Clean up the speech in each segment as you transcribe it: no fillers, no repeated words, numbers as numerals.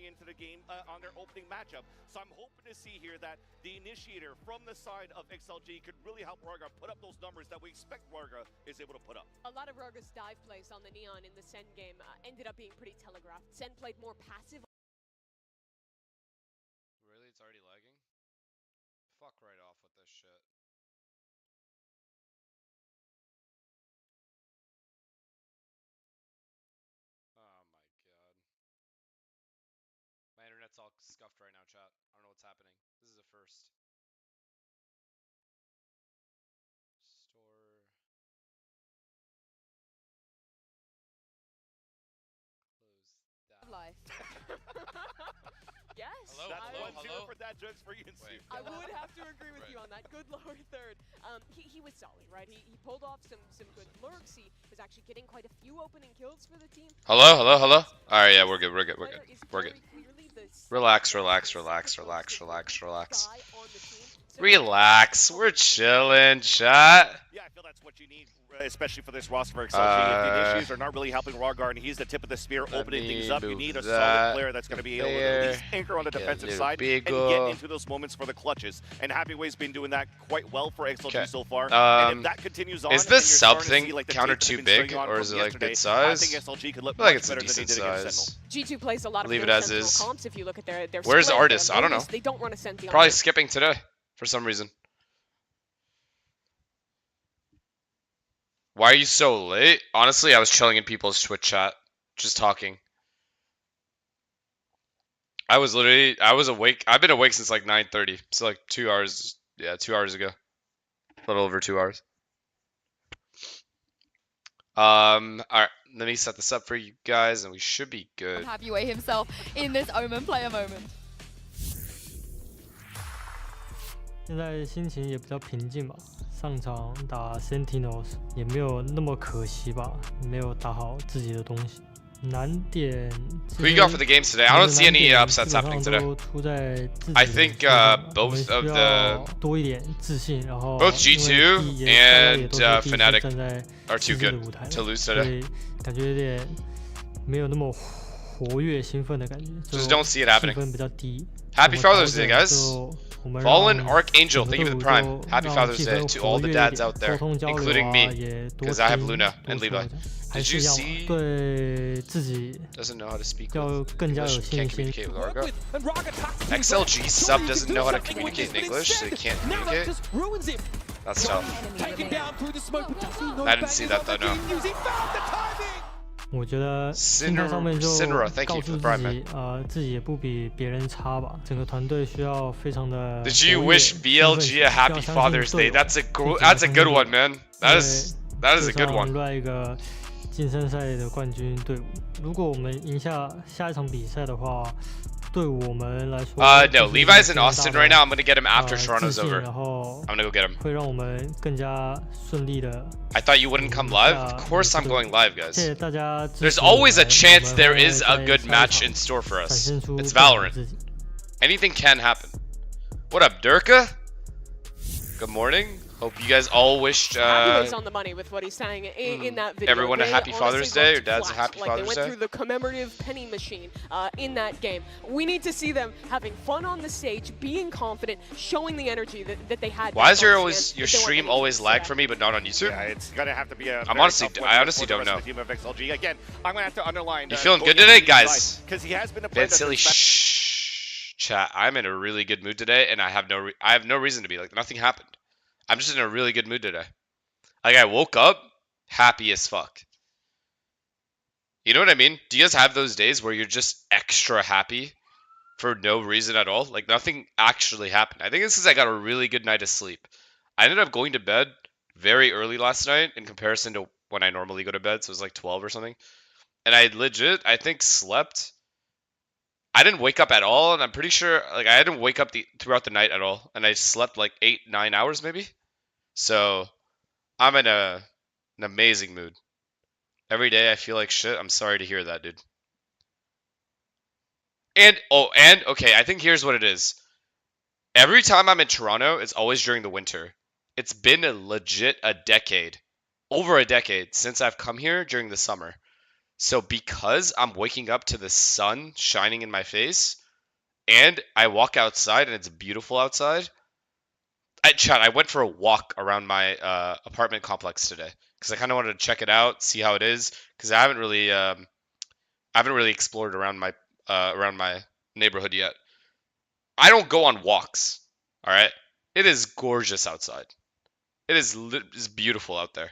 into the game on their opening matchup. So I'm hoping to see here that the initiator from the side of XLG could really help Rarga put up those numbers that we expect Rarga is able to put up. A lot of Rarga's dive plays on the Neon in the Sen game ended up being pretty telegraphed. Sen played more passive. Really? It's already lagging? Fuck right off with this shit. Oh my god. My internet's all scuffed right now, chat. I don't know what's happening. This is a first. Store. Close that. Life. Yes. Hello, That's hello. for that jokes for you. I would have to agree with you on that. Good lower third. He was solid, right? He pulled off some good lurks. He was actually getting quite a few opening kills for the team. Hello. Alright, yeah, we're good. Relax. Relax, we're chilling, chat. Yeah, I feel that's what you need, especially for this roster for XLG. If the initiators are not really helping Rargar, and he's the tip of the spear opening things up, you need a solid player that's going to be able to at least anchor on the defensive side and get into those moments for the clutches. And Happyway's been doing that quite well for XLG so far. And if that continues on, is this sub thing like counter too big, or is it like good size? I think SLG could look like it's a better decent than they did against size. G2 plays a lot of Leave it as is. comps. If you look at their where's Artis? I don't know. They don't run a Sentinel. Probably skipping today for some reason. Why are you so late? Honestly, I was chilling in people's Twitch chat, just talking. I was awake. I've been awake since like 9:30. So like 2 hours. Yeah, 2 hours ago. A little over 2 hours. Alright, let me set this up for you guys and we should be good. Happyway himself in this Omen player moment. 现在心情也比较平静吧，上场打 Sentinels 也没有那么可惜吧，没有打好自己的东西。难点 Who you got for the games today? I don't see any upsets happening today. I think both of the both G2 and Fnatic are too good to lose today. 感觉有点没有那么活跃兴奋的感觉， Just don't see it happening. 气氛比较低。 Happy Father's Day, guys. Fallen Archangel, thank you for the prime. Happy Father's Day to all the dads out there, including me, because I have Luna and Levi. Did you see? Doesn't know how to speak English, can't communicate with Arga. XLG sub doesn't know how to communicate in English, so they can't communicate. That's tough. I didn't see that though, no. 我觉得心态上面就告诉自己，自己也不比别人差吧。整个团队需要非常的。Did you wish BLG a happy Father's Day? That's a good one, man. That is a good one. 另外一个晋升赛的冠军队伍，如果我们赢下下一场比赛的话，对我们来说。No, Levi's in Austin right now. I'm gonna get him after Toronto's over. I'm gonna go get him. 会让我们更加顺利的。 I thought you wouldn't come live. Of course I'm going live, guys. 谢谢大家。 There's always a chance there is a good match in store for us. It's Valorant. Anything can happen. What up, Durka? Good morning. Hope you guys all wished on the money with what he's saying in that video. Everyone a happy Father's Day, or dad's a happy Father's Day. They went through the commemorative penny machine in that game. We need to see them having fun on the stage, being confident, showing the energy that they had. Why is your stream always lag for me but not on YouTube? Yeah, it's gonna have to be a. I honestly don't know. Again, I'm gonna have to underline. You feeling good today, guys? Because he has been a player. Silly chat. I'm in a really good mood today, and I have no reason to be like nothing happened. I'm just in a really good mood today. Like, I woke up happy as fuck. You know what I mean? Do you guys have those days where you're just extra happy for no reason at all? Like, nothing actually happened. I think it's because I got a really good night of sleep. I ended up going to bed very early last night in comparison to when I normally go to bed. So it was like 12 or something. And I legit, I think, slept. I didn't wake up at all, and I'm pretty sure, like, I didn't wake up throughout the night at all, and I slept like 8-9 hours maybe. So I'm in an amazing mood. Every day I feel like shit. I'm sorry to hear that, dude. And okay, I think here's what it is. Every time I'm in Toronto, it's always during the winter. It's been a legit decade, over a decade since I've come here during the summer. So because I'm waking up to the sun shining in my face, and I walk outside and it's beautiful outside. I went for a walk around my apartment complex today because I kind of wanted to check it out, see how it is, because I haven't really explored around my neighborhood yet. I don't go on walks. All right, it is gorgeous outside. It is beautiful out there.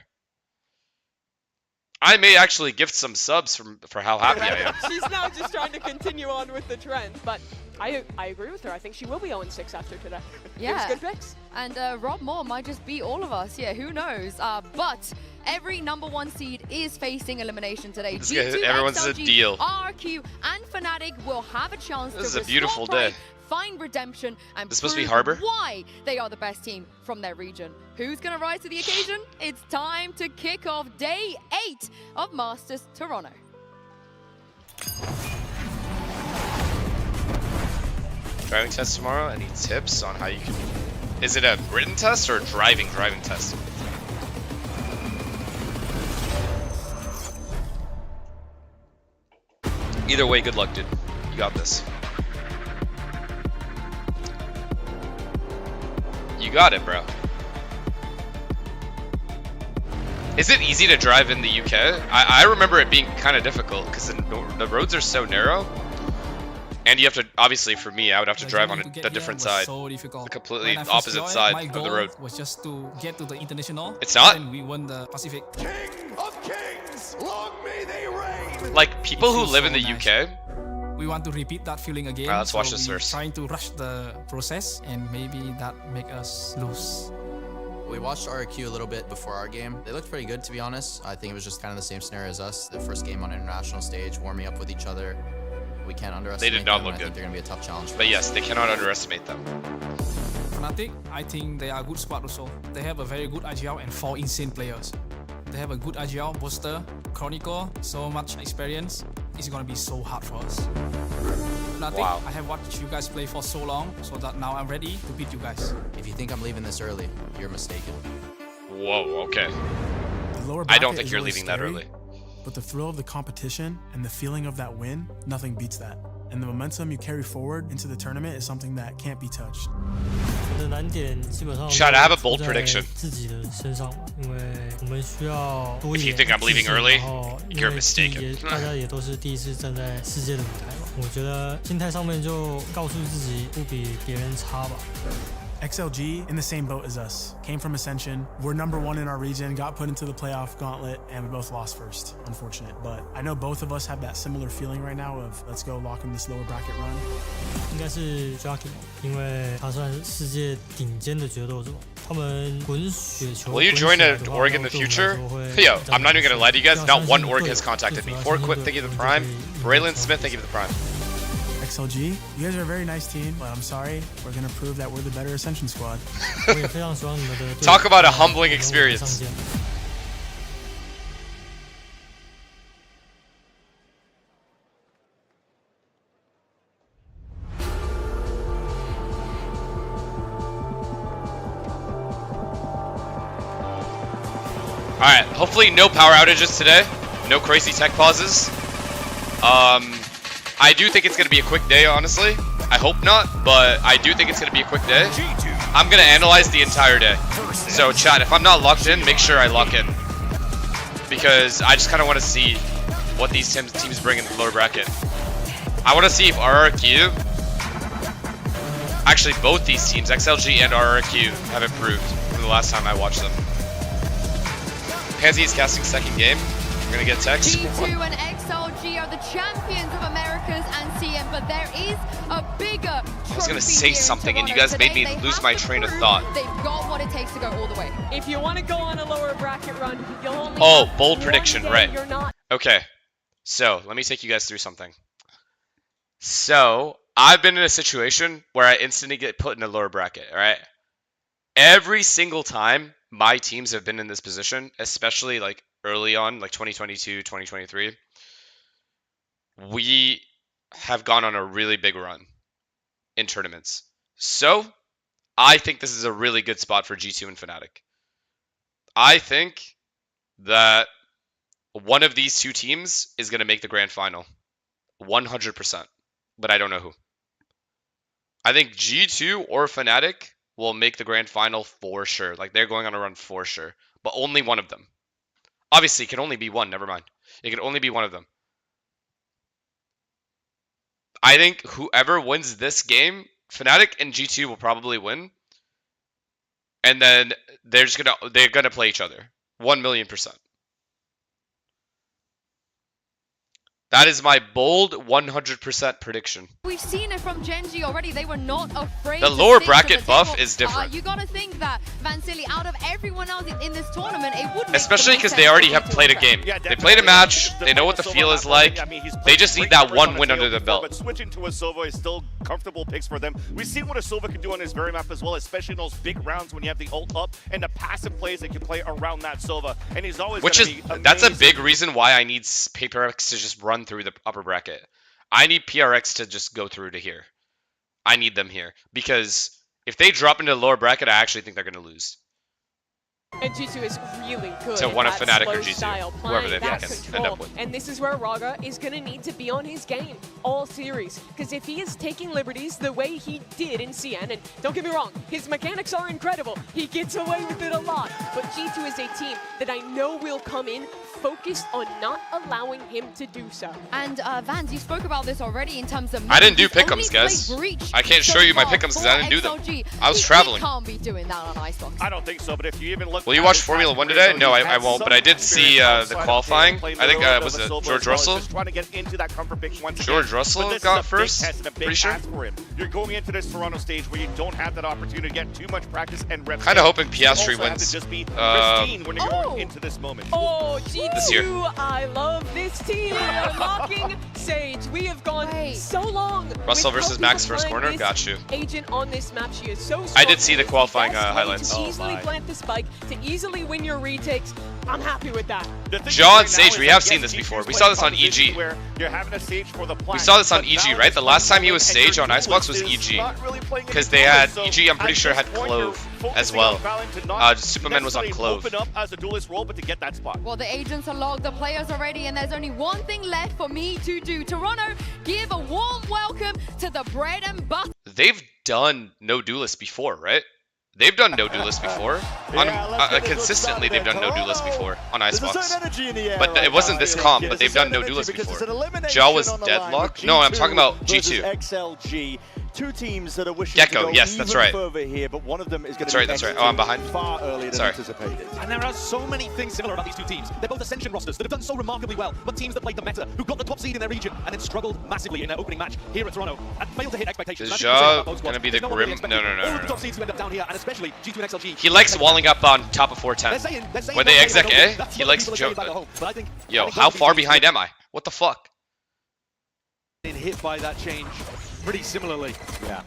I may actually gift some subs for how happy I am. She's now just trying to continue on with the trend, but I agree with her. I think she will be 0-6 after today. Yeah. Good picks. And Rob Moore might just beat all of us. Yeah, who knows? But every #1 seed is facing elimination today. G2, everyone's XLG, a deal. RRQ, and Fnatic will have a chance to This is a beautiful restore day. pride, find redemption, and This supposed to be prove Harbor? why they are the best team from their region. Who's going to rise to the occasion? It's time to kick off day 8 of Masters Toronto. Driving test tomorrow. Any tips on how you can? Is it a written test or a driving test? Either way, good luck, dude. You got this. You got it, bro. Is it easy to drive in the UK? I remember it being kind of difficult because the roads are so narrow. And you have to, obviously for me, I would have to drive on a different side. So difficult. A completely When I first opposite joined, side my of the goal road. was just to get to the international. It's not? And we won the Pacific. King of Kings, long may they reign. Like, people who feels live in so the nice. UK, We want to repeat that feeling again. Alright, let's watch so this we're first. Trying to rush the process and maybe that make us lose. We watched RRQ a little bit before our game. They looked pretty good, to be honest. I think it was just kind of the same scenario as us. The first game on an international stage, warming up with each other. We can't underestimate They did not them, look and I think good. they're going to be a tough challenge for but us. yes, they cannot underestimate them. Fnatic, I think they are a good squad also. They have a very good IGL and 4 insane players. They have a good IGL, Booster, Chronicle, so much experience. It's gonna be so hard for us. Fnatic, Wow. I have watched you guys play for so long, so that now I'm ready to beat you guys. If you think I'm leaving this early, you're mistaken. Whoa, okay. The lower I don't bracket think is you're always leaving that scary, early. But the thrill of the competition and the feeling of that win, nothing beats that. And the momentum you carry forward into the tournament is something that can't be touched. 我的难点基本上 Chad, I have a bold 出在 prediction. 自己的身上嘛，因为我们需要多一 If you 点 think I'm leaving 自信 early, 然后因 you're 为 mistaken. 大家也都是第一次站在世界的舞台嘛，我觉得心态上面就告诉自己不比别人差吧。 XLG in the same boat as us. Came from Ascension. We're #1 in our region, got put into the playoff gauntlet, and we both lost first. Unfortunate. But I know both of us have that similar feeling right now of let's go lock in this lower bracket run. 应该是 Jockey 嘛，因为他算是世界顶尖的决斗者嘛。他们滚雪球。 Will you join an org in the future? Yo, I'm not even gonna lie to you guys. Not one org has contacted me. Forquit, thank you for the prime. Braylon Smith, thank you for the prime. XLG, you guys are a very nice team, but I'm sorry, we're gonna prove that we're the better Ascension squad. 我也非常喜欢你们的队伍。 Talk about a humbling experience. 上线 Alright, hopefully no power outages today. No crazy tech pauses. I do think it's going to be a quick day, honestly. I hope not, but I do think it's going to be a quick day. I'm going to analyze the entire day. So, chat, if I'm not locked in, make sure I lock in. Because I just kind of want to see what these teams bring in the lower bracket. I want to see if RRQ... Actually, both these teams, XLG and RRQ, have improved from the last time I watched them. Pansy is casting second game. We're gonna get text. G2 and XLG are the champions of Americas and CM, but there is a bigger I was gonna trophy say here in something and you Toronto guys made today. me They lose have my to train of prove thought. They've got what it takes to go all the way. If you want to go on a lower bracket run, you'll only Oh, have bold one prediction, day. right. You're not Okay, so let me take you guys through something. So, I've been in a situation where I instantly get put in a lower bracket, alright? Every single time my teams have been in this position, especially like early on, like 2022, 2023, we have gone on a really big run in tournaments. So, I think this is a really good spot for G2 and Fnatic. I think that one of these two teams is going to make the grand final. 100%. But I don't know who. I think G2 or Fnatic will make the grand final for sure. Like, they're going on a run for sure. But only one of them. Obviously, it can only be one. Never mind. It can only be one of them. I think whoever wins this game, Fnatic and G2 will probably win. And then they're gonna play each other. 1,000,000%. That is my bold 100% prediction. We've seen it from Gen G already. They were not afraid. The lower bracket buff is different. You gotta think that Vansili, out of everyone else in this tournament, it would make especially because they already have played a game. They played a match. They know what the feel is like. They just need that one win under the belt. But switching to a Sova is still comfortable picks for them. We've seen what a Sova can do on his very map as well, especially in those big rounds when you have the ult up and the passive plays that can play around that Sova. And he's always that's a big reason why I need PaperX to just run through the upper bracket. I need PRX to just go through to here. I need them here because if they drop into the lower bracket, I actually think they're going to lose. And G2 is really good to one of at Fnatic slow or G2, style, whoever they that can end up with. And this is where Raga is going to need to be on his game all series. Because if he is taking liberties the way he did in CN, and don't get me wrong, his mechanics are incredible. He gets away with it a lot. But G2 is a team that I know will come in focused on not allowing him to do so. And Vans, you spoke about this already in terms of... I didn't do pick'ems, guys. I can't show you my pick'ems because I didn't do them. I was traveling. He can't be doing that on Icebox. I don't think so, but if you even look... Will you watch Formula 1 today? No, I won't, but I did see the qualifying. I think, was it George Russell? George Russell got first? Pretty sure? You're going into this Toronto stage where you don't have that opportunity to get too much practice and reps. Kind of hoping Piastri wins. Just be pristine when you're going into this moment. Oh, this year. G2, I love this team. We are locking Sage. We have gone so long. Russell versus Max first corner. Got you. Agent on this map. She is so strong. I did see the qualifying highlights. To easily plant the spike, to easily win your retakes. I'm happy with that. John Sage, we have seen this before. We saw this on EG. We saw this on EG, right? The last time he was Sage on Icebox was EG. Because they had, EG I'm pretty sure had Clove as well. Superman was on Clove. Well, the agents are logged, the players are ready, and there's only one thing left for me to do. Toronto, give a warm welcome to the bread and butter. They've done no duelist before, right? They've done no duelist before. Consistently, they've done no duelist before on Icebox. But it wasn't this comp, but they've done no duelist before. Jaw was deadlock? No, I'm talking about G2. XLG. Two teams that are wishing Gecko, to go yes, that's right. further here, but one of them is going to that's right. Oh, I'm behind. Far earlier than anticipated. And there are so many things similar about these two teams. They're both Ascension rosters that have done so remarkably well, but teams that played the meta, who got the top seed in their region, and then struggled massively in their opening match here at Toronto, and failed to hit expectations. Is Jaw going to be the Grim? No. All of the top seeds who end up down here, and especially G2 and XLG. He likes walling up on top of 410. When they exec A, he likes Joe. Yo, how far behind am I? What the fuck? Hit by that change pretty similarly. Yeah.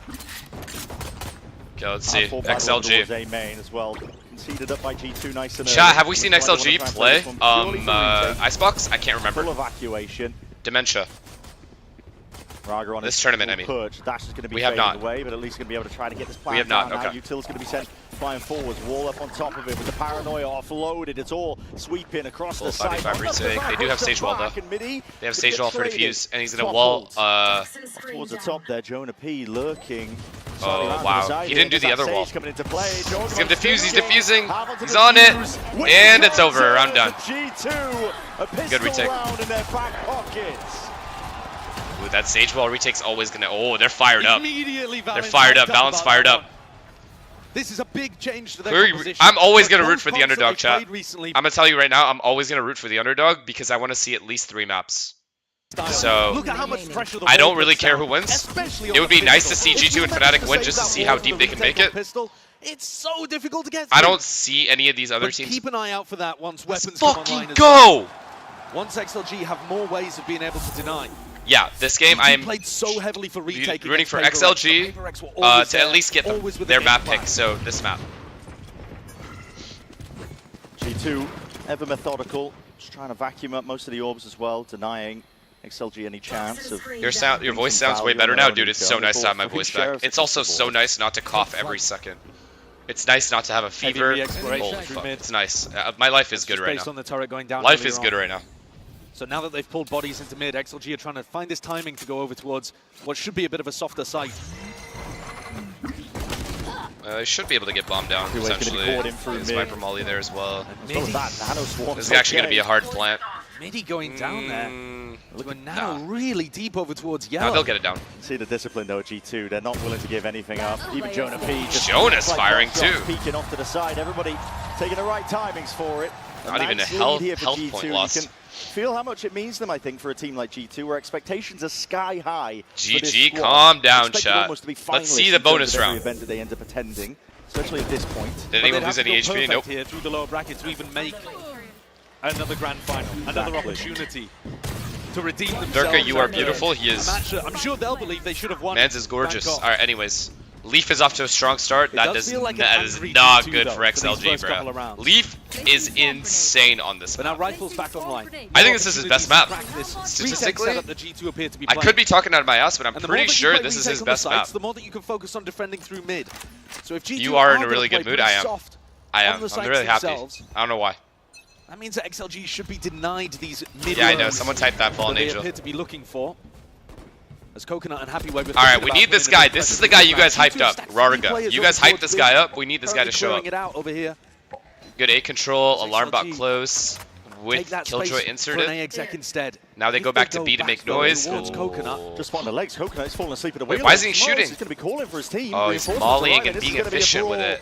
Okay, let's see. XLG. A main as well. Conceded up by G2 nice and Chat, have we seen XLG play Icebox? I can't remember. Full evacuation. Dementia. Raga on this tournament, I mean. Perch. Dash is going to be we have not. away, but at least going to be able to try to get this plan. We have not. Now Okay. Util's going to be sent flying forwards. Wall up on top of it with the paranoia offloaded. It's all sweeping across the side. 55 retake. They do have stage wall though. They have stage wall for defuse, and he's going to wall. Towards the top there, Jonah P lurking. Oh wow! He didn't do the other wall. He's going to defuse. He's defusing. He's on it, and it's over. I'm done. Good retake. Ooh, that stage wall retake's always gonna. Oh, they're fired up. They're fired up. Balance fired up. This is a big change to their composition. I'm always gonna root for the underdog, chat. I'm gonna tell you right now, I'm always gonna root for the underdog because I want to see at least 3 maps. So look at how much pressure I don't really care who wins. It would be nice to see G2 and Fnatic win just to see how deep they can make it. It's so difficult to get. I don't see any of these other teams. Keep an eye out for that once weapons come online. Fucking go! Once XLG have more ways of being able to deny. Yeah, this game I am played so heavily for retaking rooting for XLG to at least get their map pick. So this map. G2 ever methodical, just trying to vacuum up most of the orbs as well, denying XLG any chance of. Your voice sounds way better now, dude. It's so nice to have my voice back. It's also so nice not to cough every second. It's nice not to have a fever. Holy fuck, it's nice. My life is good right now. Life is good right now. So now that they've pulled bodies into mid, XLG are trying to find this timing to go over towards what should be a bit of a softer site. They should be able to get bombed down, essentially. There's Viper Molly there as well. This is actually going to be a hard plant. Midi going down there. Look at Nano really deep over towards yellow. No, they'll get it down. See the discipline though at G2. They're not willing to give anything up. Even Jonah P. Jonas firing too. Peeking off to the side. Everybody taking the right timings for it. Not even a health point loss. You can feel how much it means to them, I think, for a team like G2, where expectations are sky high. GG, calm down, chat. Let's see the bonus round. Event that they end up attending, especially at this point. Did anyone lose any HP? Nope. Here through the lower bracket to even make another grand final, another opportunity to redeem themselves. Durka, you are beautiful. He is. I'm sure they'll believe they should have won. Mans is gorgeous. All right, anyways. Leaf is off to a strong start. That is not good for XLG, bro. Leaf is insane on this map. But now Rifle's back online. I think this is his best map. Statistically, I could be talking out of my ass, but I'm pretty sure this is his best map. The more that you can focus on defending through mid. So if G2 you are in a really good mood, I am. I'm really happy. I don't know why. That means that XLG should be denied these mid. Yeah, I know. Someone typed that Fallen Angel. They appear to be looking for. As Coconut and Happy Wave. Alright, we need this guy. This is the guy you guys hyped up, Rarga. You guys hyped this guy up. We need this guy to show up. Good A control, alarm bot close, with Killjoy inserted. Now they go back to B to make noise. Just on the legs. Coconut is falling asleep at the wheel. Wait, why isn't he shooting? He's going to be calling for his team. Oh, he's mollying and being efficient with it.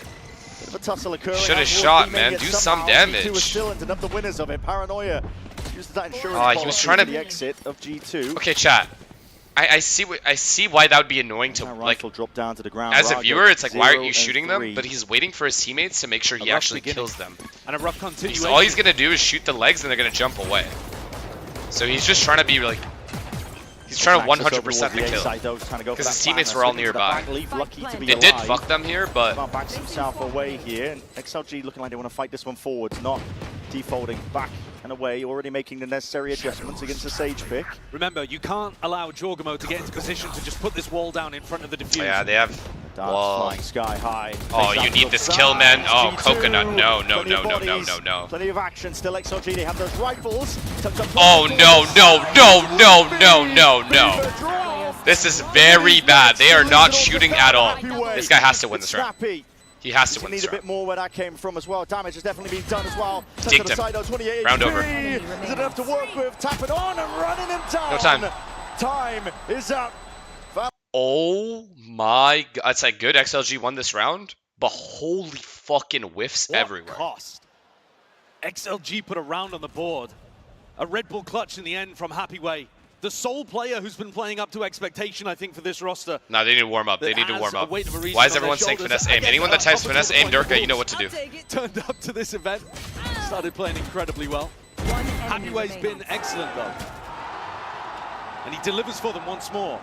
Should have shot, man. Do some damage. The winners of it. Paranoia. He was trying to exit of G2. Okay, chat. I see why that would be annoying to like drop down to the ground. As a viewer, it's like, why aren't you shooting them? But he's waiting for his teammates to make sure he actually kills them. And a rough continuation. All he's gonna do is shoot the legs, and they're gonna jump away. So he's just trying to be like, he's trying to 100% the kill. Because his teammates were all nearby. They did fuck them here, but backs himself away here. And XLG looking like they want to fight this one forward, not defaulting back and away, already making the necessary adjustments against the Sage pick. Remember, you can't allow Jorgamo to get into position to just put this wall down in front of the diffuser. Yeah, they have wall. Flying sky high. Oh, you need this kill, man. Oh, Coconut, no. Plenty of action still. XLG, they have those rifles. Oh, no. This is very bad. They are not shooting at all. This guy has to win this round. He has to win this round. Need a bit more where that came from as well. Damage has definitely been done as well. Dinked him. Round over. Is it enough to work with? Tapping on and running him down. No time. Time is up. Oh my god. It's like good XLG won this round, but holy fucking whiffs everywhere. Cost. XLG put a round on the board. A Red Bull clutch in the end from Happy Way. The sole player who's been playing up to expectation, I think, for this roster. No, they need to warm up. They need to warm up. Why is everyone saying finesse aim? Anyone that types finesse aim, Durka, you know what to do. Turned up to this event, started playing incredibly well. Happy Way's been excellent, though. And he delivers for them once more.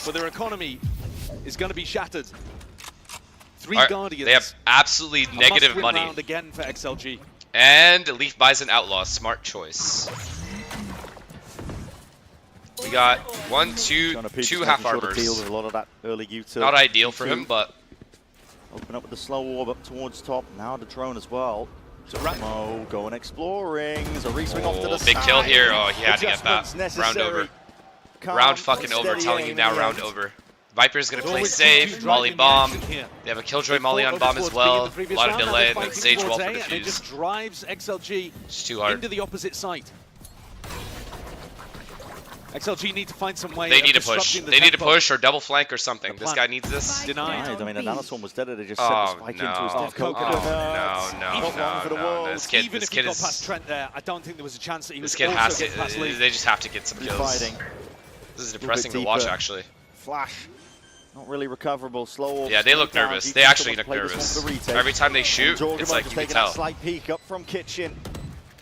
But their economy is going to be shattered. Three Guardians. They have absolutely negative money. Round again for XLG. And Leaf buys an Outlaw. Smart choice. We got two half armors. A lot of that early not ideal for him, but open up with the slow orb up towards top. Now the drone as well. Mo going exploring. There's a reswing off to the big side. kill here. Oh, he had to get that. Round over. Round fucking over. Telling you now, round over. Viper's gonna play safe. Molly bomb. They have a Killjoy Molly on bomb as well. A lot of delay, and then Sage wall for defuse. It just drives XLG into the opposite site. XLG need to find some way. They need to push. They need to push or double flank or something. This guy needs this. Denied. I mean, the Nanoswarm was dead. They just set the spike into his death. No. This kid got past Trent there, I don't think there was a chance that he this kid has to. They just have to get some kills. This is depressing to watch, actually. Flash. Not really recoverable. Slow. Yeah, they look nervous. They actually look nervous. Every time they shoot, it's like you can tell. Slight peek up from Kitchen.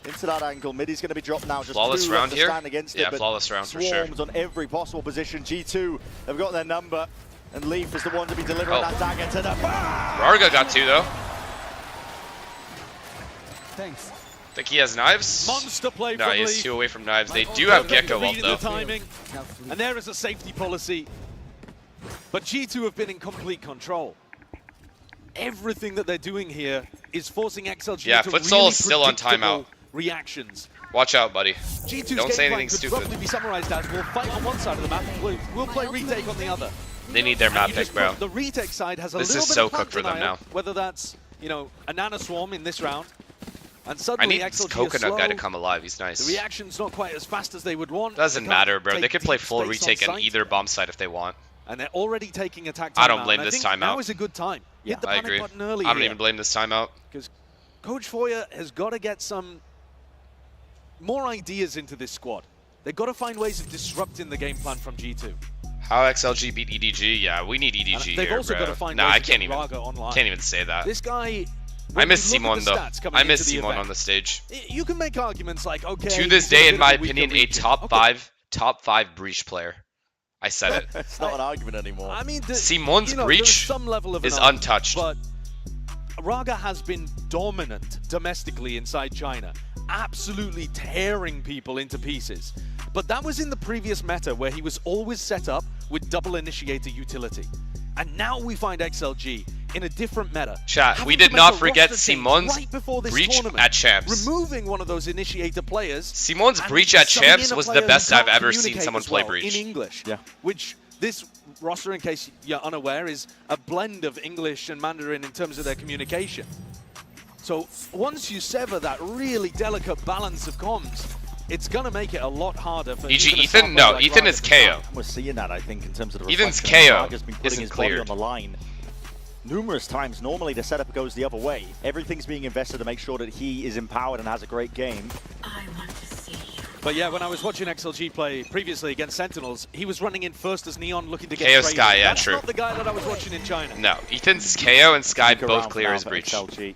Into that angle, Midi's going to be dropped now. Just flawless round here. Yeah, flawless round for sure. Swarms on every possible position. G2 have got their number, and Leaf is the one to be delivering that dagger to the bar. Rarga got two though. Thanks. Think he has knives? Monster play no, he's two away from knives. They do have Gecko ult though. Timing. And there is a safety policy. But G2 have been in complete control. Everything that they're doing here is forcing XLG to Footsole is still on timeout. reactions. Watch out, buddy. G2's Don't say game anything plan could stupid. roughly be summarized as we'll fight on one side of the map, we'll play retake on the other. They need their map pick, bro. The retake side has a This little is bit so of plan cooked for them denial, now. whether that's, you know, a Nana Swarm in this round, and I suddenly need this XLG is coconut guy to slow. come alive. He's nice. The reaction's not quite as fast as they would want. Doesn't They can't matter, bro. They take could play deep full space retake on on site, either bomb site if they want. and they're already taking attack I don't timeout, blame and this think timeout. Now is a good time. Hit the I panic agree. button early I don't here, even blame this timeout. because Coach Foyer has got to get some more ideas into this squad. They've got to find ways of disrupting the game plan from G2. How XLG beat EDG? Yeah, we need EDG And they've here, also bro. got to find Nah, ways I to can't get even. Raga online. Can't even say that. This guy. I miss when you look Simon at the though. stats coming I miss into the Simon event, on the stage. You can make arguments like, okay. To this he's got day, a in my bit of weaker opinion, a region. top five breach player. I said it. It's not an argument anymore. I mean, Simon's you know, breach there's some level of is an art, untouched. But Raga has been dominant domestically inside China, absolutely tearing people into pieces. But that was in the previous meta where he was always set up with double initiator utility. And now we find XLG in a different meta. Chat, having we to did make not a forget roster change Simon's right before this breach tournament, at Champs. removing one of those initiator players. Simon's and breach at subbing Champs in a was the player who best I've can't ever seen communicate someone as play well breach. in English. Yeah. Which this roster, in case you're unaware, is a blend of English and Mandarin in terms of their communication. So once you sever that really delicate balance of comms, it's going to make it a lot harder for E.g. even a Ethan? star No, player like Ethan Raga is to KO. come. We're seeing that, I think, in terms of the Ethan's reflection. KO Raga's been putting isn't his body cleared. on the line numerous times. Normally the setup goes the other way. Everything's being invested to make sure that he is empowered and has a great game. But yeah, when I was watching XLG play previously against Sentinels, he was running in first as Neon, looking to get KO traded. Sky, yeah, That's true. not the guy that I was watching in China. No, Ethan's KO and Sky Stick both around clear now his for breach. XLG.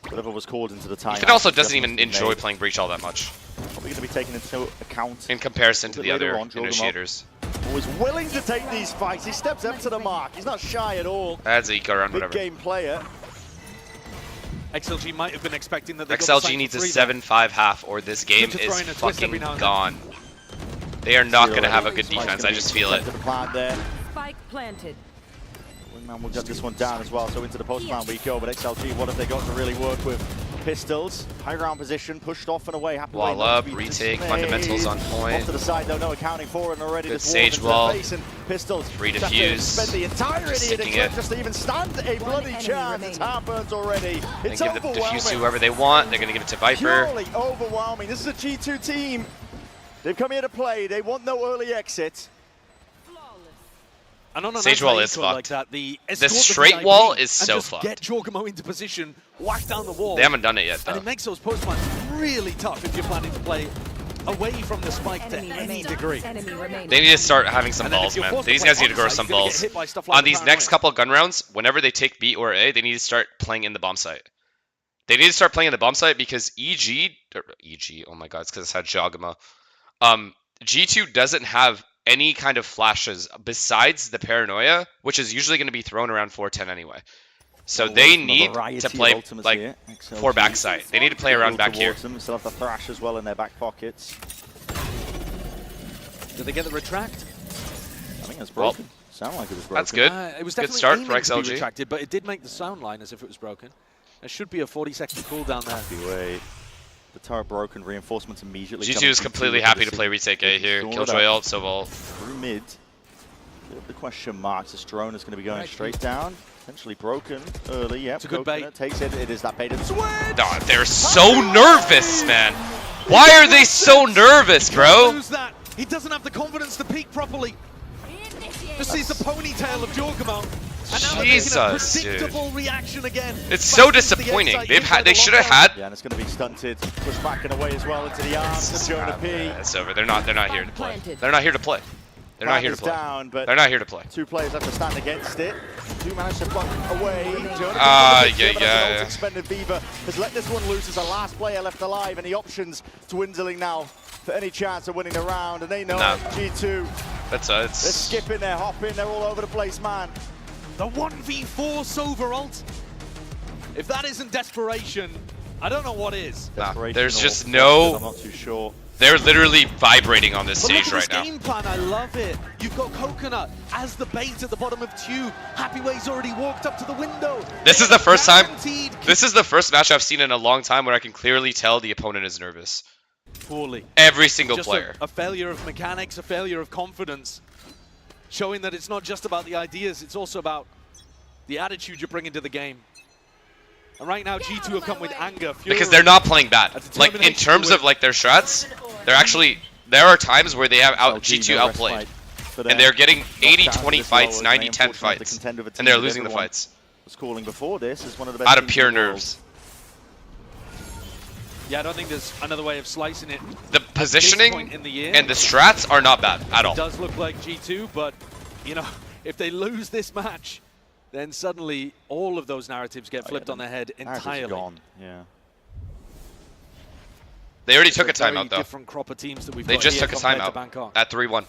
Whatever was called into the time. Ethan also doesn't even enjoy playing breach all that much Probably going to be taken into account. in comparison to A the bit other later on, Jordan initiators. Was willing to take these fights. He steps up to the mark. He's not shy at all. That's a eco round, Big whatever. game player. XLG might have been expecting that they got the XLG site needs a for free there. 7-5 half or this game Good to throw is in a twist every fucking now and gone. They are not going to have a good Spike's defense, gonna I be just feel sent it. to the plant there. Spike planted. Wingman will get this one down as well, so into the post plant we go. But XLG, what have they got to really work with? Pistols, high ground position, pushed off and away. Happy Wall way not up, to be retake, dismayed. fundamentals on point. Off to the side though, no accounting for it, and already Good just sage into wall. the face, and Pistols Free just have to defuse. spend the entirety Just of the sticking clip it. just to even stand a bloody chance. It's Heartburns already. They It's give the defuse to overwhelming. whoever they want. They're going to give it to Viper. Purely overwhelming. This is a G2 team. They've come here to play. They want no early exit. And on an Sage wall anti-eco is fucked. like that, the straight VIP wall is and so just fucked. Get Jorgamo into position, whack down the wall. They haven't done it yet, And though. it makes those post plans really tough if you're planning to play away from the spike to any degree. They need to start having some And then if balls, you're man. forced to These play guys need to grow onsite, some you're gonna get balls. hit by stuff like On the these next paranoia. couple gun rounds, whenever they take B or A, they need to start playing in the bomb site. They need to start playing in the bomb site because oh my god, it's because it's had Jogama. G2 doesn't have any kind of flashes besides the paranoia, which is usually going to be thrown around 410 anyway. So they need to play like for backside. They need to play around back here. Them. Still have the thrash as well in their back pockets. Did they get the retract? I think it's broken. Sound like it was broken. That's good. It was Good definitely start aiming for to be XLG. retracted, but it did make the sound line as if it was broken. There should be a 40-second cooldown there. Wait. The turret broken, reinforcements immediately. G2 coming is from completely two, happy but to play retake A here. Drawn it Killjoy up ult, so vault. through mid. The question marks. This drone is going to be going straight down. Potentially broken early. Yep. It's a good bait. Takes it. It is that bait and switch. Oh, they're so nervous, man. Why are they so nervous, bro? Lose that. He doesn't have the confidence to peak properly. Just sees the ponytail of Jorgamo. And now Jesus, they're making a dude. predictable reaction again. It's so Back into the disappointing. exit, They should have had. Yeah, and it's going to be stunted. Pushed back and away as well into the arms. It's going to P. It's over. They're not here to play. They're not here to play. They're not here to play. Down, but They're not here to play. two players have to stand against it. Two managed to block away. Yeah. Expended Viva has let this one loose as the last player left alive, and the options dwindling now for any chance of winning the round. And they know G2. That's They're skipping, they're hopping, they're all over the place, man. The 1v4 Sova ult. If that isn't desperation, I don't know what is. Nah, Desperation there's or just flush, no. I'm not too sure. They're literally vibrating on this stage right now. Game plan, I love it. You've got Coconut as the bait at the bottom of Tube. Happyway's already walked up to the window. This is the first time. This is the first match I've seen in a long time where I can clearly tell the opponent is nervous. Poorly. Every single just player. A failure of mechanics, a failure of confidence. Showing that it's not just about the ideas, it's also about the attitude you're bringing to the game. And right now, G2 have come with anger, fury. Because they're not playing bad. Like, in terms of, like, their strats, they're actually... There are times where they have G2 outplayed. And they're getting 80-20 fights, 90-10 fights. And they're losing the fights. Was calling before this is one of the best out of pure nerves. Yeah, I don't think there's another way of slicing it. The positioning and the strats are not bad at all. It does look like G2, but, you know, if they lose this match, then suddenly all of those narratives get flipped on their head entirely. Gone. Yeah. They already took a timeout, though. Different crop of teams that we've they just took a timeout at 3-1.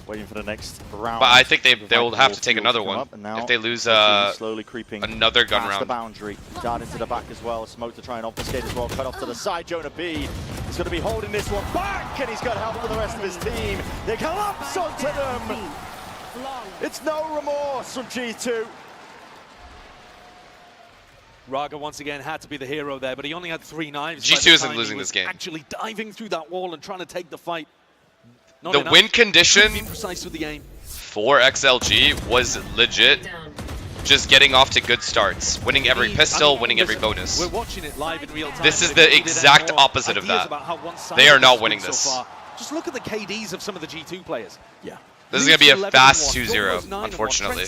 Waiting for the next round. But I think they will have to take another one if they lose slowly creeping another gun round. The boundary, dart into the back as well. Smoke to try and obfuscate as well. Cut off to the side. Jonah B is going to be holding this one back, and he's got help from the rest of his team. They collapse onto them. It's no remorse from G2. Raga once again had to be the hero there, but he only had 3 knives. G2 isn't losing this game. Actually diving through that wall and trying to take the fight. Not the enough. win condition precise with the game. for XLG was legit. Just getting off to good starts, winning every pistol, winning every bonus. We're watching it live in real time. This is the exact opposite of that. They are not winning this. Just look at the KDs of some of the G2 players. Yeah. This is going to be a fast 2-0, unfortunately.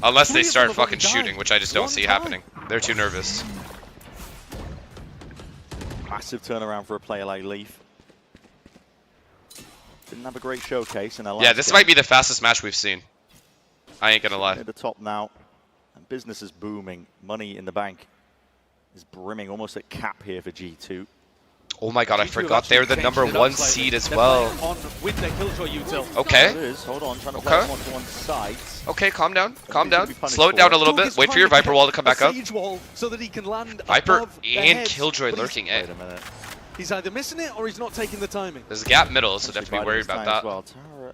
Unless they start fucking shooting, which I just don't see happening. They're too nervous. Massive turnaround for a player like Leaf. Didn't have a great showcase in the last Yeah, this might be the fastest match we've seen. I ain't gonna lie. At the top now, and business is booming. Money in the bank is brimming, almost at cap here for G2. Oh my god, I forgot they're the #1 seed as well. Okay. Hold on, trying to play one to one side. Okay, calm down, calm down. Slow it down a little bit. Wait for your Viper wall to come back up. Viper and Killjoy lurking A. Wait a minute. He's either missing it or he's not taking the timing. There's a gap middle, so definitely be worried about that. Well.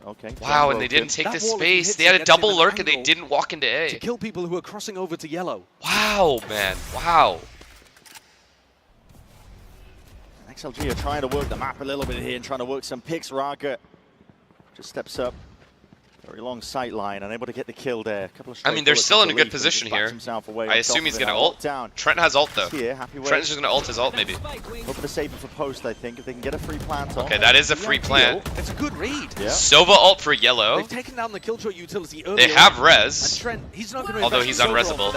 Okay. Wow, and they didn't take the space. They had a double lurk and they didn't walk into A. To kill people who are crossing over to yellow. Wow, man. Wow. XLG are trying to work the map a little bit here and trying to work some picks. Raga just steps up. Very long sight line, unable to get the kill there. I mean, they're still in a good position here. I assume he's going to ult. Trent has ult, though. Trent's just going to ult his ult, maybe. Hope for the saver for post, I think, if they can get a free plant on. Okay, that is a free plant. It's a good read. Yeah. Sova ult for yellow. They've taken down the Killjoy utility earlier. They have res. Trent, he's not going to although he's unresable.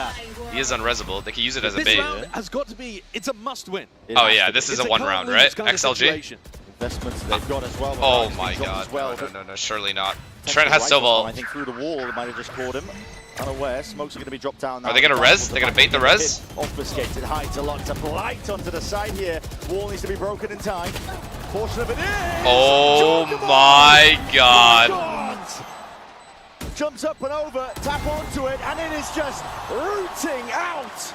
He is unresable. They can use it as a bait. This round has got to be, it's a must win. Oh yeah, this is a one round, right? XLG? Investments they've got as well. Oh my god, no, surely not. Trent has Sova. I think through the wall, it might have just caught him. Unaware, smokes are going to be dropped down now. Are they going to res? They're going to bait the res? Obfuscated, hides a lot to blight onto the side here. Wall needs to be broken in time. Portion of it is! Oh my god. Jumps up and over, tap onto it, and it is just rooting out.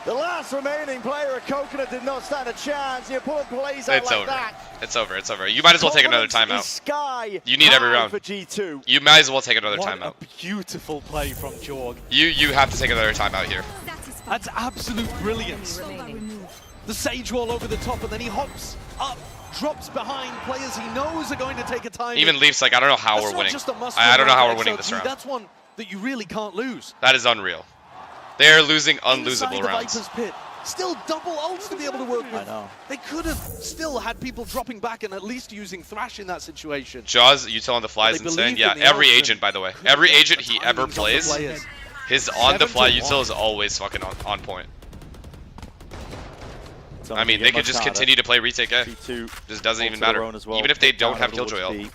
The last remaining player of Coconut did not stand a chance. You pull plays out like that. It's over. It's over. You might as well take another timeout. You need every round. For G2. You might as well take another timeout. A beautiful play from Jorg. You have to take another timeout here. That's absolute brilliance. The Sage Wall over the top, and then he hops up, drops behind players he knows are going to take a time. Even Leaf's like, I don't know how we're winning. I don't know how we're winning this round. That's one that you really can't lose. That is unreal. They're losing unlosable rounds. Pit. Still double ults to be able to work with. I know. They could have still had people dropping back and at least using Thrash in that situation. Jaws, util on the fly is insane. Yeah, every agent, by the way. Every agent he ever plays, his on-the-fly util is always fucking on point. I mean, they could just continue to play retake A. Just doesn't even matter. Even if they don't have Killjoy ult.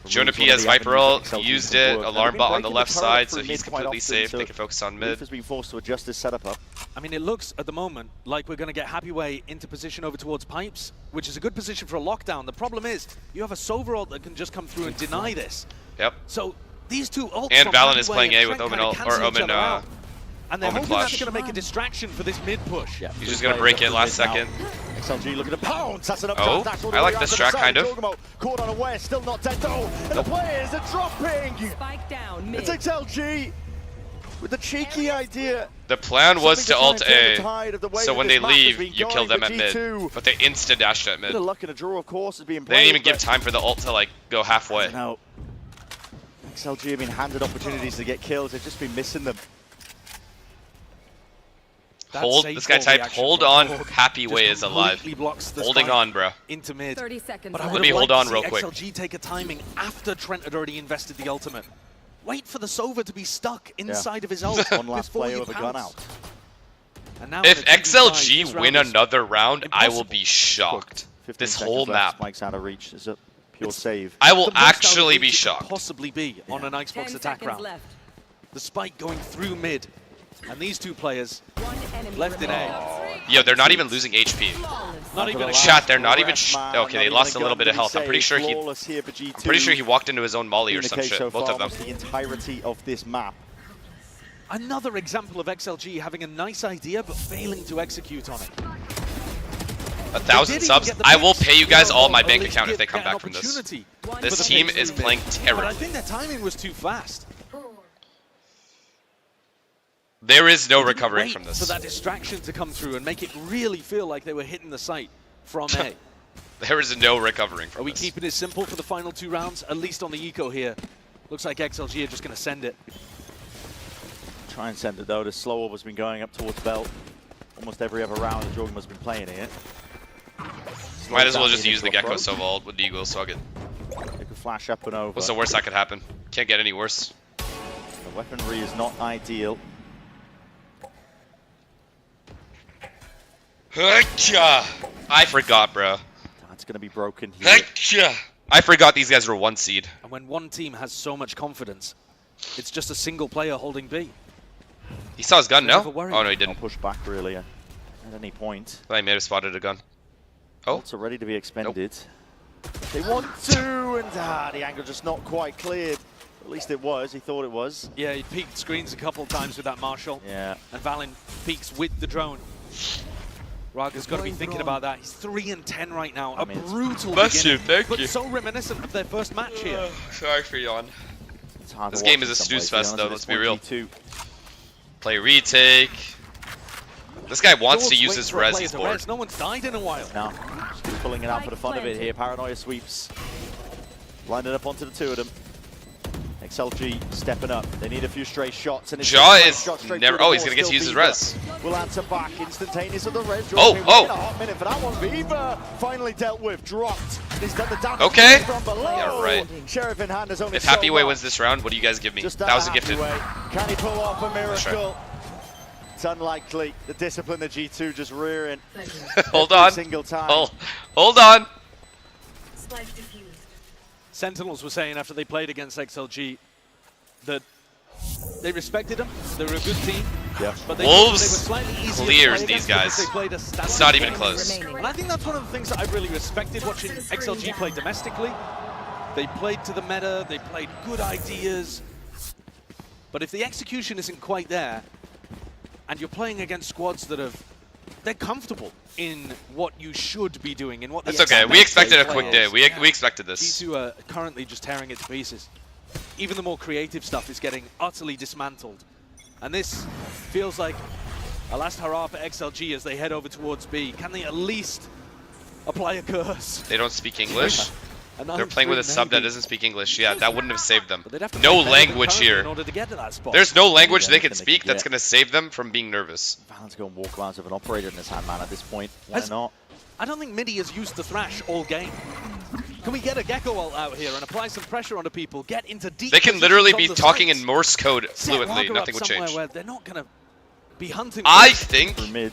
Jonah P has Viper ult, he used it, alarm bot on the left side, so he's completely safe. They can focus on mid. Has been forced to adjust his setup up. I mean, it looks at the moment like we're going to get Happyway into position over towards Pipes, which is a good position for a lockdown. The problem is, you have a Sova ult that can just come through and deny this. Yep. So these two ults. And Valen is playing A with Omen ult, or Omen And they're Moment hoping flash. that's going to make a distraction for this mid push. Yeah, He's just going to break it last second. XLG looking to pounce. That's an up Oh, dash I like this track, kind of. Caught unaware, still not dead though. And the players are dropping. Spike down mid. It's XLG with the cheeky idea. The plan was to ult A, so so when they leave, you kill them at mid. But they insta-dashed at mid. Bit of luck and a draw, of course, is being They played. didn't even give time for the ult to like go halfway. No. XLG have been handed opportunities to get kills. They've just been missing them. Hold, this guy typed, hold on, Happy Way is alive. Holding on, bro. Into mid. 30 seconds. But I left. would Let me have hold liked on to real see quick. XLG take a timing after Trent had already invested the ultimate. Wait for the Sova to be stuck inside of his ult. One last before player you with a gun pounce. out. And now If in a 2v5, this XLG round win is another round, I will impossible. be shocked. 15 This seconds whole left. map. Spike's out of reach. Is a pure save. I will the most out of actually reach be it could shocked. Possibly be on an 10 Xbox attack seconds round. left. The spike going through mid, and these two players One enemy left in A. remaining. Yo, they're not even losing HP. Not even a Chat, they're not even. Man, Okay, they not lost a even little bit of gun to be health. I'm pretty saved. sure he. Flawless here for G2. I'm pretty sure he walked into his own molly or Been the some case shit. so Both far, of them. almost the entirety of this map. Another example of XLG having a nice idea but failing to execute on it. 1,000 subs. I will pay you guys all my bank account if they come back from this. This team is playing But I terrible. think their timing was too fast. There is no They didn't recovering wait from for this. that distraction to come through and make it really feel like they were hitting the site from A. There is no recovering Are from we this. keeping it simple for the final 2 rounds? At least on the eco here. Looks like XLG are just going to send it. Try and send it though. The slow over's been going up towards belt. Almost every other round, the Jorgen has been playing it. Might as well just use the Gecko Sova ult with Deagle, so I'll get. They could flash up and over. What's the worst that could happen? Can't get any worse. The weaponry is not ideal. I forgot, bro. That's going to be broken here. I forgot these guys were 1 seed. And when one team has so much confidence, it's just a single player holding B. He saw his gun, no? Never worry. Oh, no, he Don't didn't. push back really at any point. I may have spotted a gun. Oh. Also ready to be expended. They want to, and the angle just not quite cleared. At least it was. He thought it was. Yeah, he peeked screens a couple times with that Marshall. Yeah. And Valen peeks with the drone. Raga's got to be thinking about that. He's 3 and 10 right now. A brutal Bless you, beginning, thank but you. so reminiscent of their first match here. Sorry for yawn. It's hard This to game watch is a in some snooze ways, fest, to be though, honest. let's be real. G2. Play retake. This guy wants to George use waits his for a res, player he's to bored. res. No one's died in a while. Now, just pulling it out for the fun of it here. Paranoia sweeps. Lining up onto the 2 of them. XLG stepping up. They need a few stray shots. And it's Jaw just a is shot straight never. through Oh, the he's wall. gonna get to Still use his Viva res. will answer back. Instantaneous of the res. Oh, oh. A hot minute for that one. Viva finally dealt with. Dropped. He's done the damage Okay. from below. Yeah, right. Sheriff in hand has only If Happy so Way much. wins this round, what do you guys give me? Just That was a Happy gifted. Way. Can he pull off a That's miracle? It's unlikely. The discipline of G2 just rearing. Hold every on. single time. Hold on. Sentinels were saying after they played against XLG that they respected them. They were a good team. Yeah. But they Wolves were slightly easier clears to play these against guys. because They played a standard It's not even game. close. And I think that's one of the things that I really respected watching XLG play domestically. They played to the meta, they played good ideas. But if the execution isn't quite there, and you're playing against squads that they're comfortable in what you should be doing, in what That's okay. We expected a quick day. We expected this. G2 are currently just tearing it to pieces. Even the more creative stuff is getting utterly dismantled. And this feels like a last hurrah for XLG as they head over towards B. Can they at least apply a curse? They don't speak English. They're playing with a sub that doesn't speak English. Yeah, that wouldn't have saved them. No language here. In order to get to that spot. There's no language they can anything they speak can that's get. going to save them from being nervous. Valen's going walkarounds with an operator in his hand, man, at this point. Why not? I don't think Midi has used the Thrash all game. Can we get a Gecko ult out here and apply some pressure onto people? Get into deep. They can literally be positions on the talking sites. in Morse code Set fluently. Raga up Nothing would somewhere change. Where they're not going to be hunting. I think For mid.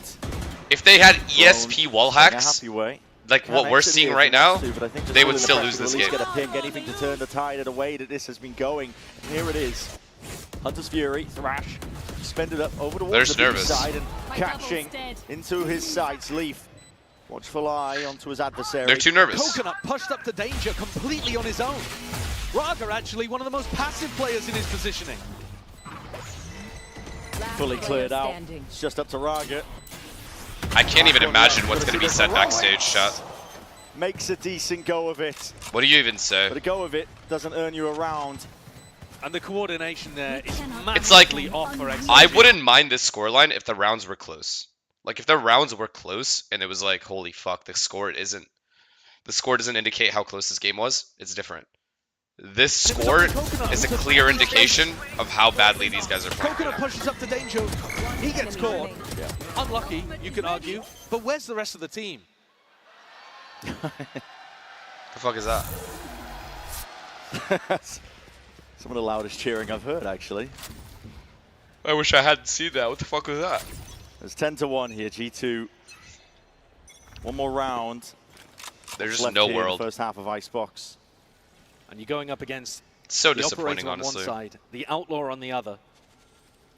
if they had ESP wall hacks, Happy Way. like what we're seeing right now, they would still lose this game. Get a ping, anything to turn the tide of the way that this has been going. And here it is. Hunter's Fury, Thrash, suspended up over towards They're the B nervous. side and catching into his sights. Leaf, watchful eye onto his adversary. They're too nervous. Coconut pushed up to danger completely on his own. Raga actually one of the most passive players in his positioning. Fully cleared out. It's just up to Raga. I can't even imagine what's going to be said backstage, chat. Makes a decent go of it. What do you even say? But a go of it doesn't earn you a round. And the coordination there is it's like, massively off for XLG. I wouldn't mind this scoreline if the rounds were close. Like, if the rounds were close and it was like, holy fuck, the score doesn't indicate how close this game was. It's different. This score is a clear indication of how badly these guys are playing. Coconut pushes up to danger. He gets caught. Yeah. Unlucky, you could argue. But where's the rest of the team? The fuck is that? Some of the loudest cheering I've heard, actually. I wish I hadn't seen that. What the fuck was that? It's 10-1 here, G2. One more round. There's just no world. First half of Icebox. And you're going up against so the disappointing, Operator on honestly. one side, the Outlaw on the other.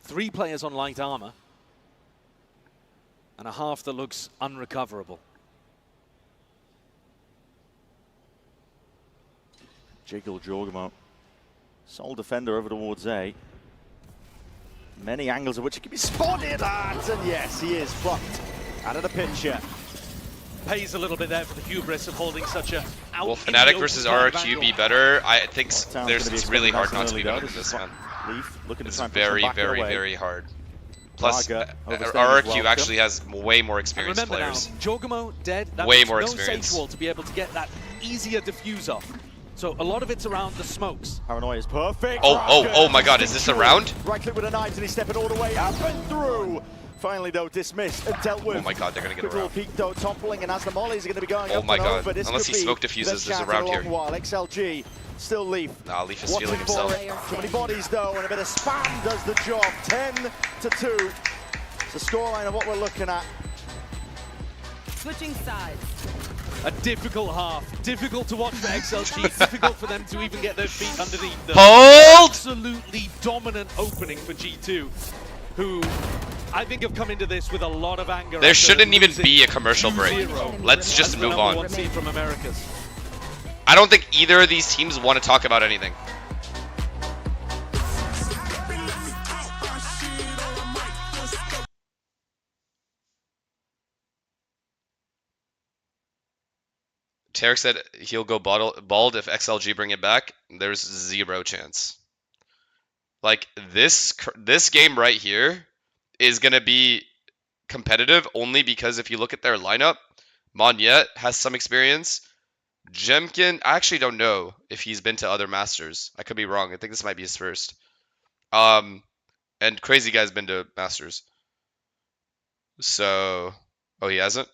3 players on light armor. And a half that looks unrecoverable. Jiggle Jorgamo. Sole defender over towards A. Many angles of which he can be spotted at, and yes, he is plucked out of the picture. Pays a little bit there for the hubris of holding such a Will Fnatic versus RRQ be better? I think it's really hard not to be better than this, man. It's very, very, very hard. Plus, RRQ actually has way more experienced players. Now, Jorgamo dead. That way means more no experience. Sage wall to be able to get that easier diffuse off. So a lot of it's around the smokes. Paranoia is perfect. Oh my god, is this a round? Right click with a knife and he's stepping all the way up and through. Finally though, dismissed and dealt with. Oh my god, they're gonna get a round. Peak though, toppling, and as the mollies are gonna be going oh up my and god, over, this unless he smoke diffuses, there's a round here. While. XLG, still Leaf. Nah, Leaf is feeling himself. Too many bodies though, and a bit of spam does the job. 10-2. It's the scoreline of what we're looking at. Switching sides. A difficult half. Difficult to watch for XLG. Difficult for them to even get their feet underneath them. Hold! Absolutely dominant opening for G2, who I think have come into this with a lot of anger. There shouldn't even be a commercial break. Let's just move on. From Americas. I don't think either of these teams want to talk about anything. Tarek said he'll go bald if XLG bring it back. There's 0 chance. Like, this game right here is going to be competitive only because if you look at their lineup, Monyet has some experience. Jemkin, I actually don't know if he's been to other Masters. I could be wrong. I think this might be his first. And Crazy Guy's been to Masters. So, oh, he hasn't?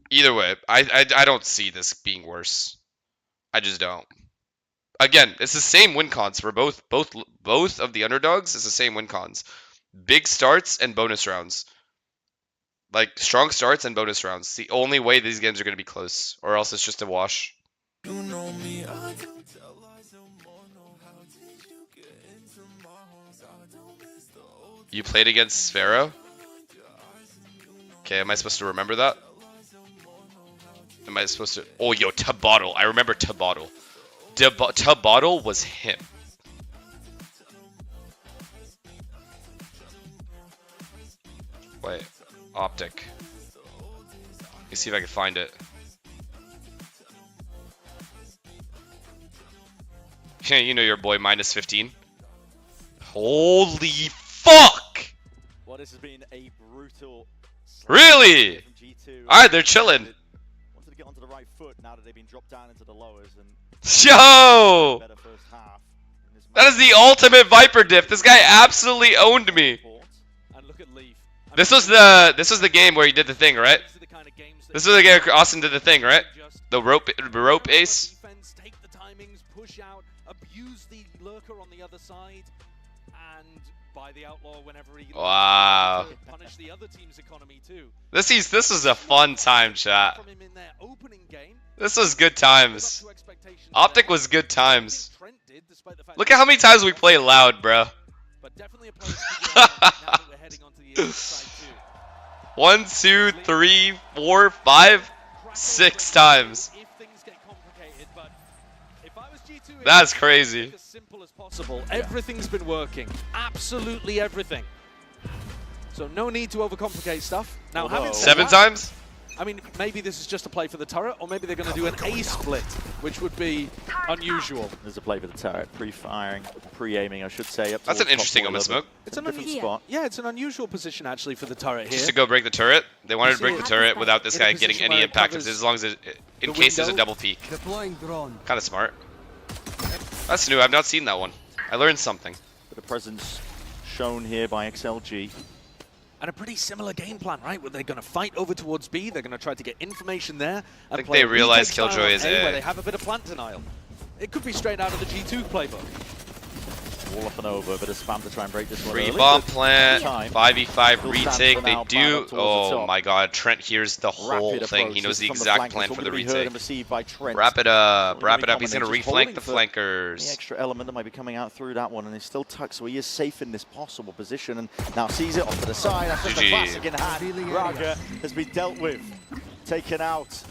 Either way, I don't see this being worse. I just don't. Again, it's the same win cons for both of the underdogs. It's the same win cons. Big starts and bonus rounds. Like, strong starts and bonus rounds. It's the only way these games are going to be close, or else it's just a wash. You played against Sphero? Okay, am I supposed to remember that? Am I supposed to... Oh, yo, Tabottle. I remember Tabottle. Tabottle was him. Wait. Optic. Let me see if I can find it. Yeah, you know your boy, minus 15. Holy fuck! Well, this has been a brutal... Really? Alright, they're chilling. Get onto the right foot now that they've been dropped down into the lowers and yo, that is the ultimate Viper diff. This guy absolutely owned me. And look at Leaf. This was the game where he did the thing, right? This is the game where Austin did the thing, right? The rope ace. Take the timings, push out, abuse the lurker on the other side, and by the Outlaw whenever he wow. Punish the other team's economy too. This is a fun time, chat. This was good times. Optic was good times. Look at how many times we play loud, bro. 1, 2, 3, 4, 5, 6 times. If I was G2, That's crazy. As simple as possible. Everything's been working. Absolutely everything. So no need to overcomplicate stuff. Now, having said 7 that, times? I mean, maybe this is just a play for the turret, or maybe they're going to do an A split, which would be unusual. There's a play for the turret, pre-firing, pre-aiming, I should say. Up That's an interesting omen smoke. It's an different spot. Yeah, it's an unusual position actually for the turret here. Just to go break the turret. They wanted to break the turret without this guy getting any impact, as long as in case there's a double peek. Kind of smart. That's new. I've not seen that one. I learned something. But the presence shown here by XLG. And a pretty similar game plan, right? Where they're going to fight over towards B, they're going to try to get information there. I think they realize Killjoy is where they have a bit of plant denial. It could be straight out of the G2 playbook. All up and over, a bit of spam to try and break this one. Free bomb plant, 5v5 retake. They do. Oh my god, Trent hears the whole thing. He knows the exact plan for the retake. Wrap it up, wrap it up. He's going to reflank the flankers. The extra element that might be coming out through that one, and he's still tucked, so he is safe in this possible position. And now sees it off to the side. That's just a classic in hand. Raga has been dealt with, taken out.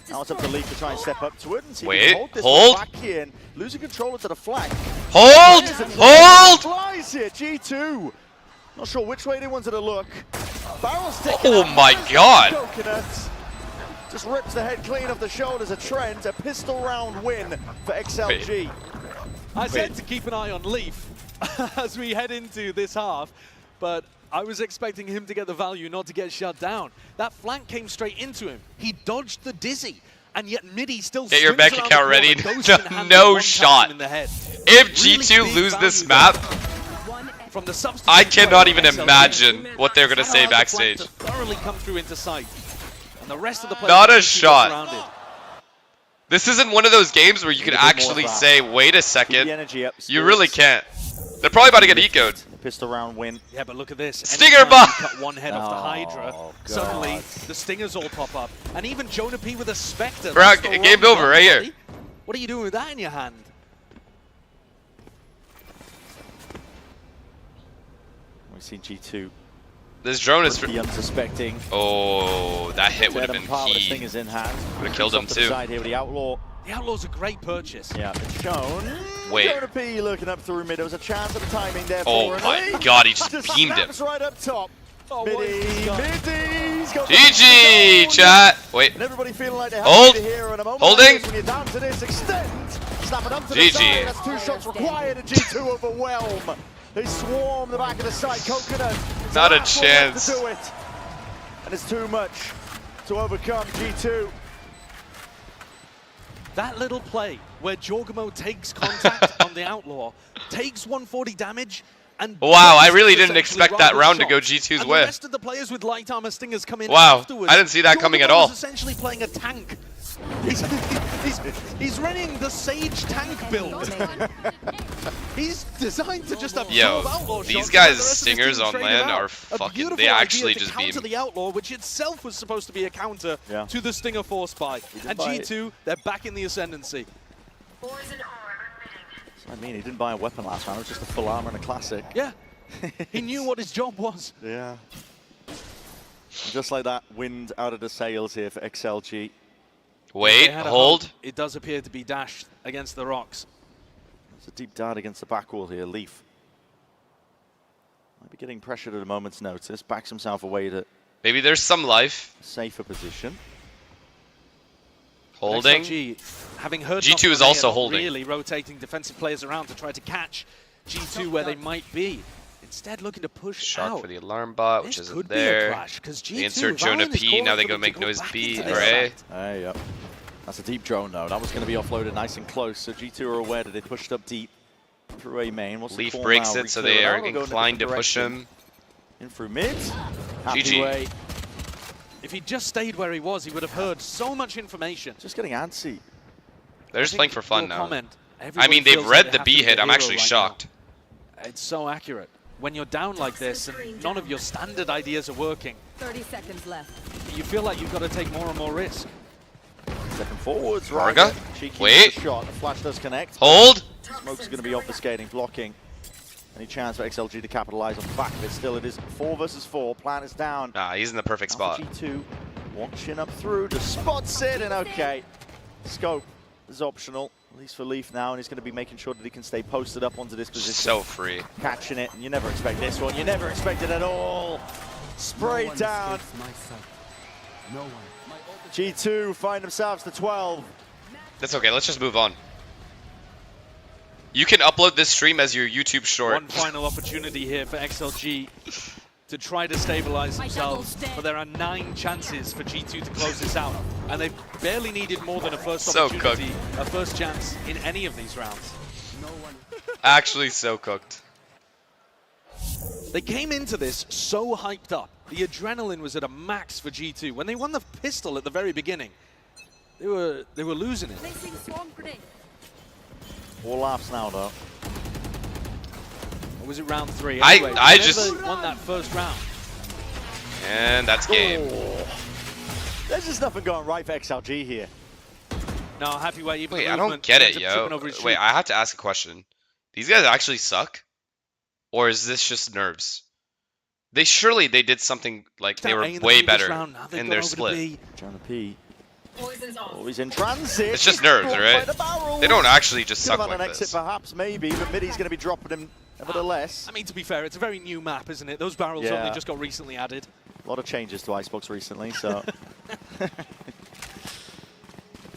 Now it's up to Leaf to try and step up to it and see if he can hold this one back in. Losing control to the flank. Hold! Hold! Flies here, G2. Not sure which way they wanted to look. Barrel stick. Oh my god! Coconut just rips the head clean off the shoulders of Trent. A pistol round win for XLG. I said to keep an eye on Leaf as we head into this half, but I was expecting him to get the value, not to get shut down. That flank came straight into him. He dodged the dizzy, and yet Midi still get your bank account ready. No shot. If G2 lose this map, from the I cannot even imagine what they're going to say backstage. Thoroughly come through into sight. And the rest of the not a shot. This isn't one of those games where you can actually say, wait a second. You really can't. They're probably about to get eco'd. Pistol round win. Yeah, but look at this. Stinger bomb! Cut one head off the Hydra. Suddenly, the Stingers all pop up. And even Jonah P with a Spectre. Game over right here. What are you doing with that in your hand? We see G2. This drone is the unsuspecting. Oh, that hit would have been key. Stingers in hand. Would have killed him too. Side here with the Outlaw. The Outlaw's a great purchase. Yeah, it's shown. Wait. Jonah P looking up through mid. There was a chance of the timing there. Oh my god, he just beamed him. Right up top. Midi's got GG, chat. Wait. And everybody feeling like they have hold. to be here in a moment. Holding. When you're down to this extent, snap it up to the side. That's 2 shots required. And G2 overwhelm. They swarm the back of the side. Coconut. Not a chance. To do it. And it's too much to overcome G2. That little play where Jorgamo takes contact on the Outlaw, takes 140 damage, and wow, I really didn't expect that round to go G2's way. The rest of the players with light armor Stingers come in afterwards. I didn't see that coming at all. He's essentially playing a tank. He's running the Sage tank build. He's designed to just absorb Outlaw these shots, guys' Stingers on land are fucking, they actually just beam. The Outlaw, which itself was supposed to be a counter to the Stinger Force buy. And G2, they're back in the ascendancy. I mean, he didn't buy a weapon last round, it was just a full armor and a classic. Yeah, he knew what his job was. Yeah. And just like that, wind out of the sails here for XLG. Wait, hold. It does appear to be dashed against the rocks. It's a deep dart against the back wall here, Leaf. Might be getting pressured at a moment's notice, backs himself away to maybe there's some life. Safer position. Holding. XLG, having heard G2 is also holding. Really rotating defensive players around to try to catch G2 where they might be. Instead, looking to push Shark out. for the alarm bot, which isn't there. They insert Jonah P. Now they go make noise B or A. Yep. That's a deep drone though. That was going to be offloaded nice and close. So G2 are aware that they pushed up deep through A main. Leaf breaks it, so they are inclined to push him. In through mid. GG. If he just stayed where he was, he would have heard so much information. Just getting antsy. They're just playing for fun now. I mean, they've read the B hit. I'm actually shocked. It's so accurate. When you're down like this and none of your standard ideas are working. 30 seconds left. You feel like you've got to take more and more risk. Stepping forwards, Raga. Wait. Shot. The flash does connect. Hold. Smoke's going to be obfuscating, blocking. Any chance for XLG to capitalize on the back of it? Still, it is 4 versus 4. Plan is down. Nah, he's in the perfect spot. G2 watching up through, just spots it, and okay. Scope is optional, at least for Leaf now, and he's going to be making sure that he can stay posted up onto this position. So free. Catching it, and you never expect this one. You never expect it at all. Sprayed down. No one. G2 find themselves to 12. That's okay, let's just move on. You can upload this stream as your YouTube short. One final opportunity here for XLG to try to stabilize themselves, but there are 9 chances for G2 to close this out, and they've barely needed more than a first opportunity, a first chance in any of these rounds. Actually so cooked. They came into this so hyped up. The adrenaline was at a max for G2. When they won the pistol at the very beginning, they were losing it. 4 laps now, though. Or was it round 3? I Anyway, just won that first round. And that's game. Oh. There's just nothing going right for XLG here. No, happy way. Even Wait, I don't get it, yo. Wait, I have to ask a question. These guys actually suck? Or is this just nerves? Surely they did something like they were way better in their split. Jonah P. Oh, he's in transit. It's just nerves, right? They don't actually just suck like an exit, this. Perhaps, maybe, but Middy's going to be dropping him nevertheless. I mean, to be fair, it's a very new map, isn't it? Those barrels only just got recently added. A lot of changes to Icebox recently, so...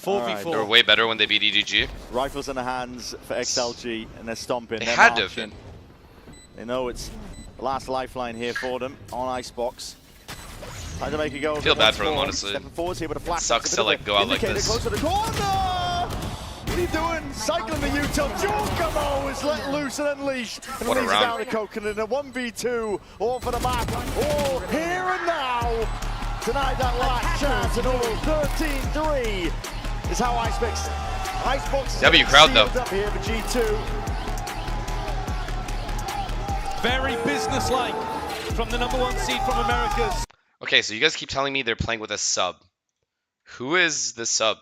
4v4. They were way better when they beat EDG. Rifles in the hands for XLG, and they're stomping. They they're had to marching. have been. They know it's the last lifeline here for them on Icebox. Time to make a go. Feel bad for them, honestly. Stepping forwards here with a flash. Sucks to like go out like this. Close to the corner. What are you doing? Cycling the U-turn. Giacomo is let loose and unleashed. And What a leads round. down to Coconut in a 1v2. All for the map. All here and now. Tonight that last chance and all 13-3 is how Icebox W crowd though. Up here for G2. Very businesslike from the #1 seed from Americas. Okay, so you guys keep telling me they're playing with a sub. Who is the sub?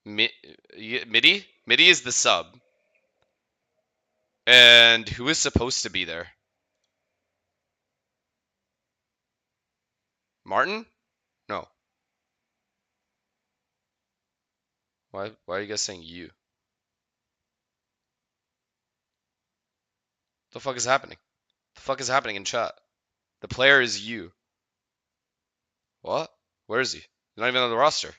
Middy? Middy is the sub. And who is supposed to be there? Martin? No. Why are you guys saying you? The fuck is happening? The fuck is happening in chat? The player is you. What? Where is he? He's not even on the roster.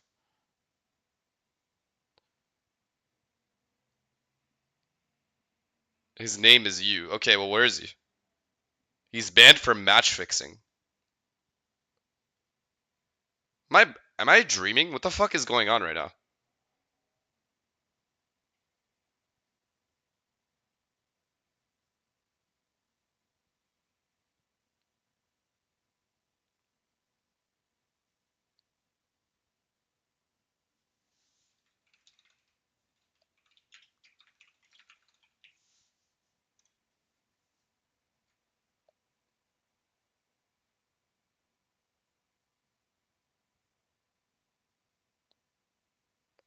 His name is you. Okay, well, where is he? He's banned for match fixing. Am I dreaming? What the fuck is going on right now?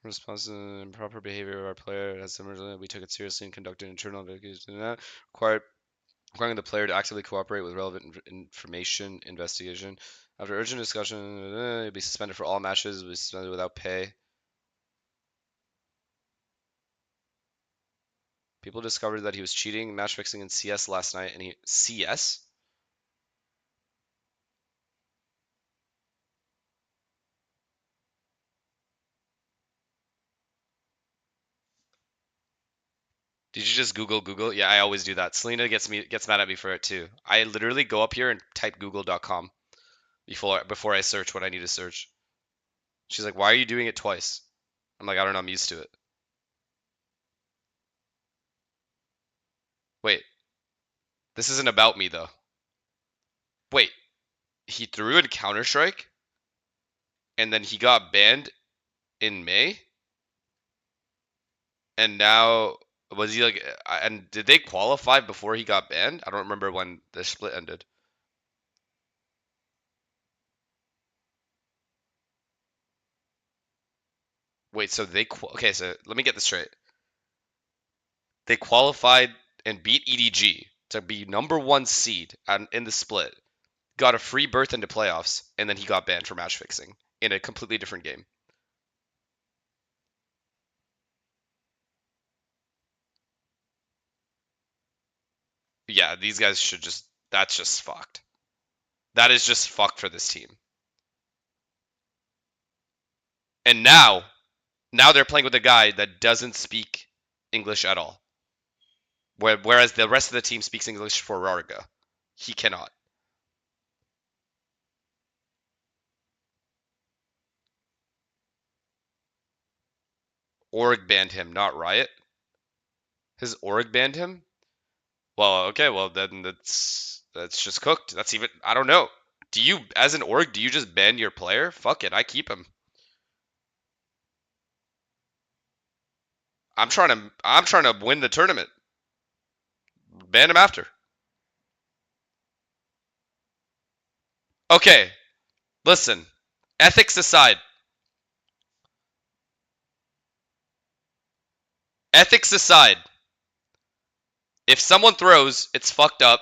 Response to the improper behavior of our player as similar. We took it seriously and conducted internal investigation. Requiring the player to actively cooperate with relevant information investigation. After urgent discussion, he'll be suspended for all matches. Will be suspended without pay. People discovered that he was cheating match fixing in CS last night, and CS. Did you just Google? Yeah, I always do that. Selena gets mad at me for it too. I literally go up here and type google.com before I search what I need to search. She's like, "Why are you doing it twice?" I'm like, "I don't know, I'm used to it." Wait. This isn't about me though. Wait. He threw in Counter-Strike and then he got banned in May? And now was he like, and did they qualify before he got banned? I don't remember when the split ended. Wait, so okay, so let me get this straight. They qualified and beat EDG to be #1 seed in the split, got a free berth into playoffs, and then he got banned for match fixing in a completely different game. Yeah, these guys should just. That's just fucked. That is just fucked for this team. And now they're playing with a guy that doesn't speak English at all. Whereas the rest of the team speaks English for Rarga. He cannot. Org banned him, not Riot. His org banned him? Well, okay, well then that's just cooked. That's even, I don't know. Do you, as an org, do you just ban your player? Fuck it, I keep him. I'm trying to win the tournament. Ban him after. Okay, listen. Ethics aside. Ethics aside. If someone throws, it's fucked up.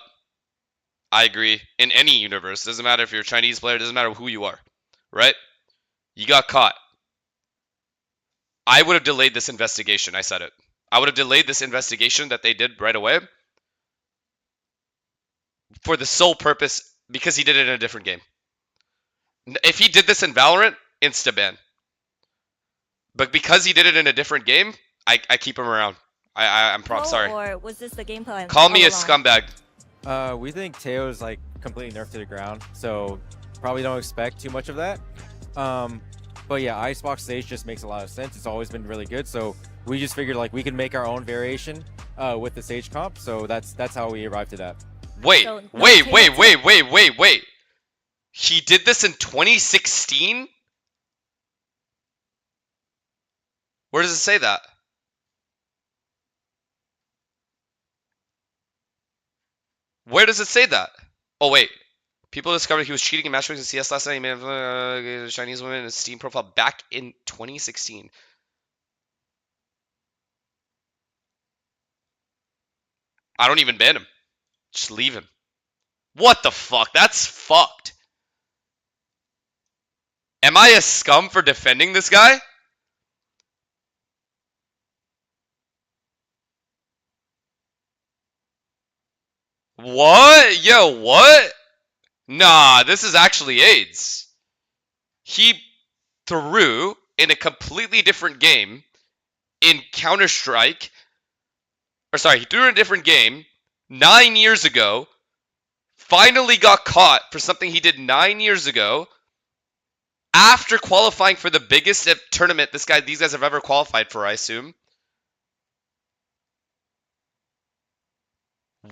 I agree. In any universe, doesn't matter if you're a Chinese player, doesn't matter who you are, right? You got caught. I would have delayed this investigation. I said it. I would have delayed this investigation that they did right away for the sole purpose because he did it in a different game. If he did this in Valorant, insta-ban. But because he did it in a different game, I keep him around. I'm sorry. Or was this the game plan? Call me a scumbag. We think Teo's like completely nerfed to the ground, so probably don't expect too much of that. But yeah, Icebox Sage just makes a lot of sense. It's always been really good, so we just figured like we can make our own variation with the Sage comp. So that's how we arrived at that. Wait. He did this in 2016? Where does it say that? Where does it say that? Oh, wait. People discovered he was cheating in matchmaking in CS last night. He made a Chinese woman in his Steam profile back in 2016. I don't even ban him. Just leave him. What the fuck? That's fucked. Am I a scum for defending this guy? What? Yo, what? Nah, this is actually AIDS. He threw in a completely different game in Counter-Strike. Or sorry, he threw in a different game 9 years ago. Finally got caught for something he did 9 years ago. After qualifying for the biggest tournament these guys have ever qualified for, I assume.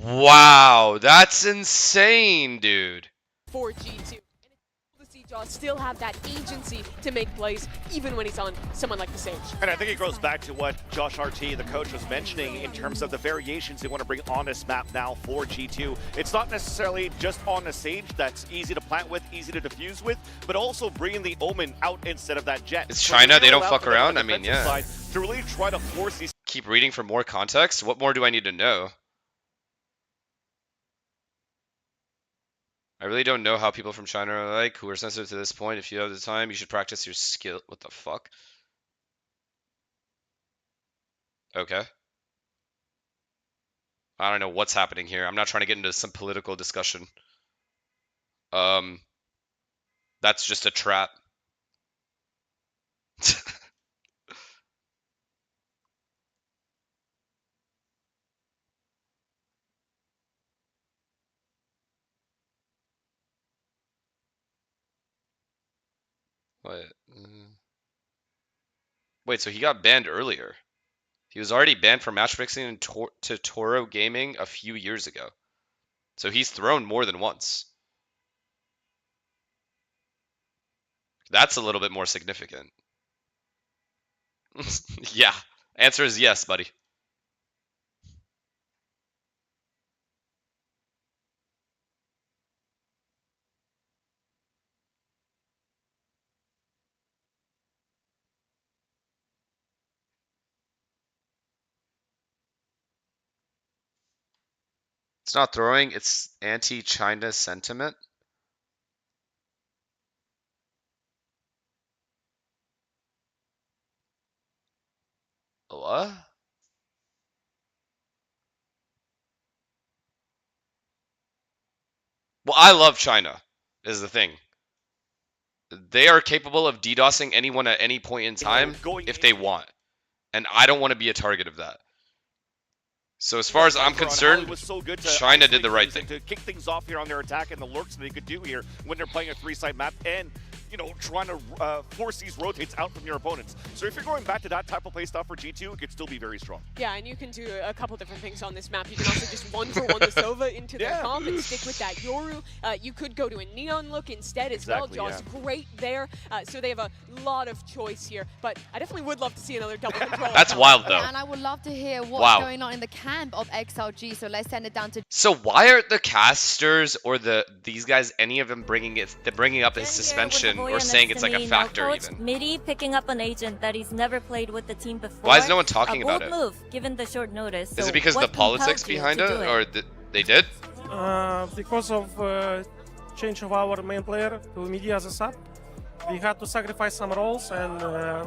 Wow, that's insane, dude. For G2. The Seajaw still have that agency to make plays, even when he's on someone like the Sage. And I think it goes back to what Josh RT, the coach, was mentioning in terms of the variations they want to bring on this map now for G2. It's not necessarily just on the Sage that's easy to plant with, easy to defuse with, but also bringing the Omen out instead of that Jet. It's China, they don't fuck around. I mean, yeah. To really try to force these. Keep reading for more context. What more do I need to know? I really don't know how people from China are like, who are sensitive to this point. If you have the time, you should practice your skill. What the fuck? Okay. I don't know what's happening here. I'm not trying to get into some political discussion. That's just a trap. What? Wait, so he got banned earlier. He was already banned from match fixing to Toro Gaming a few years ago. So he's thrown more than once. That's a little bit more significant. Yeah. Answer is yes, buddy. It's not throwing, it's anti-China sentiment. What? I love China, is the thing. They are capable of DDoSing anyone at any point in time if they want. And I don't want to be a target of that. So as far as I'm concerned, China did the right thing. To kick things off here on their attack and the lurks that they could do here when they're playing a 3-side map and, you know, trying to force these rotates out from your opponents. So if you're going back to that type of play style for G2, it could still be very strong. Yeah, and you can do a couple different things on this map. You can also just one-for-one the Sova into their comp and stick with that Yoru. You could go to a Neon look instead as well. Josh, great there. So they have a lot of choice here. But I definitely would love to see another double control. That's wild, though. And I would love to hear what's going on in the camp of XLG. So let's send it down to... So why aren't the casters or these guys, any of them bringing up his suspension or saying it's like a factor even? Midi picking up an agent that he's never played with the team before. Why is no one talking about it? Move, given the short notice. Is it because of the politics behind it, or they did? Because of change of our main player to Midi as a sub, we had to sacrifice some roles, and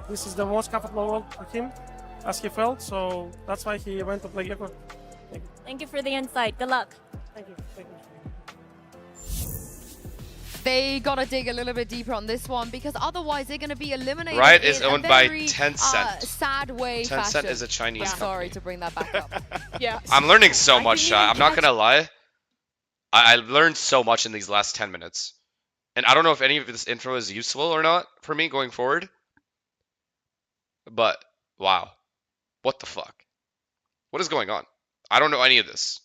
this is the most comfortable role for him, as he felt. So that's why he went to play Gecko. Thank you for the insight. Good luck. Thank you. Thank you. They gotta dig a little bit deeper on this one because otherwise they're gonna be eliminated. Riot is owned by Tencent. Sad way. Tencent is a Chinese company. Sorry to bring that back up. Yeah. I'm learning so much, chat. I'm not gonna lie. I learned so much in these last 10 minutes, and I don't know if any of this info is useful or not for me going forward. But wow, what the fuck? What is going on? I don't know any of this.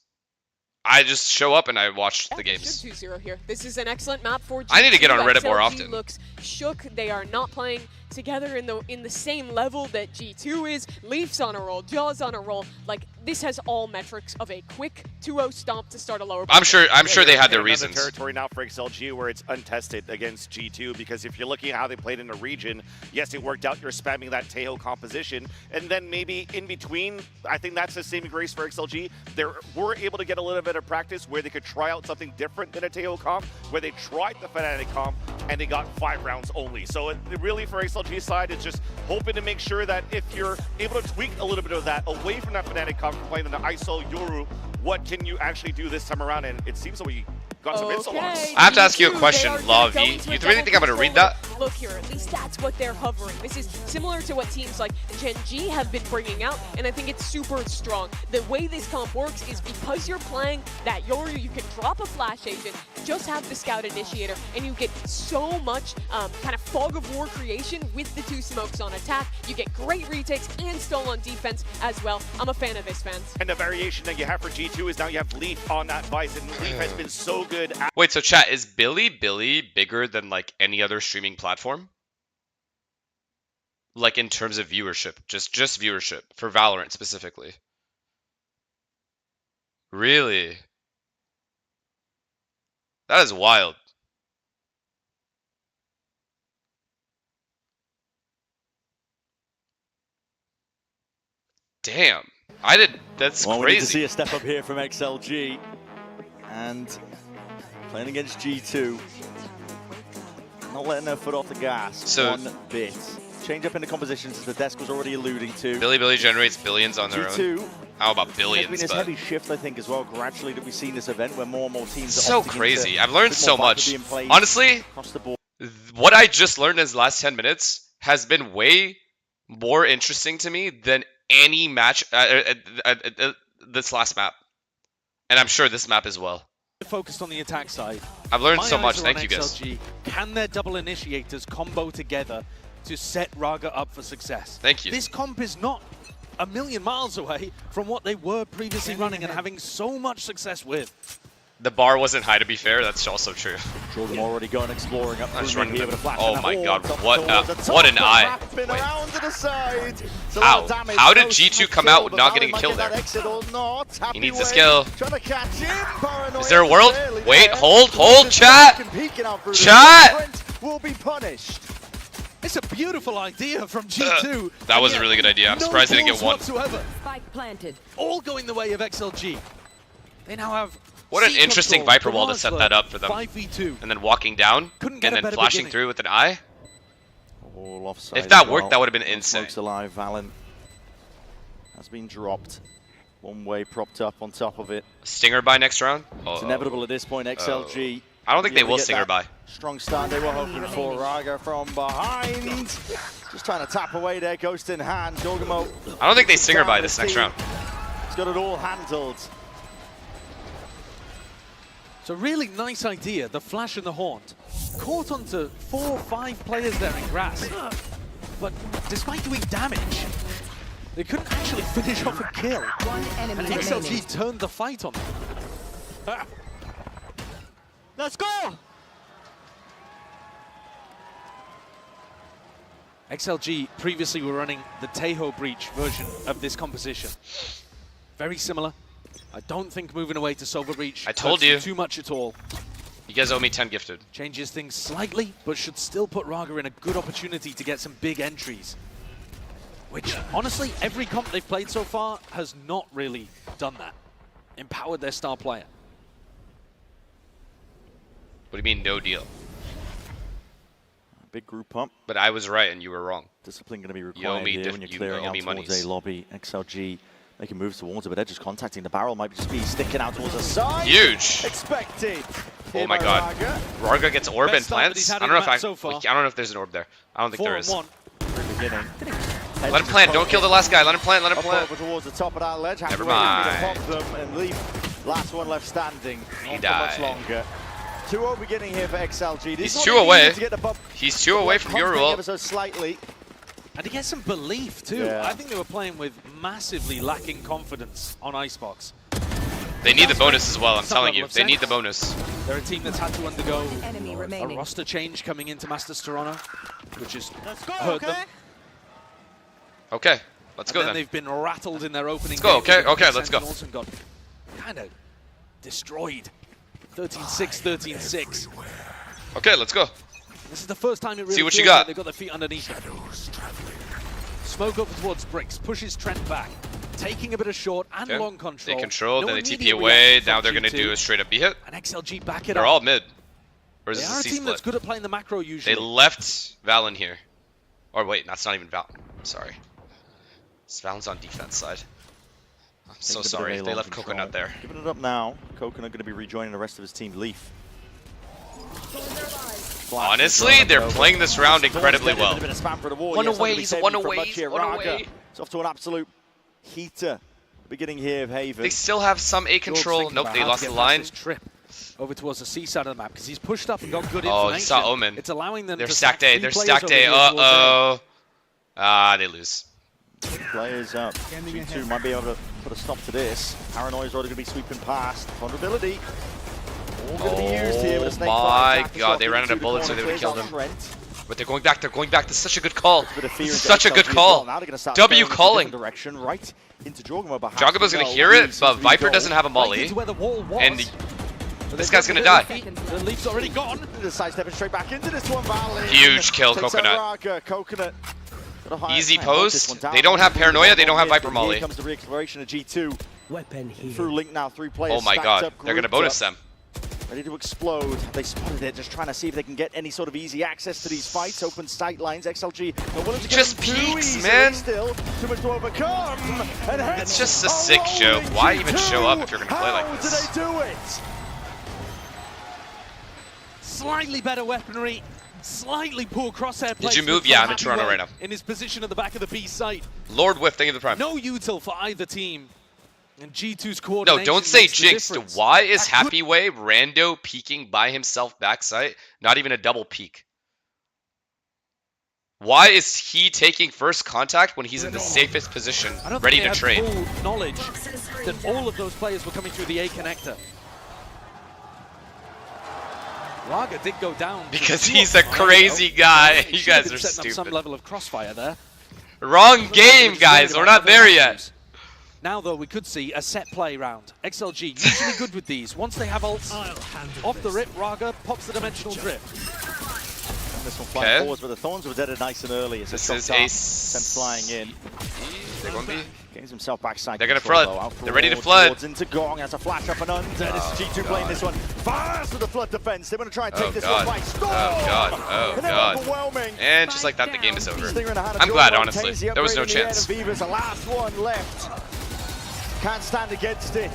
I just show up and I watch the games. 2-0 here. This is an excellent map for G2. I need to get on Reddit more often. Looks shook. They are not playing together in the same level that G2 is. Leaf's on a roll, Jaws on a roll. Like, this has all metrics of a quick 2-0 stomp to start a lower. I'm sure they had their reasons. Territory now for XLG where it's untested against G2, because if you're looking at how they played in the region, yes, it worked out. You're spamming that Tejo composition, and then maybe in between, I think that's the saving grace for XLG. They were able to get a little bit of practice where they could try out something different than a Tejo comp, where they tried the Fnatic comp and they got 5 rounds only. So it really for XLG side, it's just hoping to make sure that if you're able to tweak a little bit of that away from that Fnatic comp, playing the ISO Yoru, what can you actually do this time around? And it seems that we got some insta locks. I have to ask you a question, Lavi. You really think I'm going to read that? Look here, at least that's what they're hovering. This is similar to what teams like Gen G have been bringing out, and I think it's super strong. The way this comp works is because you're playing that Yoru, you can drop a flash agent, just have the scout initiator, and you get so much kind of fog of war creation with the 2 smokes on attack. You get great retakes and stall on defense as well. I'm a fan of this, fans. And the variation that you have for G2 is now you have Leaf on that Vice, and Leaf has been so good. Wait, so chat, is Billy bigger than like any other streaming platform? Like in terms of viewership, just viewership for Valorant specifically. Really? That is wild. Damn. That's crazy. We need to see a step up here from XLG. And playing against G2. Not letting their foot off the gas one bit. Change up in the compositions as the desk was already alluding to. Billy generates billions on their own. How about billions? There's been this heavy shift, I think, as well, gradually, that we've seen this event where more and more teams are so crazy. I've learned so much. Honestly, what I just learned in the last 10 minutes has been way more interesting to me than any match this last map. And I'm sure this map as well. Focused on the attack side. I've learned so much. Thank you, guys. Can their double initiators combo together to set Raga up for success? Thank you. This comp is not a million miles away from what they were previously running and having so much success with. The bar wasn't high, to be fair. That's also true. Jordan already going exploring up. Oh my god, what an eye. Wait. How did G2 come out with not getting a kill there? He needs the skill. Is there a world? Wait, hold, chat! Chat! Will be punished. It's a beautiful idea from G2. That was a really good idea. I'm surprised they didn't get one. Spike planted. All going the way of XLG. They now have... What an interesting Viper wall to set that up for them. 5v2. And then walking down, and then flashing through with an eye. All offside. If that worked, that would have been insane. Smokes alive, Valen has been dropped. One way propped up on top of it. Stinger by next round? It's inevitable at this point. XLG I don't think they will Singer by. Strong start they were hoping for. Raga from behind. Just trying to tap away there, ghost in hand. Jorgamo. I don't think they Singer by this next round. He's got it all handled. So really nice idea, the flash and the haunt. Caught onto 4 or 5 players there in grass. But despite doing damage, they couldn't actually finish off a kill. And XLG turned the fight on them. Let's go! XLG previously were running the Tejo Breach version of this composition. Very similar. I don't think moving away to Silver Breach I told you too much at all. You guys owe me 10 gifted. Changes things slightly, but should still put Raga in a good opportunity to get some big entries. Which, honestly, every comp they've played so far has not really done that. Empowered their star player. What do you mean, no deal? Big group pump. But I was right and you were wrong. Discipline going to be required here when you're clearing out towards a lobby. XLG making moves towards it, but they're just contacting the barrel. Might just be sticking out towards the side. Huge. Expected. Oh my god. Raga gets orb and plants. I don't know if I don't know if there's an orb there. I don't think there is. Let him plant. Don't kill the last guy. Let him plant. Let him plant. Over towards the top of that ledge. Never mind. Pop them and leave. Last one left standing. He died. Much longer. 2-0 beginning here for XLG. He's 2 away. He's 2 away from your rule. So slightly. And to get some belief too. Yeah. I think they were playing with massively lacking confidence on Icebox. They need the bonus as well, I'm telling you. They need the bonus. They're a team that's had to undergo a roster change coming into Masters Toronto, which has hurt them. Okay, let's go then. They've been rattled in their opening. Let's go, okay, okay, let's go. And got kind of destroyed. 13-6, 13-6. Okay, let's go. This is the first time it really see what feels you got. Like they've got their feet underneath them. Smoke over towards Bricks, pushes Trent back, taking a bit of short and long control. They control, no then they TP away. Now they're going to do a straight up B hit. And XLG back it They're up. all mid. Or is They this are a C a team split? that's good at playing the macro usually. They left Val in here. Or wait, that's not even Val. Sorry. Val's on defense side. I'm so sorry. They left Coconut there. Giving it up now. Coconut going to be rejoining the rest of his team. Leaf. Honestly, they're playing this round incredibly well. One away, one away. It's off to an absolute heater. Beginning here of Haven. They still have some A control. Nope, they lost the line. Trip over towards the C side of the map because he's pushed up and got good information. Oh, he saw Omen. It's allowing them they're to stacked A. They're stacked A. Uh-oh. Ah, they lose. Players up. G2 might be able to put a stop to this. Paranoia's already going to be sweeping past. Vulnerability. All going to be used here with a snake my god, they ran out of bullets so they would have killed him. But they're going back, That's such a good call. Such a good call. W calling. Direction right into Jorgamo. Jogabo's going to hear it, but Viper doesn't have a molly. And this guy's going to die. The leaf's already gone. Sidestepping straight back into this one. Huge kill, Coconut. Easy post. They don't have Paranoia. They don't have Viper molly. Here comes the re-exploration of G2. Through Link now, 3 players. Oh my god, they're going to bonus them. Ready to explode. They spotted it, just trying to see if they can get any sort of easy access to these fights. Open sight lines. XLG are willing to just peeks, man. Still too much to overcome. And it's just a sick joke. Why even show up if you're going to play like this? How did they do it? Slightly better weaponry. Slightly poor crosshair. Did you move? Yeah, I'm in Toronto right now. In his position at the back of the B site. Lord Whiff, thank you for the prime. No util for either team. And G2's coordination. No, don't say jinxed. Why is Happy Way rando peeking by himself backside? Not even a double peek. Why is he taking first contact when he's in the safest position, ready to trade? Full knowledge that all of those players were coming through the A connector. Raga did go down because he's a crazy guy. You guys are stupid. Some level of crossfire there. Wrong game, guys. We're not there yet. Now, though, we could see a set play round. XLG usually good with these. Once they have ults, off the rip, Raga pops the dimensional drift. And this one flying forwards, but the Thorns were dead nice and early. This is Ace. Sent flying in. They're going to be. Gains himself backside. They're going to flood. They're ready to flood. Into Gong has a flash up and under. This is G2 playing this one. Fast with the flood defense. They want to try and take this one by storm. Oh god. Oh god. And just like that, the game is over. I'm glad, honestly. There was no chance. Viva's the last one left. Can't stand against it.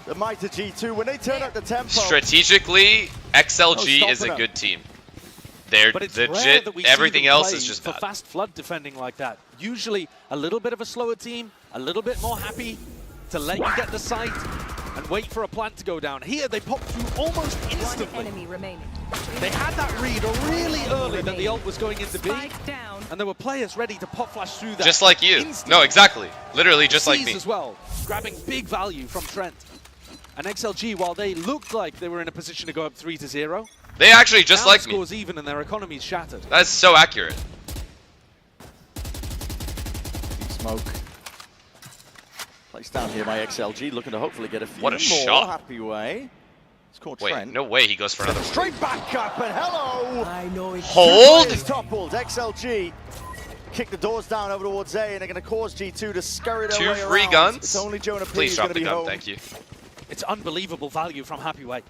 The might of G2 when they turn up the tempo. Strategically, XLG is a good team. They're legit. Everything else is just for bad. fast flood defending like that. Usually a little bit of a slower team, a little bit more happy to let you get the site and wait for a plant to go down. Here they popped through almost instantly. One enemy remaining. They had that read really early that the ult was going into B, and there were players ready to pop flash through that. Just like you. Instantly. No, exactly. Literally just like me. as well, grabbing big value from Trent. And XLG, while they looked like they were in a position to go up 3-0, they actually just like me. Scores even and their economy's shattered. That's so accurate. Smoke. Placed down here by XLG, looking to hopefully get a few What a more. shot. Happy way. It's called Wait, Trent. no way he goes for another one. Straight back up and hello. I know it. Hold. Toppled. XLG kick the doors down over towards A, and they're going to cause G2 to scurry their way 2 free around. guns. It's only Jonah P Please who's drop going the to be gun, home. thank you. It's unbelievable value from Happy Way.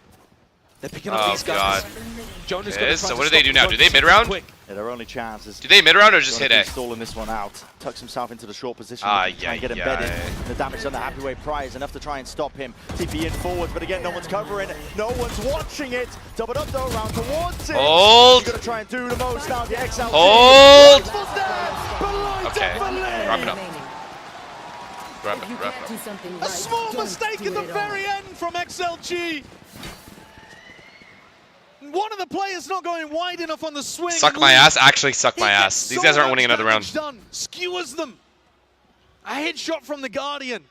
They're picking up Oh these guns. god. Jonah's Okay, gonna so try what to do they stop do the now? run Do they super mid-round? quick. Yeah, their only chance is Do they mid-round or just hit A? stalling this one out. Tucks himself into the short position. Ah, try and get embedded. The damage on the Happy Way Pry is enough to try and stop him. TP in forwards, but again, no one's covering. No one's watching it. Doubled up though, round towards it. Hold. You're gonna try and do the most now. The XLG. Hold. Okay, Okay. wrap it up. Wrap it, wrap it up. A small mistake at the very end from XLG. One of the players not going wide enough on the swing. Suck my ass, actually suck my ass. These guys aren't winning another round. Done. Skewers them. A headshot from the Guardian.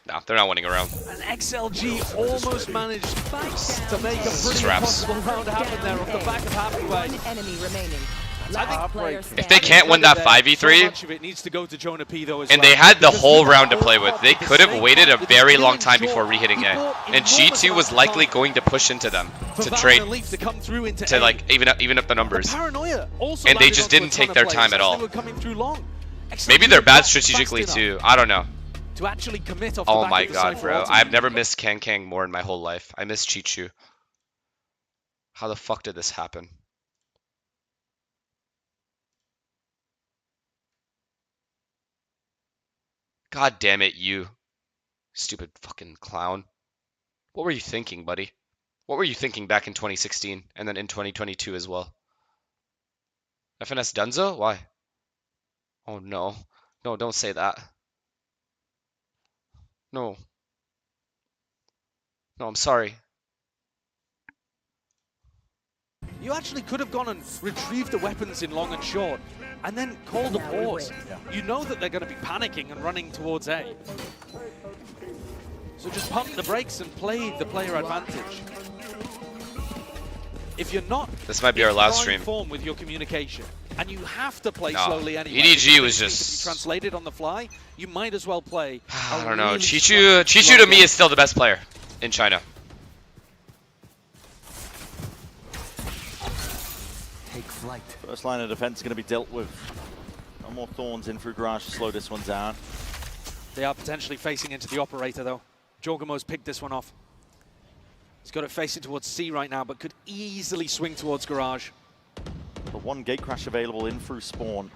No, they're not winning a round. And XLG almost managed to make a pretty Straps. impossible round happen there off the back of Happy Way. One enemy remaining. If they can't win that 5v3, much of it needs to go to Jonah P though as and well. they had the whole round to play with, they could have waited a very long time before re-hitting A. And G2 was likely going to push into them to trade, to like even up the numbers. And they just didn't take their time at all. Maybe they're bad strategically too. I don't know. To actually commit off the Oh back my of the god, Cypher bro. ultimate. I've never missed Kang more in my whole life. I miss Chichu. How the fuck did this happen? God damn it, you. Stupid fucking clown. What were you thinking, buddy? What were you thinking back in 2016 and then in 2022 as well? FNS Dunzo? Why? Oh no. No, don't say that. No. No, I'm sorry. You actually could have gone and retrieved the weapons in long and short, and then called a pause. You know that they're going to be panicking and running towards A. So just pump the brakes and play the player advantage. If you're not This might be our last in stream. form with your communication, and you have to play No. slowly anyway. EDG was If it needs just- to be translated on the fly. You might as well play. I don't know. Chichu to me is still the best player in China. Take flight. First line of defense is going to be dealt with. No more thorns in through Garage to slow this one down. They are potentially facing into the operator though. Jorgamo's picked this one off. He's got it facing towards C right now, but could easily swing towards Garage. The one gate crash available in through spawn.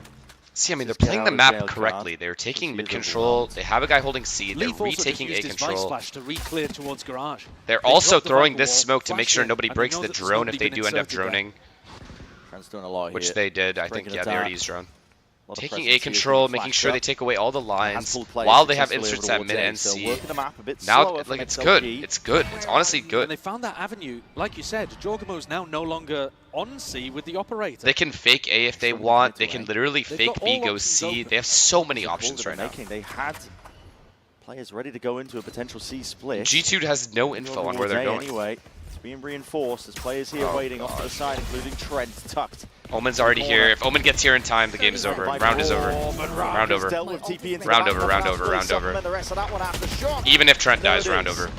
See, I mean, they're Just get playing out the of map jail correctly. card. They're taking Just mid use it control. once. They have a guy holding C. They're Leaf also just retaking A used his Vice control. Flash to re-clear towards Garage. They're They also dropped the throwing Viper this wall, smoke to make flashed sure in, nobody and they breaks know the that there's drone if nobody they been do end up inserted there. droning, Trent's doing a lot which here. they did. I think, Breaking yeah, it they already down. used drone. Lot of Taking presence A here, control, being making flashed sure they up. take away all the lines Handful players while they have successfully inserts over at mid towards A, and so C. working the map a bit Now, slower like, from it's XLG. good. It's good. It's honestly And good. they found that avenue, like you said, Jorgamo's now no longer on C with the operator. They can fake A if they From the want. gate They can away. literally They've fake got B, all go options C. open. They have so many The calls options that right they're now. making, they had players ready to go into a potential C split. G2 has no info on where they're going. Anyway, it's being reinforced. There's players here waiting off to the side, including Trent tucked. Omen's already here. If Omen gets here in time, the game is over. Round is over. Round over. Dealt with TP into Round the over, back, round but over, now round split over. supplement the rest of that one after shot. Even if Trent There dies, it round is. over.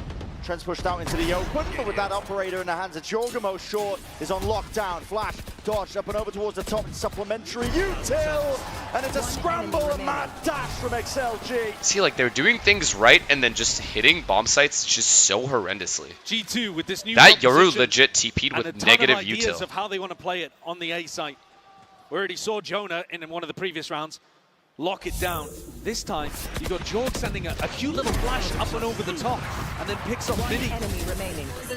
Trent's pushed out into the open, but with that operator in the hands of Jorgamo, Short is on lockdown. Flash, dodged up and over towards the top, and supplementary util, and it's a scramble, a mad dash from XLG. See, like, they're doing things right and then just hitting bomb sites just so horrendously. G2 with this new That Yoru composition legit TP'd and a with ton negative of ideas util. of how they want to play it on the A site. We already saw Jonah in one of the previous rounds lock it down. This time, you got Jorg sending a cute little flash up and over the top, and then picks up Mini.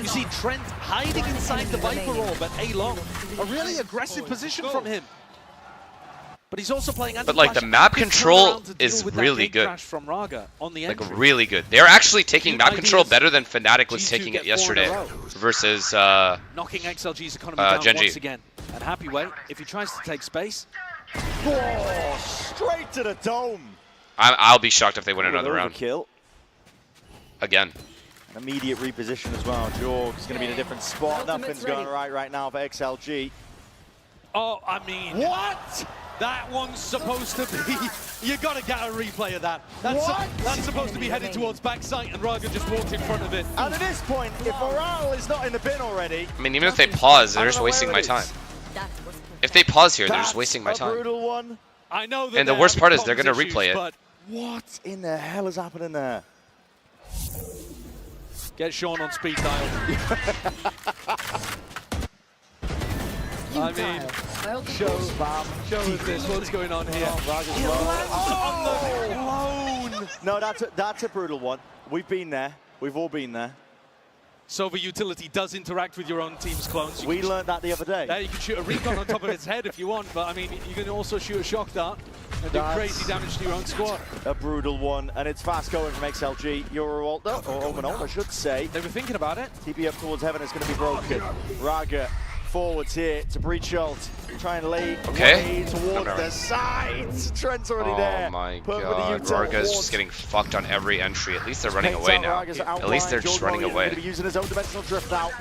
You see Trent hiding inside the Viper roll, but A-Long, a really aggressive position from him. But he's also playing But like the map control is really good. From Raga on the like really good. They're actually taking map control better than Fnatic was taking it yesterday versus knocking XLG's economy down Gen G. once again. And Happy Way, if he tries to take space, straight to the dome. I'll be shocked if they win another round. Kill. Again. An immediate reposition as well. Jorg's going to be in a different spot. Nothing's going right now for XLG. Oh, I mean, what? That one's supposed to be. You got to get a replay of that. That's supposed to be headed towards backside, and Raga just walked in front of it. And at this point, if morale is not in the bin already, I mean, even if they pause, they're just wasting my time. If they pause here, they're just wasting my time. Brutal one. I know that. And the worst part is they're going to replay it. What in the hell is happening there? Get Sean on speed dial. I mean, show us this. What's going on here? No, that's a brutal one. We've been there. We've all been there. Sova utility does interact with your own team's clones. We learned that the other day. Yeah, you can shoot a recon on top of its head if you want, but I mean, you can also shoot a shock dart and do crazy damage to your own squad. A brutal one, and it's fast going from XLG. Euroalter, or Omenol, I should say. They were thinking about it. TP up towards heaven is going to be broken. Raga forwards here to breach ult. Try and lay way towards the sides. Trent's already there. Oh my god, Raga's just getting fucked on every entry. At least they're running away now. At least they're just running away. Be using his own dimensional drift out.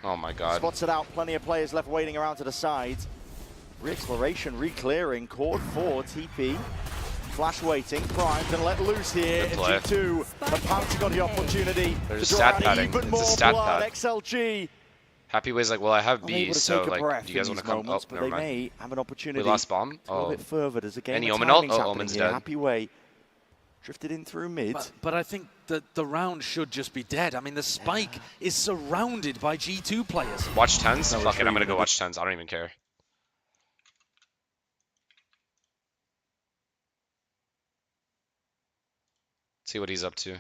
Oh my god. Spots it out. Plenty of players left waiting around to the sides. Re-exploration, re-clearing. Cord 4, TP. Flash waiting. Prime gonna let loose here. G2. The Panther got the opportunity. There's to stat draw out padding. even It's more a stat blood. pad. XLG. Happy Way's like, well, I have B, so like, do you guys want to come? Moments, Oh, but never they mind. may have an opportunity. We lost bomb. A little bit further. There's a game Any of Omen timings ult? Oh, happening Omen's here. dead. Happy Way drifted in through mid. But I think that the round should just be dead. I mean, the spike is surrounded by G2 players. Watch 10s? Fuck it, I'm gonna go watch 10s. I don't even care. See what he's up to.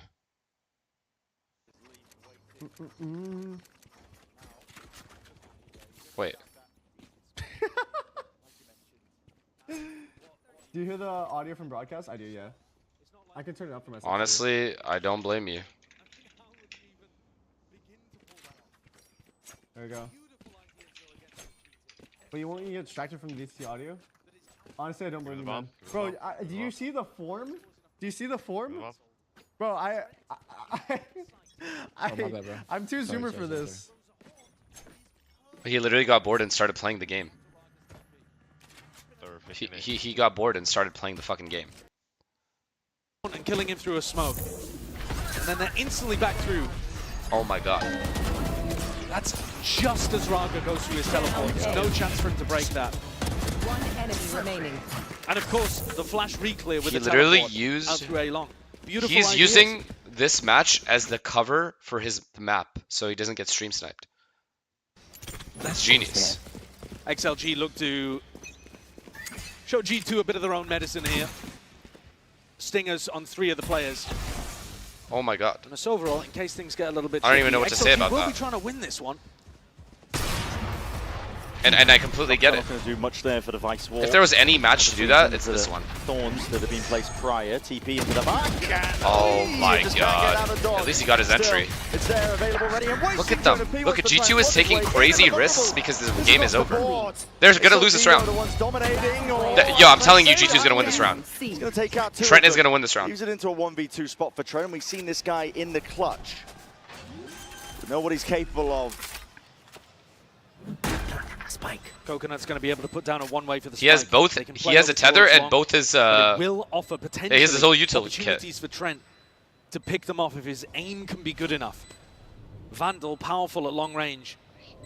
Wait. Do you hear the audio from broadcast? I do, yeah. I can turn it up for myself. Honestly, I don't blame you. There we go. But you won't get distracted from the DCT audio? Honestly, I don't blame you, man. Bro, do you see the form? Do you see the form? Bro, I'm too zoomer for this. He literally got bored and started playing the game. He got bored and started playing the fucking game. And killing him through a smoke. And then they're instantly back through. Oh my god. That's just as Raga goes through his teleport. There's no chance for him to break that. One enemy remaining. And of course, the flash reclear with He the literally teleport used. out through A-Long. Beautiful He's ideas. using this match as the cover for his map, so he doesn't get stream sniped. That's genius. XLG look to show G2 a bit of their own medicine here. Stingers on 3 of the players. Oh my god. And so overall, in case things get a little bit I don't even know what to say about will that. be trying to win this one. And I completely get it. Not going to do much there for the Vice War. If there was any match to do that, it's this one. Thorns that have been placed prior. TP into the back. Oh my god. At least he got his entry. It's there, available, ready, and Look at them. Look at G2 is taking crazy risks because the game is over. They're going to lose this round. Yo, I'm telling you, G2 is going to win this round. He's going to take out 2 Trent is going to win this round. Use it into a 1v2 spot for Trent. We've seen this guy in the clutch. We know what he's capable of. Spike. Coconut's going to be able to put down a one-way for the spike. He has both. He has a tether and both his. It will offer potentially he has his whole utility opportunities for Trent to pick them off if his aim can be good enough. Vandal, powerful at long range.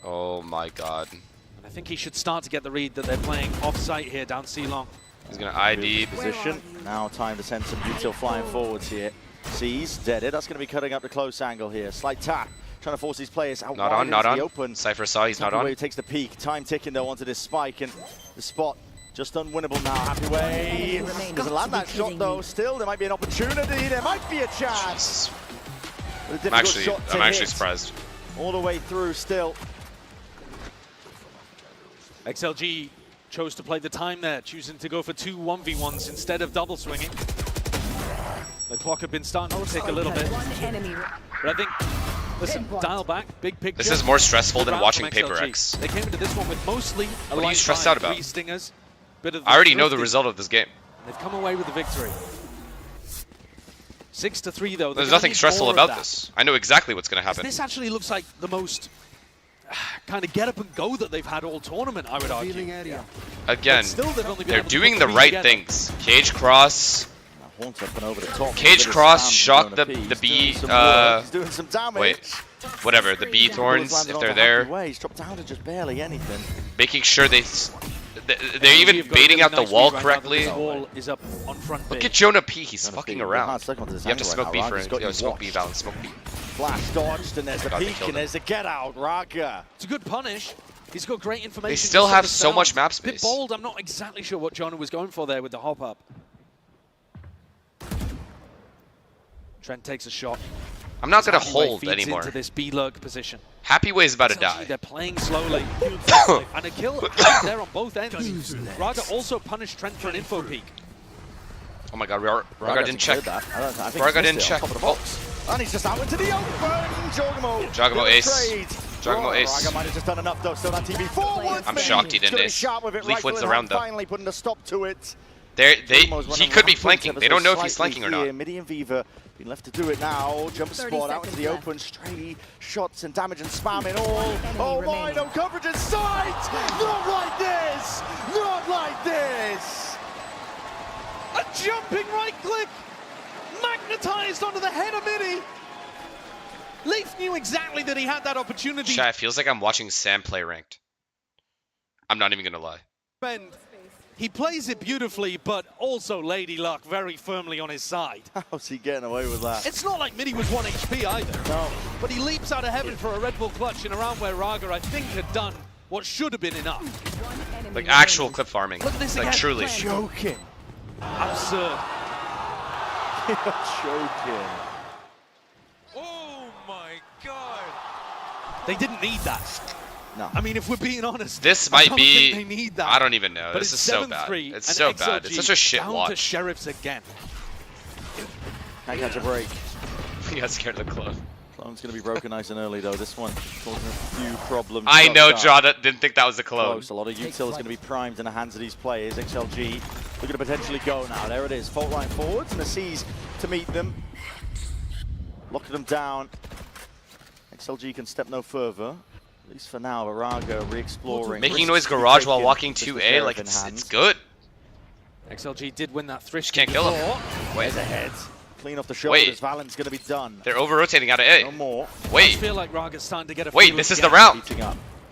Oh my god. And I think he should start to get the read that they're playing off-site here down C-Long. He's going to ID. Position. Now time to send some util flying forwards here. Sees, deaded. That's going to be cutting up the close angle here. Slight tap. Trying to force these players out Not wide on. into the open. Cypher saw he's not on. He takes the peak. Time ticking though onto this spike, and the spot Just unwinnable now. Happy way. Doesn't land that shot though. Still, there might be an opportunity. There might be a chance. I'm actually surprised. All the way through still. XLG chose to play the time there, choosing to go for 2 1v1s instead of double swinging. The clock had been starting to tick a little bit. But I think, listen, dial back, big picture. This is more stressful than watching Paper X. They came into this one with mostly a What are you stressed out about? stingers. I already know the result of this game. They've come away with the victory. 6-3 though. There's nothing stressful about this. I know exactly what's going to happen. This actually looks like the most kind of get up and go that they've had all tournament, I would argue. Again, they're doing the right things. Cage cross. Cage cross, shock the B, doing some damage. wait, whatever, the B thorns, if they're there. He's dropped down to just barely anything. Making sure they're even baiting out the wall correctly. Look at Jonah P, he's fucking around. You have to smoke B for it. Yo, smoke B, Valen, smoke B. Flash dodged, and there's the peek, and there's the get out, Raga. It's a good punish. He's got great information. They still have so much map Bit space. bold, I'm not exactly sure what Jonah was going for there with the hop up. Trent takes a shot. I'm not going to hold anymore. Into this B-lurk position. Happy Way's about to die. They're playing slowly. And a kill there on both ends. Raga also punished Trent for an info peek. Oh my god, Raga didn't check. Raga didn't check. And he's just out into the open. Jogamo ace. Jogamo ace. Raga might have just done enough though. Still that TV forward. I'm shocked he didn't ace. Leaf wins the round though. Finally putting a stop to it. He could be flanking. They don't know if he's flanking or not. Midi and Viva being left to do it now. Jump spot out into the open. Stray shots and damage and spamming all. Oh my, no coverage in sight! Not like this! Not like this! A jumping right click! Magnetized onto the head of Midi! Leaf knew exactly that he had that opportunity. Chat, it feels like I'm watching Sam play ranked. I'm not even gonna lie. He plays it beautifully, but also Lady Luck very firmly on his side. How's he getting away with that? It's not like Midi was 1 HP either. No. But he leaps out of heaven for a Red Bull clutch in a round where Raga, I think, had done what should have been enough. Like actual clip farming. Look at this like again. truly. Joking. Absurd. Joking. Oh my god. They didn't need that. No. I mean, if we're being honest, this might be. They need that. I don't even know. But This is so bad. It's so bad. It's such a shit down watch. To Sheriffs again. Can't catch a break. He got scared of the clone. Clone's going to be broken nice and early though. This one causing a few problems. I know, John. Didn't think that was a clone. Close. A lot of util is going to be primed in the hands of these players. XLG looking to potentially go now. There it is. Fault line forwards and the C's to meet them. Locking them down. XLG can step no further. At least for now, Raga re-exploring. Making noise garage while walking 2A, like it's good. XLG did win that Thrish. Can't kill him. Wait. Ahead. Clean off the shoulders. Valen's going to be done. They're over-rotating out of A. No more. Wait. I feel like Raga's starting to get a Wait, this is the round.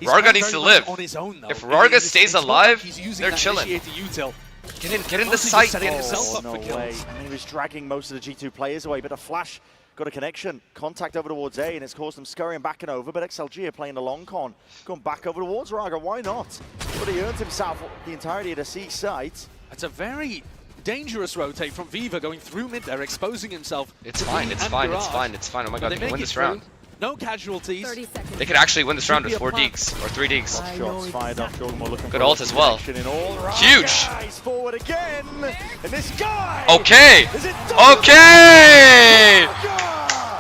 Raga needs to live. On his own, though. If Raga stays alive, they're that chilling. Util. Get in the sight. Oh, no way. And he was dragging most of the G2 players away, but a flash got a connection. Contact over towards A, and it's caused them scurrying back and over, but XLG are playing the long con. Going back over towards Raga, why not? But he earned himself the entirety of the C site. It's a very dangerous rotate from Viva going through mid there, exposing himself. It's fine, it's fine, it's fine, it's fine. Oh my god, they can win this round. No casualties. They could actually win this round with 4 deeks or 3 deeks. Shots fired off. Good ult as well. Huge. He's forward again. And this guy. Okay. Okay.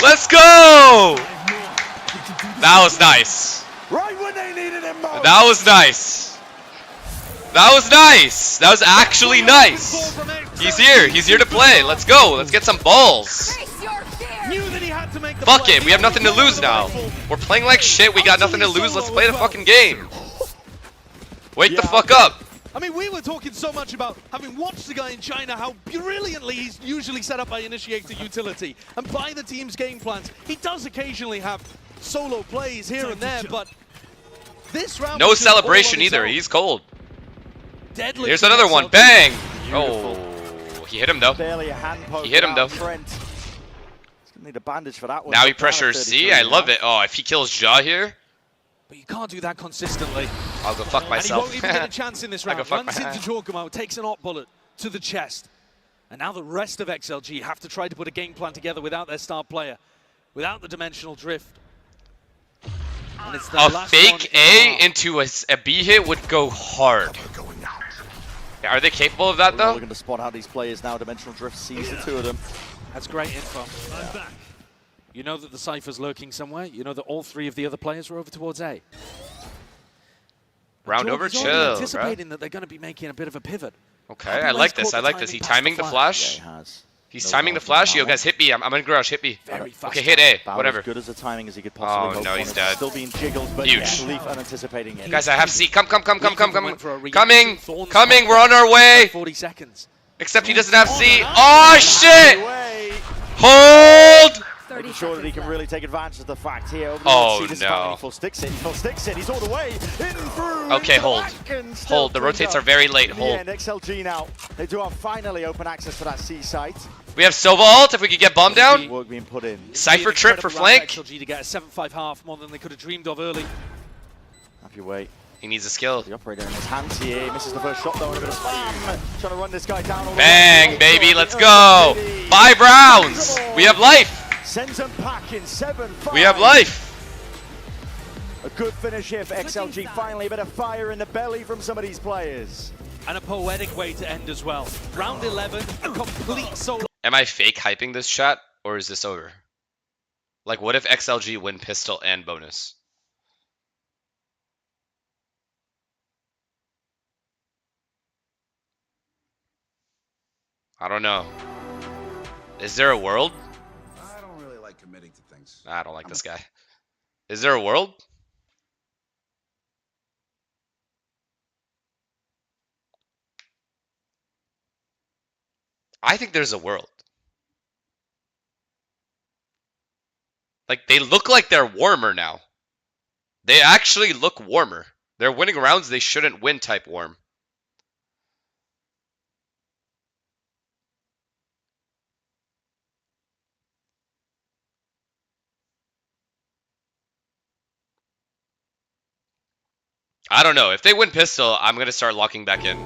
Let's go. That was nice. Right when they needed him most. That was nice. That was nice. That was actually nice. He's here. He's here to play. Let's go. Let's get some balls. Fuck it, we have nothing to lose now. We're playing like shit, we got nothing to lose, let's play the fucking game. Wake the fuck up. I mean, we were talking so much about, having watched the guy in China, how brilliantly he's usually set up by Initiator utility and by the team's game plans. He does occasionally have solo plays here and there, but this round... No celebration either, he's cold. Deadly. Here's another one, bang! Oh, he hit him though. Barely a hand poke. He hit him though. Trent. Need a bandage for that one. Now he pressures C. I love it. Oh, if he kills Jaw here. But you can't do that consistently. I'll go fuck myself. And he won't even get a chance in this round. Runs into myself. Giacomo, takes an op bullet to the chest. And now the rest of XLG have to try to put a game plan together without their star player, without the dimensional drift. And it's the A last fake one A into a B hit would go hard. Are they capable of that though? We're looking to spot out these players now. Dimensional drift sees the two of them. That's great info. I'm back. You know that the Cypher's lurking somewhere. You know that all three of the other players were over towards A. Round over, He's chill, anticipating that they're going to be making a bit of a pivot. Okay, I like this. I like this. He timing the flash. Yeah, he has. He's timing the flash. Yo, guys, hit B. I'm in garage. Hit B. Very fast. Okay, hit A. About Whatever. as good as a timing as he could possibly hope Oh no, for. he's It's dead. Still being jiggled, but Huge. Leaf unanticipating it. Guys, I have C. Come. Coming. Coming. We're on our way. 40 seconds. Except he doesn't have C. Oh shit! Hold! Making sure that he can really take advantage of the fact here. Oh no. He full sticks it. He's all the way in through. Okay, hold. Hold. The rotates are very late. Hold. And XLG now. They do have finally open access to that C site. We have Sova ult if we could get bomb down. Work being put in. Cypher trip for flank. XLG to get a 7-5 half, more than they could have dreamed of early. Happy way. He needs a skill. The operator in his hands here. He misses the first shot though. And a bit of spam. Trying to run this guy down. Bang, baby. Let's go. 5 rounds. We have life. Sends him packing 7-5. We have life. A good finish here for XLG. Finally, a bit of fire in the belly from some of these players. And a poetic way to end as well. Round 11, a complete solo. Am I fake hyping this chat, or is this over? Like, what if XLG win pistol and bonus? I don't know. Is there a world? I don't really like committing to things. Nah, I don't like this guy. Is there a world? I think there's a world. Like, they look like they're warmer now. They actually look warmer. They're winning rounds they shouldn't win type warm. I don't know. If they win pistol, I'm going to start locking back in.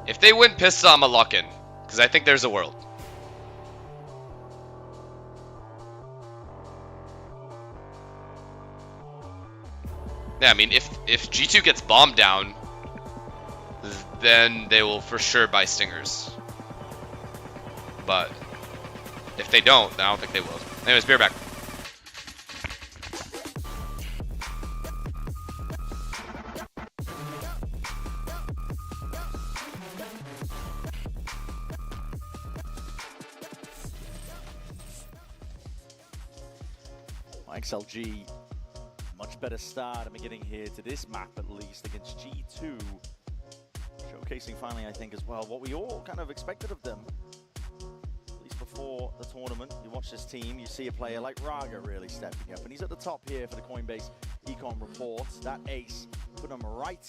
If they win pistol, I'm going to lock in. Because I think there's a world. Yeah, I mean, if G2 gets bombed down, then they will for sure buy stingers. But if they don't, then I don't think they will. Anyways, beer back. XLG, much better start at the beginning here to this map at least against G2. Showcasing finally, I think, as well, what we all kind of expected of them. At least before the tournament, you watch this team, you see a player like Raga really stepping up. And he's at the top here for the Coinbase Econ report. That ace put him right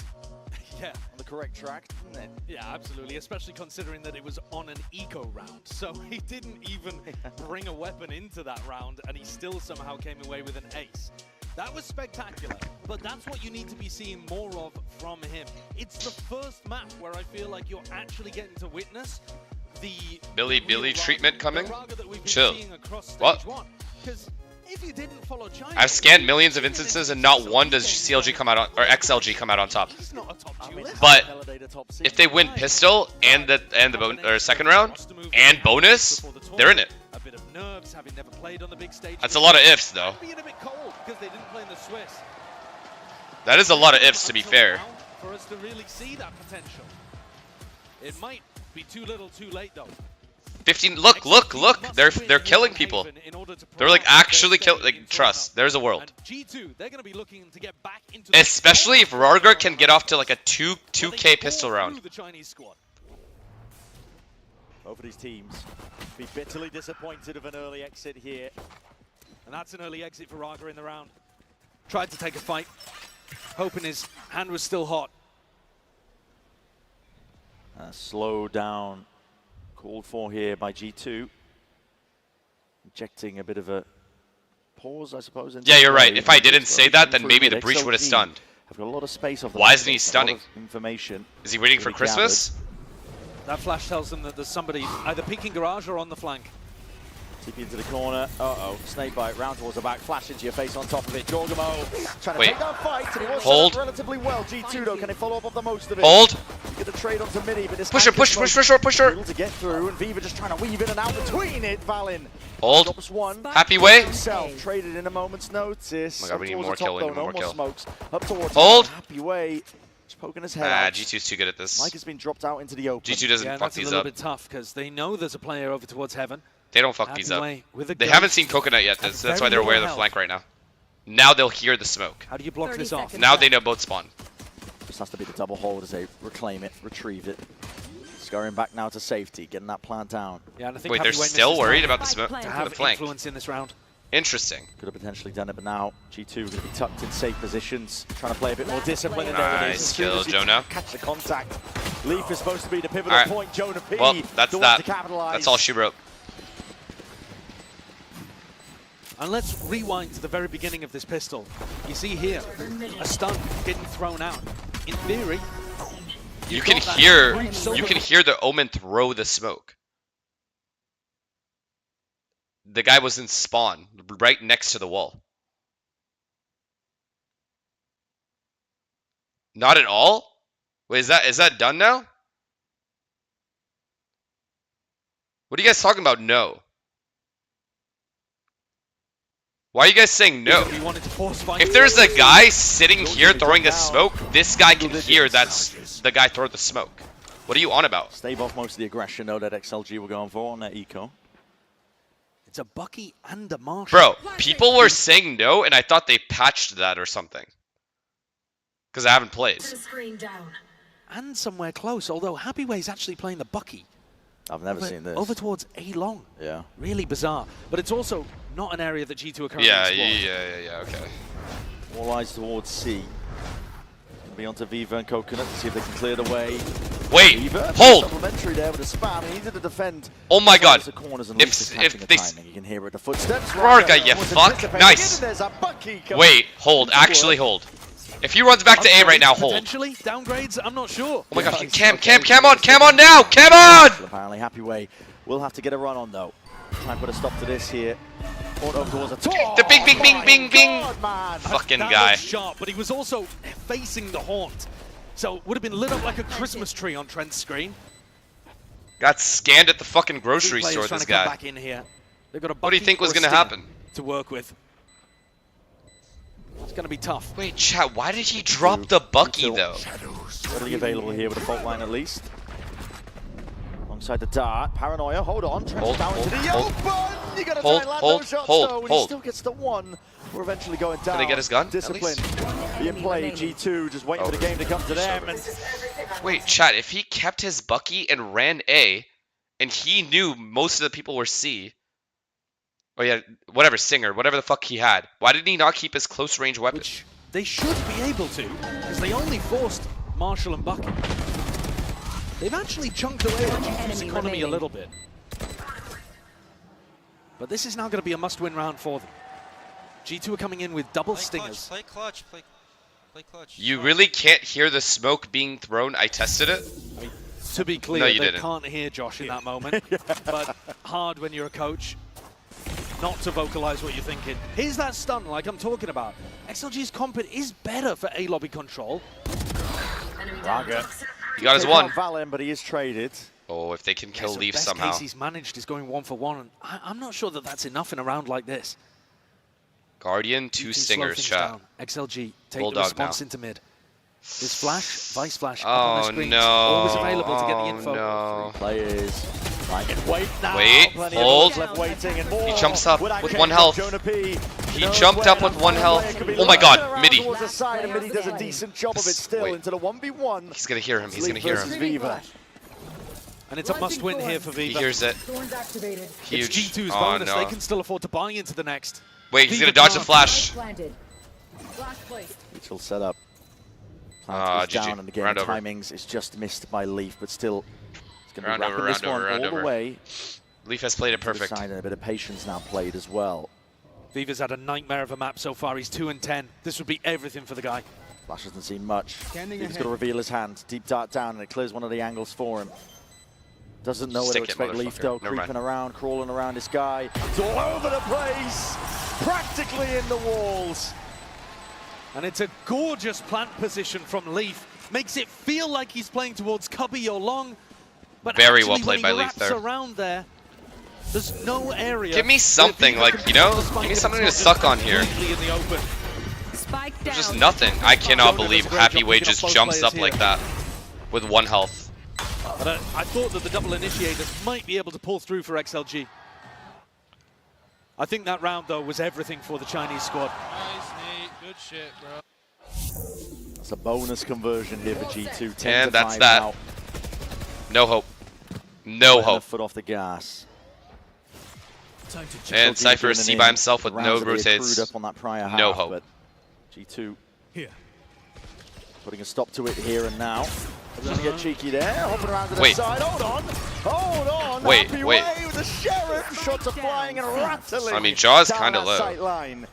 Yeah. on the correct track, didn't it? Yeah, absolutely, especially considering that it was on an eco round. So he didn't even bring a weapon into that round, and he still somehow came away with an ace. That was spectacular, but that's what you need to be seeing more of from him. It's the first map where I feel like you're actually getting to witness the Billy treatment coming? Chill. What? If you didn't follow China, I've scanned millions of instances and not one does CLG come out on, or XLG come out on top. But if they win pistol and the second round and bonus, they're in it. a bit of nerves having never played on the big stage. That's a lot of ifs though. Being a bit cold because they didn't play in the Swiss. That is a lot of ifs to be fair. For us to really see that potential. It might be too little too late though. 15, look, they're killing people. They're like actually killing, like, trust, there's a world. G2, they're going to be looking to get back into Especially if Rargar can get off to like a 2K pistol round. Both of these teams be bitterly disappointed of an early exit here. And that's an early exit for Raga in the round. Tried to take a fight, hoping his hand was still hot. Slow down. Called for here by G2. Injecting a bit of a pause, I suppose. Yeah, you're right. If I didn't say that, then maybe the breach would have stunned. I've got a lot of space off the Why isn't he stunning? Information. Is he waiting for Christmas? That flash tells them that there's somebody either peeking garage or on the flank. TP into the corner. Uh-oh. Snake bite round towards the back. Flash into your face on top of it. Jorgamo trying to take that fight. And he was Hold. relatively well. G2 though, can he follow up on the most of it? Hold. Get a trade onto Midi, but this push her, push her. able to get through, and Viva just trying to weave in and out between it. Valin. Hold. Drops one. Happy way. Himself traded in a moment's notice. Oh my God, we need Up more towards the top, kill. though, no more smokes. Up towards Hold. Happy way. Just poking his head out. G2's too good at this. Mike has been dropped out into the open. G2 doesn't fuck these up. That's a little bit tough because they know there's a player over towards heaven. They don't fuck these up. They haven't seen Coconut yet. That's why they're aware of the flank right now. Now they'll hear the smoke. How do you block this off? Now they know both spawn. Just has to be the double hold as they reclaim it, retrieve it. Scurrying back now to safety, getting that plant down. Yeah, and I think wait, they're still worried about the smoke? To have the flank. influence in this round. Interesting. Could have potentially done it, but now G2 going to be tucked in safe positions, trying to play a bit more discipline. And there it is. Nice kill, Jonah. Catch the contact. Leaf is supposed to be the pivotal point. Jonah P. Well, that's that. Capitalize. That's all she wrote. And let's rewind to the very beginning of this pistol. You see here, a stun getting thrown out. In theory, you can hear the Omen throw the smoke. The guy was in spawn, right next to the wall. Not at all? Wait, is that done now? What are you guys talking about? No. Why are you guys saying no? If there's a guy sitting here throwing a smoke, this guy can hear that's the guy throw the smoke. What are you on about? Stave off most of the aggression though that XLG were going for on that eco. It's a Bucky and a Marshall. Bro, people were saying no, and I thought they patched that or something. Because I haven't played. And somewhere close, although Happy Way's actually playing the Bucky. I've never seen this. Over towards A long. Yeah. Really bizarre. But it's also not an area that G2 are currently exploring. Yeah, okay. All eyes towards C. Be onto Viva and Coconut to see if they can clear the way. Wait, Viva, hold! Supplementary there with a spam. He needed to defend. Oh my God! The corners and If they you can hear it, the footsteps. Rarga, you fuck! Nice. Wait, hold. Actually, hold. If he runs back to A right now, hold. Potentially downgrades. I'm not sure. Oh my God! Cam on now! Cam on! Apparently, Happy Way will have to get a run on though. Try and put a stop to this here. The bing! Fucking guy. Sharp, but he was also facing the haunt. So would have been lit up like a Christmas tree on Trent's screen. Got scanned at the fucking grocery store, this guy. Back in here. They've got a what do you think was going to happen? To work with. It's going to be tough. Wait, chat, why did he drop the Bucky though? Readily available here with a fault line at least. Alongside the dart, Paranoia, hold on, Trent's down into the open! You gotta try and land those shots though, and he still gets the one. We're eventually going down. Did he get his gun? Discipline being played, G2 just waiting for the game to come to them. And wait, chat, if he kept his Bucky and ran A, and he knew most of the people were C, oh yeah, whatever, Singer, whatever the fuck he had, why did he not keep his close range weapon? Which they should be able to, because they only forced Marshall and Bucky. They've actually chunked away at G2's economy a little bit. But this is now going to be a must-win round for them. G2 are coming in with double stingers. Play clutch. You really can't hear the smoke being thrown? I tested it. I mean, to be clear, they can't hear Josh in that moment. But hard when you're a coach not to vocalize what you're thinking. Here's that stun like I'm talking about. XLG's compet is better for A-lobby control. Raga. He got his one. Valen, but he is traded. Oh, if they can kill Leaf best somehow. Case he's managed is going 1-for-1. And I'm not sure that that's enough in a round like this. Guardian, 2 stingers, chat. Down. XLG, take Bulldog the response now. into mid. This flash, Vice Flash, up oh, on the screen. No. Always available to get the info. No. Players. Wait now. Wait, hold. He jumps up with 1 health. He jumped up with 1 health. Oh my God, Midi. Midi does a decent job of it still into the 1v1. He's gonna hear him. He's gonna hear him. Viva. And it's a must-win here for Viva. He hears it. Huge. It's G2's oh, bonus. no. They can still afford to buy into the next. Wait, he's gonna dodge the flash. Neutral setup. Plant is down, GG. and again, Round over. timings is just missed by Leaf, but still, it's going to be Round over, wrapping this round one over, all the way. Leaf has played it perfect. And a bit of patience now played as well. Viva's had a nightmare of a map so far. He's 2-10. This would be everything for the guy. Flash doesn't see much. He's got to reveal his hand. Deep dart down, and it clears one of the angles for him. Doesn't know where to expect Leaf, though. Creeping around, crawling around this guy. It's all over the place. Practically in the walls. And it's a gorgeous plant position from Leaf. Makes it feel like he's playing towards Cubby or Long. But very well played by Leaf there. Around there, there's no area. Give me something, like, you know, give me something to suck on here. There's just nothing. I cannot believe Happyway just jumps up like that with 1 health. But I thought that the double initiators might be able to pull through for XLG. I think that round, though, was everything for the Chinese squad. Nice, Nate. Good shit, bro. It's a bonus conversion here for G2. And that's that. Now. No hope. No hope. Foot off the gas. And Cypher is C by himself with no rotates. No hope. G2 here. Putting a stop to it here and now. They're gonna get cheeky there, hopping around to the side. Hold on! Hold on! Wait. With the Sheriff! Shots are flying and rattling. I mean, Jaw's kind of low.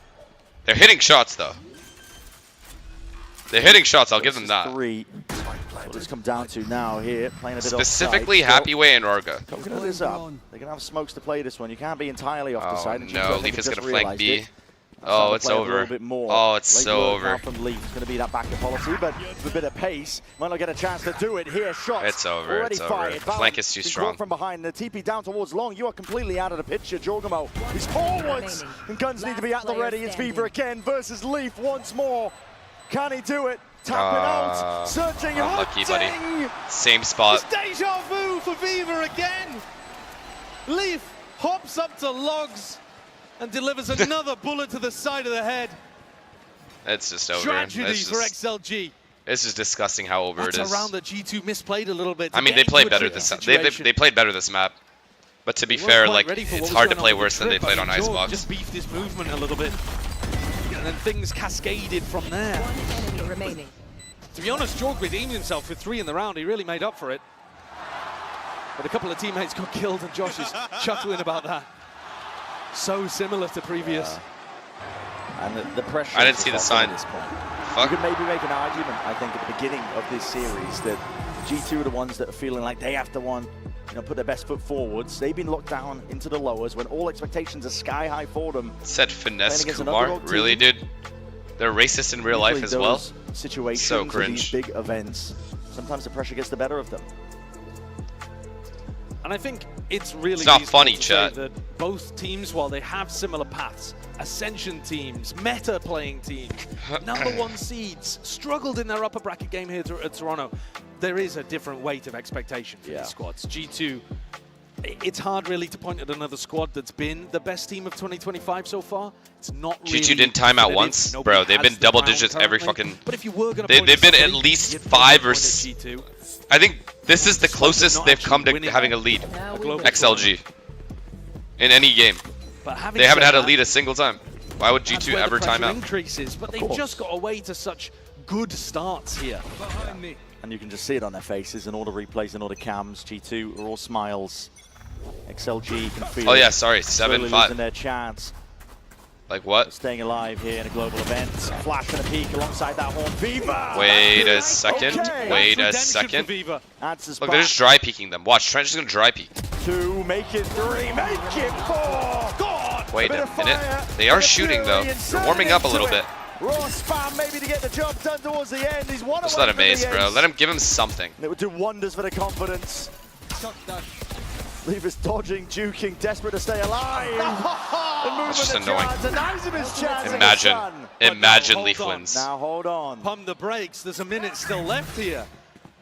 They're hitting shots, though. They're hitting shots, I'll give them that. What it's come down to now here, playing a bit specifically Happyway and Orga. Cooking this up. They're gonna have smokes to play this one. You can't be entirely off the side. No, Leaf is gonna flank B. Oh, it's over. Oh, it's so over. From Leaf. It's going to be that backup policy, but with a bit of pace, might not get a chance to do it here. Shots. It's over. It's over. The flank is too strong. From behind, the TP down towards Long. You are completely out of the picture, Jorgamo. He's forwards, and guns need to be at the ready. It's Fever again versus Leaf once more. Can he do it? Tapping out, searching, unlucky, buddy. Same spot. It's deja vu for Fever again. Leaf hops up to Logs and delivers another bullet to the side of the head. It's just over. Tragedy for XLG. It's just disgusting how over it is. That's a round that G2 misplayed a little bit. I mean, they played better this they played better this map. But to be fair, like, it's hard to play worse than they played on Icebox. Just beefed his movement a little bit. And then things cascaded from there. To be honest, Jorg redeemed himself with 3 in the round. He really made up for it. But a couple of teammates got killed, and Josh is chuckling about that. So similar to previous. And the pressure. I didn't see the sign. You could maybe make an argument, I think, at the beginning of this series that G2 are the ones that are feeling like they have to put their best foot forwards. They've been locked down into the lowers when all expectations are sky high for them. Said Finesse Kumar, really, dude? They're racist in real life as well. Situations, so cringe. These big events, sometimes the pressure gets the better of them. And I think it's really not funny, chat. That both teams, while they have similar paths, Ascension teams, meta playing teams, #1 seeds, struggled in their upper bracket game here at Toronto. There is a different weight of expectation for these squads. G2, it's hard really to point at another squad that's been the best team of 2025 so far. It's not really G2 didn't time out once, bro. They've been double digits every fucking. But if you were gonna they've been at least 5 or 6. I think this is the closest they've come to having a lead. XLG in any game. They haven't had a lead a single time. Why would G2 ever time out? Increases, but they've just got away to such good starts here. And you can just see it on their faces and all the replays and all the cams. G2 are all smiles. XLG can feel. Oh yeah, sorry, 7-5. Losing their chance. Like what? Staying alive here in a global event. Flash and a peek alongside that Horn. Fever! Wait a second. Wait a second. Look, they're just dry peeking them. Watch, Trent's just gonna dry peek. 2, make it 3, make it 4! God! Wait a minute. They are shooting though. They're warming up a little bit. Raw spam maybe to get the job done towards the end. He's one just let him ace, bro. Let him give him something. It would do wonders for the confidence. Leaver's dodging, juking, desperate to stay alive. That's just annoying. Imagine Leaf wins. Now hold on. Pump the brakes. There's a minute still left here.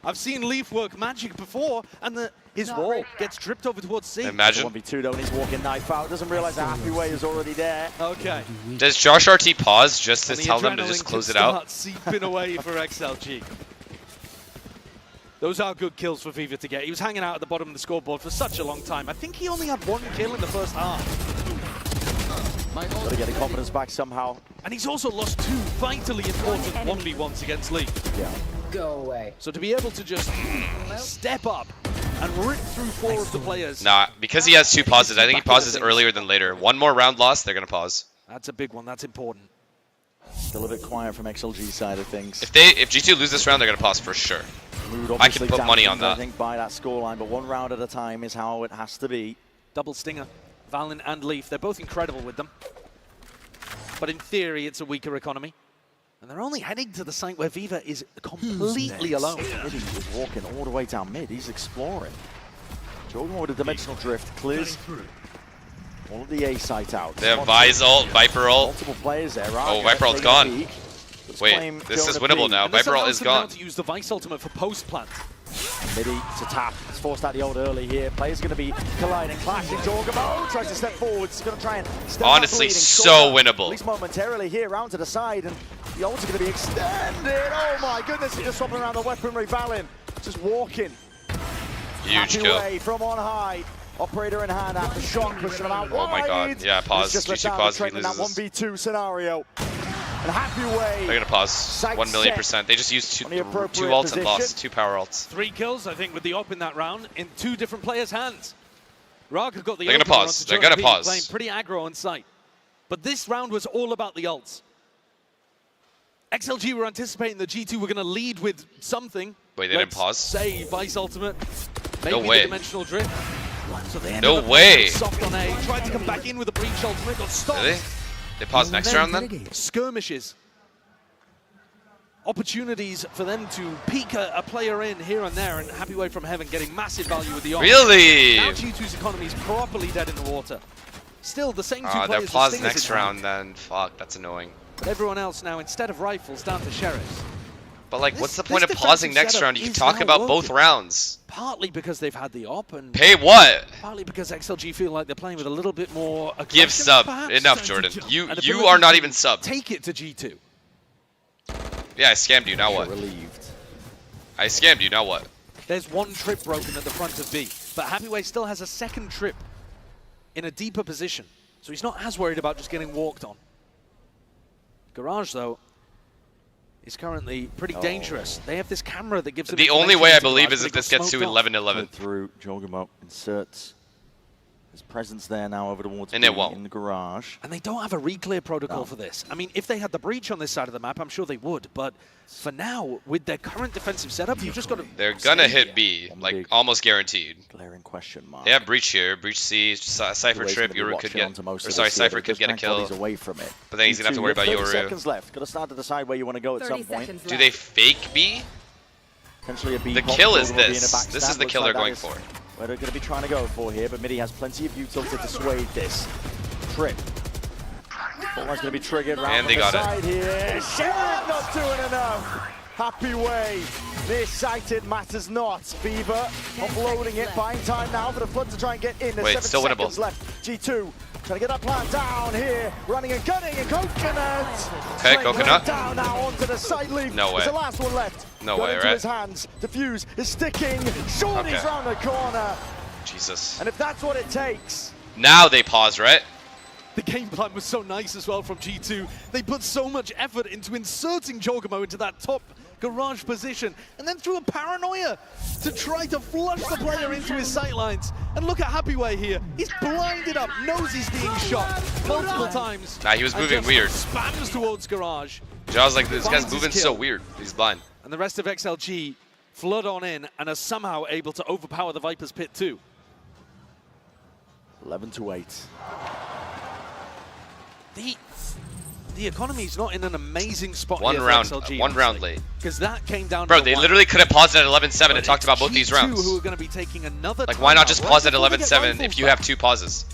I've seen Leaf work magic before, and his wall gets tripped over towards C. Imagine. 1v2 though, and he's walking knife out. Doesn't realize the Happyway is already there. Okay. Does Josh RT pause just to tell them to just close it out? Seeping away for XLG. Those are good kills for Fever to get. He was hanging out at the bottom of the scoreboard for such a long time. I think he only had 1 kill in the first half. Got to get the confidence back somehow. And he's also lost 2 vitally important 1v1s against Lee. Yeah. Go away. So to be able to just step up and rip through 4 of the players. Nah, because he has 2 pauses. I think he pauses earlier than later. 1 more round lost, they're going to pause. That's a big one. That's important. Still a bit quiet from XLG side of things. If G2 lose this round, they're gonna pause for sure. Mood I can put money on that. I think by that scoreline, but one round at a time is how it has to be. Double stinger, Valen and Leaf. They're both incredible with them. But in theory, it's a weaker economy. And they're only heading to the site where Viva is completely alone. He was walking all the way down mid. He's exploring. Jordan with a dimensional drift clears all of the A site out. They have Vice ult, Viper ult. Multiple players there. Oh, Viper ult's gone. Wait, this is winnable now. Viper ult is gone. To use the Vice ultimate for post plant. Midi to tap. He's forced out the ult early here. Players going to be colliding, clashing. Jorgamo tries to step forward. He's going to try and step honestly, so winnable. At least momentarily here, round to the side, and the ult's going to be extended. Oh my goodness, he's just swapping around the weaponry. Valen just walking. Huge kill. Away from on high. Operator in hand after shot, pushing him out wide. Oh my god. Yeah, pause. GG pause if he loses that 1v2 scenario. And happy way. They're gonna pause 1,000,000%. They just used two ults and lost 2 power ults. 3 kills, I think, with the op in that round in 2 different players' hands. Raga got the They're gonna pause. They're gonna pause. Playing pretty aggro on site. But this round was all about the ults. XLG were anticipating that G2 were gonna lead with something. Wait, they didn't pause? Say Vice ultimate. Maybe No way. the dimensional drift. So they No way. Soft on A. Tried to come back in with a breach ultimate. Got stopped. Really? They pause next round then? Skirmishes. Opportunities for them to peek a player in here and there, and Happy Way from Heaven getting massive value with the op. Really? Now G2's economy is properly dead in the water. Still, the same 2 players. They're paused next round then. Fuck, that's annoying. But everyone else now, instead of rifles, down to sheriffs. But like, what's the point of pausing next round? You can talk about both rounds. Partly because they've had the op, and pay what? Partly because XLG feel like they're playing with a little bit more aggression. Give sub. Perhaps. Enough, Jordan. You are not even sub. Take it to G2. Yeah, I scammed you. Now what? Relieved. I scammed you. Now what? There's 1 trip broken at the front of B, but Happy Way still has a 2nd trip in a deeper position, so he's not as worried about just getting walked on. Garage, though, is currently pretty dangerous. They have this camera that gives them the only way I believe is if this gets to 11-11. Through Jorgamo inserts his presence there now over towards and B it won't. in the garage. And they don't have a reclear protocol for this. I mean, if they had the breach on this side of the map, I'm sure they would. But for now, with their current defensive setup, you've just got to... They're gonna hit B, like almost guaranteed. Glaring question mark. They have breach here, breach C, Cypher trip, Yoru could get... Or sorry, Cypher could get a kill. Away from it. But then he's gonna have to worry about 30 Yoru. seconds left. Got to start to decide where you want to go at some point. Do they fake B? Potentially a B. The kill is this. This is the kill they're going for. Where they're going to be trying to go for here, but Midi has plenty of util to dissuade this. Trip. Almost going to be triggered round and they the got side it. Here. Sheriff not doing enough. Happy Way. Nearsighted matters not. Fever offloading it, buying time now for the Flood to try and get in. There's 7 still seconds winnable. left. G2 trying to get that plan down here. Running and gunning and Coconut. Okay, Coconut. Down now onto the side leaf. No way. There's the last one left. No Got way, into right? his hands. Defuse is sticking. Shorty's Okay. round the corner. Jesus. And if that's what it takes. Now they pause, right? The game plan was so nice as well from G2. They put so much effort into inserting Jorgamo into that top garage position, and then threw a paranoia to try to flush the player into his sightlines. And look at Happy Way here. He's blinded up, knows he's being shot multiple times. Nah, he was moving and just weird. Spams towards garage. I was like, this Finds guy's his moving kill. so weird. He's blind. And the rest of XLG flood on in and are somehow able to overpower the Viper's Pit too. 11-8. The economy's not in an amazing spot One here round, for XLG, one round late. because that came down Bro, to they one. literally could have paused at 11-7 and talked about both these rounds. Who are going to be taking another Like, why not just timeout pause right at before they get 11-7 rifles if you back? have 2 pauses?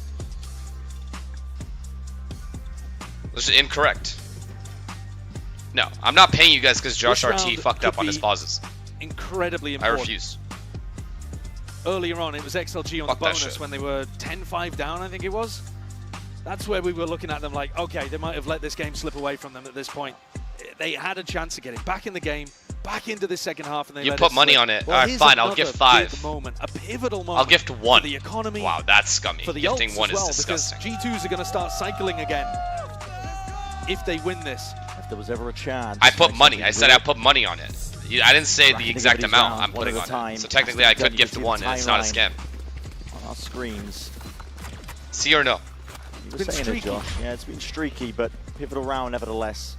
This is incorrect. No, I'm not paying you guys because Josh This RT round fucked up could on his be pauses. Incredibly I important. refuse. Earlier on, it was XLG on Fuck the that bonus shit. when they were 10-5 down, I think it was. That's where we were looking at them like, okay, they might have let this game slip away from them at this point. They had a chance of getting back in the game, back into the second half, and they You let put it money slip. on it. Well, Alright, here's fine, I'll another gift 5. big moment, a pivotal moment. I'll gift 1. For the economy. Wow, that's scummy. For the Gifting ults 1 as well, is disgusting. because G2s are going to start cycling again if they win this. If there was ever a chance. I put money. I said I put money on it. I didn't say the exact these amount rounds I'm putting one at a on it. time. So technically I could You gift see the 1 and it's not a timeline scam. On our screens. See or no? You were been saying streaky. it, Josh. Yeah, it's been streaky, but pivotal round nevertheless.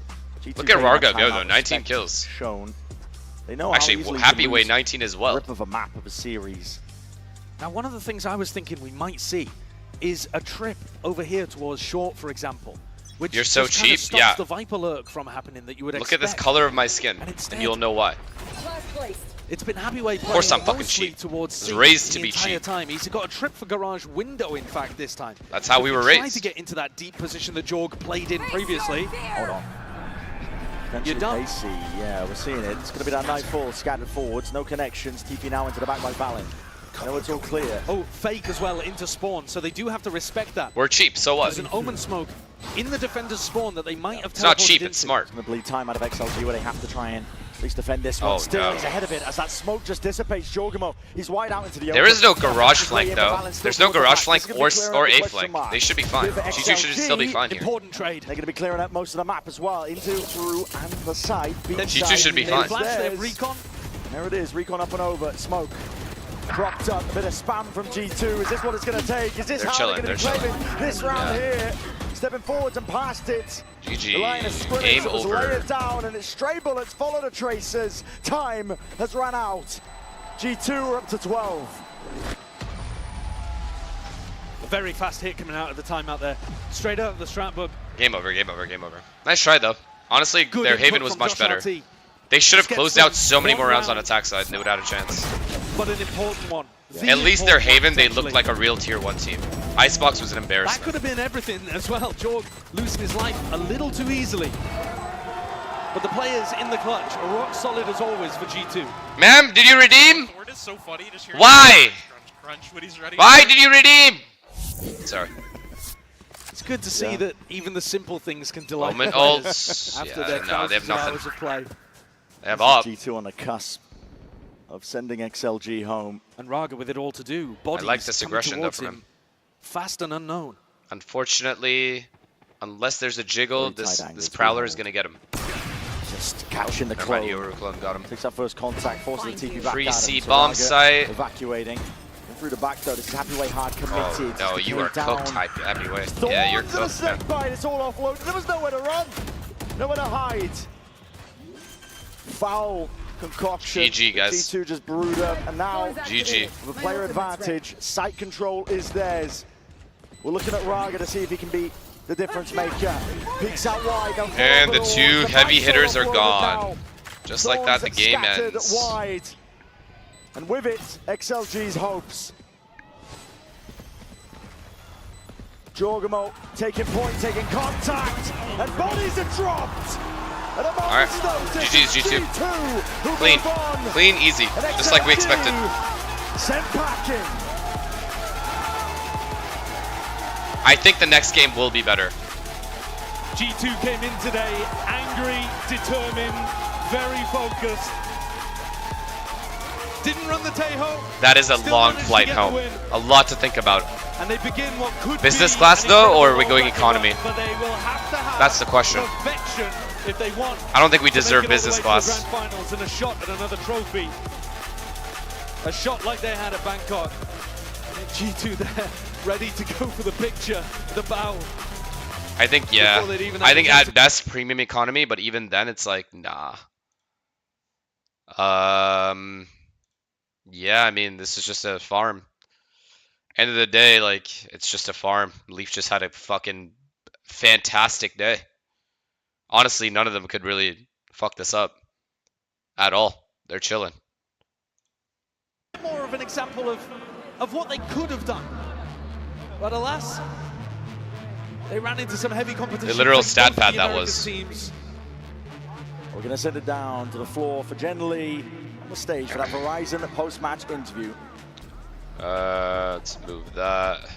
Look at Rargo go though, 19 kills. Shown. They know actually Happy Way 19 as well. Rip of a map of a series. Now, one of the things I was thinking we might see is a trip over here towards short, for example. Which You're so just kind of cheap, stops yeah. the Viper lurk from happening that you would Look expect. at this color of my skin, and you'll know why. It's been Happy Way Of course I'm playing fucking mostly cheap. towards Was C raised to the be entire cheap. time. He's got a trip for garage window, in fact, this time. That's how we were Tried raised. to get into that deep position that Jorg played in previously. Hold on. You're done. AC, yeah, we're seeing it. It's going to be that nightfall scattered forwards, no connections. TP now into the back by Valin. I know it's all clear. Oh, fake as well into spawn, so they do have to respect that. We're cheap, so what? There's an Omen smoke in the defender's spawn that they might have. It's not cheap, it's smart. It's going to bleed time out of XLG where they have to try and at least defend this one. Oh, Still, no. he's ahead of it as that smoke just dissipates. Jorgamo, he's wide out into the open. There is no garage flank Way in, though. but Valin There's still no pulls it garage back. flank This is gonna be clearing or up the A question flank. mark. They should be fine. With G2 should still be fine here. Important trade. They're going to be clearing up most of the map as well. Into, through, and the side. G2 should be fine. Flash their recon. There it is, recon up and over. Smoke. Dropped up, a bit of spam from G2. Is this what it's going to take? Is this They're how chilling, they're going to be they're claiming this round Yeah. here? Stepping forwards and past it. GG. The line of scrimmage Game that was over. laid down, and it's stray bullets follow the tracers. Time has run out. G2 are up to 12. A very fast hit coming out at the timeout there. Straight out of the strat bug. Game over, game over, game over. Nice try though. Honestly, Good their input Haven was from much Josh better. RT. They should have Just closed gets out so many one more rounds on round. attack side and they would have had a chance. But an important one. At least their Haven, they looked like a real tier 1 team. Icebox was an That embarrassment. could have been everything as well. Jorg losing his life a little too easily. But the players in the clutch are rock solid as always for G2. Ma'am, did you redeem? Sword is so funny. Just hearing Why? crunch, crunch when he's ready. Why did you redeem? Sorry. It's good to see that even the simple things can delight Omen players ults. after Yeah, their no, they have thousands of nothing. hours of play. They have up. G2 on the cusp of sending XLG home. And Raga with it all to do. Bodies I like this coming aggression though towards from him. him. Fast and unknown. Unfortunately, unless there's a jiggle, Very this tight angles Prowler for is going to get him. Just catching the Never mind, clone. Euroclone got him. Takes that first contact, forces the TP back Free at him. C So bomb Raga site. Evacuating. And through the back though, this is Happy Way hard committed. Oh, no, you are cooked, Happy Way. Yeah, you're To the cooked, man. snake bite, it's all offloaded. There was nowhere to run, nowhere to hide. Foul concoction. GG, guys. G2 just brewed up, and now GG. with a player advantage, site control is theirs. We're looking at Raga to see if he can be the difference maker. Peeks out wide. And the two heavy hitters are offloaded gone. now. Just like that, the Thorns game scattered ends. wide. And with it, XLG's hopes. Jorgamo taking point, taking contact, and bodies are dropped. At a Alright, moment's notice, GG's G2. who Clean, move on. clean, easy, And just like we XLG expected. Sent packing. I think the next game will be better. G2 came in today angry, determined, very focused. Didn't run the Tejo. That is a Still long managed to flight get the home. win. A lot to think about. And they begin what could Business be class an though, or are we incredible going record, economy? But they will have to have That's the question. perfection if they want. I don't think we to make deserve it all the business way to class. the Grand finals and a shot at another trophy. A shot like they had at Bangkok. And G2 there, ready to go for the picture, the bow. I think, yeah. Before they'd even I have think a chance at best premium economy, but even then it's like, nah. Yeah, I mean, this is just a farm. End of the day, like, it's just a farm. Leaf just had a fucking fantastic day. Honestly, none of them could really fuck this up at all. They're chilling. More of an example of what they could have done. But alas, they ran into some heavy competition. The literal against stat both pad the that American was. Teams. We're going to send it down to the floor for Jen Lee on the stage for that Verizon post-match interview. Let's move that.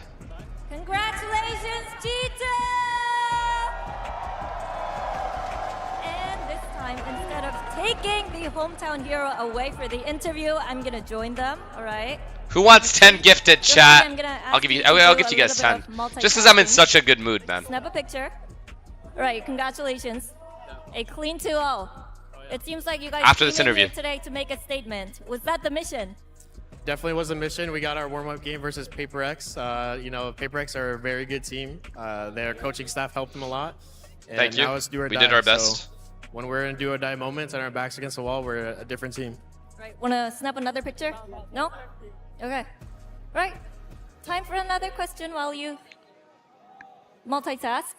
Congratulations, G2! And this time, instead of taking the hometown hero away for the interview, I'm gonna join them, all right? Who wants 10 gifted, Just chat? I'm gonna ask I'll give you you. to I'll do give a you guys little 10. bit of Just because I'm in multitasking. such a good mood, man. Snap a picture. All right, congratulations. A clean 2-0. It seems like you guys After this came in here interview. today to make a statement. Was that the mission? Definitely was a mission. We got our warm-up game versus Paper X. You know, Paper X are a very good team. Their coaching staff helped them a lot. And Thank you. now it's do or We die, did our so best. when we're in do or die moments and our backs against the wall, we're a different team. Right. Wanna snap another picture? No? Okay. Right. Time for another question while you multitask.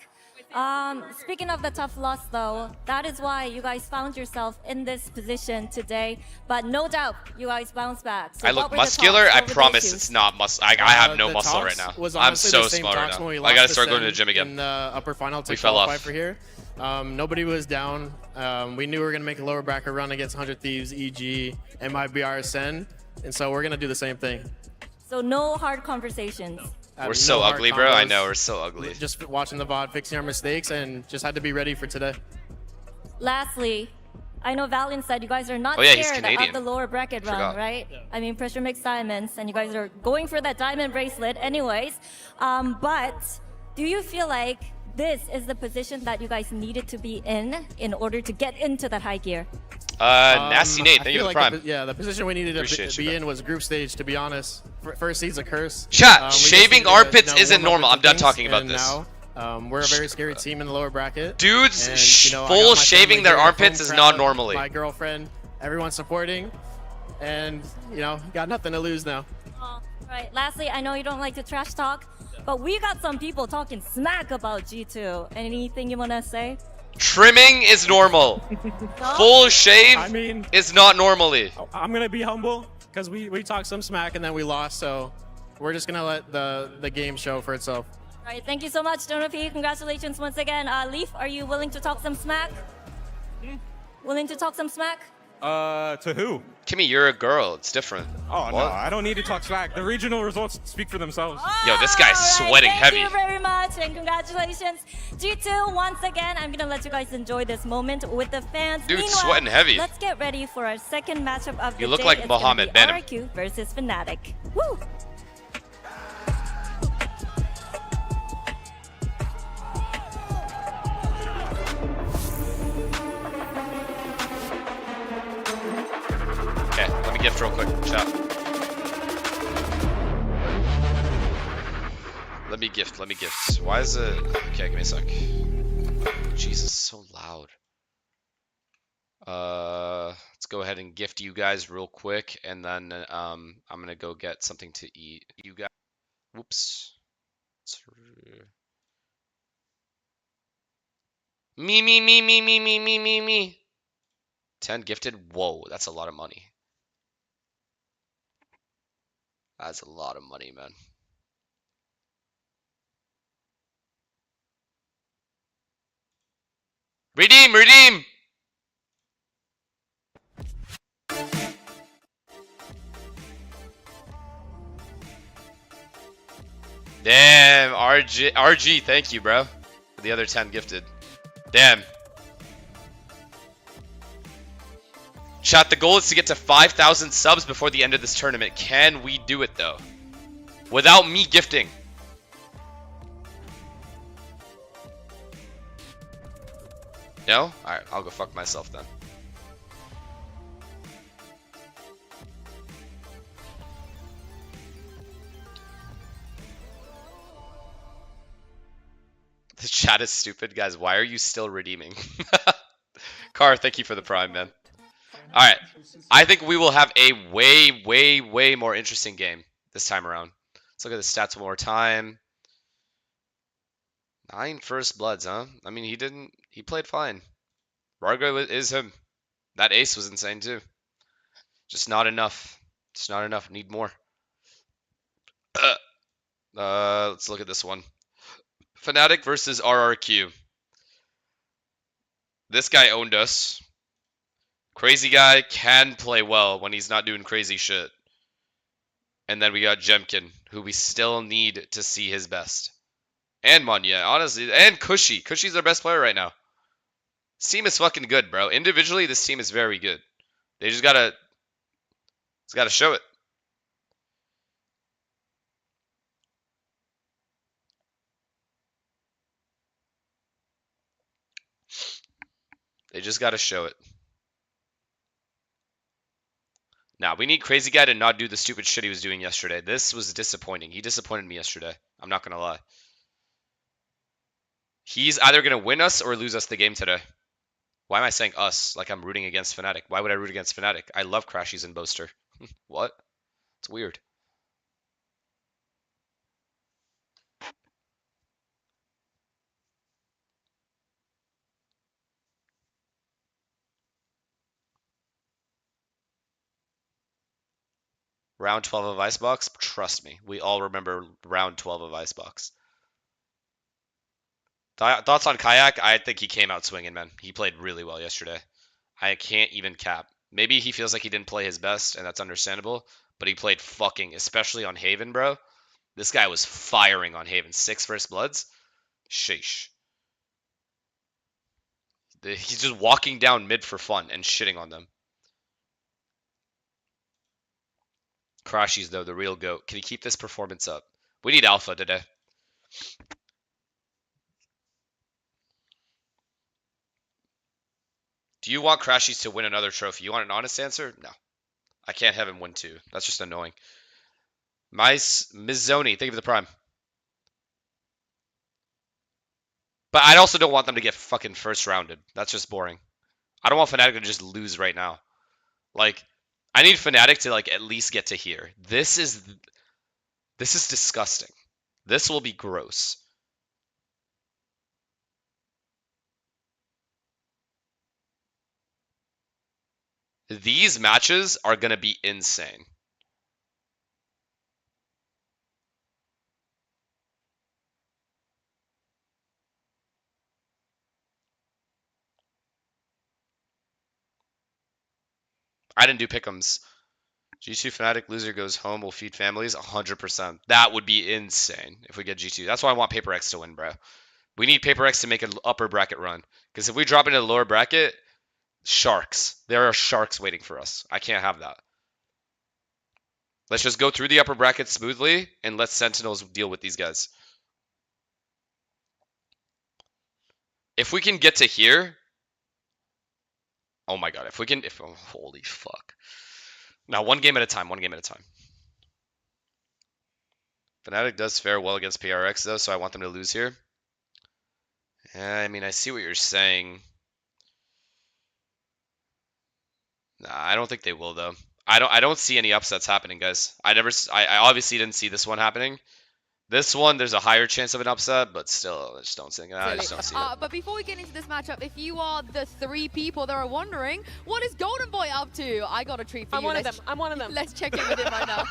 Speaking of the tough loss, though, that is why you guys found yourself in this position today. But no doubt, you guys bounced back. So I look muscular. I promise it's not muscle. I have no muscle right now. I'm so small right now. I gotta start going to the gym again. In the upper final to fell qualify off for here. Nobody was down. We knew we were gonna make a lower bracket run against 100 Thieves, EG, MIBRSN, and so we're gonna do the same thing. So no hard conversations. We're so ugly, bro. I know, we're so ugly. Just watching the VOD, fixing our mistakes, and just had to be ready for today. Lastly, I know Valiant said you guys are not he's scared Canadian. of the lower bracket run, right? Yeah. I mean, pressure makes diamonds, and you guys are going for that diamond bracelet anyways. But do you feel like this is the position that you guys needed to be in order to get into that high gear? Nasty Nate, thank you for the prime. The position we needed to be in was group stage, to be honest. First seed's a curse. Chat, shaving armpits isn't normal. I'm done talking about this. Now, we're a very scary team in the lower bracket. Dudes and, full shaving their armpits is not normally. My girlfriend, everyone supporting, and, got nothing to lose now. Right. Lastly, I know you don't like to trash talk, but we got some people talking smack about G2. Anything you want to say? Trimming is normal. Full shave is not normally. I'm going to be humble because we talked some smack and then we lost, so we're just going to let the game show for itself. All right, thank you so much, Jonah P. Congratulations once again. Leaf, are you willing to talk some smack? Willing to talk some smack? To who? Kimmy, you're a girl. It's different. Oh, no, I don't need to talk smack. The regional results speak for themselves. Yo, this guy's sweating heavy. Thank you very much, and congratulations. G2, once again, I'm going to let you guys enjoy this moment with the fans. Dude, Meanwhile, sweating heavy. Let's get ready for our second matchup of the day. You look like Mohammed It's Benham. RRQ versus Fnatic. Woo! Okay, let me gift real quick, chat. Let me gift. Why is it... Okay, give me a sec. Jesus, so loud. Let's go ahead and gift you guys real quick, and then I'm gonna go get something to eat. You guys... Whoops. Me. 10 gifted? Whoa, that's a lot of money. That's a lot of money, man. Redeem! Damn, RG, thank you, bro. For the other 10 gifted. Damn. Chat, the goal is to get to 5,000 subs before the end of this tournament. Can we do it, though? Without me gifting. No? Alright, I'll go fuck myself then. The chat is stupid, guys. Why are you still redeeming? Car, thank you for the prime, man. Alright, I think we will have a way more interesting game this time around. Let's look at the stats one more time. 9 first bloods, huh? I mean, he played fine. Rargo is him. That ace was insane too. Just not enough. Need more. Let's look at this one. Fnatic versus RRQ. This guy owned us. Crazy guy can play well when he's not doing crazy shit. And then we got Jemkin, who we still need to see his best. And Manya, honestly. And Cushy. Cushy's our best player right now. This team is fucking good, bro. Individually, this team is very good. They just gotta show it. They just gotta show it. Now, we need Crazy Guy to not do the stupid shit he was doing yesterday. This was disappointing. He disappointed me yesterday. I'm not gonna lie. He's either gonna win us or lose us the game today. Why am I saying us like I'm rooting against Fnatic? Why would I root against Fnatic? I love Crashies and Boaster. What? It's weird. Round 12 of Icebox? Trust me, we all remember round 12 of Icebox. Thoughts on Kayak? I think he came out swinging, man. He played really well yesterday. I can't even cap. Maybe he feels like he didn't play his best, and that's understandable, but he played fucking, especially on Haven, bro. This guy was firing on Haven. 6 first bloods? Sheesh. He's just walking down mid for fun and shitting on them. Crashies, though, the real GOAT. Can he keep this performance up? We need alpha today. Do you want Crashies to win another trophy? You want an honest answer? No. I can't have him win 2. That's just annoying. Mizzoni, thank you for the prime. But I also don't want them to get fucking first rounded. That's just boring. I don't want Fnatic to just lose right now. Like, I need Fnatic to like at least get to here. This is disgusting. This will be gross. These matches are going to be insane. I didn't do pick'ems. G2 Fnatic loser goes home, will feed families 100%. That would be insane if we get G2. That's why I want Paper X to win, bro. We need Paper X to make an upper bracket run. Because if we drop into the lower bracket, sharks. There are sharks waiting for us. I can't have that. Let's just go through the upper bracket smoothly and let Sentinels deal with these guys. If we can get to here, oh my god, if we can, holy fuck. Now, one game at a time, one game at a time. Fnatic does fare well against PRX, though, so I want them to lose here. I mean, I see what you're saying. Nah, I don't think they will, though. I don't see any upsets happening, guys. I obviously didn't see this one happening. This one, there's a higher chance of an upset, but still, I just don't see it. But before we get into this matchup, if you are the 3 people that are wondering, what is Golden Boy up to? I got a treat for you. I'm one of them. Let's check in with him right now.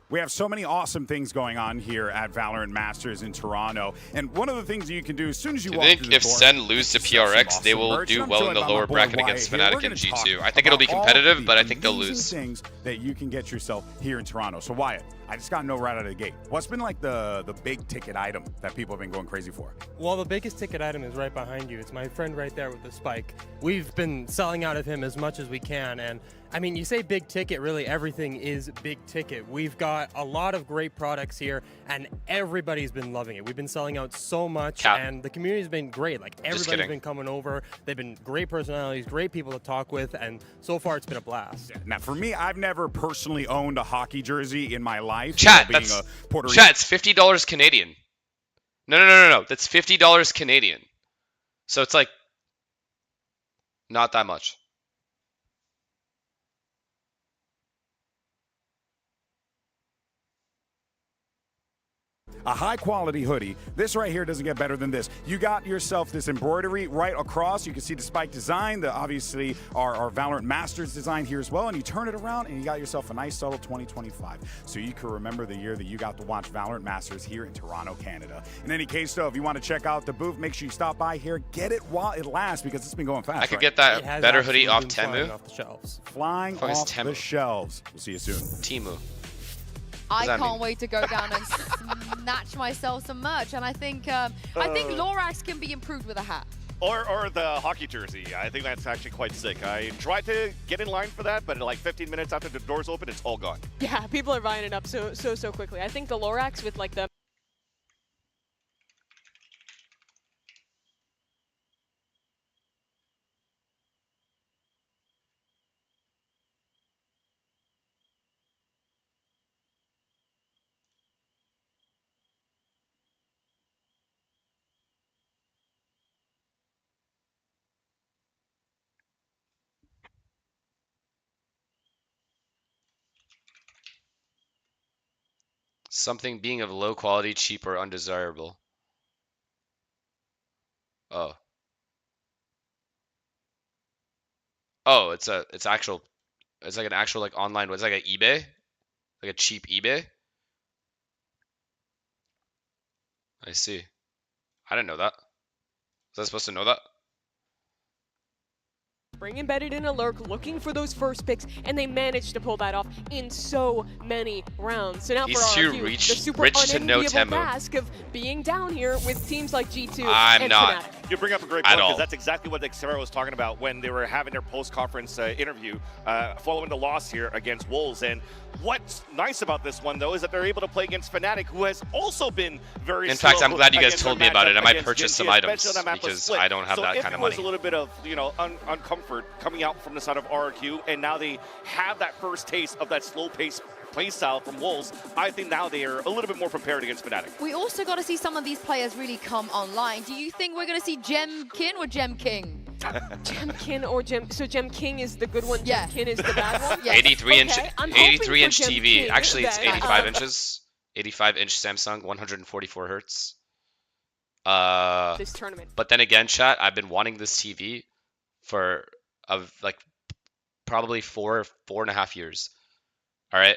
We have so many awesome things going on here at Valorant Masters in Toronto. And one of the things that you can do as soon as you walk through the door... I think if Sen lose to PRX, they will do well in the lower bracket against Fnatic and G2. I think it'll be competitive, but I think they'll lose. Things that you can get yourself here in Toronto. So Wyatt, I just got to know right out of the gate, what's been like the big ticket item that people have been going crazy for? Well, the biggest ticket item is right behind you. It's my friend right there with the spike. We've been selling out of him as much as we can, and I mean, you say big ticket, really everything is big ticket. We've got a lot of great products here, and everybody's been loving it. We've been selling out so much, and the community's been great. Like, everybody's been coming over. They've been great personalities, great people to talk with, and so far it's been a blast. Yeah. Now, for me, I've never personally owned a hockey jersey in my life. Chat, it's $50 Canadian. No. That's $50 Canadian. So it's like not that much. A high-quality hoodie. This right here doesn't get better than this. You got yourself this embroidery right across. You can see the spike design, obviously our Valorant Masters design here as well, and you turn it around and you got yourself a nice subtle 2025. So you can remember the year that you got to watch Valorant Masters here in Toronto, Canada. In any case, though, if you want to check out the booth, make sure you stop by here. Get it while it lasts because it's been going fast. I could get that better hoodie off Temu. Off the shelves. Flying off the shelves. We'll see you soon. Temu. I can't wait to go down and snatch myself some merch, and I think Lorax can be improved with a hat. Or the hockey jersey. I think that's actually quite sick. I tried to get in line for that, but like 15 minutes after the doors open, it's all gone. Yeah, people are buying it up so quickly. I think the Lorax with like the Something being of low quality, cheap, or undesirable. Oh. Oh, it's like an actual like online. It's like an eBay, like a cheap eBay. I see. I didn't know that. Was I supposed to know that? Bring embedded in a lurk, looking for those first picks, and they managed to pull that off in so many rounds. So now He's for too RRQ, rich the super to know unenviable Temu. task of being down here with teams like G2 I'm and not. Fnatic. You bring up a great point because that's exactly what Xero was talking about when they were having their post-conference interview following the loss here against Wolves. And what's nice about this one, though, is that they're able to play against Fnatic, who has also been very In fact, slow I'm glad you guys against told their me about it. I matchup might against purchase some Gen G, items especially on that map of because Split. I don't have so that if kind of it was money. a little bit of uncomfort coming out from the side of RRQ, and now they have that first taste of that slow-paced play style from Wolves, I think now they are a little bit more prepared against Fnatic. We also got to see some of these players really come online. Do you think we're going to see Gemkin or Gem King? Gemkin or Gem... So Gem King is the good one, Gem Kin is the bad one? Yes. 83-inch Gem TV. King Actually, it's then. 85 inches. 85-inch Samsung, 144 hertz. This tournament. But then again, chat, I've been wanting this TV for like probably 4.5 years. All right,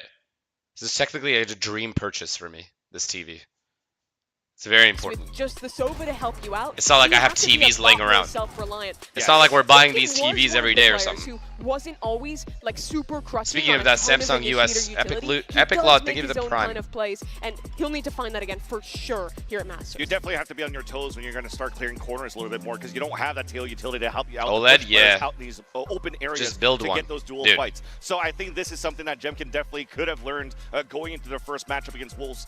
this is technically a dream purchase for me. This TV. It's very important. With just the Sova to help you out. It's not like you I have to be a TVs laying thoughtful, around. self-reliant. It's not like we're buying Gemkin these was TVs one every of the day or players something. Who wasn't always like super crushing. Speaking on of a that, ton Samsung initiator US utility. Epic He Lot, does they give make it the his own Prime. kind of plays, and he'll need to find that again for sure here at Masters. You definitely have to be on your toes when you're going to start clearing corners a little bit more because you don't have that tail utility to help you out. OLED, yeah. Out in these open areas Just build to one. get those dual Dude. fights. So I think this is something that Gemkin definitely could have learned going into their first matchup against Wolves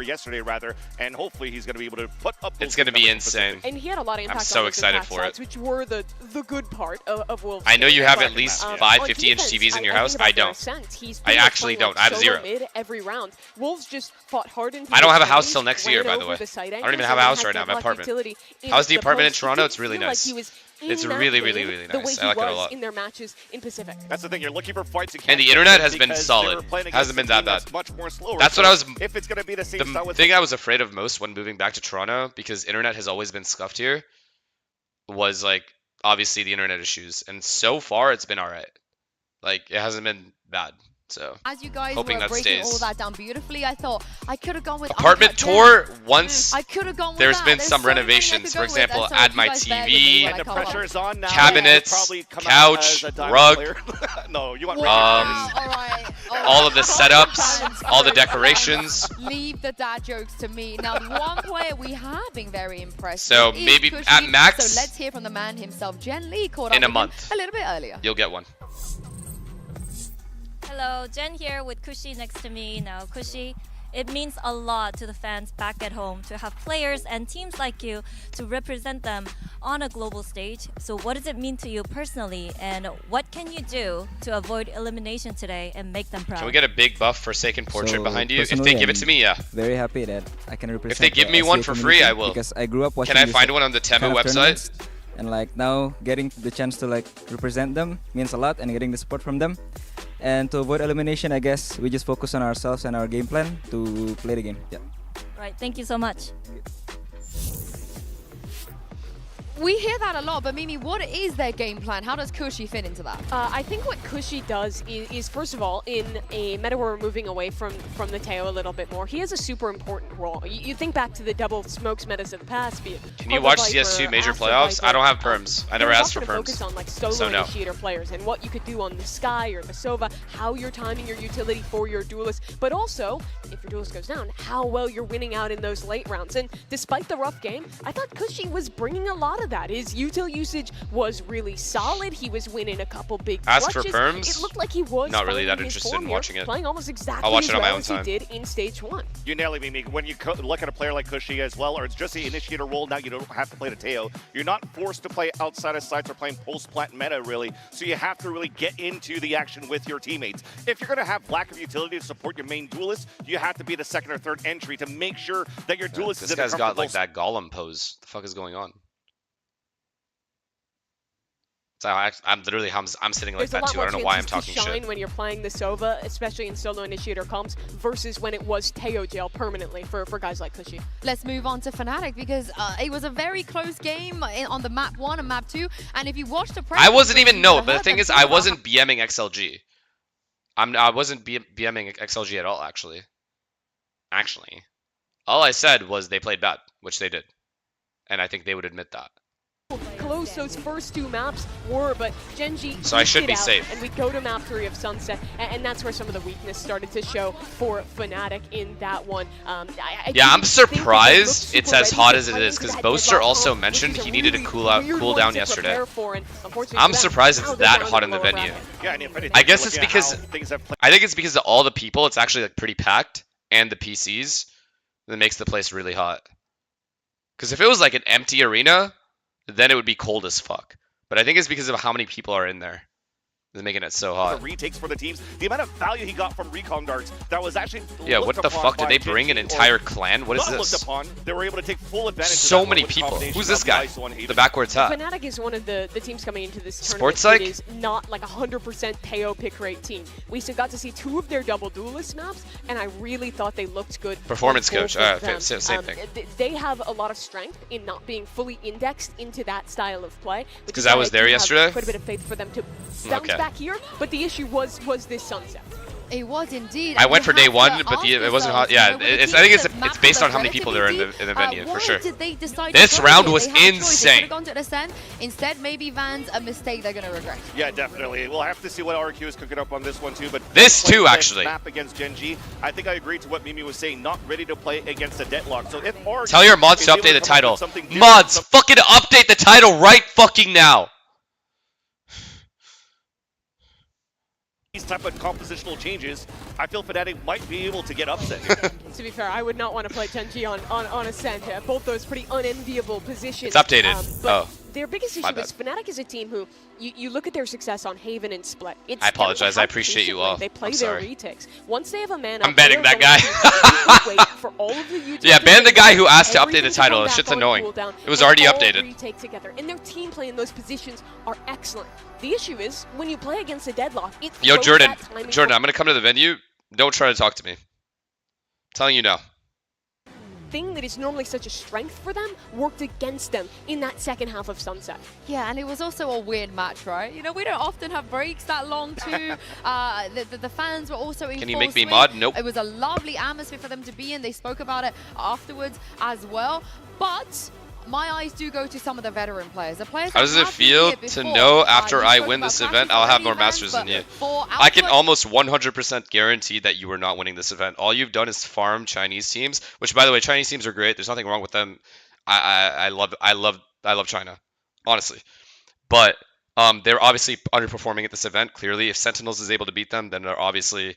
yesterday rather, and hopefully he's going to be able to put up those It's going to be insane. And he had a lot of impact I'm so on excited attack for sides, it. which were the good part of Wolves. I know you game. have But, at least on 5 50-inch defense, TVs in your I house. think I about their don't. ascent. He's I pretty much actually playing, don't. I have solo 0. mid every round. Wolves just fought hard into I don't the have a house lanes, till next year, ran by the over way. site I don't even angles, have a and house had right now. I have an that apartment. utility in How's the apartment in post. It Toronto? didn't It's really feel like nice. he was It's in that really, game really, really the way nice. he I like it a was lot. in their matches in Pacific. That's the thing. You're looking for fights you can't And the get internet to has been because they solid. were playing against Hasn't been a that team that's bad. much more slower. That's So what I was. If it's going to be the same style The with thing I was afraid of most when moving back to Toronto, because internet has always been scuffed here, was like obviously the internet issues, and so far it's been all right. Like it hasn't been bad. So As you guys hoping were that breaking stays. all that down beautifully, I thought I could have gone with Apartment Uncut tour Gems. once I could have gone with there's that. been There's some so many I renovations. could For go with, example, and so add if my you guys bear with me TV, while I And the come up. pressure is on now. cabinets, Probably come out couch, as a diamond rug, player. No, you want all of the setups, all the decorations. Leave the dad jokes to me. Now, one player we have been very impressed So with is maybe Kushi. at max, So let's hear from the man himself. Jen Lee caught in up a with him month. a little bit earlier. You'll get one. Hello, Jen here with Kushi next to me. Now, Kushi, it means a lot to the fans back at home to have players and teams like you to represent them on a global stage. So what does it mean to you personally, and what can you do to avoid elimination today and make them proud? Can we get a big buff Forsaken portrait So, behind you? If personally, they give it to me, yeah. Very happy that I can represent. If they give the me one SEA for free, I community will. Because I grew up watching. Can I this find one on the Temu kind of website? tournaments, and like now, getting the chance to like represent them means a lot, and getting the support from them. And to avoid elimination, I guess we just focus on ourselves and our game plan to play the game. Yeah. Right, thank you so much. We hear that a lot, but Mimi, what is their game plan? How does Kushi fit into that? I think what Kushi does is, first of all, in a meta where we're moving away from the Teo a little bit more, he has a super important role. You think back to the double smokes metas of the past, be it Can you watch CS2 major playoffs? I don't have perms. I never asked for perms. Focus on like solo So no. initiator players and what you could do on the Sky or the Sova, how you're timing your utility for your duelist, but also, if your duelist goes down, how well you're winning out in those late rounds. And despite the rough game, I thought Kushi was bringing a lot of that. His util usage was really solid. He was winning a couple big Ask for clutches. perms? It looked like he was Not really that finding his interested form in here, watching it. playing almost exactly I'll watch as it on my well own as he time. did in stage 1. You nail it, Mimi. When you look at a player like Kushi as well, or it's just the initiator role, now you don't have to play the Teo. You're not forced to play outside of sites or playing post-plant meta, really. So you have to really get into the action with your teammates. If you're going to have lack of utility to support your main duelist, you have to be the second or third entry to make sure that your duelist is This in a guy's got comfortable like that Gollum pose. The fuck is going on? So I'm literally I'm sitting like There's that too. I don't know why I'm talking shit. When you're playing the Sova, especially in solo initiator comps, versus when it was Teo jail permanently for guys like Cushy. Let's move on to Fnatic because it was a very close game on the map 1 and map 2. And if you watch the I wasn't even but the thing is, I wasn't BMing XLG. I wasn't BMing XLG at all, actually. Actually, all I said was they played bad, which they did, and I think they would admit that. Close those first 2 maps were, but Gen.G so I should be out, safe. And we go to map 3 of Sunset, and that's where some of the weakness started to show for Fnatic in that one. Yeah, I'm surprised it's as hot as it is, because Boaster also mentioned he needed a cool down yesterday. I'm surprised it's that hot in the venue. Yeah, and I guess it's because I think it's because of all the people. It's actually like pretty packed, and the PCs that makes the place really hot. Because if it was like an empty arena, then it would be cold as fuck. But I think it's because of how many people are in there. They're making it so hot. The retakes for the teams, the amount of value he got from recon darts, that was actually yeah. What the fuck? Did they bring an entire clan? What is this? Looked upon, they were able to take full advantage. So many people. Who's this guy? The backwards hat. Fnatic is one of the teams coming into this Sports tournament that is not like 100% Teo pick rate team. We still got to see 2 of their double duelist maps, and I really thought they looked good. Performance coach. Same thing. They have a lot of strength in not being fully indexed into that style of play. Because I was there yesterday. Quite a bit of faith for them to bounce back here, but the issue was this Sunset. It was indeed. I went for day 1, but it wasn't hot. Yeah, I think it's based on how many people there are in the venue, for sure. This round was insane. Instead, maybe Van's a mistake they're going to regret. Yeah, definitely. We'll have to see what RQ is cooking up on this one too. But this too, actually. Map against Gen.G, I think I agree to what Mimi was saying. Not ready to play against a deadlock. So if RQ tell your mods to update the title. Mods, fucking update the title right fucking now. These type of compositional changes, I feel Fnatic might be able to get upset. To be fair, I would not want to play Gen.G on Ascent. Both those pretty unenviable positions. It's updated. Their biggest issue is Fnatic is a team who, you look at their success on Haven and Split. I apologize. I appreciate you all. They play their retakes. Once they have a man I'm banning that guy. Yeah, ban the guy who asked to update the title. This shit's annoying. It was already updated. Retake together. And their team play in those positions are excellent. The issue is, when you play against a deadlock, yo, Jordan, I'm going to come to the venue. Don't try to talk to me. I'm telling you now. Thing that is normally such a strength for them worked against them in that second half of Sunset. Yeah, and it was also a weird match, right? You know, we don't often have breaks that long too. The fans were also in Can you make me mod? Nope. It was a lovely atmosphere for them to be in. They spoke about it afterwards as well. But my eyes do go to some of the veteran players. The players. How does it feel to know after I win this event, I'll have more masters than you? I can almost 100% guarantee that you are not winning this event. All you've done is farm Chinese teams, which, by the way, Chinese teams are great. There's nothing wrong with them. I love China, honestly. But they're obviously underperforming at this event. Clearly, if Sentinels is able to beat them, then they're obviously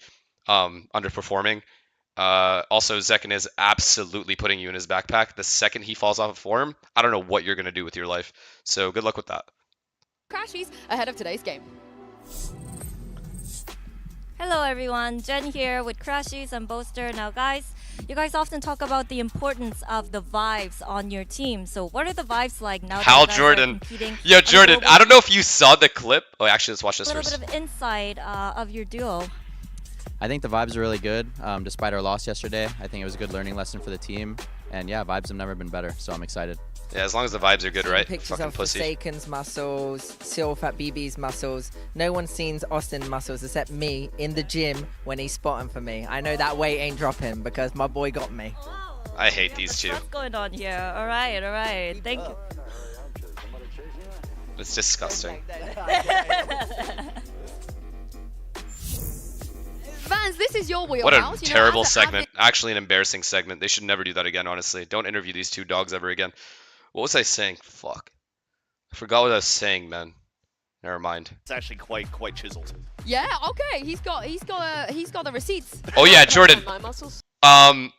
underperforming. Also, Zekin is absolutely putting you in his backpack. The second he falls off of form, I don't know what you're going to do with your life. So good luck with that. Crashies ahead of today's game. Hello everyone, Jen here with Crashies and Boaster. Now guys, you guys often talk about the importance of the vibes on your team. So what are the vibes like now Hal that you guys Jordan. are competing? Yo, Jordan, I don't know if you saw the clip. Oh, actually, let's watch this first. A little bit of insight of your duo. I think the vibes are really good, despite our loss yesterday. I think it was a good learning lesson for the team. And yeah, vibes have never been better, so I'm excited. Yeah, as long as the vibes are good, right? Pictures Fucking of pussy. Forsaken's muscles, Silfat BB's muscles. No one's seen Austin muscles except me in the gym when he's spotting for me. I know that weight ain't dropping because my boy got me. I hate these two. What's going on here? All right. Thank you. It's disgusting. Vans, this is your wheelhouse. What a terrible segment. Actually, an embarrassing segment. They should never do that again, honestly. Don't interview these two dogs ever again. What was I saying? Fuck. I forgot what I was saying, man. Never mind. It's actually quite chiseled. Yeah, okay. He's got the receipts. Oh yeah, Jordan. My muscles. I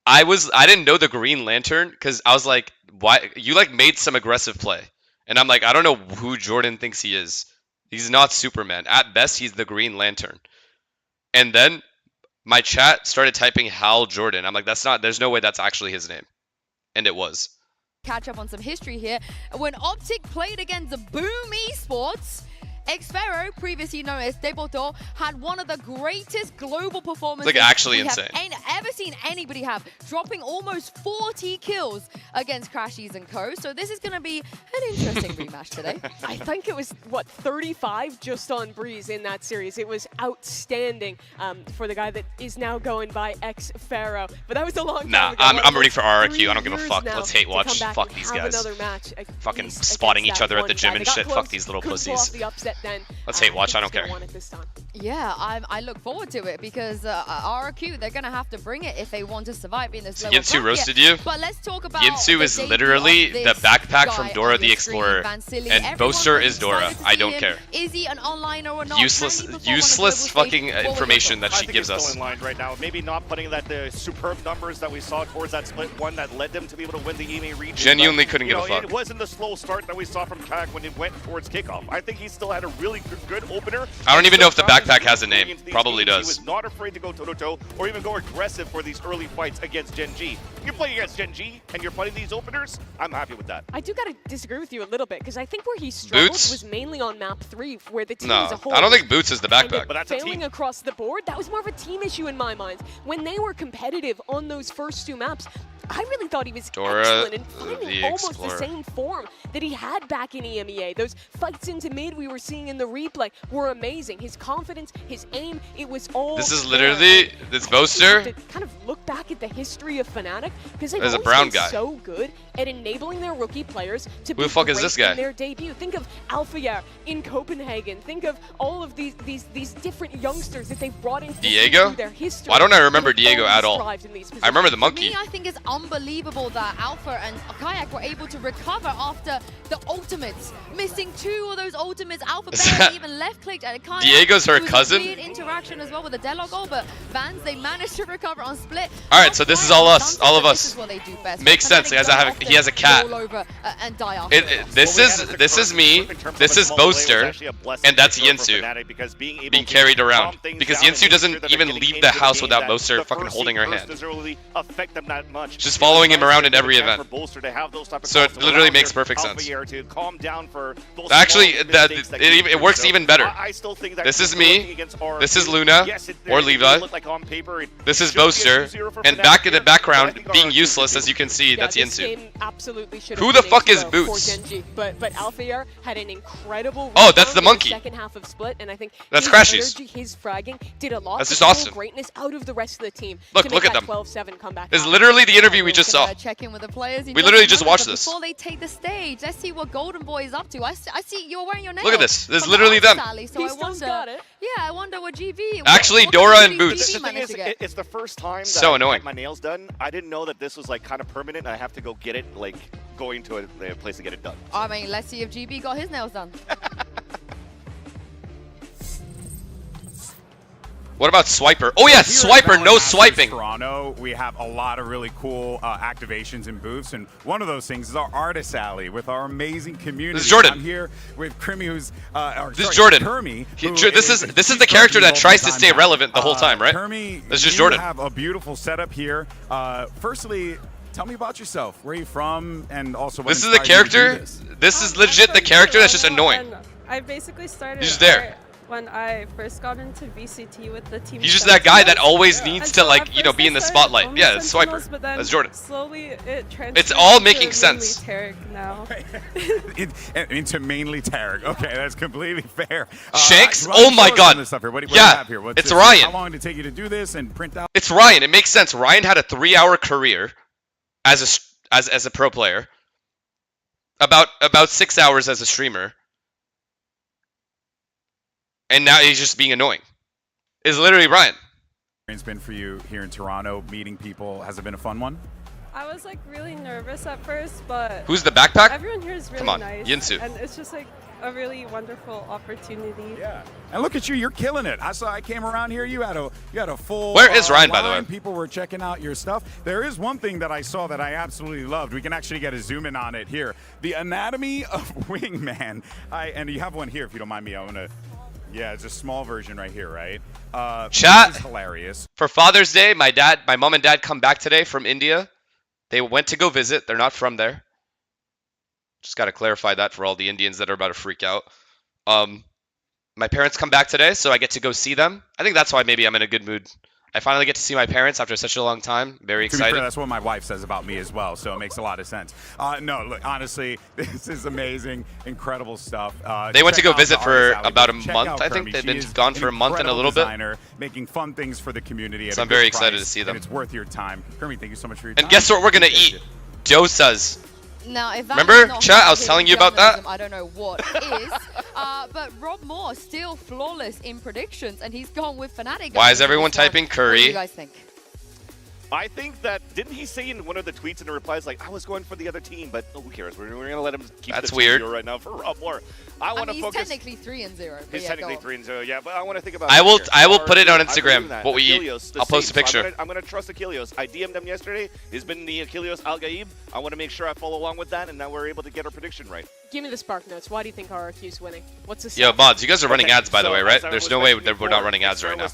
didn't know the Green Lantern because I was like, why you like made some aggressive play. And I'm like, I don't know who Jordan thinks he is. He's not Superman. At best, he's the Green Lantern. And then my chat started typing Hal Jordan. I'm like, there's no way that's actually his name. And it was. Catch up on some history here. When Optic played against Boom Esports, Xfero, previously known as Deboto, had one of the greatest global performances like actually we insane. have ever seen anybody have, dropping almost 40 kills against Crashies and Co. So this is going to be an interesting rematch today. I think it was, what, 35 just on Breeze in that series. It was outstanding for the guy that is now going by Xfero. But that was a long time ago. I'm ready for RRQ. I don't give a fuck. Let's hate watch. Fuck these guys. Match fucking spotting each other at the gym and shit. Fuck these little pussies. Let's hate watch. I don't care. Yeah, I look forward to it because RRQ, they're going to have to bring it if they want to survive in this level. Yinsu roasted you? But let's talk about Yinsu is literally the backpack from Dora the Explorer, and Boaster is Dora. I don't care. Is he an onliner or not? Useless fucking information that she gives us. In line right now. Maybe not putting that the superb numbers that we saw towards that split one that led them to be able to win the EMEA region. Genuinely couldn't give a fuck. It wasn't the slow start that we saw from Kak when it went towards kickoff. I think he still had a really good opener. I don't even know if the backpack has a name. Probably does. He was not afraid to go toe-to-toe or even go aggressive for these early fights against Gen G. You're playing against Gen G and you're playing these openers, I'm happy with that. I do gotta disagree with you a little bit because I think where he struggled was mainly on map 3, where the team as a whole. I don't think Boots is the backpack. But that's failing across the board. That was more of a team issue in my mind. When they were competitive on those first 2 maps, I really thought he was excellent and finding almost the same form that he had back in EMEA. Those fights into mid we were seeing in the replay were amazing. His confidence, his aim, it was all This is literally this Boaster. To kind of look back at the history of Fnatic because they've There's a always brown been guy. so good at enabling their rookie players to be Who the fuck is great this guy? in their debut. Think of Alphayer in Copenhagen. Think of all of these different youngsters that they've brought into Diego? their history. Why don't I remember Diego at all? I remember the monkey. For me, I think it's unbelievable that Alpha and Kayak were able to recover after the ultimates, missing 2 of those ultimates. Alpha barely even left-clicked at Kayak. Diego's her cousin? Weird interaction as well with the Delog goal, but Vans, they managed to recover on split. All right, so this is all us, all of us. This is what they do best. Makes sense. He has a cat. And die after this is me. This is Boaster, and that's Yinsu being carried around because Yinsu doesn't even leave the house without Boaster fucking holding her hand. Just following him around in every event. So it literally makes perfect sense. Actually, it works even better. This is me. This is Luna or Levi. This is Boaster, and back in the background, being useless as you can see, that's Yinsu. Who the fuck is Boots? But Alphayer had an incredible that's the monkey. Second half of split, and I think that's his Crashies. Energy, his fragging did a lot. That's just awesome. Greatness out of the rest of the team. Look at them. 12-7 comeback. This is literally the interview we just saw. Check in with the players. We literally just watched this. Before they take the stage, let's see what Golden Boy is up to. I see you're wearing your nails. Look at this. This is literally them. Sally, so I wonder. Yeah, I wonder what GB. Actually, Dora and Boots. The thing is, it's the first time that so annoying. I had my nails done. I didn't know that this was like kind of permanent. And I have to go get it, like going to a place to get it done. I mean, let's see if GB got his nails done. What about Swiper? Oh yeah, Swiper, no swiping. Toronto, we have a lot of really cool activations and booths, and one of those things is our artist alley with our amazing community. This is Jordan. I'm here with Krimi, who's this is Jordan. Kermi, this is the character that tries to stay relevant the whole time, right? Kermi, this is just Jordan. You have a beautiful setup here. Firstly, tell me about yourself. Where are you from, and also what this is the character. This is legit the character that's just annoying. I basically started. He's just there. When I first got into VCT with the team. He's just that guy that always needs to, like, you know, be in the spotlight. Yeah, it's Swiper. That's Jordan. Slowly it it's all making sense. Now. into mainly Tarek. Okay, that's completely fair. Shanks? Oh my god. Yeah, it's Ryan. How long did it take you to do this and print out? It's Ryan. It makes sense. Ryan had a 3-hour career as a pro player. About 6 hours as a streamer. And now he's just being annoying. It's literally Ryan. It's been for you here in Toronto, meeting people. Has it been a fun one? I was like really nervous at first, but who's the backpack? Everyone here is really Come on, nice. Yinsu. And it's just like a really wonderful opportunity. Yeah. And look at you, you're killing it. I came around here, you had a full Where is Ryan, by the line. way? People were checking out your stuff. There is one thing that I saw that I absolutely loved. We can actually get a zoom in on it here. The anatomy of Wingman. And you have one here if you don't mind me. I want to. Yeah, it's a small version right here, right? Chat. This is hilarious. For Father's Day, my mom and dad come back today from India. They went to go visit. They're not from there. Just got to clarify that for all the Indians that are about to freak out. My parents come back today, so I get to go see them. I think that's why maybe I'm in a good mood. I finally get to see my parents after such a long time. Very excited. To be fair, that's what my wife says about me as well, so it makes a lot of sense. No, look, honestly, this is amazing, incredible stuff. They went to go visit for about a month, I think. They've been gone for a month and a little bit. Making fun things for the community. So I'm very excited to see them. And it's worth your time. Kermie, thank you so much for your time. And guess what we're going to eat? Dosas. Now, if that remember, is not chat, I was telling you about that? I don't know what is. But Rob Moore still flawless in predictions, and he's gone with Fnatic. Why is everyone typing Curry? What do you guys think? I think that, didn't he say in one of the tweets and the replies, like, I was going for the other team, but who cares? We're going to let him keep That's the weird. 2-0 right now for Rob Moore. I want to he's focus. technically 3-0. He's technically 3-0, yeah, but I want to think about I will put it on Instagram, what we eat. I'll post a picture. So I'm going to trust Achilles. I DM'd him yesterday. He's been the Achilles Al-Gaib. I want to make sure I follow along with that, and now we're able to get our prediction right. Give me the spark notes. Why do you think RRQ's winning? What's the Yo, mods, you guys are running ads, by the way, right? There's no way that we're not running ads right now.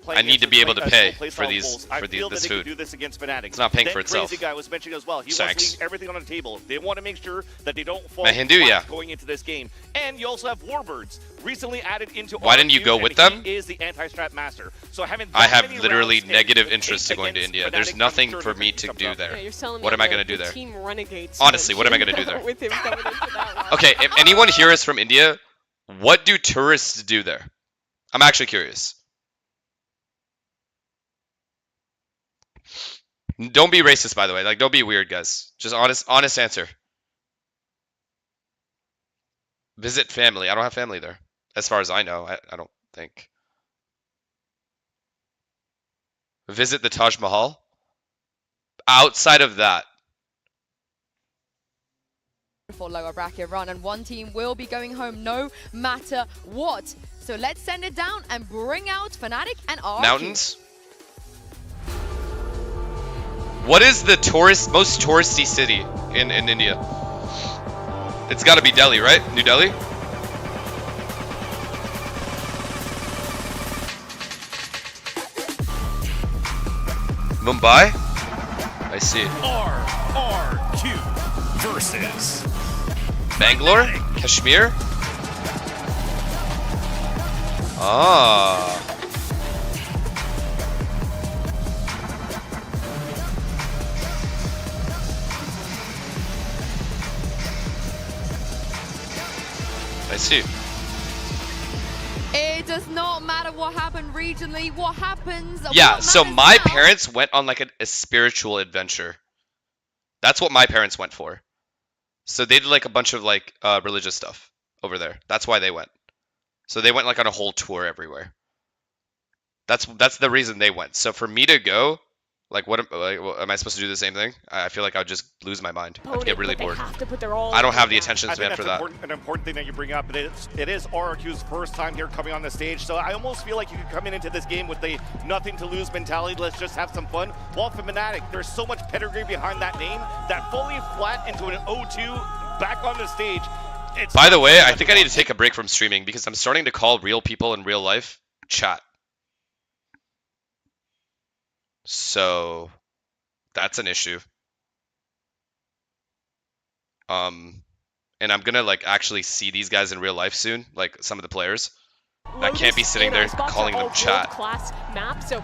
I need to be able to pay for this food. It's not paying for itself. Crazy guy was mentioning as well. He wants to leave everything on the table. They want to make sure that they don't fall flat going into this game. And you also have Warbirds recently added into. Why didn't you go with them? He is the anti-strat master. So I have literally negative interest to going to India. There's nothing for me to do there. What am I going to do there? Honestly, what am I going to do there? Okay, if anyone here is from India, what do tourists do there? I'm actually curious. Don't be racist, by the way. Like, don't be weird, guys. Just honest answer. Visit family. I don't have family there, as far as I know. I don't think. Visit the Taj Mahal. Outside of that. For lower bracket run, and one team will be going home no matter what. So let's send it down and bring out Fnatic and RRQ. Mountains. What is the most touristy city in India? It's got to be Delhi, right? New Delhi? Mumbai? I see. RRQ versus Bangalore? Kashmir? Ah. I see. It does not matter what happened regionally, what happens. Yeah, so my parents went on like a spiritual adventure. That's what my parents went for. So they did like a bunch of like religious stuff over there. That's why they went. So they went like on a whole tour everywhere. That's the reason they went. So for me to go, like what am I supposed to do the same thing? I feel like I would just lose my mind. I'd get really bored. I don't have the attention span for that. An important thing that you bring up. It is RRQ's first time here coming on the stage, so I almost feel like you could come into this game with a nothing to lose mentality. Let's just have some fun. While for Fnatic, there's so much pedigree behind that name that falling flat into an 0-2 back on the stage. By the way, I think I need to take a break from streaming because I'm starting to call real people in real life chat. So that's an issue. And I'm gonna like actually see these guys in real life soon, like some of the players. I can't be sitting there calling them chat. Class map, so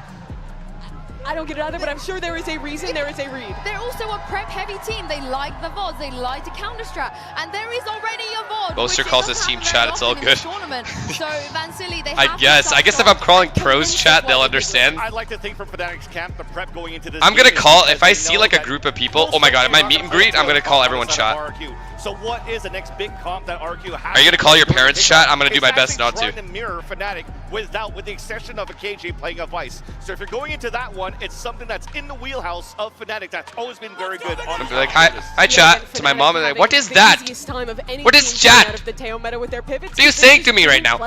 I don't get it either, but I'm sure there is a reason, there is a read. They're also a prep-heavy team. They like the VODs, they like to counter-strat, and there is already a VOD. Boaster calls this team chat, it's all good. So Vansili, they I guess if I'm calling pros chat, they'll understand. I'd like to think from Fnatic's camp, the prep going into this. I'm gonna call, if I see like a group of people, oh my god, at my meet and greet, I'm gonna call everyone chat. So what is the next big comp that RRQ has? Are you gonna call your parents chat? I'm gonna do my best not to. To mirror Fnatic with the exception of a KJ playing a Vice. So if you're going into that one, it's something that's in the wheelhouse of Fnatic. That's always been very good. I'm like, hi chat to my mom and like, what is that? What is chat? What are you saying to me right now?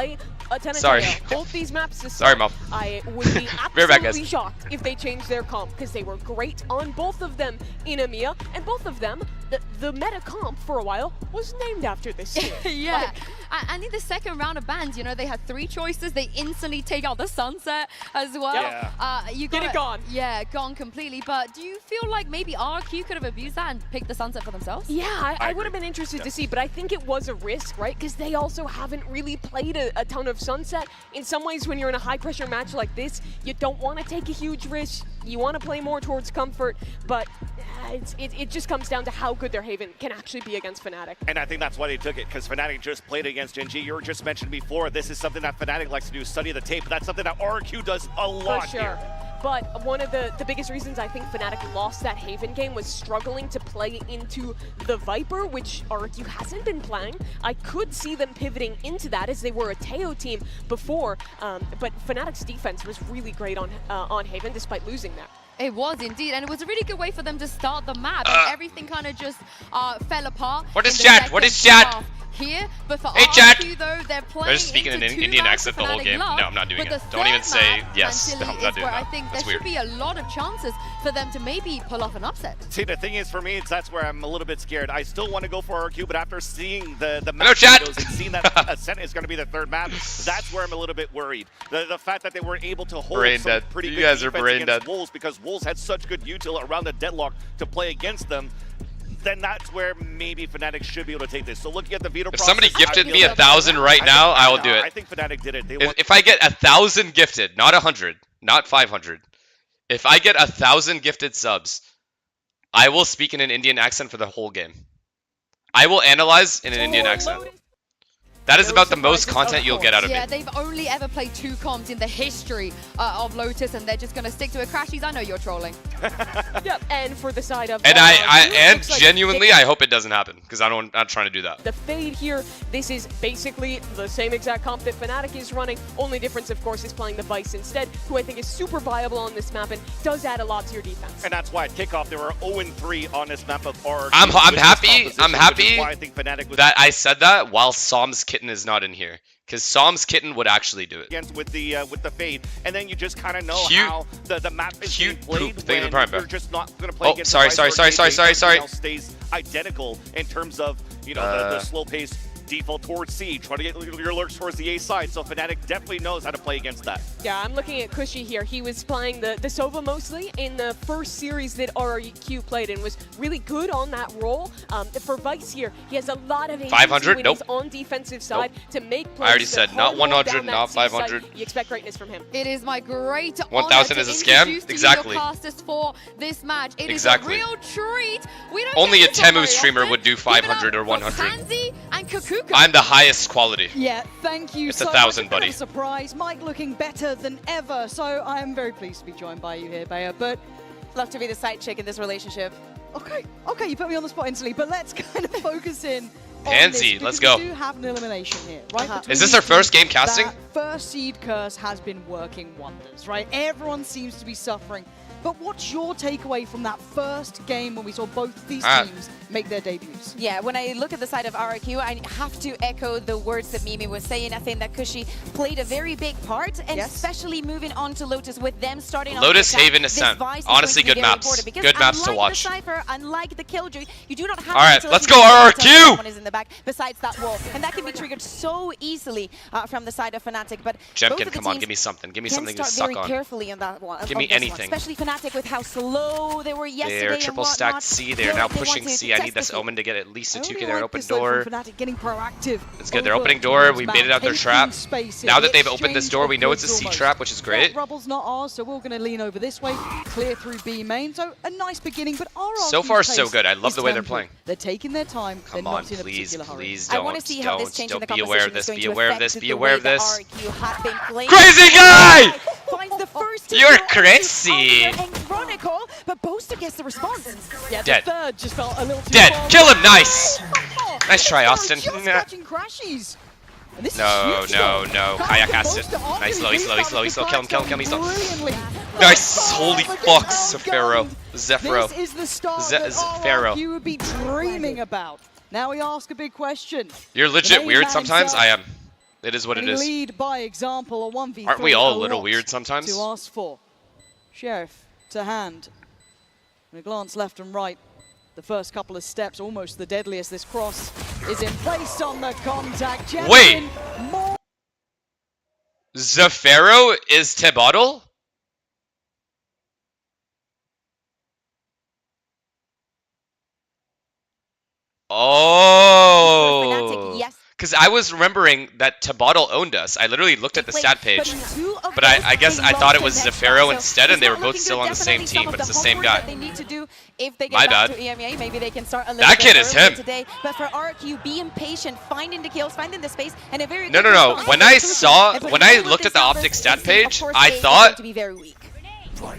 Sorry. Sorry, Mom. I would be absolutely shocked if they changed their comp because they were great on both of them in EMEA, and both of them the meta comp for a while was named after this team. Yeah, and in the second round of bans, you know, they had 3 choices. They instantly take out the sunset as well. Yeah. You Get it gone. Yeah, gone completely. But do you feel like maybe RQ could have abused that and picked the sunset for themselves? Yeah, I would have been interested to see, but I think it was a risk, right? Because they also haven't really played a ton of sunset. In some ways, when you're in a high-pressure match like this, you don't want to take a huge risk. You want to play more towards comfort, but it just comes down to how good their Haven can actually be against Fnatic. And I think that's why they took it, because Fnatic just played against NG. You were just mentioned before, this is something that Fnatic likes to do, study the tape. That's something that RQ does a lot here. But one of the biggest reasons I think Fnatic lost that Haven game was struggling to play into the Viper, which RQ hasn't been playing. I could see them pivoting into that as they were a Teo team before, but Fnatic's defense was really great on Haven despite losing that. It was indeed, and it was a really good way for them to start the map, and everything kind of just fell apart. What is chat? What is chat? Here, but for hey, chat! RQ though, they're playing. They're just speaking in an Indian accent the whole game. No, I'm not doing it. Don't even say yes. No, I'm not doing that. I think that's there weird. should be a lot of chances for them to maybe pull off an upset. See, the thing is, for me, that's where I'm a little bit scared. I still want to go for RQ, but after seeing the map videos and seeing that Ascent is going to be the 3rd map, that's where I'm a little bit worried. The fact that they were able to hold some pretty good defense against Wolves, because Wolves had such good util around the deadlock to play against them, then that's where maybe Fnatic should be able to take this. So looking at the veto process, somebody gifted me 1,000 right now, I will do it. I think Fnatic did it. If I get 1,000 gifted, not 100, not 500, if I get 1,000 gifted subs, I will speak in an Indian accent for the whole game. I will analyze in an Indian accent. That is about the most content you'll get out of me. Yeah, they've only ever played 2 comps in the history of Lotus, and they're just going to stick to it. Crashies, I know you're trolling. Yep, and for the side of... And genuinely, I hope it doesn't happen, because I'm not trying to do that. The Fade here, this is basically the same exact comp that Fnatic is running. Only difference, of course, is playing the Vice instead, who I think is super viable on this map and does add a lot to your defense. And that's why at kickoff, they were 0-3 on this map of RQ. I'm happy I think Fnatic was that I said that while Psalm's Kitten is not in here, because Psalm's Kitten would actually do it. Against with the Fade, and then you just kind of know how the map is being played when you're just not going to play against sorry. Stays identical in terms of the slow pace default towards C, try to get your lurks towards the A side, so Fnatic definitely knows how to play against that. Yeah, I'm looking at Cushy here. He was playing the Sova mostly in the first series that RQ played and was really good on that role. For Vice here, he has a lot of 500? when Nope. he's on defensive side to make plays. I already said not 100, not 500. You expect greatness from him. It is my great 1,000 is a scam? Exactly. Casters for this match. It exactly. is a real treat. We don't Only a get this Temu streamer often. would do 500 or 100. Pansy and Kukuka. I'm the highest quality. Yeah, thank you it's so 1,000, much. buddy. Surprise, Mike looking better than ever. So I am very pleased to be joined by you here, Bea. But love to be the side chick in this relationship. Okay, you put me on the spot instantly. But let's kind of focus in. Pansy, let's go. We do have an elimination here, right? Is this our first game casting? That first seed curse has been working wonders, right? Everyone seems to be suffering. But what's your takeaway from that first game when we saw both these teams make their debuts? Yeah, when I look at the side of RQ, I have to echo the words that Mimi was saying. I think that Cushy played a very big part, and especially moving on to Lotus with them starting Lotus, off Haven, Ascent. Honestly, good maps. Good maps to watch. The Cypher, unlike the Killjoy, you do not have Alright, let's go RRQ! Someone is in the back besides that wall, and that can be triggered so easily from the side of Fnatic. But Jemkin, come on, give me something. Give me something to suck on. Very carefully on that one. Give me anything. Especially Fnatic with how slow they were yesterday. They're triple stacked C. They're now pushing C. I need this Omen to get at least a 2K. They're open door. Getting proactive. It's good. They're opening door. We baited out their trap. Now that they've opened this door, we know it's a C trap, which is great. Rubble's not ours, so we're going to lean over this way, clear through B main. So a nice beginning, but so far so good. I love the way they're playing. They're taking their time. Come on, please don't be aware of this. Be aware of this. Be aware of this. Crazy guy! You're crazy. But Boaster gets the response. Yeah, Dead. The third just felt a little too Dead. far Kill away. him. Nice. Nice try, Austin. Just catching crashies. And this No. is huge, though. Kayak acid. Nice, slow. Kill him. He's low. Nice. Holy fuck, Zephyro. This is the start that Zephyro. you would be dreaming about. Now we ask a big question. You're legit The weird main sometimes. man I am. It is what it They is. lead by example, a 1v3. Aren't we all a lot little weird sometimes? to ask for. Sheriff to hand. And a glance left and right. The first couple of steps, almost the deadliest. This cross is in place on the contact. Wait! Zafiro is Tebottle? Oh! Because I was remembering that Tebottle owned us. I literally looked at the stat page, but I guess I thought it was Zafiro instead, and they were both still on the same team, but it's the same guy. My bad. Maybe they can start a That kid is him. Today. But for RQ, be impatient, finding the kills, finding the space, and a very No. When I looked at the optic stat page, I thought.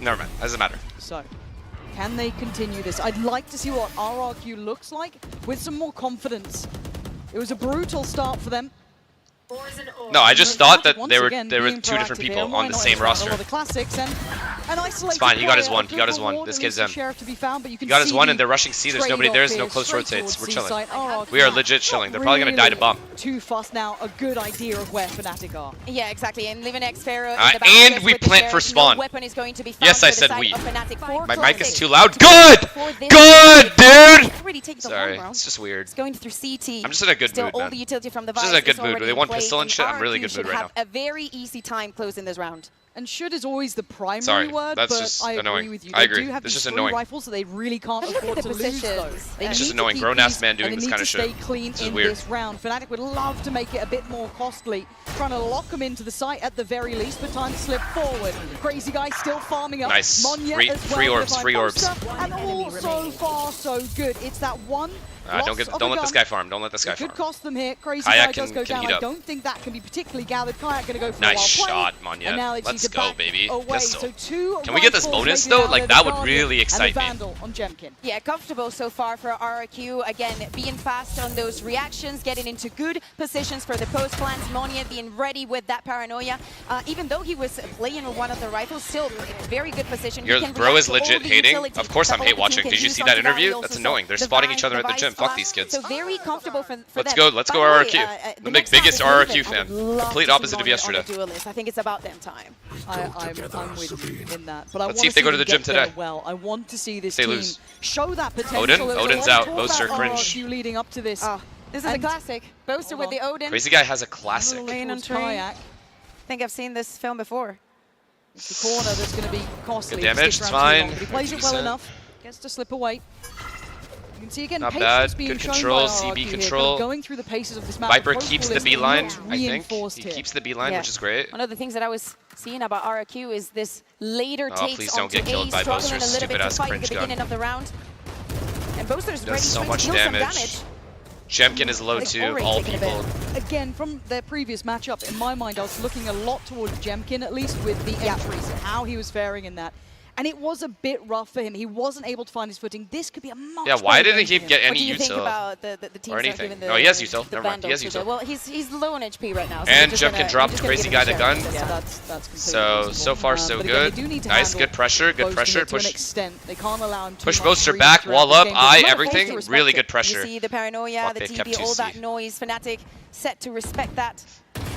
Never mind. Doesn't matter. So, can they continue this? I'd like to see what RRQ looks like with some more confidence. It was a brutal start for them. No, I just thought that they were two different people on the same roster. It's fine. He got his one. He got his one. This kid's in. He got his one, and they're rushing C. There's nobody there. There's no close rotates. We're chilling. We are legit chilling. They're probably gonna die to bomb. Too fast now. A good idea of where Fnatic are. Yeah, exactly. And leaving Xpharaoh. And we plant for spawn. Weapon is going to be yes, I said we. My mic is too loud. Good, dude. Sorry, it's just weird. It's going through CT. I'm just in a good mood, man. Just in a good mood. They won pistol and shit. I'm really good mood right now. A very easy time closing this round. And should is always the primary word, that's but just I annoying. agree with you. I agree. They do have It's these just annoying. rifles that they really can't afford to lose, though. It's just annoying. Grown-ass man doing this kind of shit. They need to stay clean in this round. Fnatic would love to make it a bit more costly, trying to lock them into the site at the very least, but time to slip forward. Crazy guy still farming up. Nice. Free orbs. And all so far so good. It's that one. Don't let this guy farm. Don't let this guy farm. Could cost them here. Crazy guy does go down. I don't think that can be particularly gathered. Kayak gonna go for nice a while shot, Manya. Let's go, baby. So can we get this bonus though? Like that would really excite me. On Jemkin. Yeah, comfortable so far for RRQ. Again, being fast on those reactions, getting into good positions for the post plants. Monia being ready with that paranoia. Even though he was playing with one of the rifles, still very good position. Your bro is legit hating. Of course I'm hate watching. Did you see that interview? That's annoying. They're spotting each other at the gym. Fuck these kids. So very comfortable for let's go RRQ. I'm the biggest RRQ fan. Complete opposite of yesterday. I think it's about them time. I'm with you in that. But let's see if they go to the gym today. Well, I want to see this team show that potential. Odin's out. Boaster cringe. Leading up to this. This is a classic. Boaster with the Odin. Crazy guy has a classic. I think I've seen this film before. It's the corner that's going to be costly. Good damage. It's fine. He plays it well enough. Gets to slip away. You can see again, not bad. Good control, CB control. Going through the paces of this map. Viper keeps the B line, I think. He keeps the B line, which is great. One of the things that I was seeing about RRQ is this later takes please don't get killed by Boaster's stupid ass cringe gun. Of the round. And Boaster's does so much damage. Jemkin is low too, all people. Again, from their previous matchup, in my mind, I was looking a lot towards Jemkin, at least with the entries and how he was faring in that. And it was a bit rough for him. He wasn't able to find his footing. This could be a much why didn't he get any util? What do you think about the teams or anything? The, no, he has util. Never mind. He has util. Well, he's low on HP right now. So and Jemkin dropped Crazy Guy the gun. Yeah, so far so good. Nice, good pressure, good pressure. Push. They can't allow him push Boaster back, wall up, everything. Really good pressure. You see the paranoia, the TP, all that noise. Fnatic set to respect that.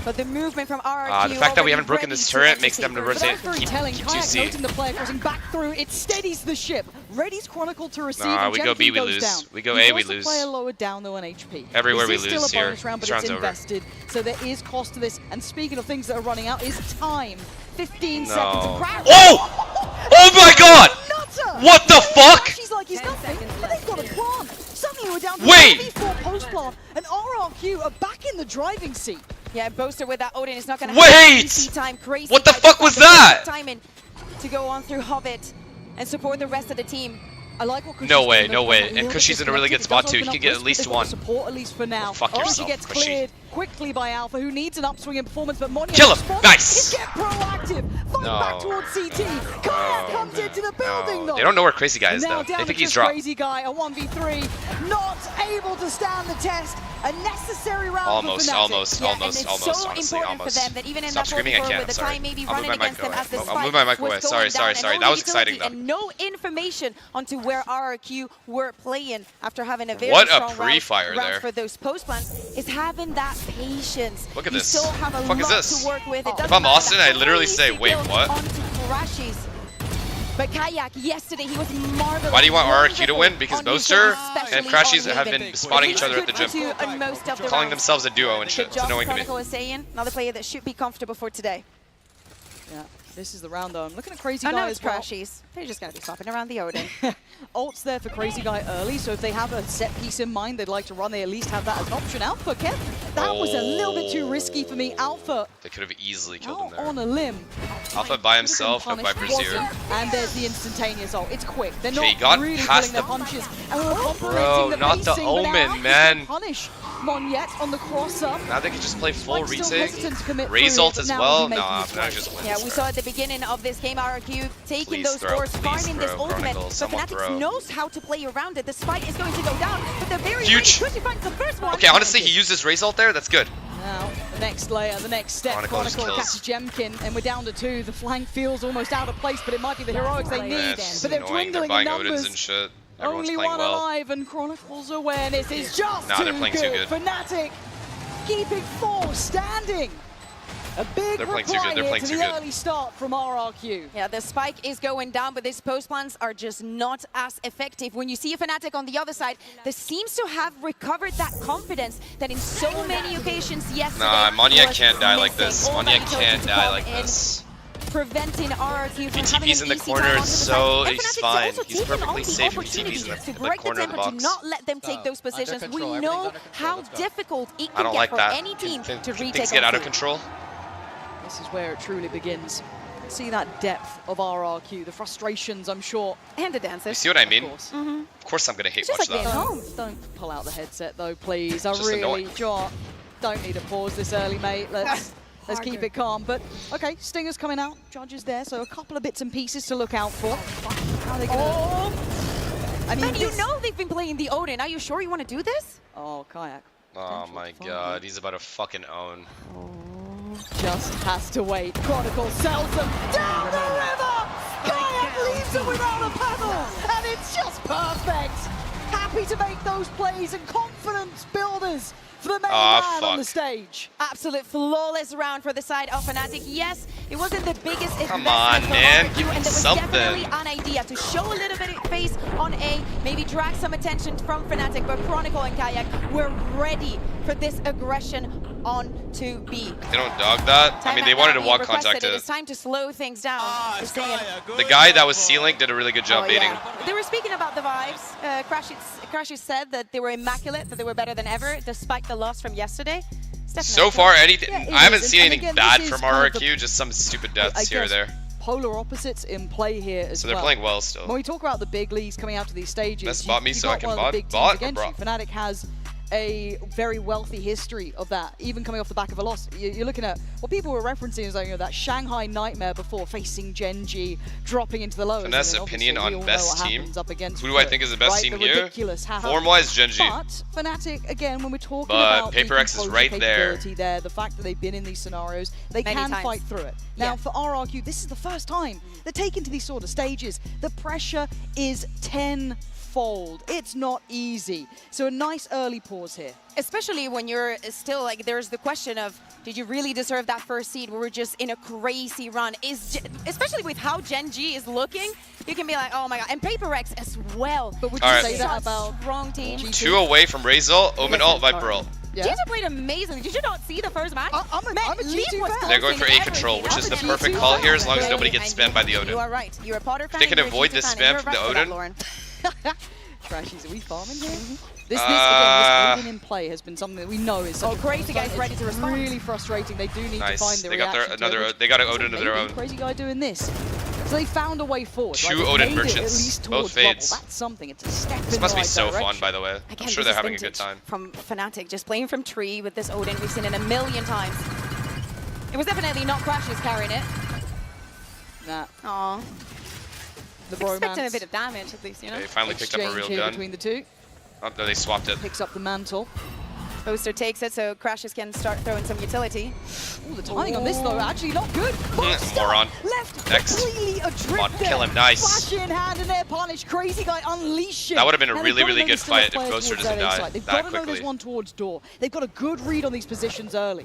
But the movement from RRQ. The fact that we haven't broken this turret makes them to rotate. Keep 2C. The player crossing back through. It steadies the ship. Ready's Chronicle to receive. We go B, we lose. Down. We go A, we lose. Player lower down though on HP. Everywhere we lose here. Round, but it's invested. So there is cost to this. And speaking of things that are running out, is time. 15 seconds. Oh! Oh my God! What the fuck? She's like, he's nothing. But they've got a plant. Suddenly we're down to 4 post plant, and RRQ are back in the driving seat. Yeah, Boaster with that Odin is not going to have easy time. Crazy. What the fuck was that? Timing to go on through Hobbit and support the rest of the team. I like what no way. And Kushi's in a really good spot too. He can get at least one. Support at least for now. Fuck yourself, He gets cleared quickly by Alpha, who needs an upswing in performance, but Monia kill him. Nice. Get proactive. Fight back towards CT. Kayak comes into the building though. They don't know where Crazy Guy is though. They think he's dropped. Crazy Guy, a 1v3, not able to stand the test. A necessary round almost, honestly, for them that even in Stop screaming, I can't, I'm sorry. I'll move my mic away. Sorry. That was exciting though. And no information onto where RRQ were playing after having a very strong pre-fire there for those post plants is having that patience. Look at this. Still have a lot to work with. If I'm Austin, I literally say, wait, what? But Kayak, yesterday, he was marvelous. Why do you want RRQ to win? Because on his Moster especially and Crashies on have Haven. been spotting each other at the He was gym. good on most of the Calling rounds. themselves a duo and shit. Good It's job, annoying to me. Chronicle is saying. Another player that should be comfortable for today. Yeah, this is the round though. I'm looking at Crazy Oh, Guy no, it's as well. Crashies. They're just going to be swapping around the Odin. Ult's there for Crazy Guy early, so if they have a set piece in mind they'd like to run, they at least have that as an option. Alpha, Kev, that was a little bit too risky for me. Alpha They could have easily killed him out there. on a limb. Alpha by himself, no Punished, Viper's here. wasn't, and there's the instantaneous ult. It's quick. They're Okay, not got really past pulling their the- punches. And we're operating Bro, the not the pacing, but now Omen, Alpha's man. gonna punish Monyet on the cross-up. Now they can just play full Spike's still retake. hesitant to commit Raise through, ult but as now well. he'll be No, making his Fnatic way. just wins. Yeah, we saw at the beginning of this game, RRQ taking Please those throw, scores, please farming this throw, ultimate. Chronicle, But someone Fnatic throw. knows how to play around it. The spike is going to go down, but they're very Huge. ready. He finds the first one. Okay, honestly, he used his Raise ult there. That's good. Now, the next layer, the next step, Chronicle just Chronicle kills. catches Jemkin, and we're down to 2. The flank feels almost out of place, but it might be the heroics they Man, need. it's But they're annoying. They're dwindling buying in Odins numbers. and shit. Everyone's Only playing one well. alive, and Chronicle's awareness is just Nah, they're playing too good. Fnatic keeping 4 standing. A big They're playing too reply good. They're here playing to too the good. early start from RRQ. Yeah, the spike is going down, but these post plans are just not as effective. When you see a Fnatic on the other side, that seems to have recovered that confidence that in so many occasions yesterday Nah, Monyet was can't die like missing. this. All Monyet that can't to die come like in, this. preventing RRQ from If he having TP's an in the easy corner, time onto it's the so side. he's FNS is fine. also He's taking perfectly all the safe if he TP's in opportunities the to break corner of the tempo, box. to not let them take those positions. We control, know everything's under control, how let's go. difficult it I can don't get like for that. any team to retake Things get out of ulti. control. This is where it truly begins. See that depth of RRQ, the frustrations, I'm sure. And the dances. You see what I mean? Of course. Of course I'm gonna hate It's just watch like that. being home. Don't pull out the headset though, please. I Just really annoying. don't need a pause this early, mate. Let's keep it calm. But okay, Stinger's coming out. Judges there, so a couple of bits and pieces to look out for. How are they gonna? I mean, And you know they've been playing the Odin. Are you sure you want to do this? Oh, Kayak. Oh my god, he's about to fucking own. Just has to wait. Chronicle sells them down the river! Kayak leaves them without a paddle! And it's just perfect! Happy to make those plays and confidence builders for the main man on the stage. Absolute flawless round for the side of Fnatic. Yes, it wasn't the biggest Come investment on, from man, RRQ, give me and there was something. definitely an idea to show a little bit of face on A, maybe drag some attention from Fnatic, but Chronicle and Kayak were ready for this aggression on to B. They don't dog that. I mean, they wanted to walk contact It it. is time to slow things down. They're saying, The guy that was sealing did a really good job baiting. They were speaking about the vibes. Crashies said that they were immaculate, that they were better than ever, despite the loss from yesterday. So far, anything. Yeah, it I haven't is. seen And anything again, bad this is from kind of RRQ. Just some stupid deaths here or guess there. Polar opposites in play here as So well. they're playing well still. When we talk about the big leagues coming out to these stages, Best bot me you've so I got can one of the bot- big teams bot or against you. bro? Fnatic has a very wealthy history of that, even coming off the back of a loss. You're looking at what people were referencing as like, that Shanghai nightmare before, facing Genji, dropping into the lowers. Finesse and then opinion obviously we on all best know what team. happens up against Who do I Fnatic, think is the best right? team The here? ridiculous haha. Form-wise, Genji. But Fnatic, again, when we're talking But about Paper the X is composure right there. capability there, the fact that they've been in these scenarios, they Many can times. fight through it. Now, for RRQ, this is the first time they're taken to these sort of stages. The pressure is tenfold. It's not easy. So a nice early pause here. Especially when you're still like, there's the question of, did you really deserve that first seed? We were just in a crazy run. Especially with how Genji is looking, you can be like, oh my god. And Paper X as well. But would you you say that about strong team? 2 away from Raze ult, Omen ult, Viper ult. Jinja played amazingly. Did you not see the first match? I'm a G2 fan. They're going for A control, which is the perfect call here as long as nobody gets spammed by the Odin. You are right. You're a Potter fan. They can you're a avoid G2 this fan, and spam you're from the right for that, Odin. Lauren. Trashies, are we farming here? This Odin in play has been something that we know is such a Crazy Guy's ready to respond. really frustrating. They do need to find Nice. the They got their reaction to it, they got an which- Odin of their maybe own. Crazy Guy doing this. So they found a way forward. Two They've Odin made it merchants, at least both towards bubble. fades. That's something. It's a step This in must the be right so direction. fun, by the way. I'm Again, sure this they're is having a good vintage time. From Fnatic, just playing from tree with this Odin. We've seen it a million times. It was definitely not Crashies carrying it. Nah. Aww. The Expecting a bromance bit of damage at least, you know? They finally picked up a exchange real here gun. between the two. Oh, no, they swapped it. Picks up the mantle. Booster takes it, so Crashies can start throwing some utility. Ooh, the timing on this though, actually not good. Moron. Left Next. completely adrift Come on, there. kill him, nice. Flash in hand and air punish. Crazy Guy unleashing. That would have been a And really, they've got to really know good there's still a fight if player Ghoster towards doesn't their die side. They've that got to know quickly. there's one towards door. They've got a good read on these positions early.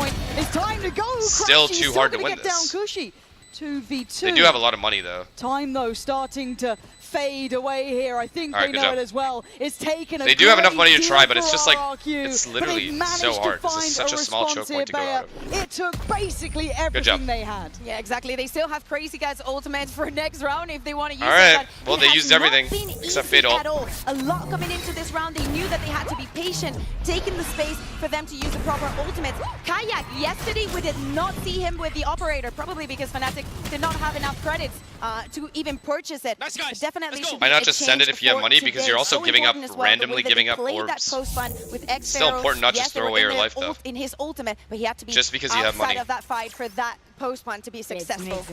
point. It's time to go. Still Crashy's too hard to gonna win get down this. Kushi. 2v2. They do have a lot of money though. Time though starting to fade away here. I think they know it as well. It's taken a They do have enough money to try, but deal it's just for like, RRQ, it's but they've literally managed so to hard. This find is such a small response choke here, point to go out Bayer. of. It took basically everything they had. Yeah, exactly. They still have Crazy Cat's ultimate for next round if they want to use it. Alright, but well, it they has used not everything been except easy Fade ult. at all. A lot coming into this round. They knew that they had to be patient, taking the space for them to use the proper ultimates. Kayak, yesterday we did not see him with the operator, probably because Fnatic did not have enough credits to even purchase it. Nice guys. Definitely should Why be not a just send it change if you have for money? Because today. you're also So giving up, important as well, the randomly way that giving they up played that orbs. post plan with X Still important not yes, just they throw were away your in their life, though. in his ultimate, but he had to be Just because you have outside money. of that fight for that post plan to be successful.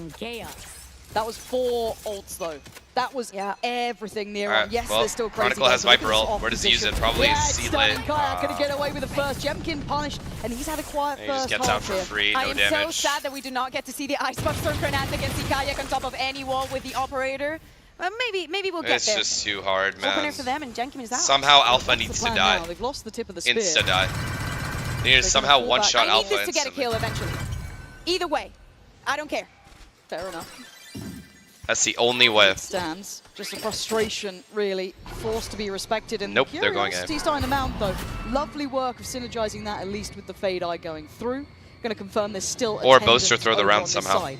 That was 4 ults though. That was everything near Alright, on. Yes, well, there's still Crazy Chronicle Guys, has but look at Viper this ult. off Where does he use position. it? Probably yeah, it's C stunning. late. Kayak gonna get away with the first. Jemkin punished, and he's had a quiet He first just gets half out for here. free, I no am damage. so sad that we do not get to see the Icebox from Fnatic and see Kayak on top of any wall with the operator. Maybe we'll get It's there. just too hard, Opener man. for them and Jenkin is out. Somehow Alpha That's needs the to plan die. now. They've lost the tip of the spear. Insta die. They need to somehow fall back. one-shot I need Alpha this to get a instantly. kill eventually. Either way, I don't care. Fair enough. That's the only way. Stands. Just a frustration, really. Forced to be respected. And Nope, they're going curiosity A. starting to mount, though. Lovely work of synergizing that, at least with the Fade Eye going through. Going to confirm there's still Or attendance Boaster throw the over round on this somehow. side.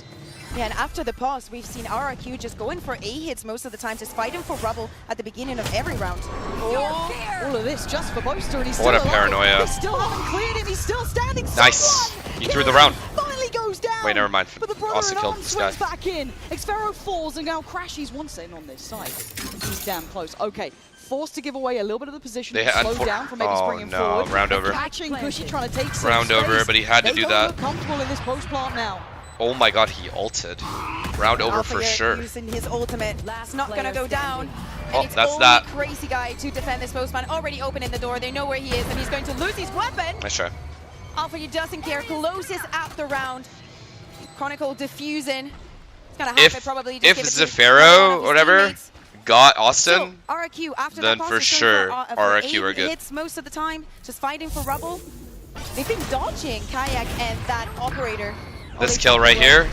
Yeah, and after the pause, we've seen RRQ just going for A hits most of the time, just fighting for rubble at the beginning of every round. Oh, all of this just for Boaster, and he's still What a alive. paranoia. They still haven't cleared him. He's still standing. Nice. Someone He threw the round. finally goes down. Wait, never mind. But the brother Austin in killed arms this guy. swings back in. Xfero falls and now crashes once in on this side. He's damn close. Okay. Forced to give away a little bit of the position, They had slow down from maybe oh springing no, forward. round over. Catching Cushy trying to take some Round over, space. but he had to They do don't that. look comfortable in this post plant now. Oh my god, he ulted. Round over Alpha for here sure. using his ultimate. It's not gonna go down. Oh, And it's that's only that. Crazy Guy to defend this postman. Already opening the door. They know where he is, and he's going to lose his weapon. Nice try. Alpha, he doesn't care. Closes out the round. Chronicle diffusing. It's gonna happen probably. Just If give it to Zafiro one of or his whatever teammates. got So, Austin, RRQ after then that for pause is going sure for RRQ are eight good. hits most of the time, just fighting for rubble. They've been dodging Kayak and that operator. This kill right here,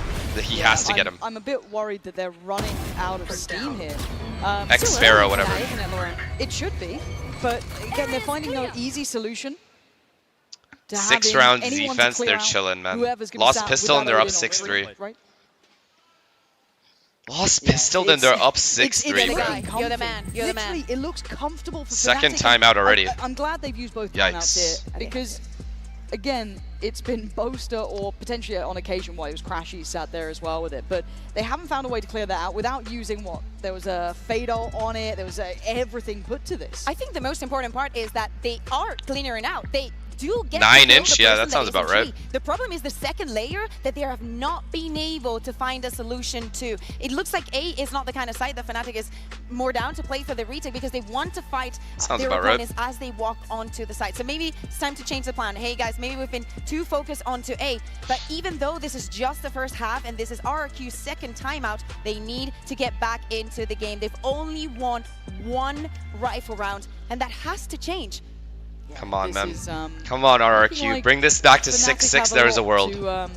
he has to get him. I'm a bit worried that they're running out of steam here. X still Pharaoh, early for whatever. that, isn't it, Lauren? It should be, but again, they're finding no easy solution. To 6 having rounds anyone to defense, clear they're out chilling, man. whoever's gonna Lost sat pistol with and that they're up Odin already, 6-3. right? Lost pistol and they're up 6-3, You're the bro. guy. You're the man. You're the Literally, man. it looks comfortable for Second Fnatic. timeout already. I'm glad they've used both Yikes. timeouts here because, again, it's been Boaster or potentially on occasion why it was Crashy sat there as well with it, but they haven't found a way to clear that out without using what? There was a Fado on it, there was everything put to this. I think the most important part is that they are clearing out. They do get 9 to kill inch? the Yeah, person that sounds is about in right. tree. The problem is the second layer that they have not been able to find a solution to. It looks like A is not the kind of site that Fnatic is more down to play for the retake because they want to fight Sounds their about right. opponents as they walk onto the site. So maybe it's time to change the plan. Hey guys, maybe we've been too focused onto A, but even though this is just the first half and this is RRQ's second timeout, they need to get back into the game. They've only won 1 rifle round, and that has to change. Come on, This man. is, Come on, looking RRQ. like Bring this back to Fnatic 6-6. have There's a lot world. to,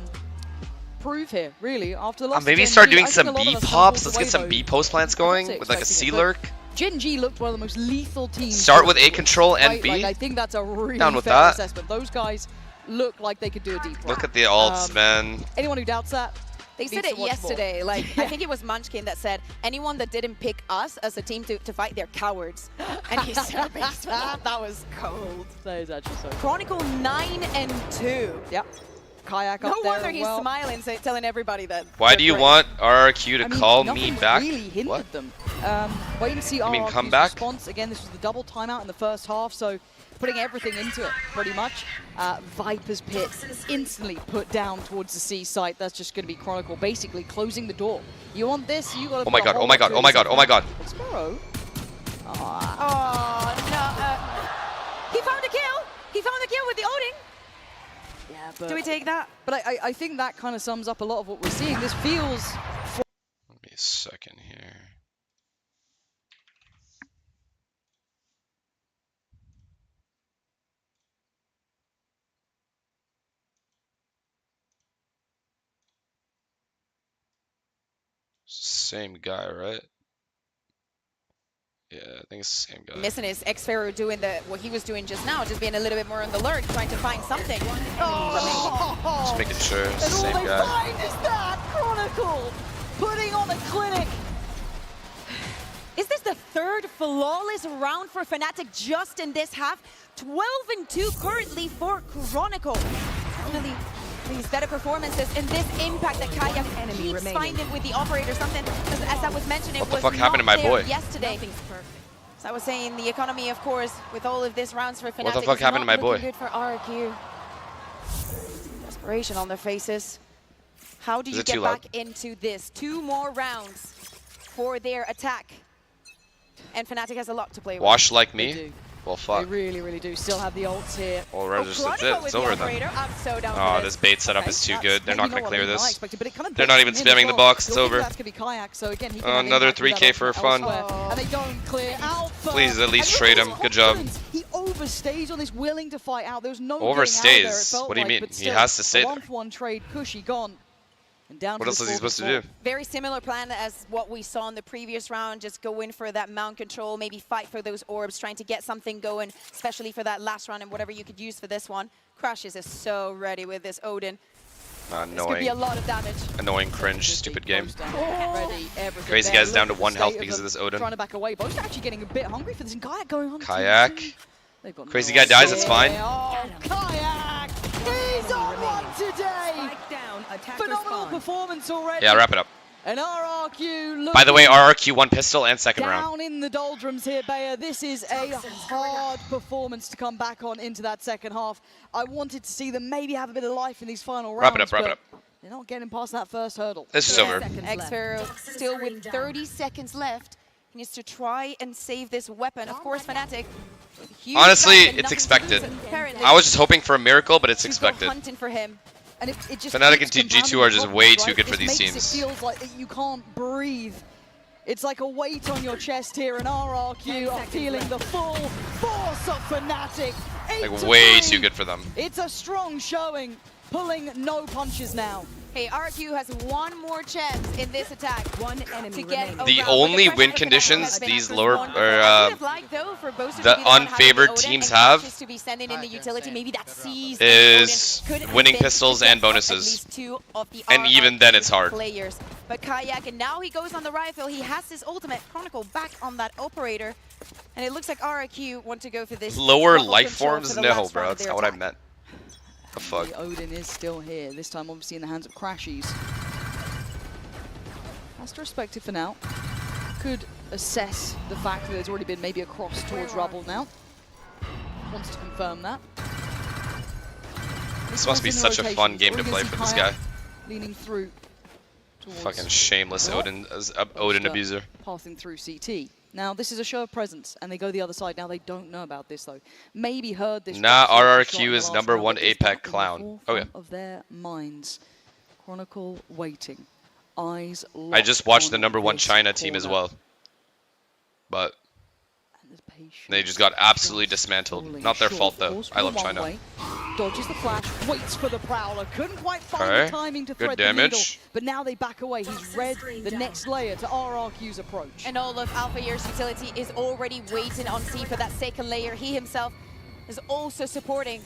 prove here, really, after the loss Maybe to start Gen G. doing I think some a lot B of us pops. walked Let's away, get some though, B post plants going with like a expecting C it, but lurk. Gen G looked one of the most lethal teams. Start to with A control and fight. B. Like, I think that's a really Down with fair that. assessment. Those guys look like they could do a deep Look run. at the ults, man. Anyone who doubts that, They said needs to it watch more. yesterday. Like I think it was Munchkin that said, anyone that didn't pick us as a team to fight, they're cowards. And he's so based for that. That was cold. That is actually so. Chronicle 9-2. Yep. Kayak No up there wonder as he's well. smiling, telling everybody that. Why do you want RRQ to I mean, call me nothing's back? really hindered What? them. Wait and see You mean RRQ's come back? response. Again, this was the double timeout in the first half, so putting everything into it, pretty much. Viper's Pit instantly put down towards the C site. That's just going to be Chronicle basically closing the door. You want this, you got to Oh my god, oh my god, oh my god, oh my god. Sparrow. Oh, no. He found a kill. He found a kill with the Odin. Yeah, but Do we take that? But I think that kind of sums up a lot of what we're seeing. This feels... Give me a second here. Same guy, right? Yeah, I think it's the same guy. Missing is Xfero doing what he was doing just now, just being a little bit more on the alert, trying to find something. Just making sure it's the And same all they guy. find is that Chronicle putting on a clinic. Is this the third flawless round for Fnatic just in this half? 12-2 currently for Chronicle. Finally, these better performances and this impact that Kaya keeps finding with the operator. Something, as I was mentioning, What the was fuck happened to my not there boy? yesterday. So I was saying the economy, of course, with all of these rounds for Fnatic, What the fuck is happened to my not boy? looking good for RRQ. Desperation on their faces. How do Is you it too get loud? back into this? 2 more rounds for their attack. And Fnatic has a lot to play with. Wash like They me? do. Well, fuck. They really, really do still have the ults here. Well, that's Chronicle it. It's with the over operator. then. I'm so down Oh, for this bait setup is too good. They're not maybe going to what clear I this. expected, but it kind of They're not bakes even him in spamming as the well. box. It's You're over. thinking that's gonna be Kayak, so again, he can have Another impact with 3K that for ultimate fun. elsewhere. And they don't clear out first. Please at least And trade look him. at his Good job. confidence. He overstays on this, willing to fight out. There was no Overstays? getting out there, it felt What do you like, mean? but He still, has to stay a there. 1-for-1 trade, Cushy gone. And down What to else the is he score supposed to do? Very similar plan as what we saw in the previous round. Just go in for that mount control, maybe fight for those orbs, trying to get something going, especially for that last round and whatever you could use for this one. Crashes is so ready with this Odin. This could be a lot of damage. Annoying, cringe, stupid game. Ready, everything Crazy there. guy's down to Look at 1 the health state because of this Odin. Trying to back away. Both actually getting a bit hungry for this. And Kayak going on. Kayak. 2-2. They've got Crazy no guy dies, idea. it's fine. Oh, Kayak! He's on one today! Phenomenal performance already. Yeah, wrap it up. And RRQ By the way, looking RRQ won pistol and second round. down in the doldrums here, Bayer. This is a hard performance to come back on into that second half. I wanted to see them maybe have a bit of life in these final rounds. Wrap it up, wrap it but up. They're not getting past that first hurdle. This is over. Xfero still with 30 seconds left. He needs to try and save this weapon. Of course, Fnatic. huge Honestly, back and it's nothing expected. to lose, apparently. I was just hoping for a miracle, but it's She's gone expected. hunting for him. And it just Fnatic keeps and G2 compounding are the just problems, way too right? good for It these makes teams. It feels like that you can't breathe. It's like a weight on your chest here, and RRQ are feeling the full force of Fnatic. Like way too good for them. It's a strong showing, pulling no punches now. Hey, RRQ has one more chance in this attack. One enemy to get The around. only But the win pressure conditions has been these after lower one. or I would have liked, though, for Boaster to the be the one having unfavored the Odin teams and have Crashes to be sending in the utility. Maybe that sees is Odin could winning have been pistols to get and bonuses. At least two of the And even then it's hard. Players. But Kayak, and now he goes on the rifle. He has his ultimate. Chronicle back on that operator. And it looks like RRQ want to go for this. Lower level life control forms? for the No, last bro. round of That's their not what I attack. meant. The fuck? The Odin is still here, this time obviously in the hands of Crashies. Has to respect it for now. Could assess the fact that there's already been maybe a cross towards Rubble now. Wants to confirm that. This must be such a fun game to play for this guy. Leaning through towards Fucking shameless Odin abuser. passing through CT. Now this is a show of presence, and they go the other side. Now they don't know about this though. Maybe heard this. Nah, shot in RRQ the is last number round, one but it's APEC not in the clown. Oh yeah. forefront of their minds. Chronicle waiting, eyes locked. I just watched the on number one this China team as corner. well. But they just got absolutely dismantled. Not their fault though. I love China. Way. Dodges the flash, waits for the Prowler. Couldn't quite find Okay. the timing to Good thread the needle. damage. But now they back away. He's read the next layer to RRQ's approach. And all of Alpha Year's utility is already waiting on C for that second layer. He himself is also supporting.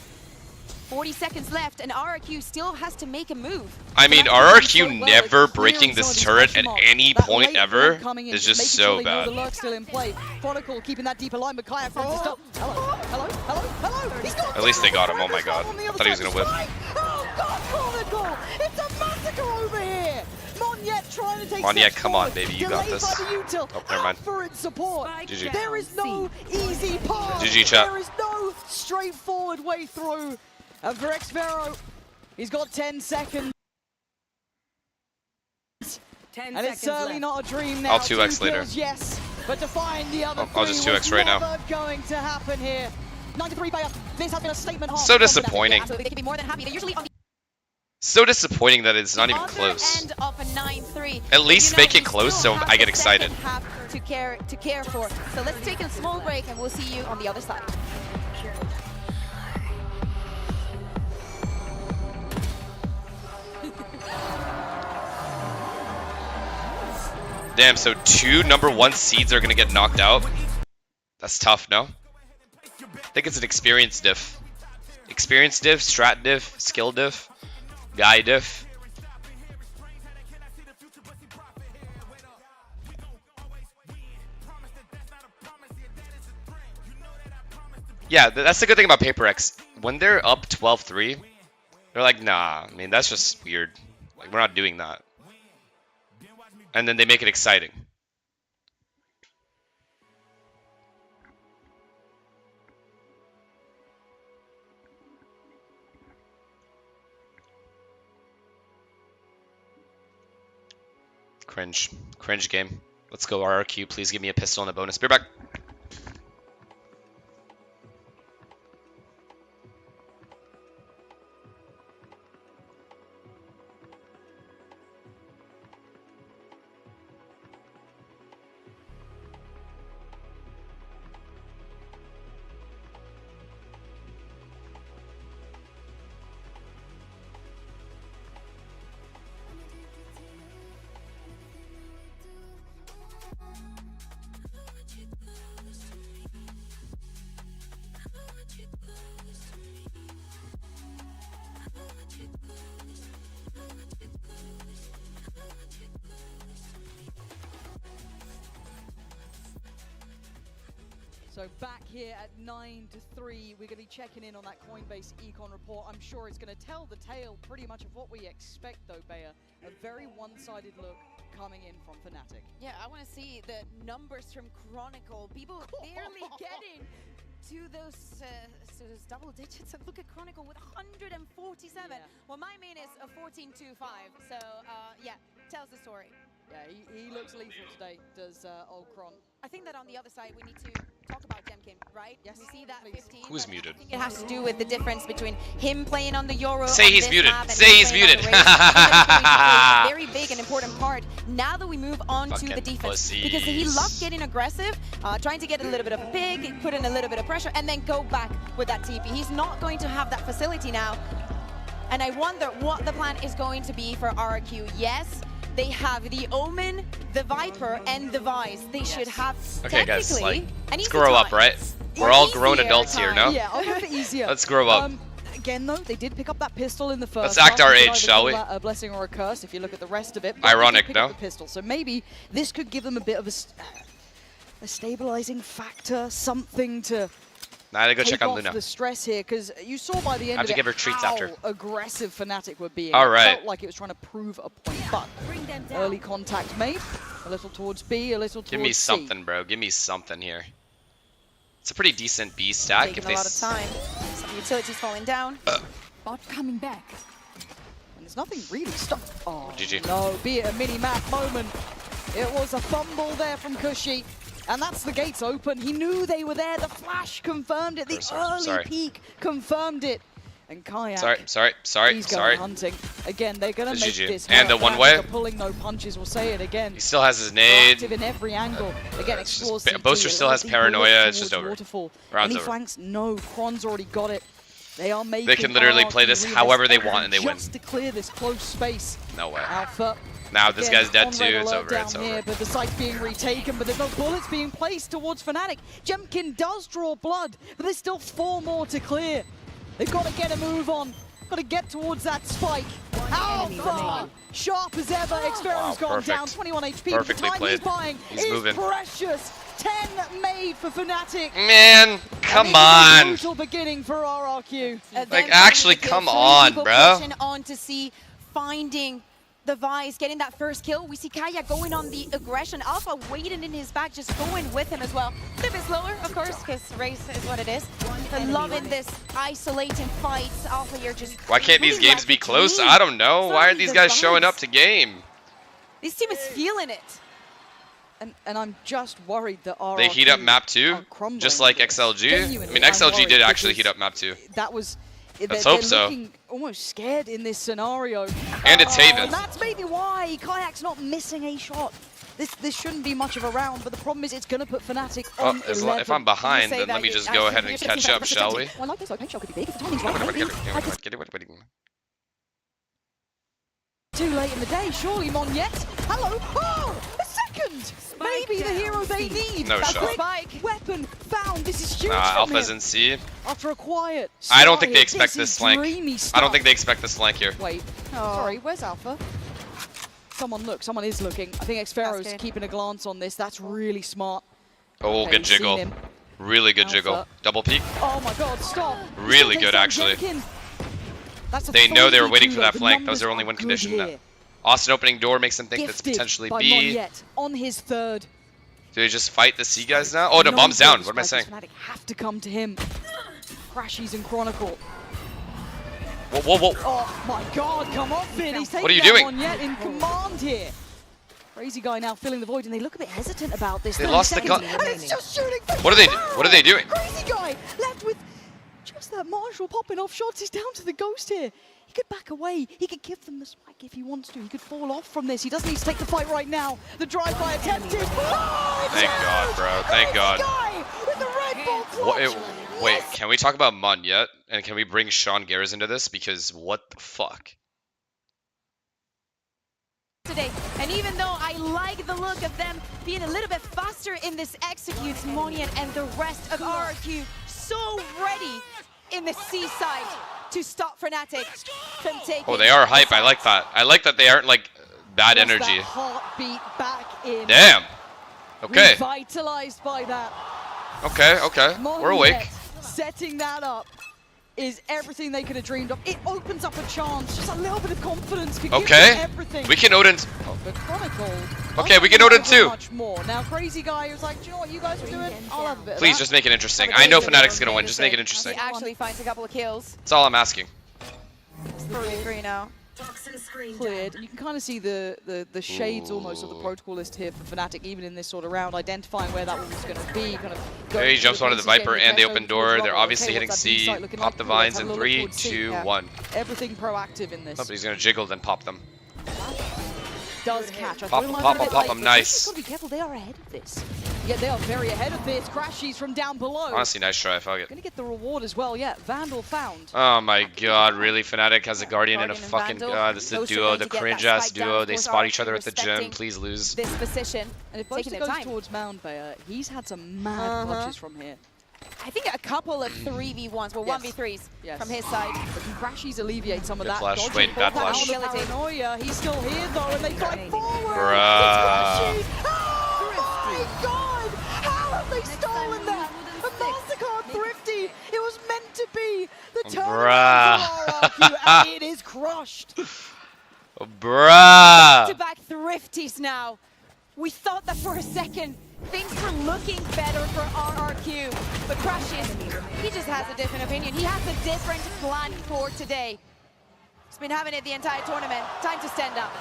40 seconds left, and RRQ still has to make a move. I mean, RRQ never breaking this turret at any point ever is just so The bad. lurk still in play. Chronicle keeping that deeper line, but Kayak finds to stop. Hello. He's got At least they got him. Oh my god. I thought he was gonna whip. Oh god, Chronicle! It's a massacre over here! Monyet trying to take Monyet, steps come on, forward. baby, you got Delayed this. by the util. Oh, never mind. Out for its support. GG. There is no easy path. GG, chat. There is no straightforward way through. And for Xfero, he's got 10 seconds. And it's certainly not a dream now. I'll 2x 2 later. kills, yes, but to find the other I'll just 2x right now. never going to happen here. 93 Bayer. This has been a statement half. So disappointing. Absolutely, they can be more than happy. They're usually on the So disappointing that it's not even other close. end of a 9-3. At least You know, make it we close still so have I get the excited. second half to care for. So let's take a small break, and we'll see you on the other side. Damn, so 2 number 1 seeds are gonna get knocked out. That's tough, no? I think it's an experience diff. Experience diff, strat diff, skill diff, guy diff. Yeah, that's the good thing about Paper X. When they're up 12-3, they're like, nah, I mean, that's just weird. Like, we're not doing that. And then they make it exciting. Cringe. Cringe game. Let's go RRQ. Please give me a pistol and a bonus. Be right back. So back here at 9-3, we're going to be checking in on that Coinbase Econ report. I'm sure it's going to tell the tale pretty much of what we expect, though, Bea. A very one-sided look coming in from Fnatic. Yeah, I want to see the numbers from Chronicle. People barely getting to those double digits. And look at Chronicle with 147. Yeah. Well, my main is a 14-2-5. So, yeah, tells the story. Yeah, he looks lethal today, does old Chron. I think that on the other side, we need to talk about Jemkin, right? Yes. We see that 15. Who's muted? I think it has to do with the difference between him playing on the Euro. Say he's muted. Say he's muted. A very big and important part now that we move on Fucking to the defense. pussies. Because he loved getting aggressive, trying to get a little bit of a pick, put in a little bit of pressure, and then go back with that TP. He's not going to have that facility now. And I wonder what the plan is going to be for RRQ. Yes, they have the Omen, the Viper, and the Vice. They should have Okay, guys, like, an let's easy grow up, time. right? We're all grown Easier adults here, no? Yeah, I'll go for easier. Let's grow up. Again, though, they did pick up that pistol in the first. Let's act half. our You could age, either shall call we? that a blessing or a curse if you look at the rest of it. But Ironic, they did pick up no? the pistol, so maybe this could give them a bit of a stabilizing factor, something to. Now I gotta go take check on off Luna. the stress here, because you saw by the end I have of to it give her treats how after. aggressive Fnatic were being. All It right. felt like it was trying to prove a point, but early contact made. A little towards B, a little towards Give me C. something, bro. Give me something here. It's a pretty decent B stack. Taking If a they lot of time. Some utilities falling down. Bot coming back. And there's nothing really stuck. Oh, GG. no, be it a mini-map moment. It was a fumble there from Kushi. And that's the gates open. He knew they were there. The flash confirmed it. The early peak confirmed it. And Kayak. He's going hunting. Again, they're going to make GG. this. And hurt. the one Fnatic way. are pulling no punches. We'll say it again. He still has his nade. Active in every angle. Again, explores CT. Boaster still has paranoia. It's just over. Waterfall. Round's Any over. flanks? No. Kron's already got it. They are making. They can literally play this however they want and they win. Just to clear this close space. No way. Alpha. Now this Again, guy's dead on too. red It's alert over. down It's here, over. but the site's being retaken, but there's no bullets being placed towards Fnatic. Jemkin does draw blood, but there's still 4 more to clear. They've got to get a move on. Got to get towards that spike. Alpha! Sharp as ever. Experim's gone perfect. down. 21 HP. Perfectly the time played. he's buying He's is moving. precious. 10 made for Fnatic. Man, come And this is a on. brutal beginning for RRQ. Like, actually, come on, bro. On to see finding the Vice, getting that first kill. We see Kaya going on the aggression. Alpha waiting in his back, just going with him as well. A bit slower, of course, because race is what it is. But loving this isolating fight. Alpha, you're just. Why can't these games be close? I don't know. Why aren't these guys showing up to game? This team is feeling it. And I'm just worried that RRQ They heat up map 2, crumbling just like this. XLG. I Genuinely, mean, I'm XLG worried did actually because heat up map 2. That was. Let's they're hope so. looking almost scared in this scenario. And it's Haven. And that's maybe why Kayak's not missing a shot. This shouldn't be much of a round, but the problem is it's going to put Fnatic on 11. If I'm behind, then let me just go ahead and catch up, shall we? Well, like this opening shot could be big if the timing's right. Too late in the day, surely Monyet. Hello. Oh, the second second. Maybe the hero they need. No shot. Spike weapon found. This is huge. Alpha's in C. After a quiet. I don't think they slide, expect this flank. I don't think they expect this flank here. Wait. Sorry, where's Alpha? Someone look. Someone is looking. I think Xfero's keeping a glance on this. That's really smart. Oh, Okay, good jiggle. Really good jiggle. Alpha. Double peek. Oh my god, stop. Really good, actually. They know they were waiting for that flank. That was their only win condition. Here. Austin opening door makes them think that's Gifted potentially by B. Monyet on his third. Do they just fight the C guys now? Oh, no, bomb's down. What am I saying? Fnatic have to come to him. Crashies and Chronicle. Whoa, whoa, whoa. Oh my god, come on, Finn. He's taking What are you doing? Monyet in command here. Crazy guy now filling the void, and they look a bit hesitant about this. They lost the gun. And it's just shooting. What are they doing? Crazy guy left with just that Marshall popping off shots. He's down to the ghost here. He could back away. He could give them the spike if he wants to. He could fall off from this. He doesn't need to take the fight right now. The drive-by attempted. Oh, Thank God, bro. Thank God. Guy with the red ball clutch. Wait, can we talk about Mun yet? And can we bring Sean Garrett into this? Because what the fuck? Today, and even though I like the look of them being a little bit faster in this executes, Monyet and the rest of RRQ so ready in the C side to stop Fnatic from taking. Oh, they are hype. I like that. I like that they aren't like bad energy. That heartbeat back in. Damn. Okay. Revitalized by that. Okay. We're awake. Setting that up is everything they could have dreamed of. It opens up a chance, just a little bit of confidence. Okay. Everything. We can Odin. But Chronicle. Okay, we can Odin too. Much more. Now, Crazy Guy was like, do you know what you guys are doing? I'll have a bit. Please, just make it interesting. I know Fnatic's gonna win. Just make it interesting. He actually finds a couple of kills. That's all I'm asking. 3-3 now. Cleared. You can kind of see the shades almost of the protocol list here for Fnatic, even in this sort of round, identifying where that one was going to be. Kind of there he jumps onto the Viper and the open door. They're obviously hitting C. Pop the vines in 3, 2, 1. Everything proactive in this. Oh, but he's gonna jiggle, then pop them. Does catch. Pop them, nice. Gotta be careful. They are ahead of this. Yeah, they are very ahead of this. Crashies from down below. Honestly, nice try. Fuck it. Gonna get the reward as well. Yeah, Vandal found. Oh my God, really? Fnatic has a Guardian and a fucking God. This is a duo, the cringe ass duo. They spot each other at the gym. Please lose. This position. And if Bosa goes towards Mound Bayer, he's had some mad clutches from here. I think a couple of 3v1s, well, 1v3s from his side. But Crashies alleviate some of Good that. flash. Wait, bad flash. Paranoia. He's still here though, and they fight forward. Bruh. Oh my God! How have they stolen that? A MasterCard Thrifty. It was meant to be the turnaround for RRQ, and it is crushed. Bruh. Back-to-back Thrifties now. We thought that for a second. Things were looking better for RRQ, but Crashes, he just has a different opinion. He has a different plan for today. He's been having it the entire tournament. Time to stand up.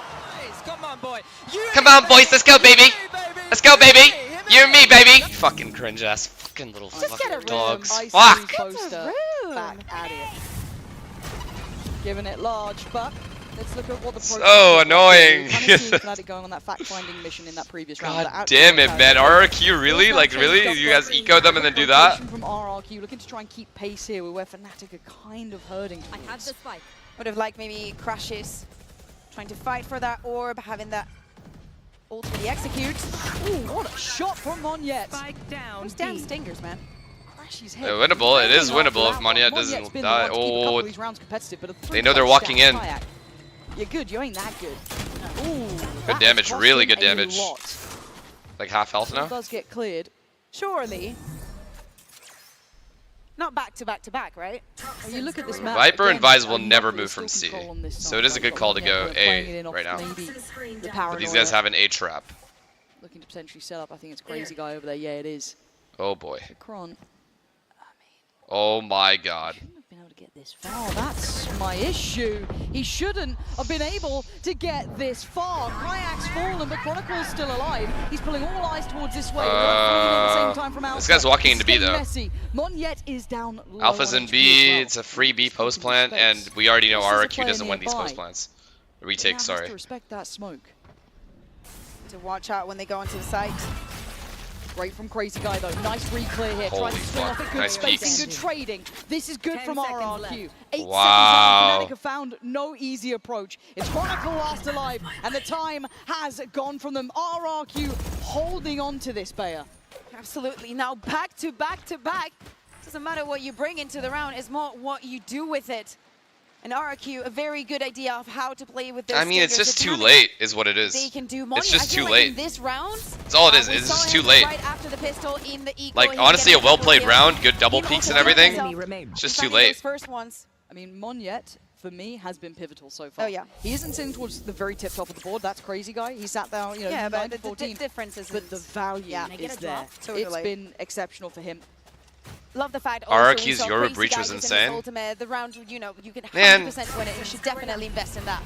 Come on, boy. Come on, boys. Let's go, baby. Let's go, baby. You and me, baby. Fucking cringe ass. Fucking little fucking dogs. Fuck. Back at it. Giving it large, but let's look at what the so annoying. Fnatic going on that fact-finding mission in that previous round. God damn it, man. RRQ, really? Like, really? You guys eco them and then do that? From RRQ, looking to try and keep pace here with where Fnatic are kind of hurting. I had the spike. Would have liked maybe Crashes trying to fight for that orb, having that ultimately execute. Ooh, what a shot from Monyet. Spike down. Those damn stingers, man. Winnable. It is winnable if Monyet doesn't die. Oh, they know they're walking in. You're good. You ain't that good. Ooh, good damage. Really good damage. Like half health now. Does get cleared. Surely. Not back to back to back, right? Well, you look at this map. Viper and Vise will never move from C, so it is a good call to go A right now. But these guys have an A trap. Looking to potentially set up. I think it's Crazy Guy over there. Yeah, it is. Oh boy. Kron. Oh my God. Shouldn't have been able to get this far. That's my issue. He shouldn't have been able to get this far. Kayak's fallen, but Chronicle's still alive. He's pulling all eyes towards this way. At the same time from Alpha. This guy's walking into B though. Monyet is down low. Alpha's in B. It's a free B post plant, and we already know RRQ doesn't win these post plants. Retake, sorry. To respect that smoke. To watch out when they go into the site. Great from Crazy Guy, though. Nice re-clear here. Holy Tries to swing fuck. off it. Good Nice spacing, peeks. good trading. This is good 10 from seconds RRQ. left. 8 seconds Wow. left. Fnatic have found no easy approach. It's Chronicle last alive, and the time has gone from them. RRQ holding on to this, Bayer. Absolutely. Now back to back to back. Doesn't matter what you bring into the round, it's more what you do with it. And RRQ, a very good idea of how to play with those I mean, it's stickers. just The too damage late, is what it is. They can do. It's just I feel too like late. in this round, That's all it is. we It's saw just him too late. Right after the pistol in the eco, Like, he honestly, a getting well-played kill. round, good double He peeks also and everything. himself It's just in too finding late. those first ones. I mean, Monyet, for me, has been pivotal so far. Oh, yeah. He isn't sitting towards the very tip top of the board. That's Crazy Guy. He sat down, you know, Yeah, 9 but to the 14. difference is But the value is there. Totally. It's been exceptional for him. Love the fact also RRQ's we saw Euro Crazy breach Guy was using his insane. ultimate. The round, you know, you can Man. 100% win it. You should definitely invest in that.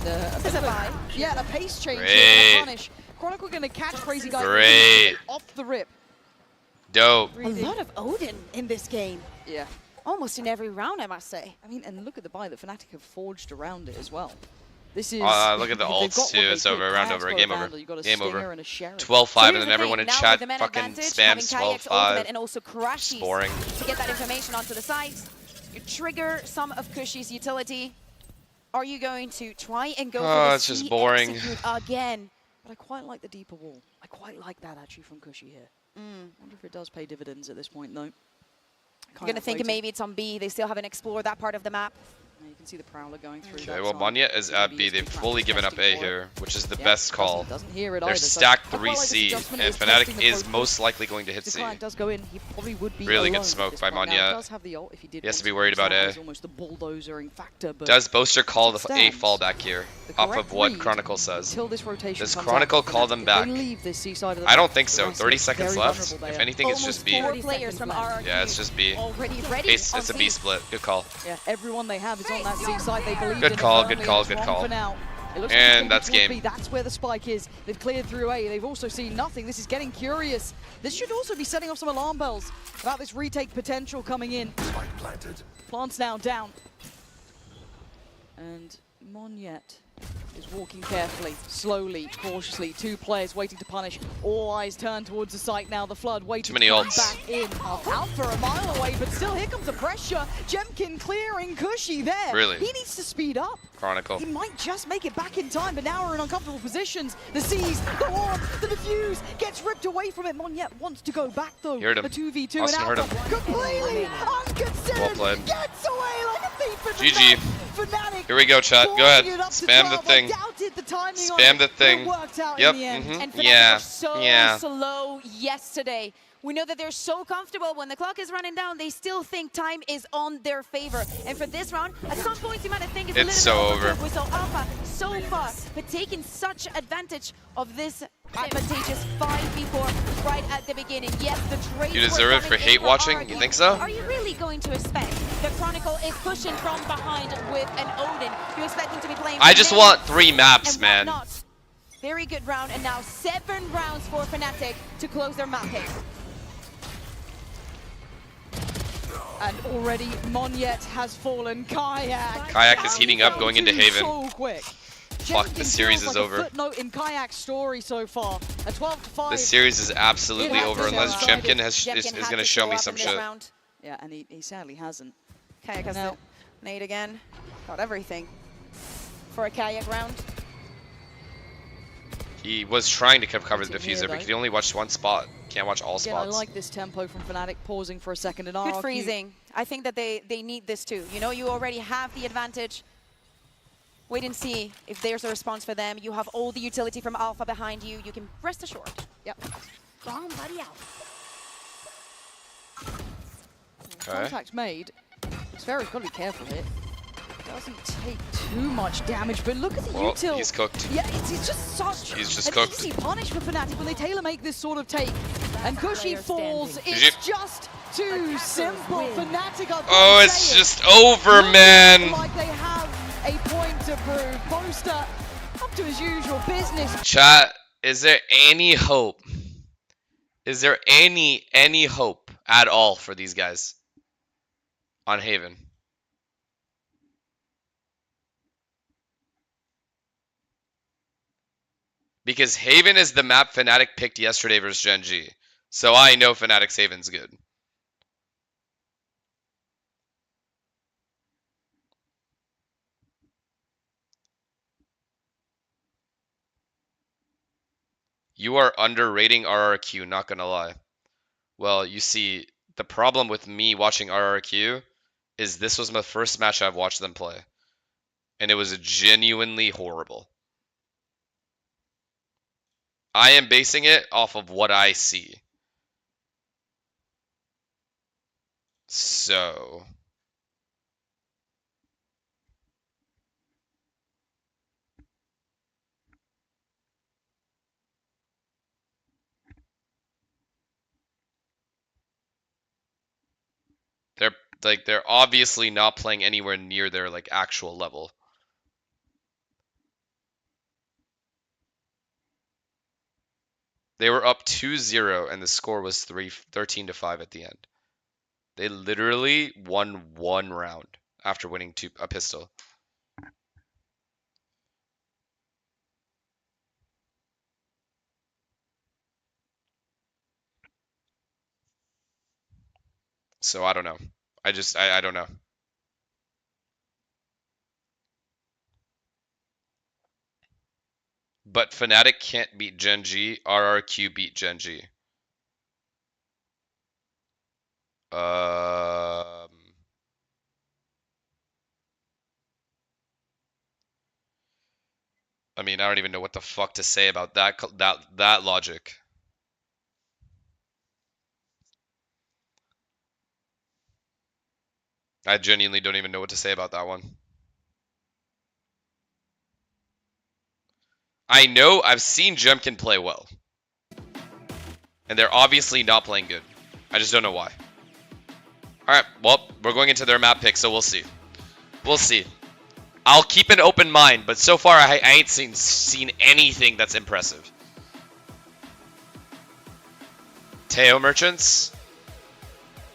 And This is a buy. Yeah, a pace change Great. here. Punish. Chronicle going to catch Crazy Guy Great. off the rip. Dope. A lot of Odin in this game. Yeah. Almost in every round, I must say. I mean, and look at the buy that Fnatic have forged around it as well. This is. Look at the they've ults got what too. they It's could. over. Round Kayak's over. got a Game over. Vandal, you've got a Game Stinger over. and a Sheriff. 12-5, So and here's then the everyone thing, in now chat with the man fucking advantage, spams having Kayak's 12-5. ultimate and also Kurashi's It's boring. to get that information onto the site. You trigger some of Kushi's utility. Are you going to try and go for the it's just C boring. execute again? But I quite like the deeper wall. I quite like that actually from Cushy here. Wonder if it does pay dividends at this point though. I'm going to think maybe it's on B. They still haven't explored that part of the map. You can see the Prowler going through. Okay, well, Monyet is at B. They've fully given up A here, which is the best call. Doesn't hear it They're either, so stacked I quite like this 3C, adjustment. and It's testing Fnatic the is protocol. most likely going to hit If the C. client does go in, he probably would be Really alone good at smoke this by point. Now, he Monyet. does have the ult if he did He has want to be worried about use that A. as almost the bulldozering factor, but Does Boaster call the A stands. fallback here, The off of correct what read Chronicle says? until this rotation Does comes Chronicle out, call them if back? they leave this C side of the I map, don't think the so. rest 30 is seconds very left. vulnerable If there. anything, it's just B. 4 players from RRQ. Yeah, it's just B. Already ready. It's a B split. Good call. Yeah, everyone they have is on that C side. They believe Good in it call, firmly. good call, It's good wrong call. For now. It looks And like that's it's going towards game. B. That's where the spike is. They've cleared through A. They've also seen nothing. This is getting curious. This should also be setting off some alarm bells about this retake potential coming in. Spike planted. Plants now down. And Monyet is walking carefully, slowly, cautiously. 2 players waiting to punish. All eyes turn towards the site now. The Flood waiting Too many to come ults. back in. Alpha a mile away, but still here comes the pressure. Jemkin clearing Cushy there. Really? He needs to speed up. Chronicle. He might just make it back in time, but now we're in uncomfortable positions. The C's, the Orb, the Diffuse gets ripped away from it. Monyet wants to go back though. You heard him. The 2v2 Austin and heard Alpha him. completely unconsidered. Well played. Gets away like a thief in the GG. night. Fnatic Here we go, chat. Go ahead. forcing it up to Spam the 12. thing. I doubted the timing on Spam it, the but thing. it worked out Yep. in the end. And Fnatic Yeah. were so Yeah. slow yesterday. We know that they're so comfortable when the clock is running down, they still think time is on their favor. And for this round, at some points you might think it's a It's little so bit over. We saw Alpha so far, but taking such advantage of this advantageous 5v4 right at the beginning. Yes, the trades You were deserve it coming for in hate watching? RRQ. You think so? Are you really going to expect that Chronicle is pushing from behind with an Odin? You expect him to be playing I for just mid want 3 maps, and man. whatnot. Very good round, and now 7 rounds for Fnatic to close their map pick. And already Monyet has fallen. Kayak. Kayak is heating up, going into Haven. So quick. Fuck, the Jemkin series feels is like over. A footnote in Kayak's story so far. A 12-5. This series is absolutely It has over to unless show. Jemkin Jemkin is had going to to show show me up some in this shit. round. Yeah, and he sadly hasn't. Kayak has Now- the nade again. Got everything for a Kayak round. He was trying to cover the Here, diffuser, but though. he could only watch one spot. Can't watch all Again, I spots. like this tempo from Fnatic, pausing for a second. And Good RRQ freezing. I think that they need this too. You know, you already have the advantage. Wait and see if there's a response for them. You have all the utility from Alpha behind you. You can rest assured. Yep. Bomb buddy out. Okay. Contact made. Spheric got to be careful here. Doesn't take too much damage, but look at the Well, util. he's cooked. Yeah, it's just such He's just an cooked. easy punish for Fnatic when they tailor make this sort of take. And Cushy falls. GG. It's just too simple. Fnatic are Oh, it's just over, man. like they have a point to prove. Poster up to his usual business. Chat, is there any hope? Is there any hope at all for these guys on Haven? Because Haven is the map Fnatic picked yesterday versus Gen G. So I know Fnatic's Haven's good. You are underrating RRQ, not gonna lie. Well, you see, the problem with me watching RRQ is this was my first match I've watched them play. And it was genuinely horrible. I am basing it off of what I see. So... They're obviously not playing anywhere near their like actual level. They were up 2-0 and the score was 13-5 at the end. They literally won one round after winning a pistol. So I don't know. I don't know. But Fnatic can't beat Gen G. RRQ beat Gen G. I mean, I don't even know what the fuck to say about that logic. I genuinely don't even know what to say about that one. I know I've seen Jemkin play well. And they're obviously not playing good. I just don't know why. Alright, well, we're going into their map pick, so we'll see. We'll see. I'll keep an open mind, but so far I ain't seen anything that's impressive. Teo merchants?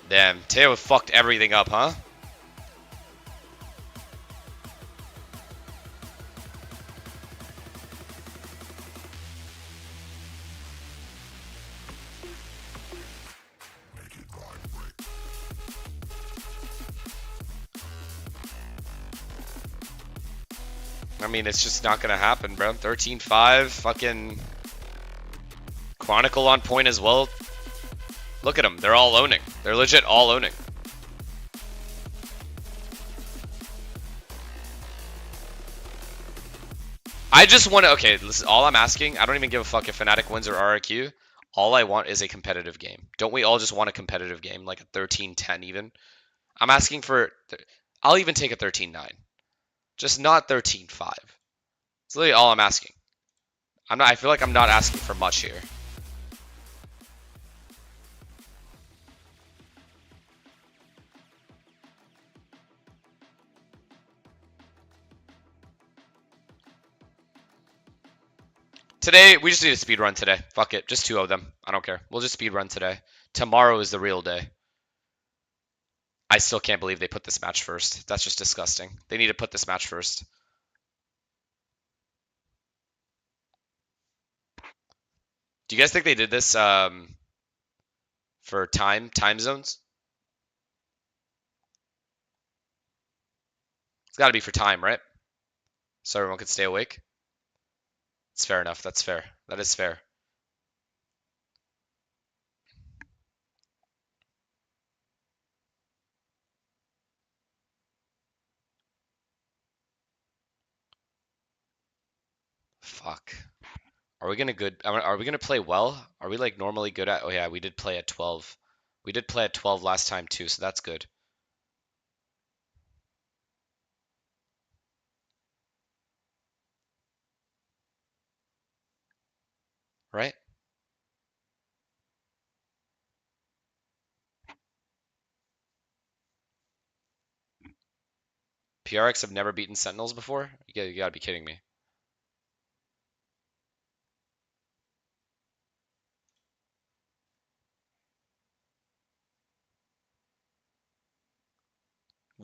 Damn, Teo fucked everything up, huh? I mean, it's just not gonna happen, bro. 13-5, fucking Chronicle on point as well. Look at them. They're all owning. They're legit all owning. I just want to... Okay, listen, all I'm asking... I don't even give a fuck if Fnatic wins or RRQ. All I want is a competitive game. Don't we all just want a competitive game? Like a 13-10 even? I'm asking for... I'll even take a 13-9. Just not 13-5. That's literally all I'm asking. I feel like I'm not asking for much here. Today, we just need a speed run today. Fuck it. Just 2 of them. I don't care. We'll just speed run today. Tomorrow is the real day. I still can't believe they put this match first. That's just disgusting. They need to put this match first. Do you guys think they did this for time zones? It's got to be for time, right? So everyone could stay awake. It's fair enough. That's fair. That is fair. Fuck. Are we gonna play well? Are we like normally good at? Oh yeah, we did play at 12. We did play at 12 last time too, so that's good. Right? PRX have never beaten Sentinels before? You gotta be kidding me.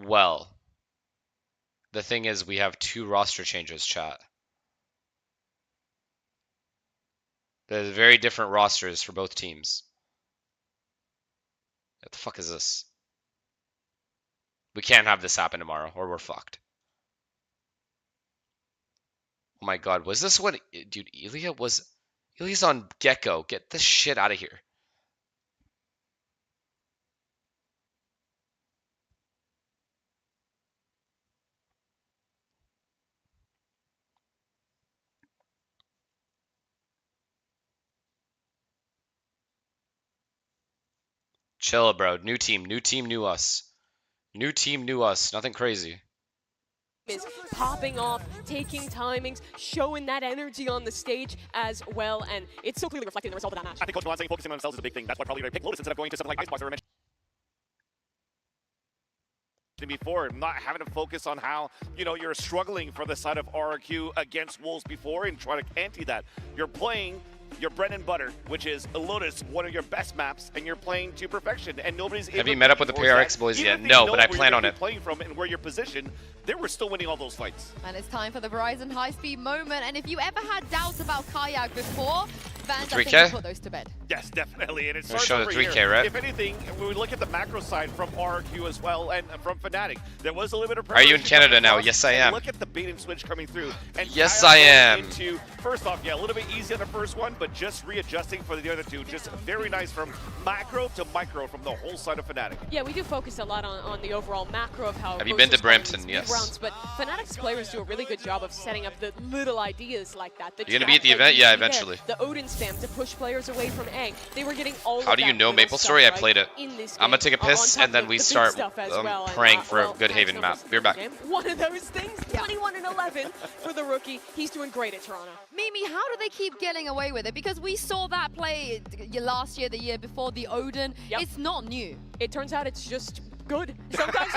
Well, the thing is we have 2 roster changes, chat. There's very different rosters for both teams. What the fuck is this? We can't have this happen tomorrow, or we're fucked. Oh my god, was this what... Dude, Ilya's on Gecko. Get this shit out of here. Chill, bro. New team, new us. New team, new us. Nothing crazy. Is popping off, taking timings, showing that energy on the stage as well, and it's so clearly reflected in the result of that match. I think Coach Milan saying focusing on themselves is a big thing. That's why probably they pick Lotus instead of going to something like Icebox. Before, not having to focus on how, you know, you're struggling for the side of RRQ against Wolves before and try to anti that. You're playing your bread and butter, which is Lotus, one of your best maps, and you're playing to perfection, and nobody's Have you met up with the PRX boys yet? No, but I plan on it. Playing from and where you're positioned, they were still winning all those fights. And it's time for the Verizon high-speed moment. And if you ever had doubts about Kayak before, Vans, I think you put those to bed. Yes, definitely. And it We'll starts show over the 3K, here. right? If anything, when we look at the macro side from RRQ as well and from Fnatic, there was a little bit of Are you in preparation Canada now? across, Yes, I and am. Look at the bait and switch coming through. And Yes, Kayak I am. Into, first off, yeah, a little bit easy on the first one, but just readjusting for the other two. Just very nice from macro to micro from the whole side of Fnatic. Yeah, we do focus a lot on the overall macro of how. Have you been to Brampton? Yes. Rounds, but Fnatic's players do a really good job of setting up the little ideas like that. The You're gonna be at the trap event? that Yeah, you eventually. get, the Odin spam to push players away from A. They were getting all. How of do you that know little Maple stuff, Story? I right, played it. in this I'm gonna game, take a piss on and then top we of the big start stuff as well, and, praying for well, a good Haven map. Be back. One of those things, 21 and 11 for the rookie. He's doing great at Toronto. Mimi, how do they keep getting away with it? Because we saw that play last year, the year before, the Odin. Yep. It's not new. It turns out it's just good. Sometimes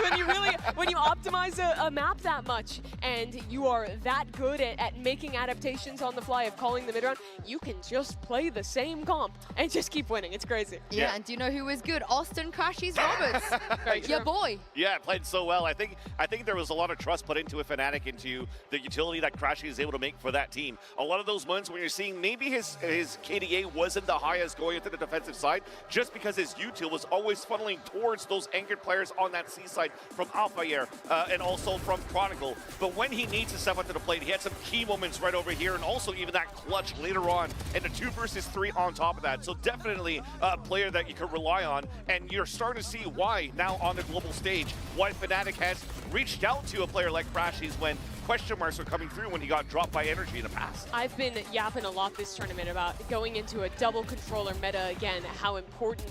when you optimize a map that much and you are that good at making adaptations on the fly of calling the mid-round, you can just play the same comp and just keep winning. It's crazy. Yeah, and do you know who is good? Austin Crashies Roberts. Your boy. Yeah, played so well. I think there was a lot of trust put into a Fnatic, into the utility that Crashy is able to make for that team. A lot of those moments when you're seeing maybe his KDA wasn't the highest going into the defensive side, just because his util was always funneling towards those anchored players on that C side from Alpha Air and also from Chronicle. But when he needs to step up to the plate, he had some key moments right over here, and also even that clutch later on, and the 2 versus 3 on top of that. So definitely a player that you can rely on, and you're starting to see why now on the global stage, why Fnatic has reached out to a player like Crashies when question marks were coming through when he got dropped by NRG in the past. I've been yapping a lot this tournament about going into a double controller meta again, how important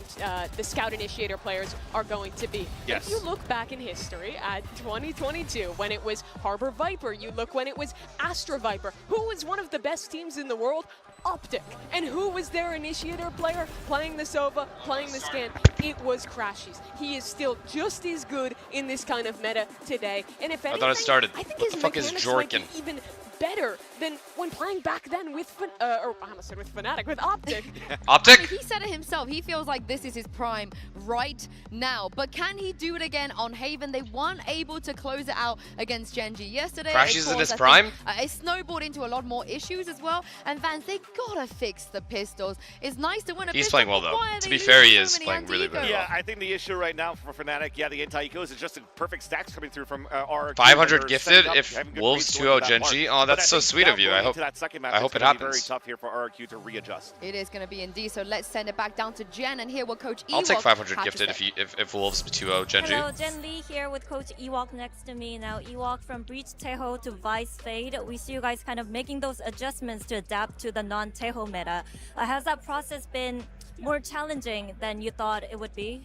the Scout Initiator players are going to be. Yes. If you look back in history at 2022, when it was Harbor Viper, you look when it was Astra Viper, who was one of the best teams in the world? Optic. And who was their initiator player playing the Sova, playing the Scan? It was Crashies. He is still just as good in this kind of meta today. And if anything, I thought it started. I think What the his fuck is mechanics might be Jorkin? even better than when playing back then with, or I almost said with Fnatic, with Optic. Optic? I mean, he said it himself. He feels like this is his prime right now. But can he do it again on Haven? They weren't able to close it out against Genji yesterday. Crashies in his prime? It snowballed into a lot more issues as well. And Vans, they gotta fix the pistols. It's nice to win a He's pistol, playing well, but though. why are To they be fair, he losing is so many playing really, anti-eco? really Yeah, well. I think the issue right now for Fnatic, yeah, the anti-ecos is just a perfect stacks coming through from RRQ. 500 They're gifted setting up, if having good Wolves reads going 2-0 to that Genji. mark. Oh, But that's I so think sweet now of you. going I hope into that second match, I hope it's it gonna be happens. very tough here for RRQ to readjust. It is going to be indeed. So let's send it back down to Jen and hear what Coach Ewok I'll take 500 had to gifted say. if Wolves 2-0 Genji. Hello, Jen Lee here with Coach Ewok next to me. Now, Ewok, from Breach Teho to Vice Fade, we see you guys kind of making those adjustments to adapt to the non-Teho meta. Has that process been more challenging than you thought it would be?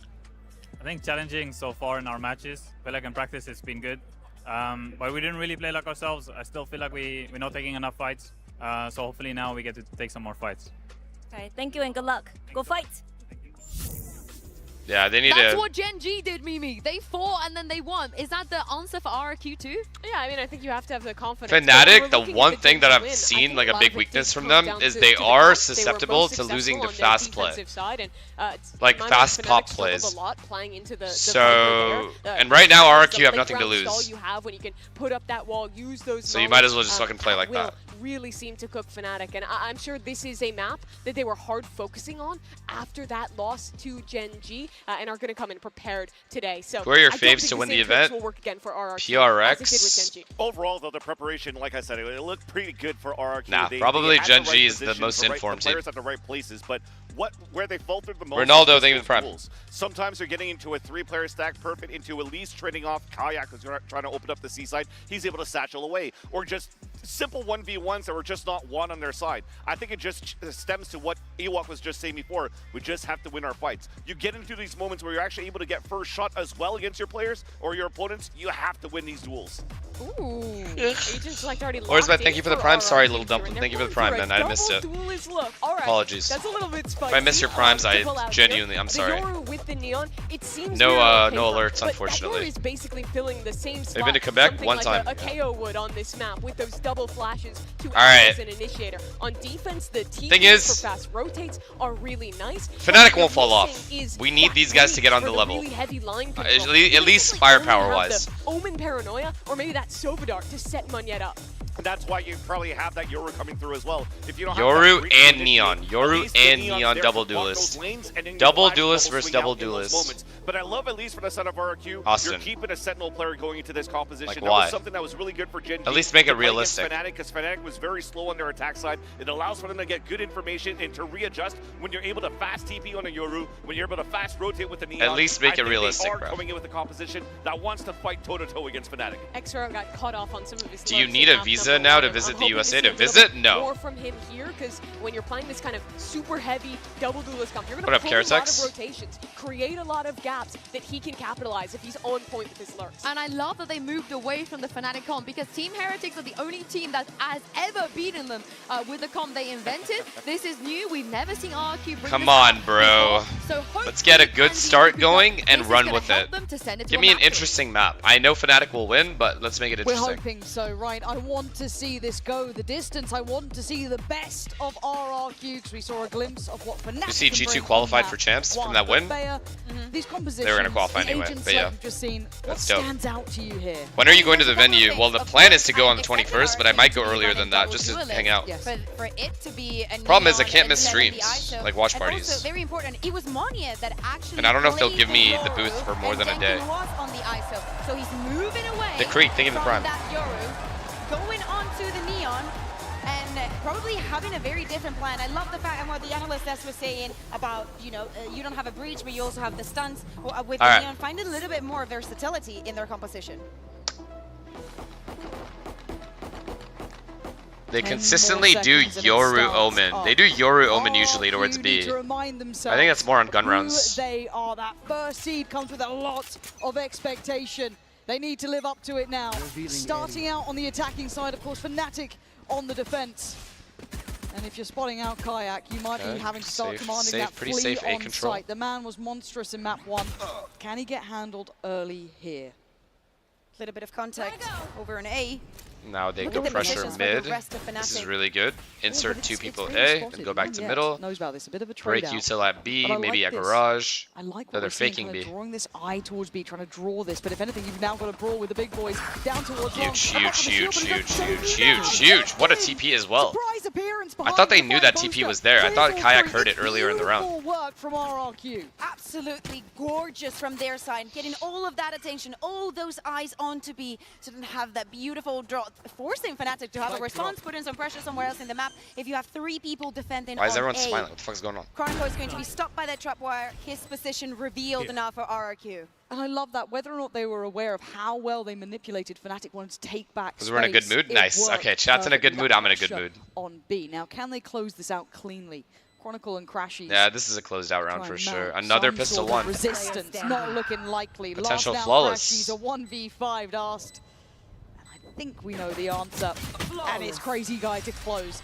I think challenging so far in our matches. I feel like in practice it's been good. But we didn't really play like ourselves. I still feel like we're not taking enough fights. So hopefully now we get to take some more fights. Okay, thank you and good luck. Go fight! Thank you. All right, so Jen, let's send it back down to Jen and hear what Coach Ewok had to say. Thank you. Coach Ewok, 500 gifted if Wolves 2-0 Genji. Yeah, they need That's to. what Gen G did, Mimi. They fought and then they won. Is that the answer for RRQ too? Yeah, I mean, I think you have to have the confidence. Fnatic, the one thing that I've seen like a big weakness from them is they are susceptible to losing to fast play. Like fast pop plays. So, and right now RRQ have nothing to lose. So you might as well just fucking play like that. Really seem to cook Fnatic, and I'm sure this is a map that they were hard focusing on after that loss to Gen G, and are going to come in prepared today. So who are your faves to win the event? Will work again for RRQ, PRX. Overall, though, the preparation, like I said, it looked pretty good for RRQ. Nah, probably Gen G is the most informed team. Players at the right places, but where they faltered the most. Ronaldo, thank you for the prime. Sometimes they're getting into a 3-player stack, perfect into at least trading off Kayak, who's trying to open up the C side. He's able to satchel away, or just simple 1v1s that were just not won on their side. I think it just stems to what Ewok was just saying before. We just have to win our fights. You get into these moments where you're actually able to get first shot as well against your players or your opponents. You have to win these duels. Ooh. Agent Select already Where's my thank you for the prime? Sorry, little dumpling. Thank you for the prime, man. I missed it. Apologies. That's a little bit spicy. If I miss your primes, I genuinely, I'm sorry. With the Neon, it seems no alerts, unfortunately. Is basically filling the same spot. They've been to Quebec one time. A KO would on this map with those double flashes to act as an initiator. On defense, the team for fast rotates are really nice. Fnatic won't fall off. We need these guys to get on the level. Really heavy line at least firepower-wise. Omen Paranoia, or maybe that Sovidar to set Munyet up. And that's why you probably have that Yoru coming through as well. If you don't Yoru have and Neon. Yoru and Neon double duelist. Double duelist versus double duelist. But I love, at least for the son of RRQ, Austin. You're keeping a Sentinel player going into this composition. Like that why? was something that was really good for Gen G. At least make it realistic. Because Fnatic was very slow on their attack side. It allows for them to get good information and to readjust when you're able to fast TP on a Yoru, when you're able to fast rotate with the Neon. At least make it realistic, bro. Coming in with a composition that wants to fight toe-to-toe against Fnatic. XR got caught off on some of his. Do you need a visa now to visit the USA to visit? No. More from him here, because when you're playing this kind of super heavy double duelist comp, you're going to pull a lot of rotations, create a lot of gaps that he can capitalize if he's on point with his lurks. And I love that they moved away from the Fnatic comp, because Team Heretics are the only team that has ever beaten them with the comp they invented. This is new. We've never seen RRQ bring Come on, bro. So let's get a good start going and run with it. Give me an interesting map. I know Fnatic will win, but let's make it interesting. We're hoping so, right? I want to see this go the distance. I want to see the best of RRQ, because we saw a glimpse of what Fnatic. You see G2 qualified for champs from that win? These compositions, they were going to qualify anyway, but yeah. Just seen, that's what dope. stands out to you here? When are you going to the venue? Well, the plan is to go on the 21st, but I might go earlier than that just to hang out. For it to be a problem is I can't miss streams, like watch parties. Also, very important, it was Monia that actually. And I don't know if they'll give me the booth for more than a day. Was on the ISO, so he's moving away. The Creek, thank you for the prime. That Yoru, going on to the Neon. And probably having a very different plan. I love the fact, and what the analyst was saying about, you know, you don't have a breach, but you also have the stunts. With the Neon, find a little bit more versatility in their composition. They consistently do Yoru Omen. They do Yoru Omen usually towards B. I think that's more on gun rounds. They are. That first seed comes with a lot of expectation. They need to live up to it now. Starting out on the attacking side, of course, Fnatic on the defense. And if you're spotting out Kayak, you might be having to start commanding that flee on site. The man was monstrous in map 1. Can he get handled early here? A little bit of contact over an A. Now they go pressure mid. This is really good. Insert 2 people A, and go back to middle. Knows about this. A bit of a break util at B, maybe at garage. I like they're faking B. Drawing this eye towards B, trying to draw this. But if anything, you've now got to brawl with the big boys down towards huge. What a TP as well. I thought they knew that TP was there. I thought Kayak heard it earlier in the round. Work from RRQ. Absolutely gorgeous from their side, getting all of that attention, all those eyes onto B, to have that beautiful draw, forcing Fnatic to have a response, put in some pressure somewhere else in the map. If you have 3 people defending, why is everyone smiling? What the fuck is going on? Chronicle is going to be stopped by that trapwire. His position revealed now for RRQ. And I love that. Whether or not they were aware of how well they manipulated, Fnatic wanted to take back because we're in a good mood. Nice. Okay, chat's in a good mood. I'm in a good mood. On B. Now, can they close this out cleanly? Chronicle and Crashies. Yeah, this is a closed out round for sure. Another pistol one. Resistance not looking likely. Potential Last flawless. Crashies a 1v5 asked. And I think we know the answer. And it's Crazy Guy to close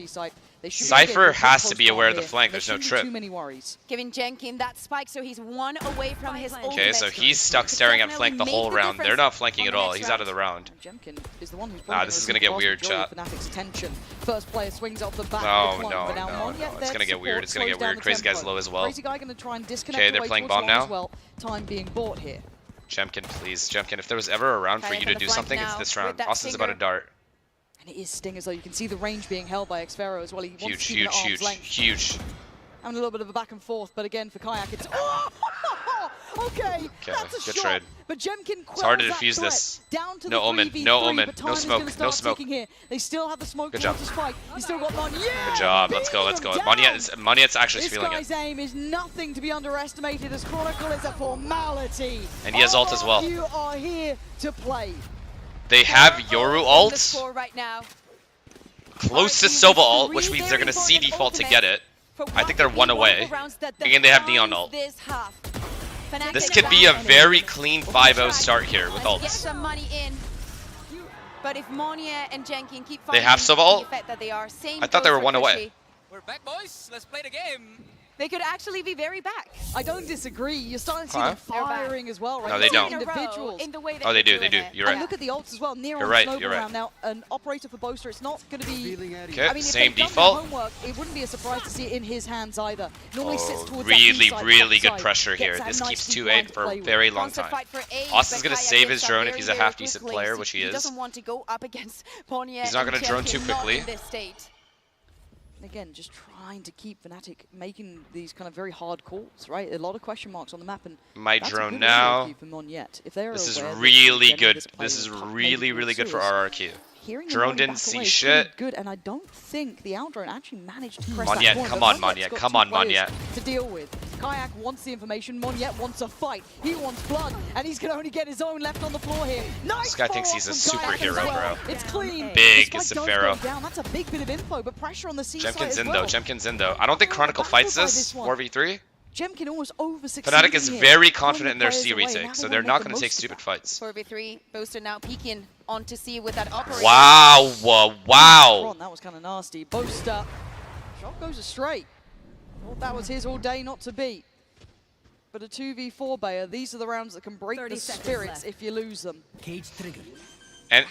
C site. Cypher has to be aware of the flank. There's no trip. Too many worries. Giving Jenkin that spike, so he's one away from his ultimate. Okay, so he's stuck staring at flank the whole round. They're not flanking at all. He's out of the round. Jenkin is the one who's this is gonna get weird, chat. First player swings off the back. No. It's gonna get weird. It's gonna get weird. Crazy guy's low as well. Crazy guy gonna try and disconnect. Okay, they're playing bomb now. Well. Time being bought here. Jemkin, please. Jemkin, if there was ever a round for you to do something, it's this round. Austin's about to dart. And it is Stingers, though. You can see the range being held by Xfero as well. He wants Huge, to keep it at arm's length. huge. Having a little bit of a back and forth, but again, for Kayak, it's... Okay, that's a good shot. trade. But Jemkin It's hard to defuse this. Down to No omen, no omen, no smoke, no smoke. Here. They still have the smoke. Good job. He's still got Mon. Yeah, good job. Let's go. Moniet's actually feeling it. This guy's aim is nothing to be underestimated, as Chronicle is a formality. And he has ult as well. You are here to play. They have Yoru ult. Right now. Close to Sova ult, which means they're going to see default to get it. I think they're one away. Again, they have Neon ult. This could be a very clean 5-0 start here with ults. Get some money in. But if Monia and Jenkin keep they have Sova ult? I thought they were one away. We're back, boys. Let's play the game. They could actually be very back. I don't disagree. You're starting to see them firing as well, right? No, they don't. Individuals. Oh, they do. You're right. And look at the ults as well. You're right. Now, an operator for Boaster, it's not going to be... Okay, I mean, same if they've default. done their homework, it wouldn't be a surprise to see it in his hands either. Normally sits towards really good pressure here. This keeps 2-8 for a very long time. Austin's going to save his drone if he's a half-decent player, which he is. Doesn't want to go up against Monia. He's not going to drone too quickly. Again, just trying to keep Fnatic making these kind of very hard calls, right? A lot of question marks on the map, and my drone now. This is really good. This is really good for RRQ. Drone didn't see shit. Good, and I don't think the outdrone actually managed to press Moniet, that come on, Moniet, come on, Moniet. To deal with. Kayak wants the information, Moniet wants a fight. He wants blood, and he's going to only get his own left on the floor here. Nice. This guy thinks he's a superhero, bro. It's clean. Big is the Pharaoh. That's a big bit of info, but pressure on the C side Jemkin's in though. Jemkin's in though. I don't think Chronicle fights this 4v3. Jemkin almost over Fnatic is very confident in their C retake, so they're not going to take stupid fights. 4v3, Boaster now peeking onto C with that operator. Wow, wow. That was kind of nasty. Boaster, shot goes astray. Thought that was his all day not to beat. But a 2v4 Bayer, these are the rounds that can break the spirits if you lose them. Cage triggered. And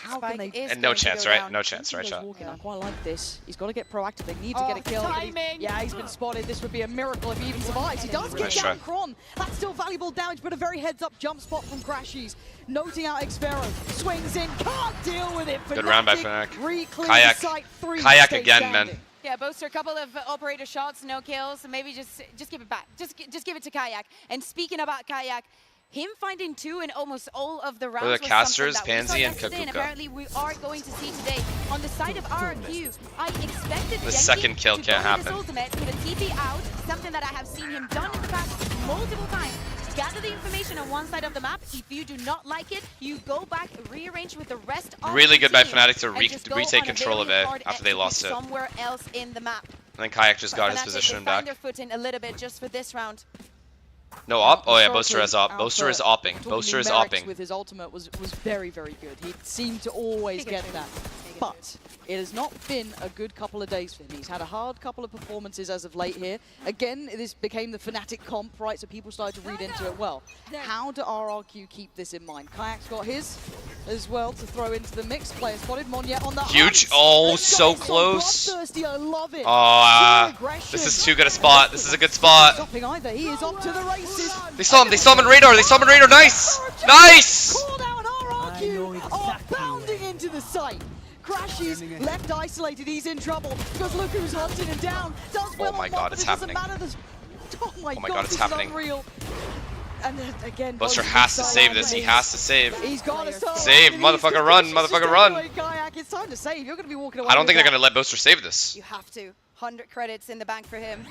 no chance, right? No chance, right, chat? I quite like this. He's got to get proactive. They need to get a kill. Yeah, he's been spotted. This would be a miracle if he even survives. He does get down Kron. That's still valuable damage, but a very heads-up jump spot from Crashies. Noting out Xfero. Swings in. Can't deal with it. Good round by Fnatic. Kayak. Kayak again, man. Yeah, Boaster, a couple of operator shots, no kills. Maybe just give it back. Just give it to Kayak. And speaking about Kayak, him finding 2 in almost all of the rounds was casters, Pansy, and Kakuka. And apparently we are going to see today on the side of RRQ. I expected the second kill can't happen. Ultimate, put a TP out, something that I have seen him done in the past multiple times. Gather the information on one side of the map. If you do not like it, you go back, rearrange with the rest of really the good by team, Fnatic to retake control of A after they lost it. Somewhere else in the map. And then Kayak just got his position back. Find their footing a little bit just for this round. No op? Oh yeah, Boaster is op. Boaster is opping. Boaster is opping. With his ultimate was very good. He seemed to always get that. But it has not been a good couple of days for him. He's had a hard couple of performances as of late here. Again, this became the Fnatic comp, right? So people started to read into it well. How do RRQ keep this in mind? Kayak's got his as well to throw into the mix. Player spotted Moniet on the huge. Oh, so close. I love it. This is too good a spot. This is a good spot. Stopping either. He is off to the races. They saw him. They saw him in radar. They saw him in radar. Nice. Nice. Called out RRQ are bounding into the site. Crashes left isolated. He's in trouble because look who's hunting him down. Does well. Oh my God, it's happening. Oh my God, it's happening. Unreal. And then again, Boaster has to save this. He has to save. He's got to save, motherfucker, run, motherfucker, run. Kayak, it's time to save. You're going to be walking away. I don't think they're going to let Boaster save this. You have to. 100 credits in the bank for him.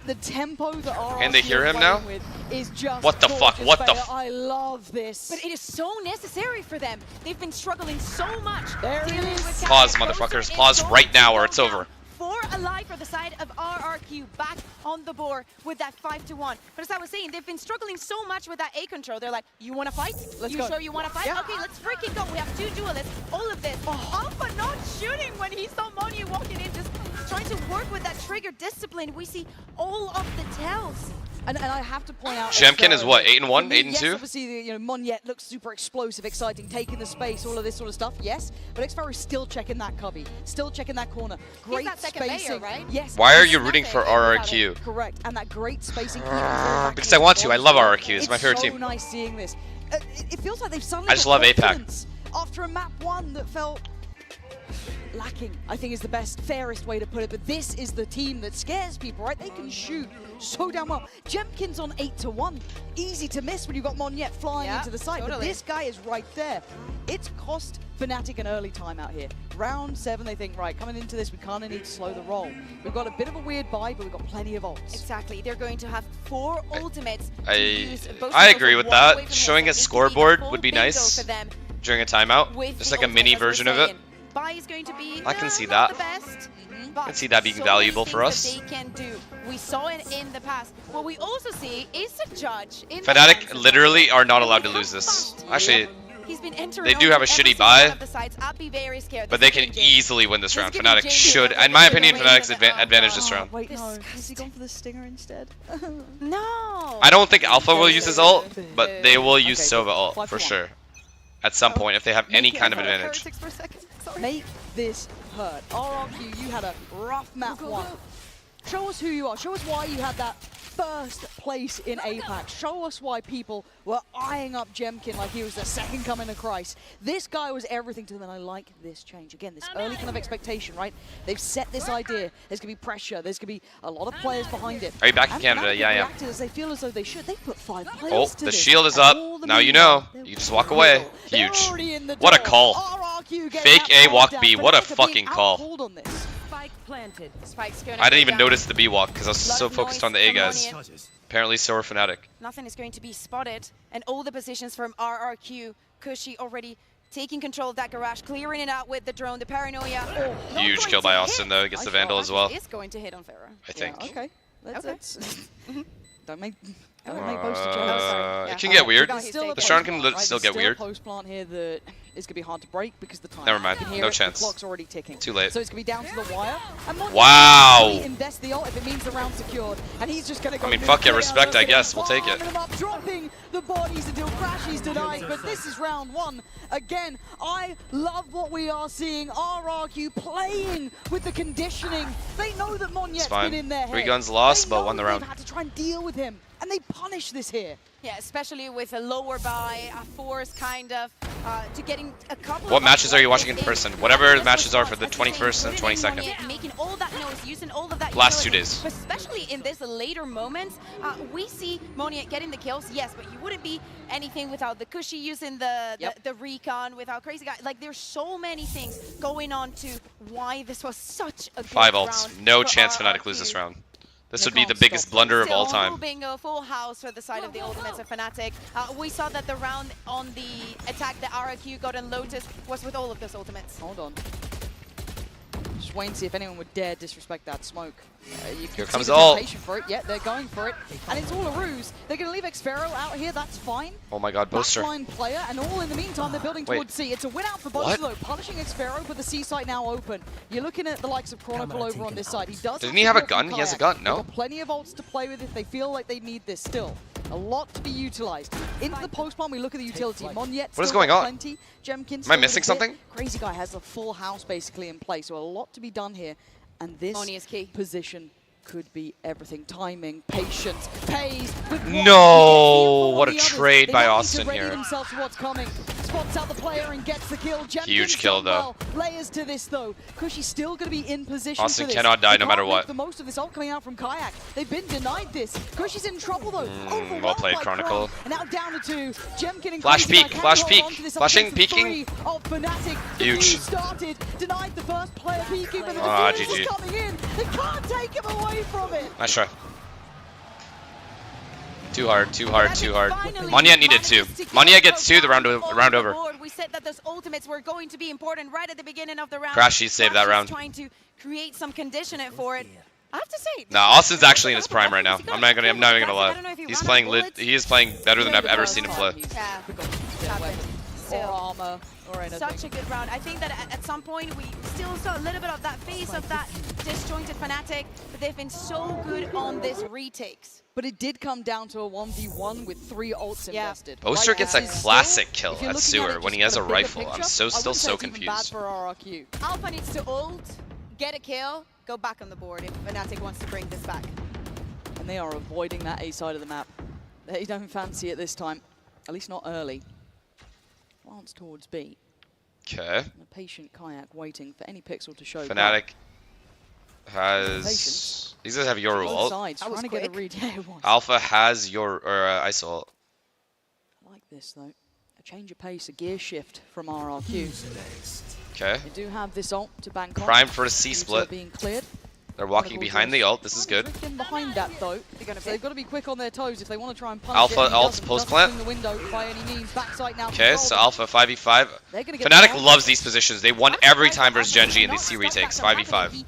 The tempo that RRQ Can they hear him now? Is just what the fuck? What the I love this. But it is so necessary for them. They've been struggling so much. Pause, motherfuckers. Pause right now or it's over. 4 alive for the side of RRQ, back on the board with that 5-1. But as I was saying, they've been struggling so much with that A control. They're like, you want to fight? Let's you go. sure you want to fight? Yeah. Okay, let's freaking go. We have 2 duelists. All of this. Alpha not shooting when he saw Monya walking in, just trying to work with that trigger discipline. We see all of the tells. And I have to point out, Jemkin is what, 8-1, yes, 8-2? obviously, Monyet looks super explosive, exciting, taking the space, all of this sort of stuff. Yes, but Xfaro is still checking that cubby, still checking that corner. Great that second spacing, layer, right? Yes. Why are you rooting for RRQ? Correct, and that great spacing. Because I want to. I love RRQ. It's my favorite so team. Nice seeing this. It feels like they've suddenly. I just got love APAC. confidence after a map 1 that felt lacking, I think is the best, fairest way to put it. But this is the team that scares people, right? They can shoot so damn well. Jemkin's on 8-1. Easy to miss when you've got Monyet flying into the site. But this guy is right there. It's cost Fnatic an early time out here. Round 7, they think, right, coming into this, we kind of need to slow the roll. We've got a bit of a weird buy, but we've got plenty of ults. Exactly. They're going to have 4 ultimates. I agree with that. Showing a scoreboard would be nice during a timeout. Just like a mini version of it. Buy is going to be I can see that. I can see that being valuable for us. They can do. We saw it in the past. What we also see is a judge. Fnatic literally are not allowed to lose this. Actually, they do have a shitty buy, but they can easily win this round. Fnatic should, in my opinion, Fnatic's advantage this round. Wait, no. Has he gone for the stinger instead? No. I don't think Alpha will use his ult, but they will use Sova ult for sure. At some point, if they have any kind of advantage. Make this hurt. RRQ, you had a rough map 1. Show us who you are. Show us why you had that first place in APAC. Show us why people were eyeing up Jemkin like he was the second coming of Christ. This guy was everything to them, and I like this change. Again, this early kind of expectation, right? They've set this idea. There's going to be pressure. There's going to be a lot of players behind it. Are you back in Canada? Yeah, yeah. As they feel as though they should. They put 5 players Oh, to the this. shield is up. Now you know. You just walk away. Huge. What a call. Fake A, walk B. What a fucking call. I didn't even notice the B walk because I was so focused on the A guys. Apparently so are Fnatic. Nothing is going to be spotted, and all the positions from RRQ. Kushi already taking control of that garage, clearing it out with the drone, the paranoia. Huge kill by Austin though, gets the Vandal as well. It's going to hit on Pharaoh. I think. Yeah, okay. Let's don't make it can get weird. The Sharn can still get weird. Post plant here that is going to be hard to break because the time. Never mind. No chance. The clock's already ticking. Too late. So it's going to be down to the wire. And wow. Invest the ult if it means the round secured. And he's just going to go. I mean, fuck it. Respect, I guess. We'll take it. Dropping the bodies until Crash is denied. But this is round 1. Again, I love what we are seeing. RRQ playing with the conditioning. They know that Monyet's been in their head. 3 guns lost, but won the round. They've had to try and deal with him. And they punish this here. Yeah, especially with a lower buy, a force kind of, to getting a couple What of matches are you watching in person? Whatever the matches are for the 21st and 22nd. Making all that noise, using all of that last 2 utility. days. Especially in this later moments, we see Monyet getting the kills, yes, but you wouldn't be anything without the Kushi using the recon, without Crazy Guy. Like, there's so many things going on to why this was such a good 5 ults. round No for chance RRQ. Fnatic lose this round. This would be the biggest blunder of all time. Being a full house for the side of the Ultimates of Fnatic. We saw that the round on the attack that RRQ got on Lotus was with all of those Ultimates. Hold on. Just waiting to see if anyone would dare disrespect that smoke. Here comes ult. For it. Yeah, they're going for it. And it's all a ruse. They're going to leave Xfaro out here. That's fine. Oh my god, Boaster. Backline player, and all in the meantime, they're building towards C. It's a win out for both though. Punishing Xfaro, but the C site now open. You're looking at the likes of Chronicle over on this side. He does. Doesn't he have a gun? He has a gun, no? Plenty of ults to play with if they feel like they need this still. A lot to be utilized. Into the post plant, we look at the utility. Monyet. What is going on? Plenty. Jemkin. Am I missing something? Crazy Guy has the full house basically in place, so a lot to be done here. And this position could be everything. Timing, patience, pays. No, what a trade by Austin here. Themselves to what's coming. Spots out the player and gets the kill. Huge kill though. Layers to this though. Kushi's still going to be in position. Austin for this. cannot die no matter what. The most of this ult coming out from Kayak. They've been denied this. Kushi's in trouble though. Well played, Chronicle. And now down to 2. Jemkin and Flash Crazy peek, Guy flash can't hold peek. on to this Flashing, up against the peeking. 3 of Fnatic. The Huge. started, denied the first player peeking, but the GG. defense is coming in. They can't take him away from it. Nice try. Too hard, too hard, too hard. Monya needed 2. Monya gets 2 the round over. We said that those ultimates were going to be important right at the beginning of the round. Crashy saved that round. Trying to create some conditioning for it. I have to say. Nah, Austin's actually in his prime right now. I'm not even gonna lie. He is playing better than I've ever seen him play. Or armor or anything. Such a good round. I think that at some point we still saw a little bit of that face of that disjointed Fnatic, but they've been so good on this retakes. But it did come down to a 1v1 with 3 ults invested. Boaster gets a classic kill at Sewer when he has a rifle. I'm still so confused. For RRQ. Alpha needs to ult, get a kill, go back on the board if Fnatic wants to bring this back. And they are avoiding that A side of the map. They don't fancy it this time, at least not early. Glance towards B. Okay. A patient Kayak waiting for any pixel to show. Fnatic has. These guys have your ult. Trying to get a read. Yeah, it was. Alpha has your ISO ult. I like this though. A change of pace, a gear shift from RRQ. Okay. They do have this ult to bank on. Prime for a C split. Being cleared. They're walking behind the ult. This is good. Behind that though, they've got to be quick on their toes if they want to try and punch Alpha it. ults post plant. Okay, so Alpha 5v5. Fnatic loves these positions. They won every time versus Genji in these C retakes, 5v5.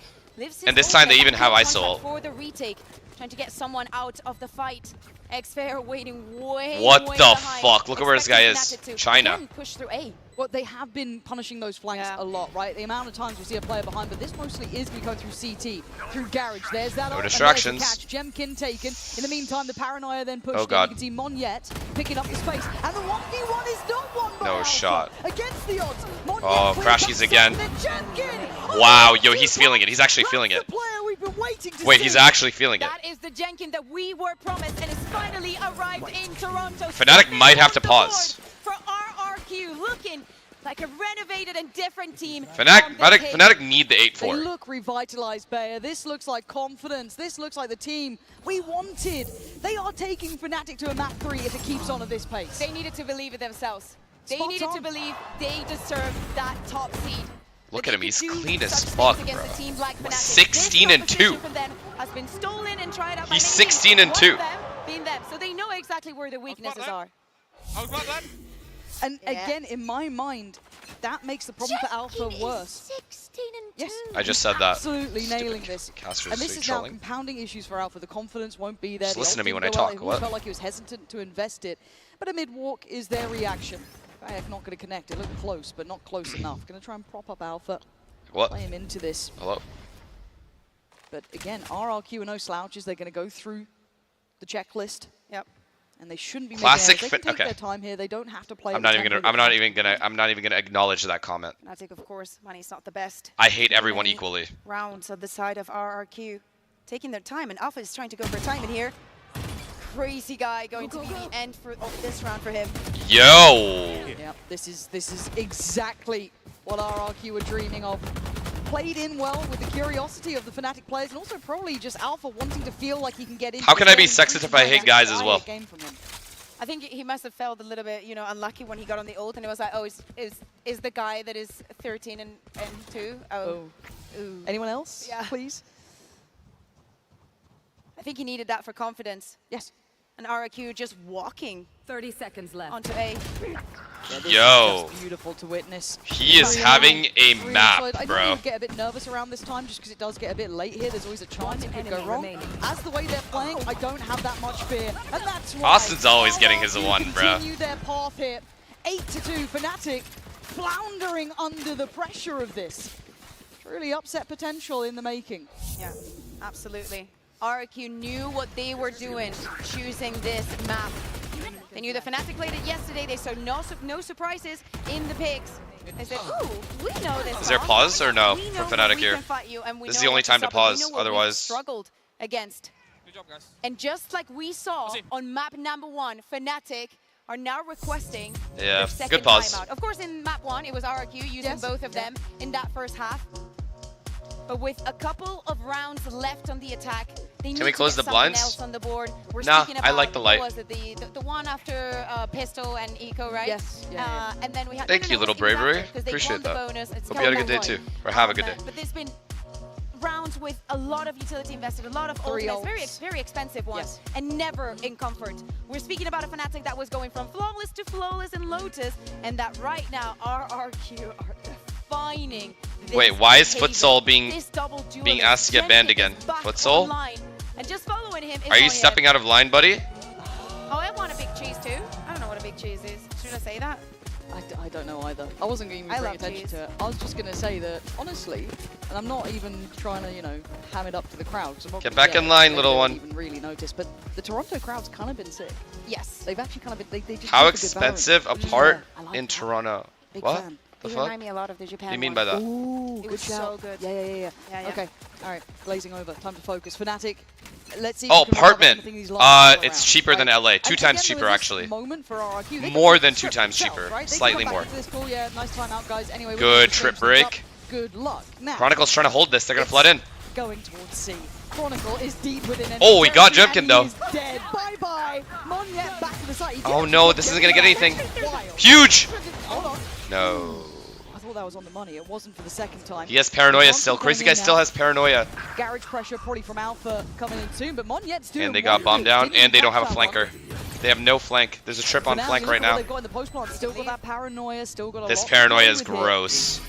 And this time they even have ISO ult. For the retake, trying to get someone out of the fight. Xfair waiting way the fuck? Look at where this guy is. China. Push through A. Well, they have been punishing those flanks a lot, right? The amount of times we see a player behind, but this mostly is going to go through CT, through Garage. There's that no ult, distractions. Catch. Gemkin taken. In the meantime, the Paranoia then pushed. Oh god. You can see Monyet picking up the space, and the 1v1 is not won by No Alpha. shot. Against the odds. Oh, Crashies again. Wow, yo, he's feeling it. He's actually feeling it. Wait, he's actually feeling it. That is the Jenkin that we were promised and has finally arrived in Toronto. Fnatic might have to pause. For RRQ, looking like a renovated and different team. Fnatic need the 8-4. They look revitalized, Bayer. This looks like confidence. This looks like the team we wanted. They are taking Fnatic to a map 3 if it keeps on at this pace. They needed to believe in themselves. They needed to believe they deserved that top seed. Look at him, he's clean as fuck, bro. 16-2. He's 16-2. So they know exactly where the weaknesses are. And again, in my mind, that makes the problem for Alpha worse. 16-2. Yes. I just said that. Absolutely nailing this. And this is now trolling. compounding issues for Alpha. The confidence won't be there. Just listen to me when I talk. What? Felt like he was hesitant to invest it. But a mid-walk is their reaction. Kayak not going to connect. It looked close, but not close enough. Going to try and prop up Alpha. What? Play him into this. Hello. But again, RRQ are no slouches. They're going to go through the checklist. Yep. And they shouldn't be Classic. making errors. They can take their time here. They don't have to play. I'm not even gonna acknowledge that comment. Fnatic, of course, money's not the best. I hate everyone equally. Rounds on the side of RRQ, taking their time, and Alpha is trying to go for time in here. Crazy guy going to be the end of this round for him. Yo. Yep. This is exactly what RRQ were dreaming of. Played in well with the curiosity of the Fnatic players, and also probably just Alpha wanting to feel like he can get in. How can I be sexist if I hate guys as well? I think he must have felt a little bit, you know, unlucky when he got on the ult, and it was like, oh, is the guy that is 13 and 2? Oh. Ooh. Anyone else? Yeah. Please. I think he needed that for confidence. Yes. And RRQ just walking 30 seconds left onto A. Yeah, this Yo. is just beautiful to witness. He is having a map, I bro. know you get a bit nervous around this time just because it does get a bit late here. There's always a chance it could go wrong. As the way they're playing, I don't have that much fear. And that's why Austin's always getting his one, bro. Continue their path here. 8-2 Fnatic floundering under the pressure of this. Really upset potential in the making. Yeah, absolutely. RRQ knew what they were doing, choosing this map. They knew the Fnatic played it yesterday. They saw no surprises in the picks. They said, ooh, we know this. Is there pause or no for Fnatic here? This is the only time to pause, otherwise. Struggled against. Good job, guys. And just like we saw on map number 1, Fnatic are now requesting their second good pause. timeout. Of course, in map 1, it was RRQ using both of them in that first half. But with a couple of rounds left on the attack, they need Can we close to the get blinds? else on the board. We're Nah, speaking about, I like the light. What was it, the one after Pistol and Eco, right? Yes. And then we had Thank you, little bravery. Appreciate that. Hope you had a good day too, or have a good day. But there's been rounds with a lot of utility invested, a lot of ultimates, very expensive ones, and never in comfort. We're speaking about a Fnatic that was going from flawless to flawless in Lotus, and that right now RRQ are defining this Wait, why is behavior. Futsal being This asked to get banned again? Futsal? And just following him is Are you Monia. stepping out of line, buddy? Oh, I want a big cheese too. I don't know what a big cheese is. Should I say that? I don't know either. I wasn't going to even bring attention to it. I was just going to say that, honestly, and I'm not even trying to, you know, ham it up to the crowd. Get back in line, little one. Even really notice, but the Toronto crowd's kind of been sick. Yes. They've actually kind of been, they just How used a good expensive a Valorant. part like in that. Toronto? Big What? fan. The They fuck? remind me a lot of the Japan What do you mean one. by that? Ooh, It good was shout. so good. Yeah. Yeah. Okay, all right, glazing over. Time to focus. Fnatic, let's see. Oh, if we can recover apartment. anything these last couple It's rounds, cheaper than right? LA. And 2 again, times though, cheaper, in this actually. Moment for RRQ, they can More just than 2 trip times themselves, cheaper. right? They Slightly come back more. into this call, yeah, nice timeout, guys. Anyway, Good trip break. Good luck. Now, Chronicle's trying to hold this. They're going to flood in. going towards C. Chronicle is deep within enemy Oh, he got territory, Jumkin and though. he is dead. Bye-bye. Monyet back to the site. He Oh didn't no, get this Jumkin isn't going to get back. anything. Wild. Huge! Hold on. No. I thought that was on the money. It wasn't for the second time. He has paranoia Chronicle still. going Crazy in guy now. still has paranoia. Garage pressure probably from Alpha coming in soon, but Monyet's doing And they got bombed wonders. down, Didn't and they don't have a catch that one. flanker. They have no flank. There's a trip For on now, flank you look right at what now. They've got in the post plant. Still got that paranoia. Still got a This lot to paranoia play is with here. gross.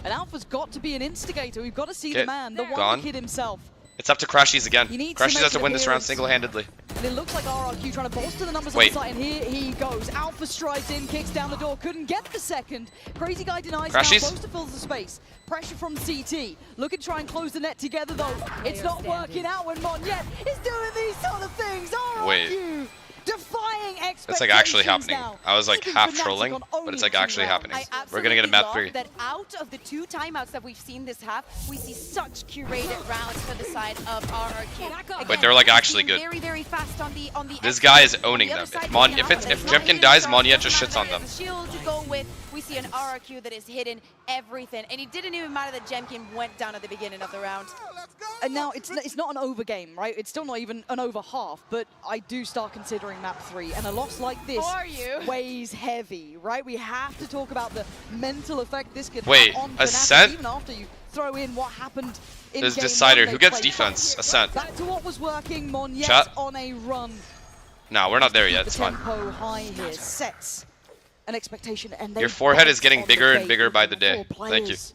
And Alpha's got to be an instigator. We've got to see the Get man, the gone. one kid himself. It's up to Crashies again. He needs to Crashies make has to an win this round appearance. single-handedly. And it looks like RRQ trying to bolster the numbers Wait. on the site, and here he goes. Alpha strides in, kicks down the door, couldn't get the second. Crazy guy denies Crashies. now, close to fills the space. Pressure from CT. Looking to try and close the net together, though. It's not working out when Monyet is doing these sort of things. RRQ Wait. defying expectations. It's like actually happening. now. I was like Keeping half Fnatic trolling, on but only it's like 2 actually rounds. happening. I We're gonna get a map absolutely 3. love that out of the 2 timeouts that we've seen this half, we see such curated rounds for the side of RRQ. Wait, they're like actually good. Very, very fast on the This exit. guy is On owning the them. other side, If Jemkin dies, Monyet just shits on them. Shield to go with. We see an RRQ that is hitting everything, and it didn't even matter that Jemkin went down at the beginning of the round. And now it's not an over game, right? It's still not even an over half, but I do start considering map 3, and a loss like this Are you? weighs heavy, right? We have to talk about the mental effect this could Wait, have on Fnatic, Ascent? even after you throw in what happened in There's game Decider. 1. Who They gets played defense? Ascent. back to what was working. Monyet Chat. on a run. No, we're not there yet. The It's fine. tempo high here sets an expectation, and they Your forehead is bite getting on the bigger and bait bigger by with the day. 4 Thank you. players.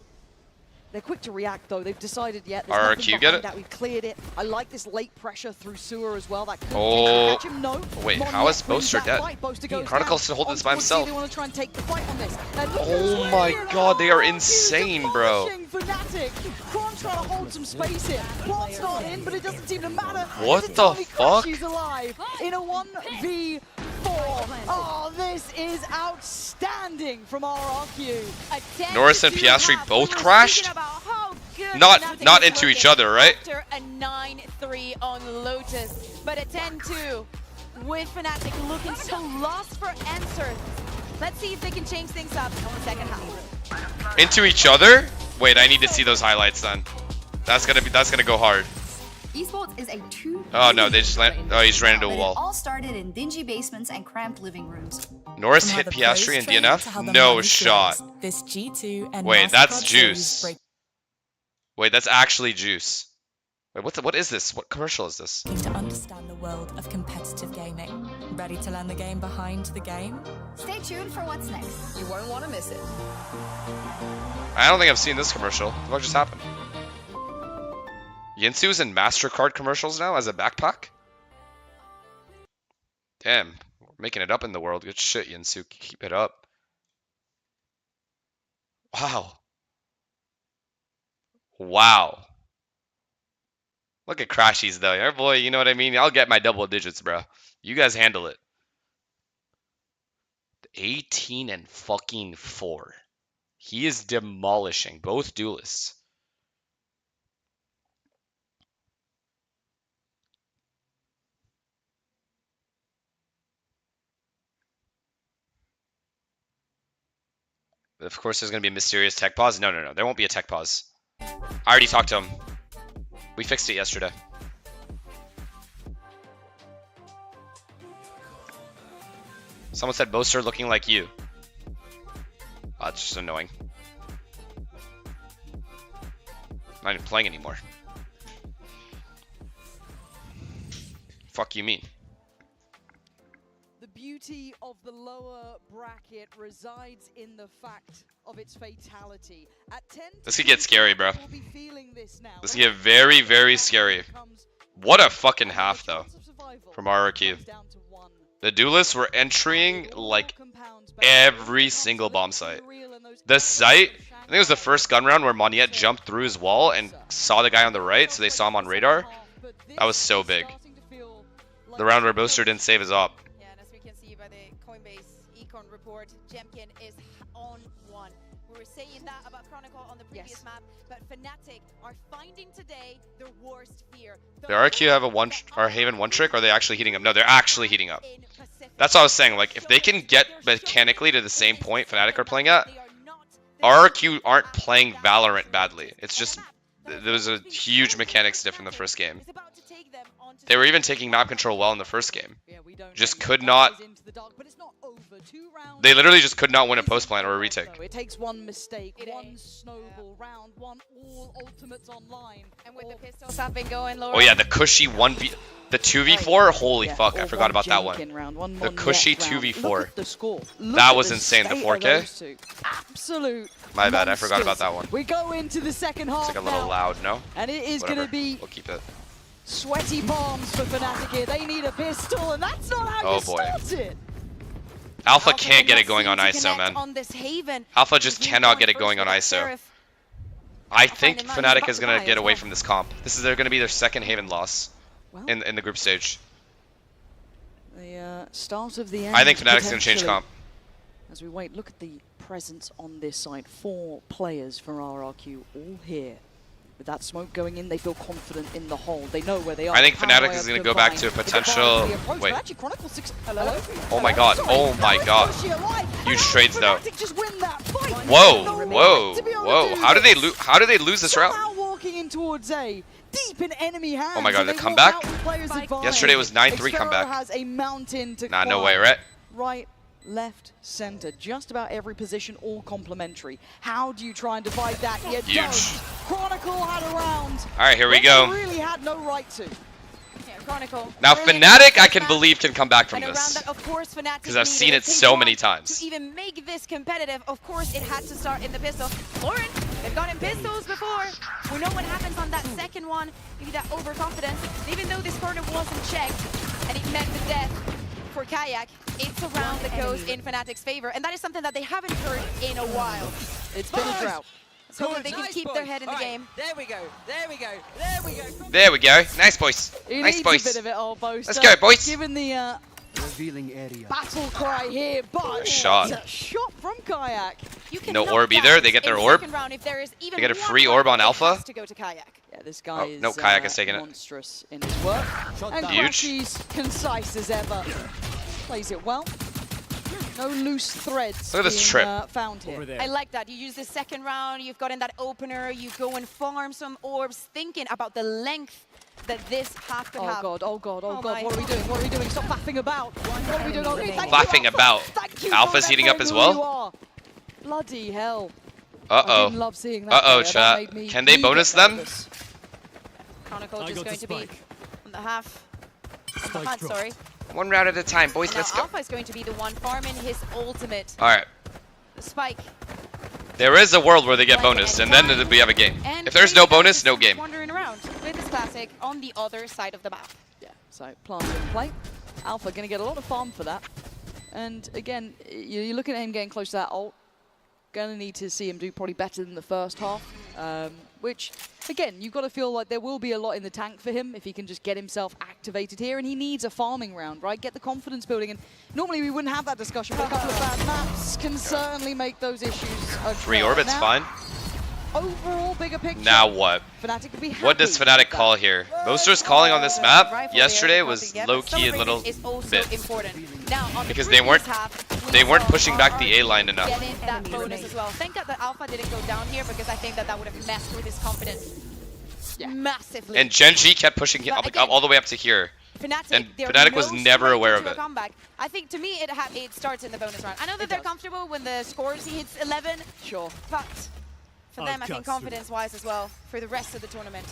They're quick to react, though. They've decided, yeah, there's RRQ, nothing get behind it? that. We've cleared it. I like this late pressure through sewer as well. That could Oh. catch him. No. Wait, Monyet how is wins Boaster that dead? fight. Boaster goes Chronicle's down. still holding this by On towards C, himself. They want to try and take the fight on this. And look Oh who's my winning. god, they are RRQ insane, bro. demolishing Fnatic. Kron's trying to hold some space here. Plot's not in, but it doesn't seem to matter. What It's the only fuck? Crashies alive in a 1v4. Oh, this is outstanding from RRQ. Norris and Piastri both crashed? Not into each other, right? After a 9-3 on Lotus, but a 10-2 with Fnatic looking so lost for answers. Let's see if they can change things up in the second half. Into each other? Wait, I need to see those highlights then. That's gonna go hard. Esports is a Oh no, they just land. Oh, he just ran into a But it wall. all started in dingy basements and cramped living rooms. Norris hit Piastri in DNF? No shot. This G2 and Wait, that's Mastercard juice. series break Wait, that's actually juice. Wait, what is this? What commercial is this? to understand the world of competitive gaming. Ready to learn the game behind the game? Stay tuned for what's next. You won't want to miss it. I don't think I've seen this commercial. What just happened? Yinsu's in MasterCard commercials now as a backpack? Damn, we're making it up in the world. Good shit, Yinsu. Keep it up. Wow. Wow. Look at Crashies though. Your boy, you know what I mean? I'll get my double digits, bro. You guys handle it. 18 and fucking 4. He is demolishing both duelists. Of course, there's going to be a mysterious tech pause. No, there won't be a tech pause. I already talked to him. We fixed it yesterday. Someone said Boaster looking like you. Oh, it's just annoying. Not even playing anymore. Fuck you mean? The beauty of the lower bracket resides in the fact of its fatality. At 10 This could get scary, bro. we'll be feeling this now. This could get very, very scary. What a fucking half, though, from RRQ. The duelists were entering like every single bomb site. The site, I think it was the first gun round where Moniette jumped through his wall and saw the guy on the right, so they saw him on radar. That was so big. The round where Booster didn't save his op. Yeah, and as we can see by the Coinbase Econ report, Jemkin is on one. We were saying that about Chronicle on the previous map, but Fnatic are finding today their worst fear. The RQ have a Haven one trick, or are they actually heating up? No, they're actually heating up. That's what I was saying. Like, if they can get mechanically to the same point Fnatic are playing at, RRQ aren't playing Valorant badly. It's just there was a huge mechanics diff in the first game. They were even taking map control well in the first game. Just could not. They literally just could not win a post plant or a retake. It takes one mistake, one snowball round, one all ultimates online. And with the pistols have been going lower. Oh yeah, the cushy 1v, the 2v4. Holy fuck, I forgot about that one. The cushy 2v4. That was insane. The 4K. Absolute. My bad, I forgot about that one. We go into the second half. It's like a little loud, no? And it is going to be. We'll keep it. Sweaty palms for Fnatic here. They need a pistol, and that's not how you start it. Alpha can't get it going on ISO, man. Alpha just cannot get it going on ISO. I think Fnatic is going to get away from this comp. This is going to be their second Haven loss in the group stage. The start of the end. I think Fnatic's going to change comp. As we wait, look at the presence on this side. 4 players for RRQ, all here. With that smoke going in, they feel confident in the hole. They know where they are. I think Fnatic is going to go back to a potential... Wait. Oh my god. Oh my god. Huge trades though. Whoa. Whoa. Whoa. How did they lose this round? Walking in towards A. Deep in enemy hands. Oh my god, the comeback? Yesterday was 9-3 comeback. Has a mountain to nah, no way, right? Right, left, center, just about every position, all complementary. How do you try and divide that? You Huge. Don't. Chronicle had a round. All right, here we go. Really had no right to. Yeah, Chronicle. Now Fnatic, I can believe, can come back from this. Because I've seen it so many times. To even make this competitive, of course, it had to start in the pistol. Lauren, they've gotten pistols before. We know what happens on that second one. Maybe that overconfidence. Even though this corner wasn't checked, and it meant the death for Kayak, it's a round that goes in Fnatic's favor, and that is something that they haven't heard in a while. It's been a drought. So that they can keep their head in the game. There we go. There we go. There we go. There we go. Nice, boys. Nice, boys. A bit of it, old Boaster. Let's go, boys. Given the revealing area. Battle cry here, but shot. A shot from Kayak. No orb either. They get their orb. If there is even they get a free orb on Alpha. To go to Kayak. Yeah, this guy is no, Kayak is taking monstrous in his work. And Crashy's concise as ever. Plays it well. No loose threads. Look at this trip. Found here. I like that. You use the second round, you've gotten that opener, you go and farm some orbs, thinking about the length that this half could have. Oh god, oh god, oh god, what are we doing? What are we doing? Stop faffing about. What are we doing? Okay, faffing about. Alpha's heating up as well. Bloody hell. Uh-oh. I didn't love seeing that. Uh-oh, chat. Can they bonus them? Chronicle just going to be on the half. On the hunt, sorry. One round at a time, boys. And let's go. Alpha is going to be the one farming his ultimate. All right. The spike. There is a world where they get bonus, and then we have a game. And if there's no bonus, no game. Wandering around with this classic on the other side of the map. Yeah. So planting in play. Alpha going to get a lot of farm for that. And again, you're looking at him getting close to that ult. Going to need to see him do probably better than the first half. Which, again, you've got to feel like there will be a lot in the tank for him if he can just get himself activated here. And he needs a farming round, right? Get the confidence building. And normally we wouldn't have that discussion, but a couple of bad maps can certainly make those issues occur. Free orbit's fine. Overall, bigger picture. Now what? Fnatic could be happy. What does Fnatic call here? Boaster's calling on this map yesterday was low-key a little bit. Because they weren't pushing back the A line enough. Getting that bonus as well. Thank God that Alpha didn't go down here, because I think that that would have messed with his confidence massively. And Genji kept pushing him all the way up to here. And Fnatic was never aware of it. I think, to me, it starts in the bonus round. I know that they're comfortable when the scores hits 11. Sure. But for them, I think, confidence-wise as well, for the rest of the tournament.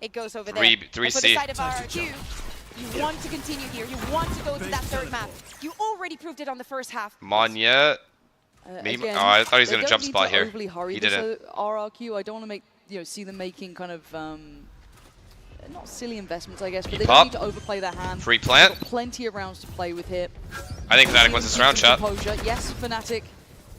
It goes over there. 3C. And for the side of RRQ, you want to continue here. You want to go to that third map. You already proved it on the first half. Manya. Maybe. Oh, I thought he was going to jump spot here. He didn't. RRQ, I don't want to make see them making kind of not silly investments, I guess, but they Pop. don't need to overplay their hand. Free plant. They've got plenty of rounds to play with here. I think Fnatic wins this round, chat. Yes, Fnatic.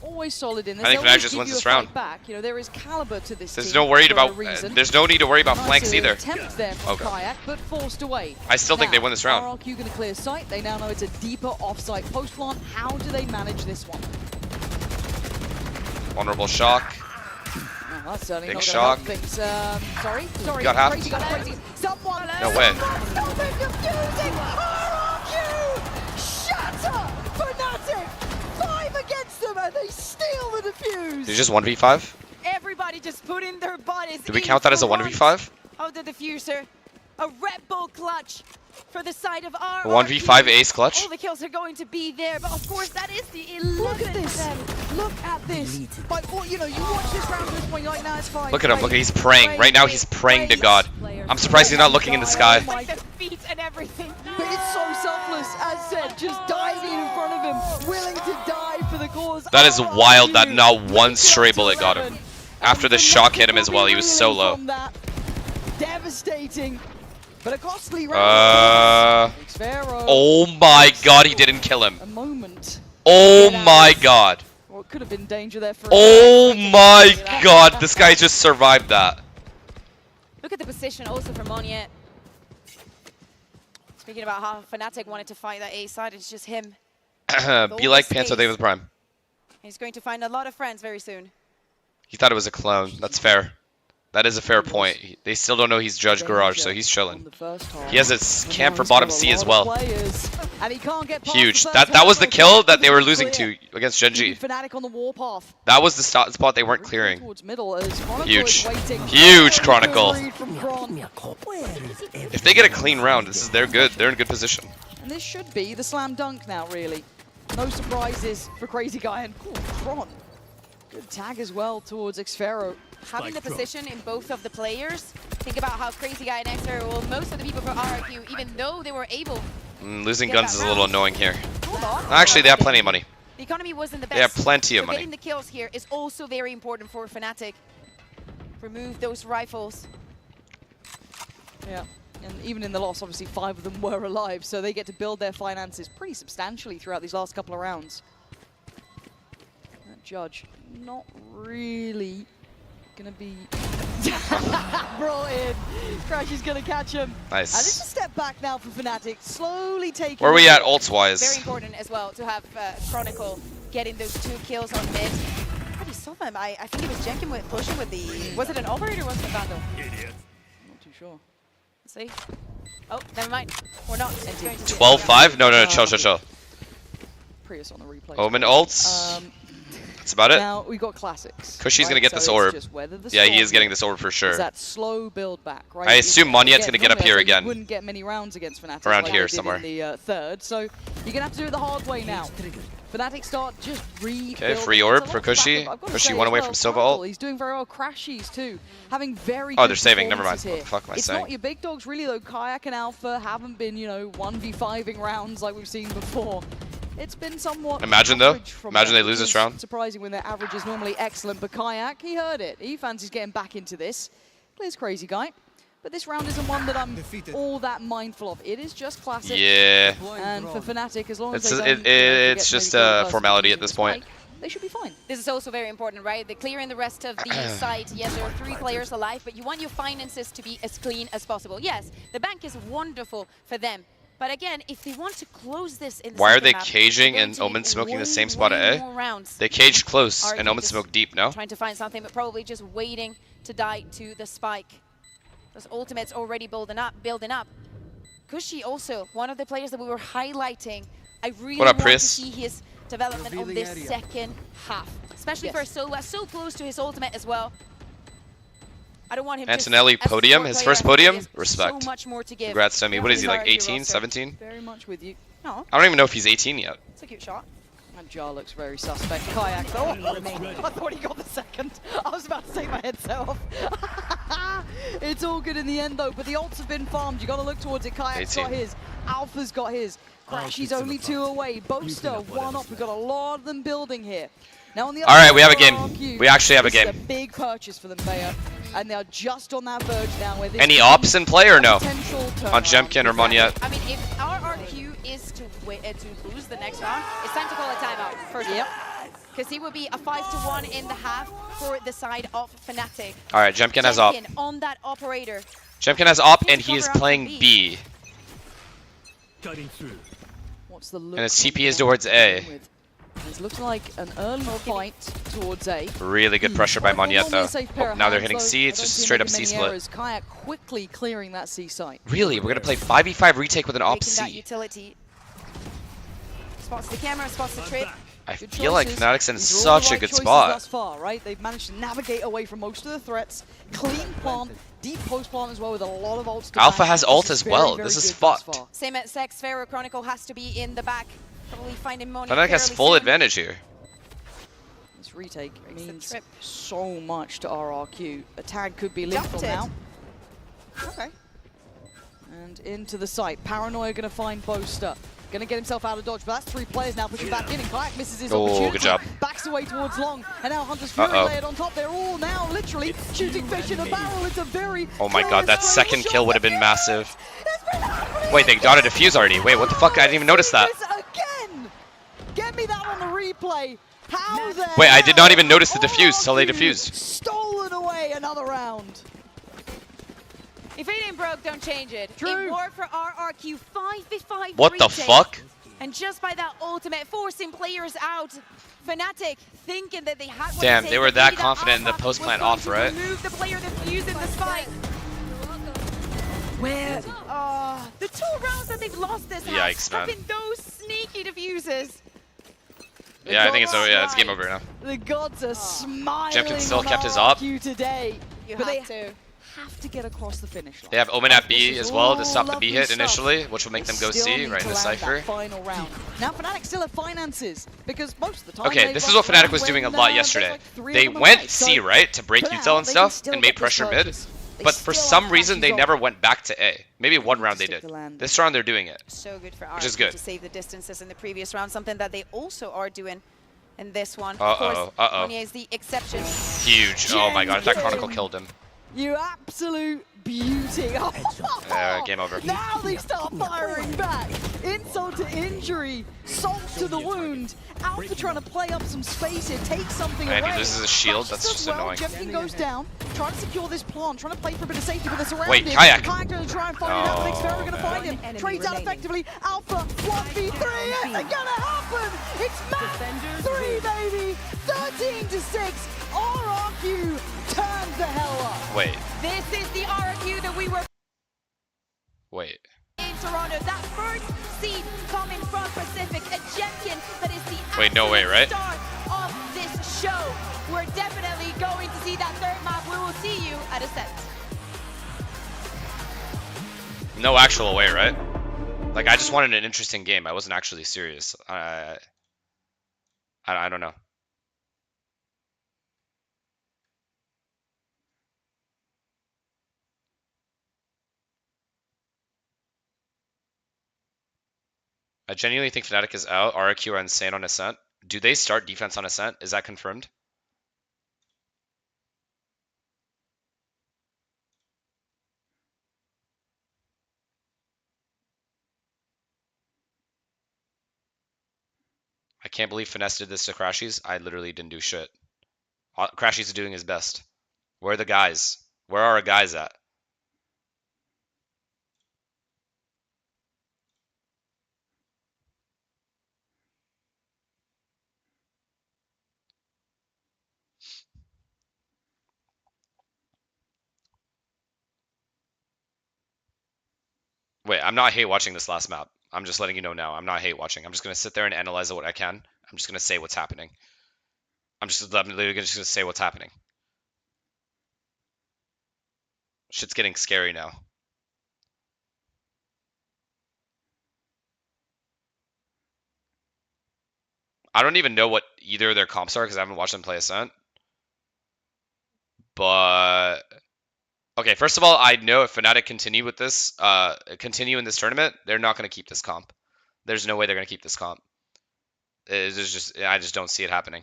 Always solid in this. I think Fnatic just wins this round. Back. You know, there is caliber to this There's team no worried about. reason. There's no need to worry about flanks either. Attempt there from Okay. Kayak, but forced away. I still think Now, they win this round. RRQ going to clear sight. They now know it's a deeper off-site post plant. How do they manage this one? Vulnerable shock. Oh, that's certainly Big not shock. gonna help things. Sorry. Got half. Crazy, got crazy. Someone. No way. Stop it, defusing. RRQ. Shatter. Fnatic. 5 against them, and they steal the defuse. Did you just 1v5? Everybody just put in their bodies. Do we count that as a 1v5? Of the diffuser. A Red Bull clutch for the side of RRQ. 1v5 ace clutch. All the kills are going to be there, but of course that is the 11th. Look at this. Look at this. By all, you know, you watch this round at this point, you're like, nah, it's fine. Look at him. Look at he's praying. Right now he's praying to God. I'm surprised he's not looking in the sky. Like the feet and everything. But it's so selfless, as said, just diving in front of him, willing to die for the cause. That is wild that not one stray bullet got him. After the shock hit him as well, he was so low. Devastating, but a costly round. Oh my God, he didn't kill him. A moment. Oh my God. Well, it could have been danger there for Oh my God, this guy just survived that. Look at the position also for Monier. Speaking about how Fnatic wanted to fight that A side, it's just him. Be like Panther Day with Prime. He's going to find a lot of friends very soon. He thought it was a clone. That's fair. That is a fair point. They still don't know he's Judge Garage, so he's chilling. He has a camp for bottom C as well. Huge. That was the kill that they were losing to against Genji. Fnatic on the warpath. That was the spot they weren't clearing. Huge. Huge. Huge Chronicle. If they get a clean round, they're good. They're in good position. And this should be the slam dunk now, really. No surprises for Crazy Guy and Tron. Good tag as well towards Xfero. Having the position in both of the players, think about how Crazy Guy and Xfero, well, most of the people for RRQ, even though they were able Losing guns is a little annoying here. Hold on. Actually, they have plenty of money. The economy wasn't the best. They have plenty of money. Getting the kills here is also very important for Fnatic. Remove those rifles. Yeah, and even in the loss, obviously 5 of them were alive, so they get to build their finances pretty substantially throughout these last couple of rounds. That Judge, not really gonna be brought in. Crash is gonna catch him. Nice. And it's a step back now for Fnatic, slowly taking. Where are we at ults-wise? Very important as well to have Chronicle getting those 2 kills on mid. Already saw them. I think it was Jenkin with pushing with the. Was it an operator or was it a Vandal? Idiot. Not too sure. Let's see. Oh, never mind. We're not. 12-5? No, chill. Prius on the replay. Omen ults. That's about it. Now we got classics. Cushy's right? gonna get so this orb. Yeah, he is getting this orb for sure. It's that slow build back, right? I assume Monyet's gonna get up here You again. wouldn't get many rounds against Fnatic Around like here they did somewhere. in the third, so you're gonna have to do it the hard way now. Fnatic start just rebuilding. Okay, free orb for Cushy. Cushy one away from Silva ult. He's doing very well. Crashies too, having very. Oh, good they're saving. Never mind. performances What the fuck am I It's saying? not your big dogs really though. Kayak and Alpha haven't been 1v5ing rounds like we've seen before. It's been somewhat. Imagine though. average from Imagine them, they lose which this is round. Surprising when their average is normally excellent, but Kayak, he heard it. He fancies getting back into this. Clears Crazy Guy. But this round isn't one that I'm all that mindful of. It is just classic. Yeah. And for Fnatic, as long as It's they don't, it's just a formality at this point. they should be fine. This is also very important, right? They're clearing the rest of the site. Yes, there are 3 players alive, but you want your finances to be as clean as possible. Yes, the bank is wonderful for them. But again, if they want to close this in the Why are they map, caging they're and going to Omen need smoking the way, same spot way at more A? rounds. They caged close Are and you Omen just smoked deep, no? Trying to find something, but probably just waiting to die to the spike. Those ultimates already building up. Cushy also, one of the players that we were highlighting. I really What up, want to Pris? see his development on this second half. Especially for Silva, so close to his ultimate as well. I don't want him Antonelli just, as a podium, support his player, first I think he podium? has Respect. So much more to give. Congrats to me. What is he, like His RRQ 18, roster. 17? Very much with you. No, I don't even know if he's 18 yet. it's a cute shot. And Jar looks very suspect. Kayak, though. I thought he got the second. I was about to take my headset off. It's all good in the end, though, but the ults have been farmed. You got to look towards it. Kayak's got his. Alpha's got his. Crashy's only 2 away. Boaster, 1 up. We've got a lot of them building here. Now on the other Alright, we have a game. We actually have a game. This is a big purchase for them, Bayer. And they're just on that verge now. Where this Any ops in play or no? On turnaround. Jemkin or Monyet? I mean, if RRQ is to lose the next round, it's time to call a timeout first. Yep. Because he will be a 5-1 in the half for the side of Fnatic. Alright, Jemkin has op. On that operator. Jemkin has op and he is playing B. What's the look And his TP is towards A. It's looking like an early fight towards A. Really good pressure by Monyet though. Oh, now they're hitting C, it's just a straight up C split. Kayak quickly clearing that C site. Really? We're gonna play 5v5 retake with an op That C. utility. Spots the camera, spots the trip. I feel like Fnatic's in These are all the such a right good choices spot. Thus far, right? They've managed to navigate away from most of the threats. Clean plant, deep post plant as well with a lot of ults. Alpha has ult as well. This is fucked. Same at Sex, Pharaoh Chronicle has to be in the back. Probably finding Moni. Fnatic has full advantage here. This retake means so much to RRQ. A tag could be lethal now. Okay. And into the site. Paranoia going to find Boaster. Going to get himself out of dodge, but that's 3 players now pushing back in, and Kayak misses his opportunity. Good job. Backs away towards Long, and now Hunter's Fury layered on top. They're all now literally shooting fish in a barrel. It's a very Oh my god, that second kill would have been massive. Wait, they got a defuse already. Wait, what the fuck? I didn't even notice that. Again! Get me that on the replay. How the Wait, I did not even notice the defuse till they defused. Stolen away another round. If it ain't broke, don't change it. It worked for RRQ 5v5. What the fuck? And just by that ultimate, forcing players out. Fnatic thinking that they had what Damn, it they takes were to that beat confident in the Alpha post was plant going off, to right? remove the player defused in the spike. Where? The 2 rounds that they've lost this Yikes, have man. been those sneaky defuses. Yeah, I think it's over. Yeah, it's game over now. The gods are smiling. Jemkin still on kept his op. RRQ today. You but have they have to get across the finish line. They have Omen at B as well to stop the B lovely hit stuff. initially, which will make them go Still C need right to in the land that Cypher. final round. Now Fnatic still have finances because most of the time. Okay, they this is rush what Fnatic around was doing a when, lot there's yesterday. like 3 They of them went away. C, So right, to break for now, util and they can stuff still and get made this pressure mid. purchase. They But for still some have reason, they Crashy's never op. went back to A. Maybe one round they did. This round they're doing it. So good for Which is RRQ good. to save the distances in the previous round, something that they also are doing in this one. Of Uh-oh, course, uh-oh. Monia is the exception. Huge. Oh my god, if that Chronicle killed him. You absolute beauty. Game over. Now they start firing back. Insult to injury, salt to the wound. Alpha trying to play up some space here, take something And away. he loses his shield, Crashes that's does just well. annoying. Jemkin goes down, trying to secure this plant, trying to play for a bit of safety, but they're surrounded. Wait, Kayak. Kayak going to try and find it out, but Oh, Xpera going to find him. Enemy Trades out remaining. effectively. Alpha, 1v3, is it going to happen? It's match 3, baby. 13-6. RRQ turns the hell up. Wait, This is the RRQ that we were wait. in Toronto. That first seed coming from Pacific, a Jemkin that is the Wait, no way, right? start of this show. We're definitely going to see that 3rd map. We will see you at Ascent. No actual way, right? Like, I just wanted an interesting game. I wasn't actually serious. I don't know. I genuinely think Fnatic is out. RRQ are insane on Ascent. Do they start defense on Ascent? Is that confirmed? I can't believe Finesse did this to Crashies. I literally didn't do shit. Crashies is doing his best. Where are the guys? Where are our guys at? Wait, I'm not hate watching this last map. I'm just letting you know now. I'm not hate watching. I'm just going to sit there and analyze what I can. I'm just going to say what's happening. I'm literally just going to say what's happening. Shit's getting scary now. I don't even know what either of their comps are because I haven't watched them play Ascent. But okay, first of all, I know if Fnatic continue with this, continue in this tournament, they're not going to keep this comp. There's no way they're going to keep this comp. I just don't see it happening.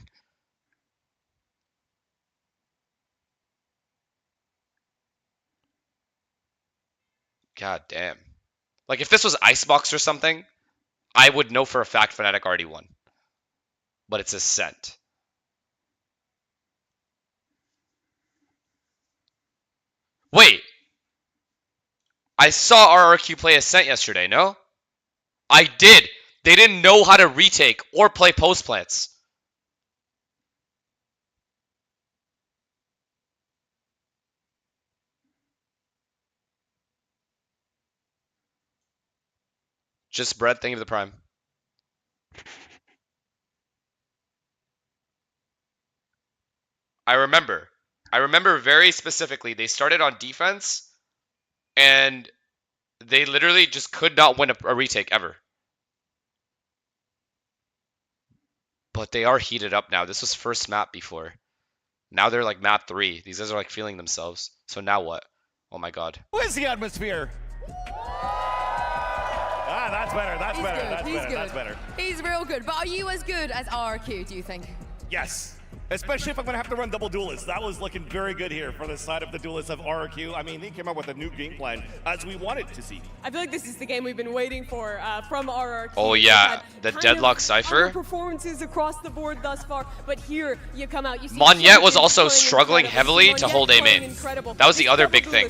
God damn. Like, if this was Icebox or something, I would know for a fact Fnatic already won. But it's Ascent. Wait. I saw RRQ play Ascent yesterday, no? I did. They didn't know how to retake or play post plants. Just Brett, thank you for the prime. I remember very specifically, they started on defense, and they literally just could not win a retake ever. But they are heated up now. This was first map before. Now they're like map 3. These guys are like feeling themselves. So now what? Oh my god. Who is the atmosphere? Ah, that's better. That's better. That's better. That's better. He's real good. But are you as good as RRQ, do you think? Yes. Especially if I'm going to have to run double duelists. That was looking very good here for the side of the duelists of RRQ. I mean, they came out with a new game plan as we wanted to see. I feel like this is the game we've been waiting for from RRQ. Oh yeah, the Deadlock Cypher. Performances across the board thus far, but here you come out. You see Monyet was also struggling heavily to hold A main. That was the other big thing.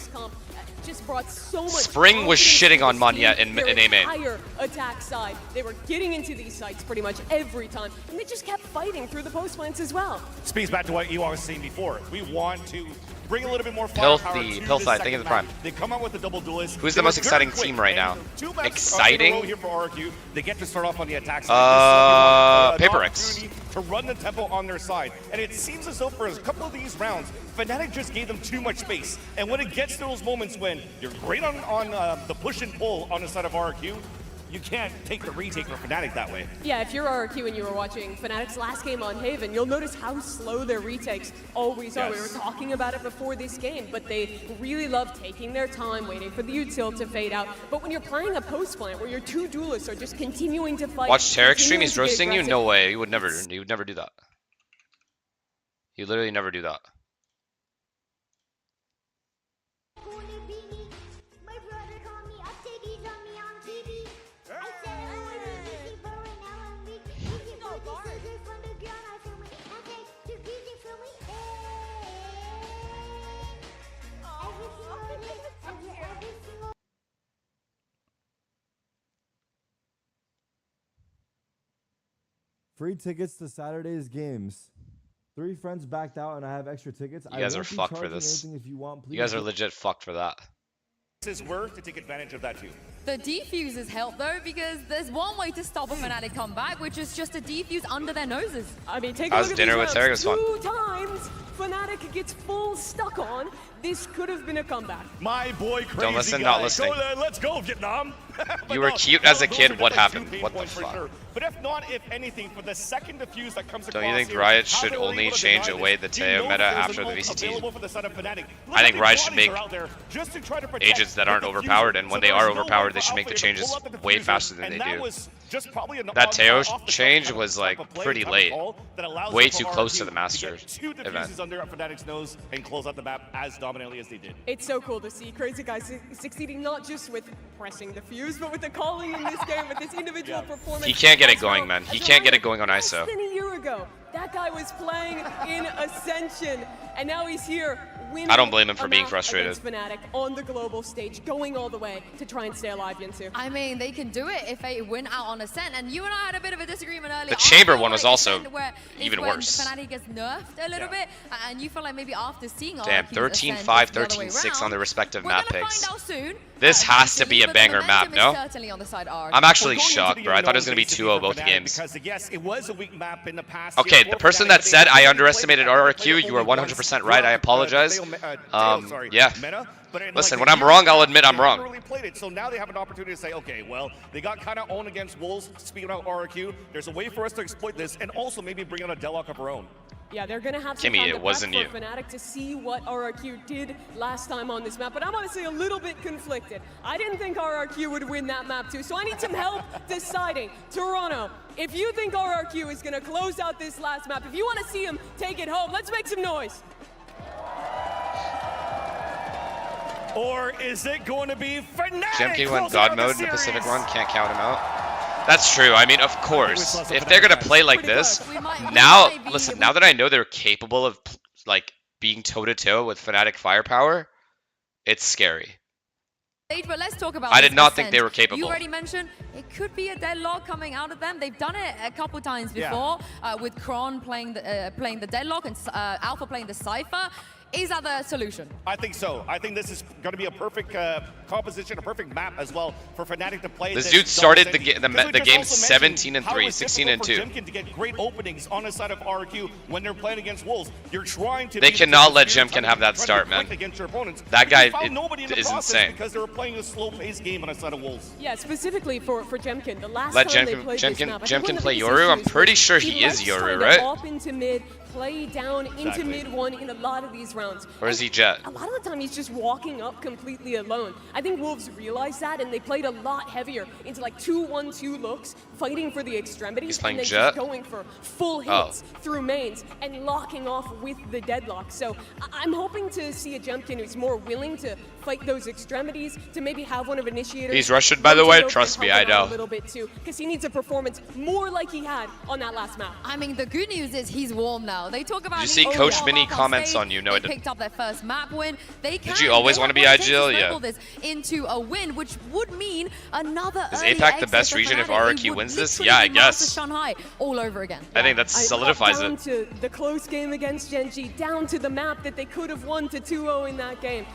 Spring was shitting on Monyet in A main. Higher attack side. They were getting into these sites pretty much every time, and they just kept fighting through the post plants as well. Speaks back to what Ewok was saying before. We want to bring a little bit more firepower to this Pilside, thank you for the prime. They come out with the double duelist. Who's the most exciting team right now? Exciting? Here for RRQ. They get to start off on the attack side. Paper X. To run the tempo on their side. And it seems as though for a couple of these rounds, Fnatic just gave them too much space. And when it gets to those moments when you're great on the push and pull on the side of RRQ, you can't take the retake for Fnatic that way. Yeah, if you're RRQ and you were watching Fnatic's last game on Haven, you'll notice how slow their retakes always are. We were talking about it before this game, but they really love taking their time, waiting for the util to fade out. But when you're playing a post plant where your two duelists are just continuing to fight, watch Tarek stream, he's roasting you? No way, you would never do that. You literally never do that. Free tickets to Saturday's games. 3 friends backed out and I have extra tickets. You guys are fucked for this. You guys are legit fucked for that. This is work to take advantage of that too. The defuses help though, because there's one way to stop a Fnatic comeback, which is just to defuse under their noses. I mean, take a look at dinner with Tarek was fun. 2 times Fnatic gets full stuck on. This could have been a comeback. My boy, crazy don't listen, guy. not listening. Let's go, Vietnam. You were cute as a kid. What happened? What the fuck? Sure. But if not, if anything, for the second defuse that comes across don't you think here, Riot should only change away the Teo meta after the VCT? I think Riot should make agents that aren't overpowered, and when they are overpowered, they should make the changes way faster than they do. That Teo change was like pretty late, way too close to the Master event. Under Fnatic's nose and close out the map as dominantly as they did. It's so cool to see Crazy Guys succeeding not just with pressing the fuse, but with the calling in this game, with this individual performance. He can't get it going, man. He can't get it going on ISO. Less than a year ago, that guy was playing in Ascension, and now he's here winning. I don't blame him for being frustrated. Fnatic on the global stage, going all the way to try and stay alive, Yinsu. I mean, they can do it if they win out on Ascent, and you and I had a bit of a disagreement earlier. The Chamber one was also even worse. Fnatic gets nerfed a little bit, and you feel like maybe after seeing damn, 13-5, 13-6 on the respective map picks. Soon. This has to be a banger map, no? I'm actually shocked, bro. I thought it was going to be 2-0 both games. Because yes, it was a weak map in the past. Okay, the person that said I underestimated RRQ, you are 100% right. I apologize. this. Yeah. Meta, but Listen, when I'm wrong, I'll admit I'm wrong. Really played it, so now they have an opportunity to say, okay, well, they got kind of owned against Wolves. Speaking about RRQ, there's a way for us to exploit this, and also maybe bring on a deadlock of our own. Yeah, they're going to have some Kimmy, time it to wasn't prep you. for Fnatic to see what RRQ did last time on this map, but I'm honestly a little bit conflicted. I didn't think RRQ would win that map too, so I need some help deciding. Toronto, if you think RRQ is going to close out this last map, if you want to see him take it home, let's make some noise. Or is it going to be Fnatic? GMK went God mode in the Pacific one, can't count him out. That's true. I mean, of course, if they're gonna play like this, now listen. Now that I know they're capable of like being toe-to-toe with Fnatic firepower, it's scary. But let's talk about I did not think they were capable. You already mentioned it could be a deadlock coming out of them. They've done it a couple times before, with Kron playing the deadlock and Alpha playing the Cypher. Is that the solution? I think so. I think this is going to be a perfect composition, a perfect map as well for Fnatic to play. This dude started the game 17-3, 16-2. To get great openings on the side of RQ when they're playing against Wolves. You're trying to. They cannot let Jemkin have that start, man. That guy is insane. Because they were playing a slow-paced game on the side of Wolves. Yeah, specifically for Jemkin. The last let time they played this map, Jemkin play Yoru. I'm pretty sure he is Yoru, right? Up into mid, play down into mid one in a lot of these rounds. Or is he Jet? A lot of the time he's just walking up completely alone. I think Wolves realized that, and they played a lot heavier into like 2-1-2 looks, fighting for the extremities. He's playing and then Jet? just going for full hits through mains and locking off with the deadlock. So I'm hoping to see a Jemkin who's more willing to fight those extremities, to maybe have one of Initiators. He's Russian, by the way. Trust me, I know. A little bit too, because he needs a performance more like he had on that last map. I mean, the good news is he's warm now. They talk about. Did you see Coach Mini comments on you? No, they picked up their first map win. They can. Did you always want to be IGL? Yeah. This into a win, which would mean another. Is APAC the best region if RRQ wins this? Yeah, I guess. Shanghai all over again. I think that solidifies down it. To the close game against Gen.G, down to the map that they could have won to 2-0 in that game.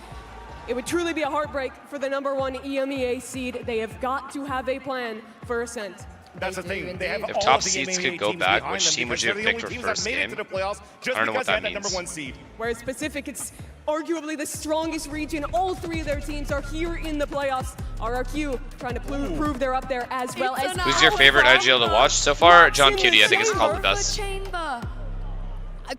It would truly be a heartbreak for the #1 EMEA seed. They have got to have a plan for Ascent. That's the thing. They have if all top the seeds EMEA could go teams back, behind which them team would because you have they're the picked only for teams that first made it game? to the playoffs just I don't know what because they that had means. #1 seed. Whereas Pacific, it's arguably the strongest region. All three of their teams are here in the playoffs. RRQ trying to prove they're up there as well as. Who's your favorite IGL to watch so far? John Cutie, I think, is called the best.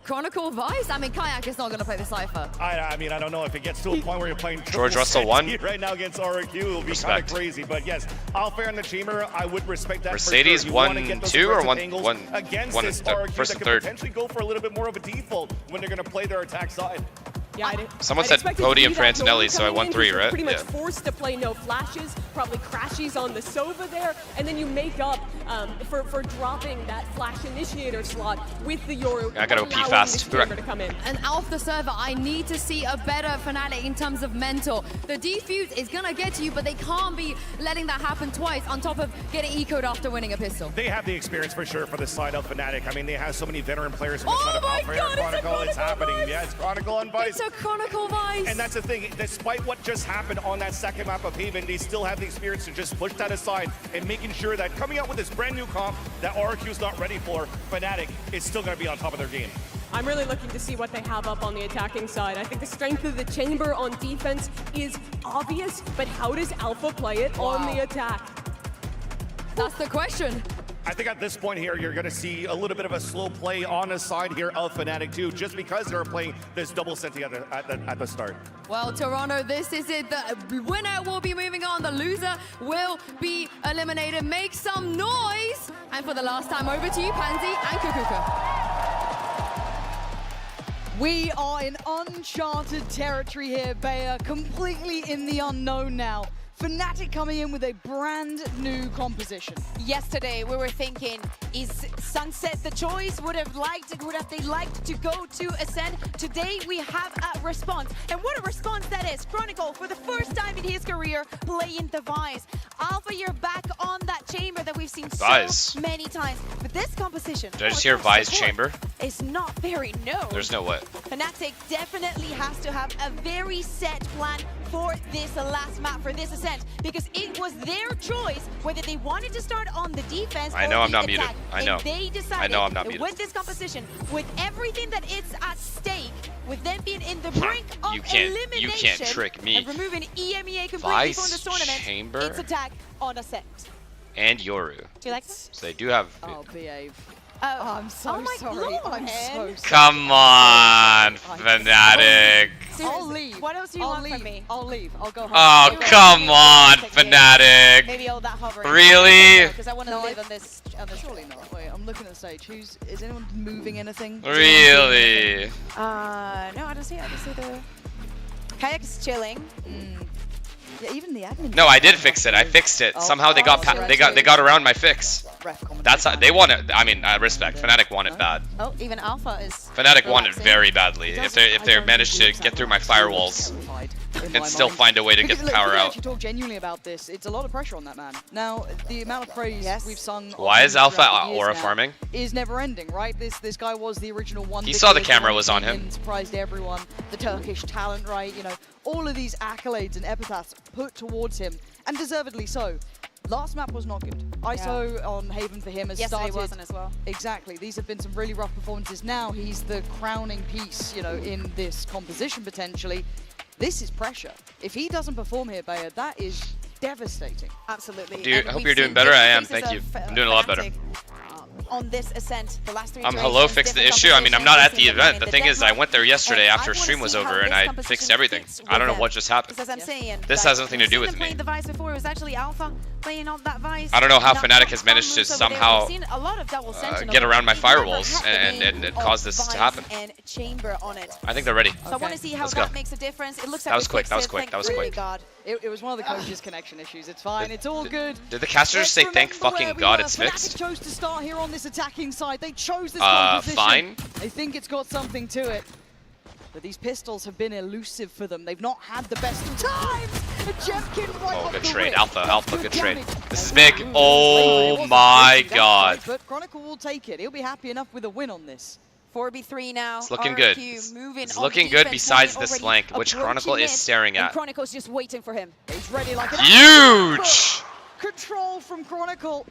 Chronicle Vice? I mean, Kayak is not going to play the Cypher. I mean, I don't know if it gets to a point where you're playing George Russell won right now against RRQ. It will be kind of crazy, but yes, Alpha in the Chamber, I would respect that. Mercedes for sure. 1-2 or 1 against one this and RRQ first that and could third. potentially go for a little bit more of a default when they're going to play their attack side. Yeah, Someone said podium for Antonelli, so I won 3, right? Pretty much forced to play no flashes, probably crashes on the Sova there, and then you make up for dropping that flash initiator slot with the Yoru. I gotta go pee fast. To come in. And off the server, I need to see a better Fnatic in terms of mental. The defuse is gonna get to you, but they can't be letting that happen twice on top of getting eco'd after winning a pistol. They have the experience for sure for the side of Fnatic. I mean, they have so many veteran players on the side of Alpha. Chronicle, it's happening. Yeah, it's Chronicle on Vice. It's a Chronicle Vice. And that's the thing, despite what just happened on that second map of Haven, they still have the experience to just push that aside and making sure that coming out with this brand new comp that RRQ is not ready for, Fnatic is still going to be on top of their game. I'm really looking to see what they have up on the attacking side. I think the strength of the Chamber on defense is obvious, but how does Alpha play it on the attack? That's the question. I think at this point here, you're going to see a little bit of a slow play on the side here of Fnatic too, just because they're playing this double senti at the start. Well, Toronto, this is it. The winner will be moving on. The loser will be eliminated. Make some noise. And for the last time, over to you, Pansy and Kukuka. We are in uncharted territory here, Bayer, completely in the unknown now. Fnatic coming in with a brand new composition. Yesterday we were thinking, is Sunset the choice? Would they liked to go to Ascend? Today we have a response. And what a response that is. Chronicle, for the first time in his career, playing the Vice. Alpha, you're back on that chamber that we've seen so many times. But this composition... Did I just hear Vice chamber? It's not very known. There's no way. Fnatic definitely has to have a very set plan for this last map, for this Ascent, because it was their choice whether they wanted to start on the defense I know or I'm the not muted. attack. I know. And they decided I know I'm not muted. with this composition, with everything that is at stake, with them being in the brink of You elimination, can't trick me. and removing EMEA completely Vice from this tournament, Chamber? it's attack on Ascent. And Yoru. Do you like that? So they do have. Oh, behave. Oh, I'm so my sorry. Lord. I'm so sorry. Come on, Fnatic. I'll leave. What else do you want from me? I'll leave. I'll go home. Oh, come on, Fnatic. Maybe all that hovering. Really? Because I want to live on this. Surely not. Wait, I'm looking at the stage. Is anyone moving anything? Really? No, I don't see it. I just see the kayak is chilling. Yeah, even the admin. No, I did fix it. I fixed it. Somehow they got they got around my fix. That's how they want it. I mean, I respect. Fnatic want it bad. Oh, even Alpha is. Fnatic want it very badly. If they manage to get through my firewalls and still find a way to get the power out. Actually, talk genuinely about this. It's a lot of pressure on that man. Now, the amount of praise we've sung. Why is Alpha aura farming? Is never ending, right? This guy was the original one. He saw the camera was on him. Surprised everyone. The Turkish talent, right? You know, all of these accolades and epithets put towards him, and deservedly so. Last map was not good. ISO on Haven for him has started. Wasn't as well. Exactly. These have been some really rough performances. Now he's the crowning piece, you know, in this composition potentially. This is pressure. If he doesn't perform here, Bayer, that is devastating. Absolutely. I hope you're doing better. I am. Thank you. I'm doing a lot better. On this Ascent, the last 3 hello, fixed the issue. I mean, I'm not at the event. The thing is, I went there yesterday after stream was over, and I fixed everything. I don't know what just happened. As I'm saying, This has nothing to do with me. Playing the Vice before, it was actually Alpha playing on that Vice. I don't know how Fnatic has managed to somehow get around my firewalls and cause this to happen. And Chamber on it. I think they're ready. So I want to see how Let's that go. makes a difference. It looks like That was quick. That was quick. That was quick. God. It was one of the coach's connection issues. It's fine. It's all good. Did the caster just say thank fucking God it's Fnatic fixed? chose to start here on this attacking side. They chose this composition. Fine. They think it's got something to it. But these pistols have been elusive for them. They've not had the best of times. A Jemkin right Oh, off good the trade. rip. Alpha, good trade. damage. This is big. Oh my God. But Chronicle will take it. He'll be happy enough with a win on this. 4v3 now. It's looking good. It's looking good besides this flank, which Chronicle is staring at. Chronicle's just waiting for him. He's ready like an Huge! Control from Chronicle.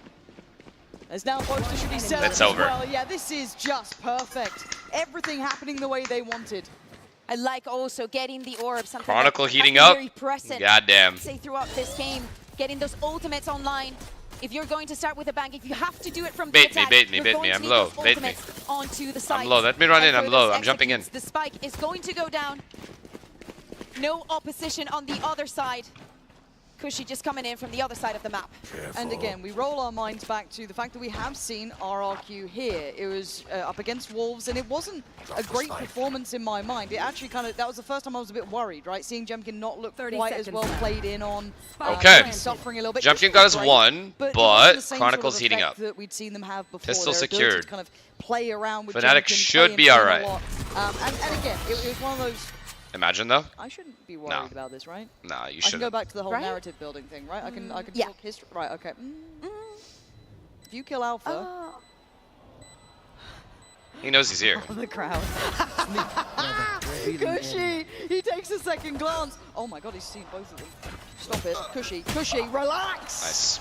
As now Boaster should be set It's up over. as well. Yeah, this is just perfect. Everything happening the way they wanted. I like also getting the orb. Chronicle heating up. up. Goddamn. Say throughout this game, getting those ultimates online. If you're going to start with a bang, if you have to do it from the attack, Bait me. you're going to I'm need low. those Bait me. ultimates onto the side. I'm low. Let me run in. And I'm for low. those I'm jumping in. executes, the spike is going to go down. No opposition on the other side. Cushy just coming in from the other side of the map. And again, we roll our minds back to the fact that we have seen RRQ here. It was up against Wolves, and it wasn't a great performance in my mind. It actually that was the first time I was a bit worried, right? Seeing Jemkin not look quite as well played in on. Okay. Suffering a little bit. Jemkin got his one, but Chronicle's heating up. That we'd seen them have before. Pistol Their ability secured. To kind of play around with Fnatic Jemkin, should play be in a alright. lot. And again, it was one of those. Imagine though. I shouldn't be worried about this, right? Nah, you I can shouldn't. go back to the whole Right? narrative building thing, right? I can Yeah. talk history. Right, okay. If you kill Alpha, He knows he's here. the crowd. Cushy! He takes a second glance. Oh my god, he's seen both of them. Stop it. Cushy, relax! Nice.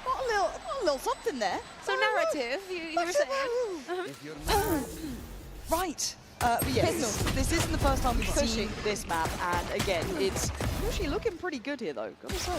What a little something there. So narrative, you were saying. Right. But yes, this isn't the first time we've seen this map, and again, it's Cushy looking pretty good here, though. Gotta say,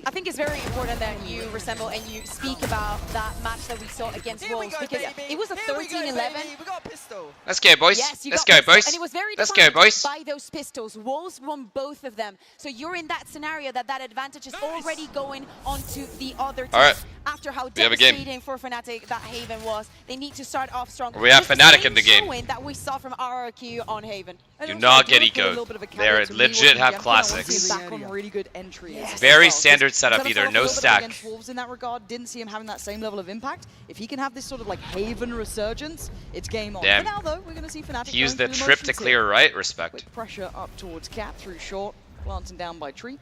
I think it's very important that you resemble and you speak about that match that we saw against Wolves, because it was a 13-11. We got a pistol. Let's go, boys. Yes, you Let's got go, pistols, boys. And it was very Let's go, defined boys. by those pistols. Wolves won both of them. So you're in that scenario that advantage is already going onto the other team. All right. After how We have a game. devastating for Fnatic that Haven was, they need to start off strong. We have Just the Fnatic same in the game. showing that we saw from RRQ on Haven. Do not get ecoed. They legit have classics. Back on really good entries. Very standard setup, either no stack. Against Wolves in that regard, didn't see him having that same level of impact. If he can have this sort of like Haven resurgence, it's game on. Damn. For now, though, we're going to see Fnatic He used the going through trip to motions clear here. right. Respect. Quick pressure up towards Cap through short, glancing down by Tree.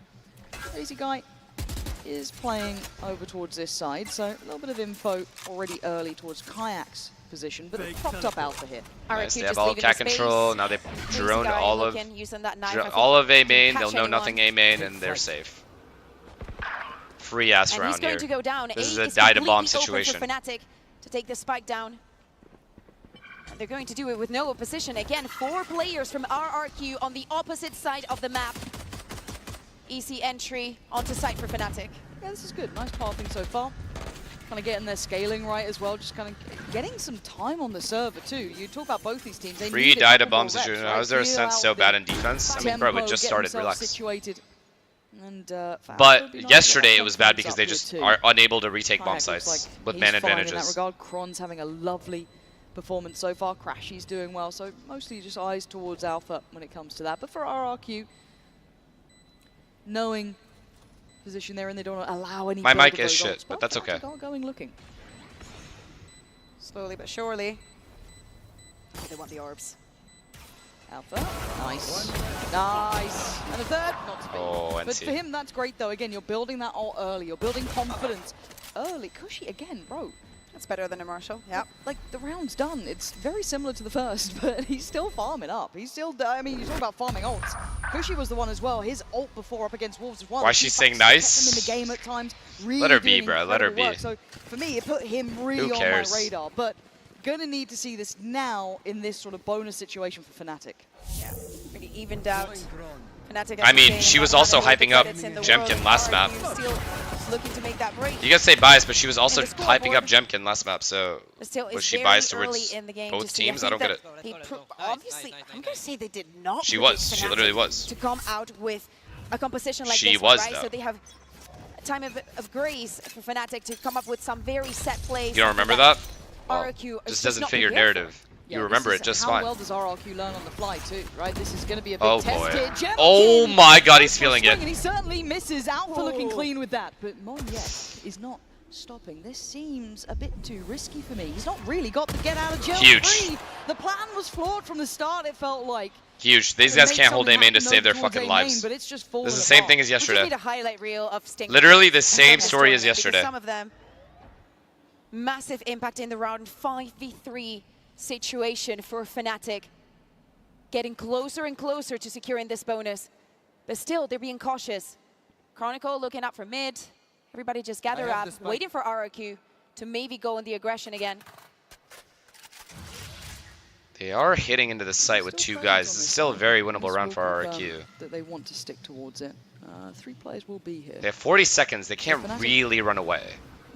Lazy Guy is playing over towards this side, so a little bit of info already early towards Kayaks position, but they've propped up Alpha here. Nice, they have all cat control. Now they've droned all of A main. They'll know nothing A main, and they're safe. Free ass round he's going here. to go down. This is a die to bomb situation. For Fnatic to take the spike down. And they're going to do it with no opposition. Again, 4 players from RRQ on the opposite side of the map. Easy entry onto site for Fnatic. Yeah, this is good. Nice pathing so far. Kind of getting their scaling right as well. Just kind of getting some time on the server too. You talk about both these teams. They Free die to bomb situation. How is their sense so bad in defense? I mean, bro, we just started. Relax. Situated. And, but yesterday it was bad because they just are unable to retake bomb sites with man advantages. In that regard, Kron's having a lovely performance so far. Crashy's doing well, so mostly just eyes towards Alpha when it comes to that. But for RRQ, knowing position there, and they don't allow any. My mic is shit, but that's okay. Going looking. Slowly but surely. They want the orbs. Alpha, nice. Nice. And a third, not to be. Oh, but for him, that's great though. Again, you're building that ult early. You're building confidence early. Cushy again, bro. That's better than a Marshall. Yeah. Like, the round's done. It's very similar to the first, but he's still farming up. He's still, I mean, you talk about farming ults. Cushy was the one as well. His ult before up against Wolves was one. Why is she saying nice? Him in the game at times. Really let her be, bro. Let her be. So, for me, it put him really on my radar. But gonna need to see this now in this sort of bonus situation for Fnatic. Yeah, pretty evened out. Fnatic, I mean, she was also hyping up Jemkin last map. Looking to make that break. You guys say biased, but she was also hyping up Jemkin last map, so was she biased towards both teams? I don't get it. Obviously, I'm going to say they did not. She was. She literally was. To come out with a composition like she this was, one, right? So they have time of grace for Fnatic to come up with some very set plays. You don't remember that? RRQ this doesn't fit your narrative. You remember it just fine. How well does RRQ learn on the fly too, right? This is going to be a big test here. Jemkin, oh my god, he's feeling it. And he certainly misses. Alpha looking clean with that, but Monyet is not stopping. This seems a bit too risky for me. He's not really got the get out of jail free. The plan was flawed from the start, it felt like. Huge. These guys can't hold A main to save their fucking lives. But it's just this is the same thing as yesterday. We need a highlight reel of Sting. Literally the same story as yesterday. Some of them, massive impact in the round. 5v3 situation for Fnatic, getting closer and closer to securing this bonus, but still they're being cautious. Chronicle looking up for mid. Everybody just gather up, waiting for RRQ to maybe go on the aggression again. They are hitting into the site with 2 guys. This is still a very winnable round for RRQ. That they want to stick towards it. 3 players will be here. They have 40 seconds. They can't really run away.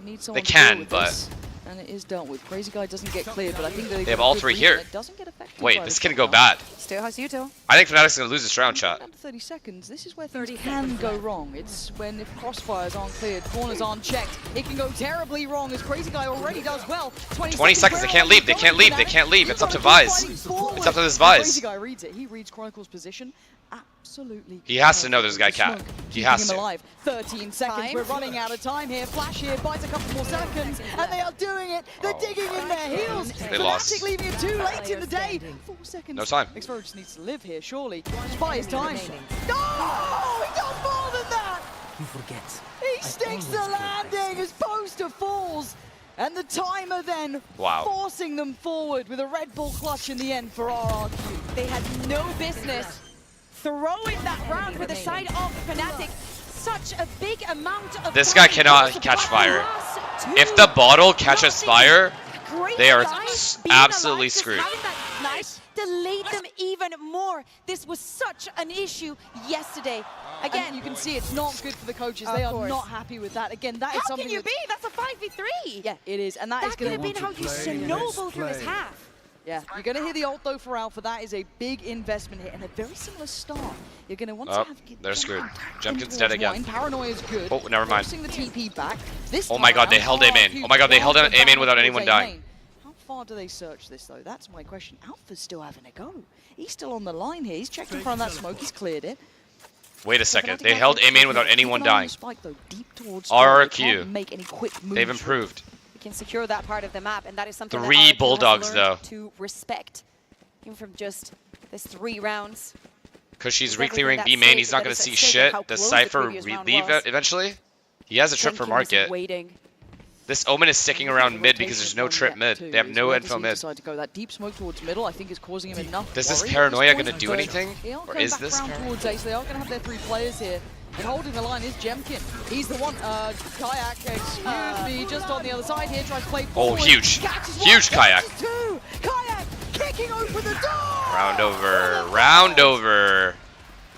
They can, but and it is dealt with. Crazy Guy doesn't get cleared, but I think they have all 3 here. Wait, this can go bad. Still has Yuto. I think Fnatic's gonna lose this round, chat. Under 30 seconds. This is where things can go wrong. It's when if crossfires aren't cleared, corners aren't checked, it can go terribly wrong. As Crazy Guy already does well. 20 seconds. They can't leave. They can't leave. They can't leave. It's up to Vise. It's up to this Vise. Crazy Guy reads it. He reads Chronicle's position. Absolutely. He has to know there's a guy cat. He has to. Alive. 13 seconds. We're running out of time here. Flash here buys a couple more seconds, and they are doing it. They're digging in their heels. They lost. Leaving it too late in the day. 4 seconds. No time. Xpro just needs to live here, surely. Just buy his time. No! He does more than that! You forget. He sticks the landing as Poster falls. And the timer then forcing them forward with a Red Bull clutch in the end for RRQ. They had no business throwing that round for the side of Fnatic. Such a big amount of this guy cannot catch fire. If the bottle catches fire, they are absolutely screwed. Delayed them even more. This was such an issue yesterday. Again, and you can see it's not good for the coaches. They are not happy with that. Again, that is something. How can you be? That's a 5v3. Yeah, it is, and that is going to have been how you snowball through this half. Yeah, you're going to hear the ult though for Alpha. That is a big investment here and a very similar start. You're going to want to have. They're screwed. Jemkin's dead again. Paranoia is good. Oh, never mind. The TP back. This oh my god, they held A main. Oh my god, they held A main without anyone dying. How far do they search this though? That's my question. Alpha's still having a go. He's still on the line here. He's checked in front of that smoke. He's cleared it. Wait a second. They held A main without anyone dying. RRQ. They've improved. Can secure that part of the map, and that is something 3 Bulldogs though to respect, even from just this 3 rounds. Because she's re-clearing B main, he's not going to see shit. The Cypher leave eventually. He has a trip for market. Waiting. This Omen is sticking around mid because there's no trip mid. They have no info mid. Decide to go that deep smoke towards middle, I think is causing him enough. Is this worry paranoia at going to point, do but anything? they are Or going is back this round paranoia? towards A, so they are going to have their 3 players here. And holding the line is Jemkin. He's the one. Kayak, excuse me, just on the other side here, tries to play forward. Oh, huge. Catches Huge one, Kayak. catches 2. Kayak kicking open the door. Round over. Round over.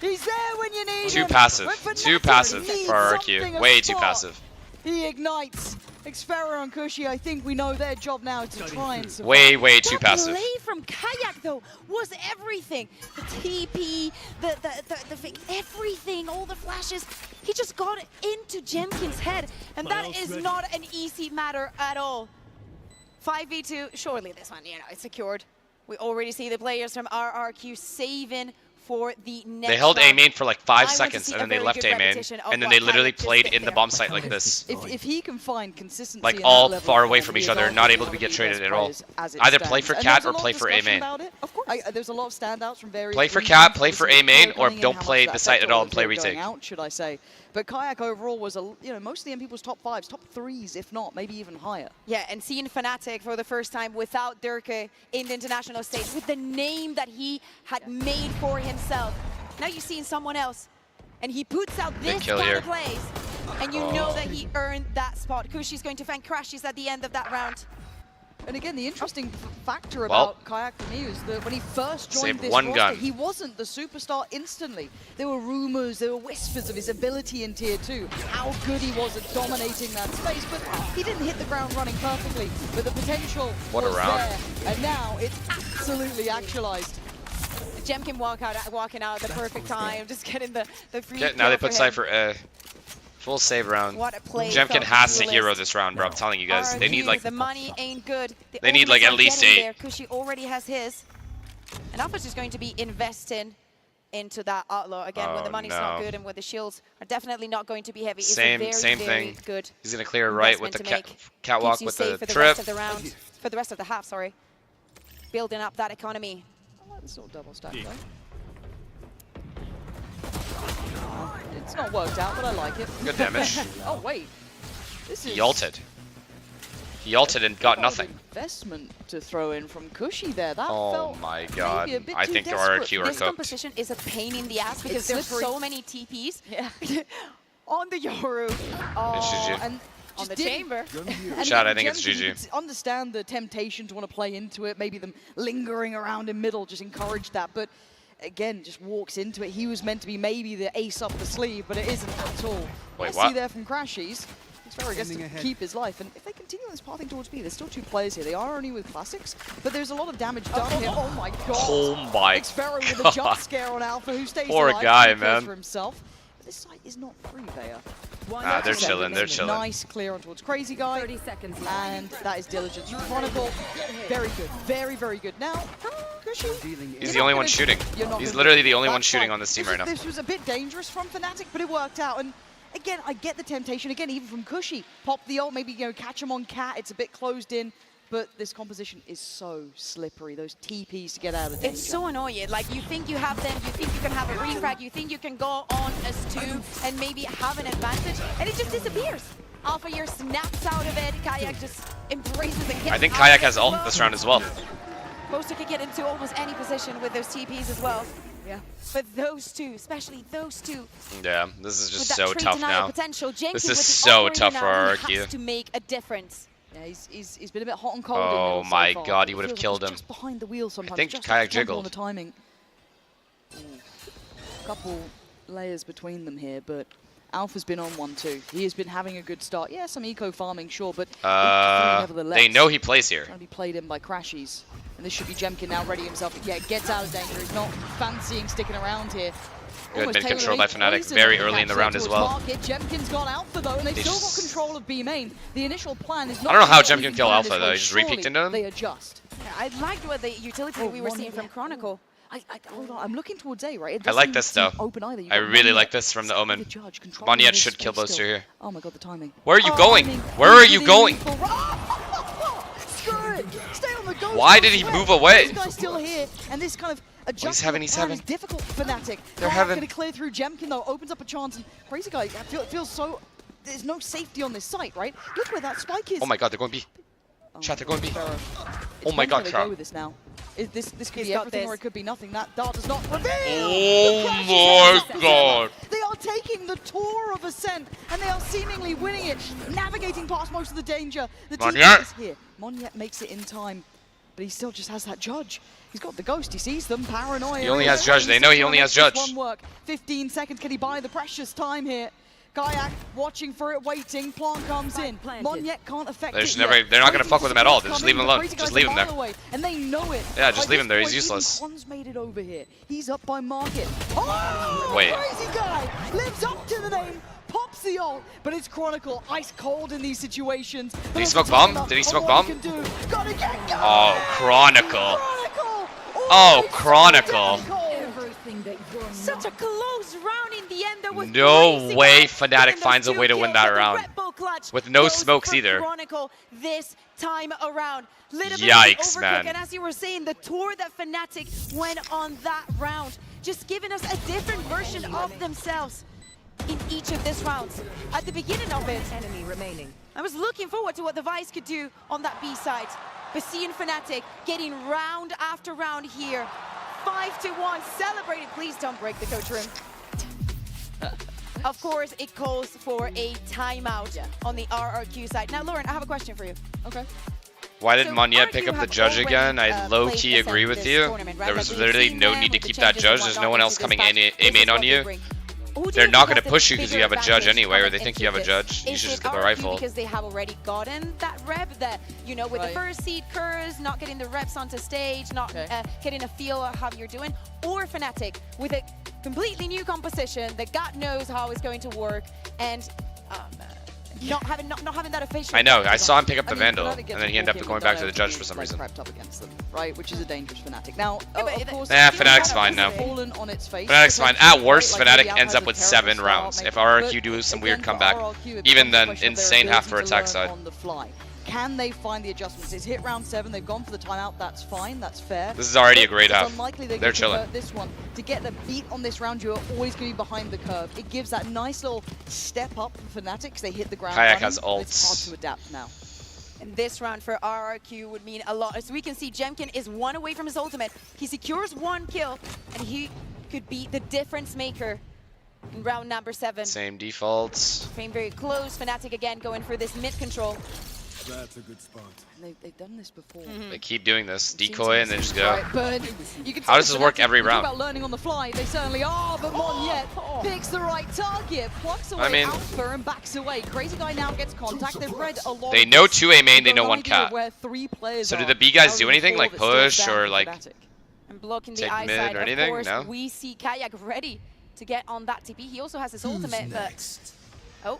He's there when you need Too him. passive. When Too Fnatic passive needs for our something RQ. of Way too spot, passive. He ignites. Xfera and Cushy, I think we know their job now is to try and survive. Way too passive. The play from Kayak, though, was everything. The TP, the fake, everything, all the flashes. He just got into Jemkin's head, and that is not an easy matter at all. 5v2, surely this one, it's secured. We already see the players from RRQ saving for the next They held A round. main for like I 5 want to seconds see and a then they very left good A main. repetition of And then what they literally Kayak just played did in the there. bomb site like this. If he can find consistency, Like in all that level far of away play, from he each is other, arguably not able to one be of get the best traded at all. players as it Either play stands. for And Cat there's a or lot play of for A discussion main. about it. Of course. There's a lot of standouts from various Play for regions. Cat, play for This is A main, Pro or going in, don't how much play that the site at affected all all and play those going retake. out, should I say. But Kayak overall was, most of the people's top 5s, top 3s, if not, maybe even higher. Yeah, and seeing Fnatic for the first time without Durke in the international stage, with the name that he had made for himself. Now you're seeing someone else, and he puts out this kill kind here. of plays, and you know that he earned that spot. Kushi's going to find crashes at the end of that round. And again, the interesting factor about Kayak for me is that when he first joined Saved this one roster, gun. he wasn't the superstar instantly. There were rumors, there were whispers of his ability in Tier 2, how good he was at dominating that space, but he didn't hit the ground running perfectly. But the potential What a was round. there, and now it's absolutely actualized. Jemkin walking out at the perfect time, just getting the free Okay, now kill they put for him. Cypher A. Full save round. What a play Jemkin from has to Duelist. hero this round, bro. I'm telling you guys. They need like the money ain't good. They need, like, at least 8. There. Kushi already has his. And Alpha's just going to be investing into that Outlaw again when the money's not good and when the shields are definitely not going to be heavy. Same it's a very, very thing. Good He's gonna clear right with the investment to make. catwalk Keeps you with safe the for the trip. rest of the round, for the rest of the half. Sorry, building up that economy. It's not double stack though. It's not worked out, but I like it. Good damage. Oh wait, this is He ulted. He ulted and got nothing. Investment to throw in from Cushy there. That Oh felt my god. maybe a bit I too think the desperate. RRQ are This cooked. composition is a pain in the ass because It's there's slippery. so many TPs on the Yoru. It's GG. And On the didn't- chamber. And Chad, then I think it's Jemkin, you GG. could understand the temptation to want to play into it. Maybe them lingering around in middle just encouraged that. But again, just walks into it. He was meant to be maybe the ace up the sleeve, but it isn't at all. Wait, I see what? there from Crashies. Xfera gets to keep his life. And if they continue this pathing towards B, there's still 2 players here. They are only with classics, but there's a lot of damage done here. Oh my god. Oh my Xfera with a jump god. scare on Alpha, who stays Poor alive. guy, 2 kills man. for himself. But this site is not free there. Ah, they're chilling, they're chilling. Nice clear on towards Crazy Guy. 30 seconds. And that is Diligence from Chronicle. Very good. Very, very good. Now, Cushy. He's the only one shooting. He's literally the only one shooting on this team right now. This was a bit dangerous from Fnatic, but it worked out. And again, I get the temptation, again, even from Cushy. Pop the ult, maybe catch him on Cat. It's a bit closed in. But this composition is so slippery. Those TPs to get out of danger. It's so annoying. Like, you think you have them, you think you can have a refrag, you think you can go on as 2 and maybe have an advantage, and it just disappears. Alpha Year snaps out of it. Kayak just embraces and gets I think out Kayak of it has as ult well. this round as well. Poster can get into almost any position with those TPs as well. Yeah. But those 2, especially those 2, Yeah, this is with just that so trade tough denial now. potential, Jenkins This is with the so operator tough now, for our he has RRQ. to make a difference. Yeah, he's been a bit hot and cold. Oh in middle my so far, god, but he it would have feels like killed he's him. Just behind the wheel sometimes. I think just Kayak fumble on jiggled. the timing. Couple layers between them here, but Alpha's been on 1-2. He has been having a good start. Yeah, some eco farming, sure, but 8-3 nevertheless. They know he plays here. Trying to be played in by Crashies. And this should be Jemkin now ready himself. Yeah, gets out of danger. He's not fancying sticking around here. Good Almost mid control by tailor-made Fnatic poison very on the early in the catch round there as towards well. Market. Jemkin's got Alpha though, and they've They still just- got control of B main. The initial plan is not. I don't know how to Jemkin even killed plan Alpha, this though. way. He just re-peeked Surely into him? They adjust. Yeah, I liked what the utility we were seeing from Chronicle. Hold on, I'm looking towards A, right? It I like doesn't this though. seem Open either. You've I got really Monyet, like this from the Omen. the judge, controlling Monyet his should kill space those 2 still. here. Oh my god, the timing. Where are you Oh, going? I mean, Where are he's you really going? lethal. Screw it! Stay on the go. Why did he move away? This guy's still here, and this kind of adjustment having plan E7. is difficult for Fnatic. They're Not having- going to clear through Jemkin though, opens up a chance, and Crazy Guy feels so there's no safety on this site, right? Look where that spike is. Oh my god, they're going B. Chat, they're going B. Oh my It's god, when chat. go with this now. This could He's be got everything this. or it could be nothing. That dart does not reveal. Oh my god. They are taking the tour of Ascent, and they are seemingly winning it, navigating past most of the danger. The team Monyet. is here. Monyet makes it in time, but he still just has that judge. He's got the ghost. He sees them. Paranoia. He only has judge. They know he only has judge. One work. 15 seconds. Can he buy the precious time here? Kayak watching for it, waiting. Plant comes in. Monyet can't affect They're it just yet. never. They're not gonna fuck with him at all. They just Come leave in, him but alone. Crazy Just Guy's leave a him mile there. away, and they know it. Yeah, just By leave him this there. He's point, useless. even Juan's made it over here. He's up by Market. Oh, Wait. Crazy Guy lives up to the name. Pops the ult, but it's Chronicle ice cold in these situations. Did he smoke bomb? Did he smoke bomb? Gotta get going. Oh, Chronicle. Oh, Chronicle. Such a close round in the end. There was No way Fnatic finds a way to win that round. With no smokes either. Chronicle this time around. Little bit Yikes, of overcook, man. And as you were saying, the tour that Fnatic went on that round, just giving us a different version of themselves in each of these rounds. At the beginning of it, Enemy remaining. I was looking forward to what the Vice could do on that B side. But seeing Fnatic getting round after round here, 5-1, celebrating. Please don't break the coach room. Of course, it calls for a timeout on the RRQ side. Now, Lauren, I have a question for you. Okay. Why did So Monyet RRQ pick up the have judge already, again? I low-key played agree Ascent with this you. tournament, right? There was Like, we've literally seen no them need to with the keep that changes judge. and There's no whatnot one else into coming this in match. aim This is on what they you. bring. Who do They're you not think going to has push the you because you bigger have a judge advantage anyway, or coming they think into you have a this? judge. You Is should it just get the RRQ rifle. because they have already gotten that rep that, you know, with the Right. first seed curse, not getting the reps onto stage, not getting a feel of how you're doing, or Fnatic with a completely new composition that God knows how it's going to work, and not having that official. I know. I advantage saw on him pick up the I mean, Vandal, Fnatic and gets then he to ended up walk in going with back to the Dive judge being, for some like, reason. prepped up against them, right? Which is a dangerous Fnatic. Now, of course, Nah, Team Fnatic's Fnatic fine now. has fallen on its face. Fnatic's fine. At Potentially, worst, right, like, maybe Fnatic ends Alpha up with has a terrible 7 start, rounds. maybe. If RRQ But do some again, weird for comeback, RRQ, it even becomes a then, question of their insane half for ability to attack learn side. on the fly. Can they find the adjustments? It's hit round 7. They've gone for the timeout. That's fine. That's fair. This is already a But great it's half. unlikely they're They're gonna chilling. convert this one. To get the beat on this round, you're always going to be behind the curve. It gives that nice little step up for Fnatic because they hit the ground Kayak running, has but It's hard ults. to adapt now. And this round for RRQ would mean a lot. As we can see, Jemkin is 1 away from his ultimate. He secures 1 kill, and he could be the difference maker in round number 7. Same defaults. Frame very close. Fnatic again going for this mid control. That's a good spot. They've done this before. They keep doing this. Decoy and then just go. Right, but you can How see does this work Fnatic, every you talk round? about learning on the fly. They certainly are, but Monyet picks the right target, plucks away I mean- Alpha and backs away. Crazy Guy now gets contact. They've read a lot. They of know this. 2A main, they They've know got 1 an idea cat. where 3 players So do are. the B guys do Only anything 4 like that still push stand or for like Fnatic. And blocking take the eye mid side, or anything? of course, No? we see Kayak ready to get on that TP. He also has his ultimate, but oh,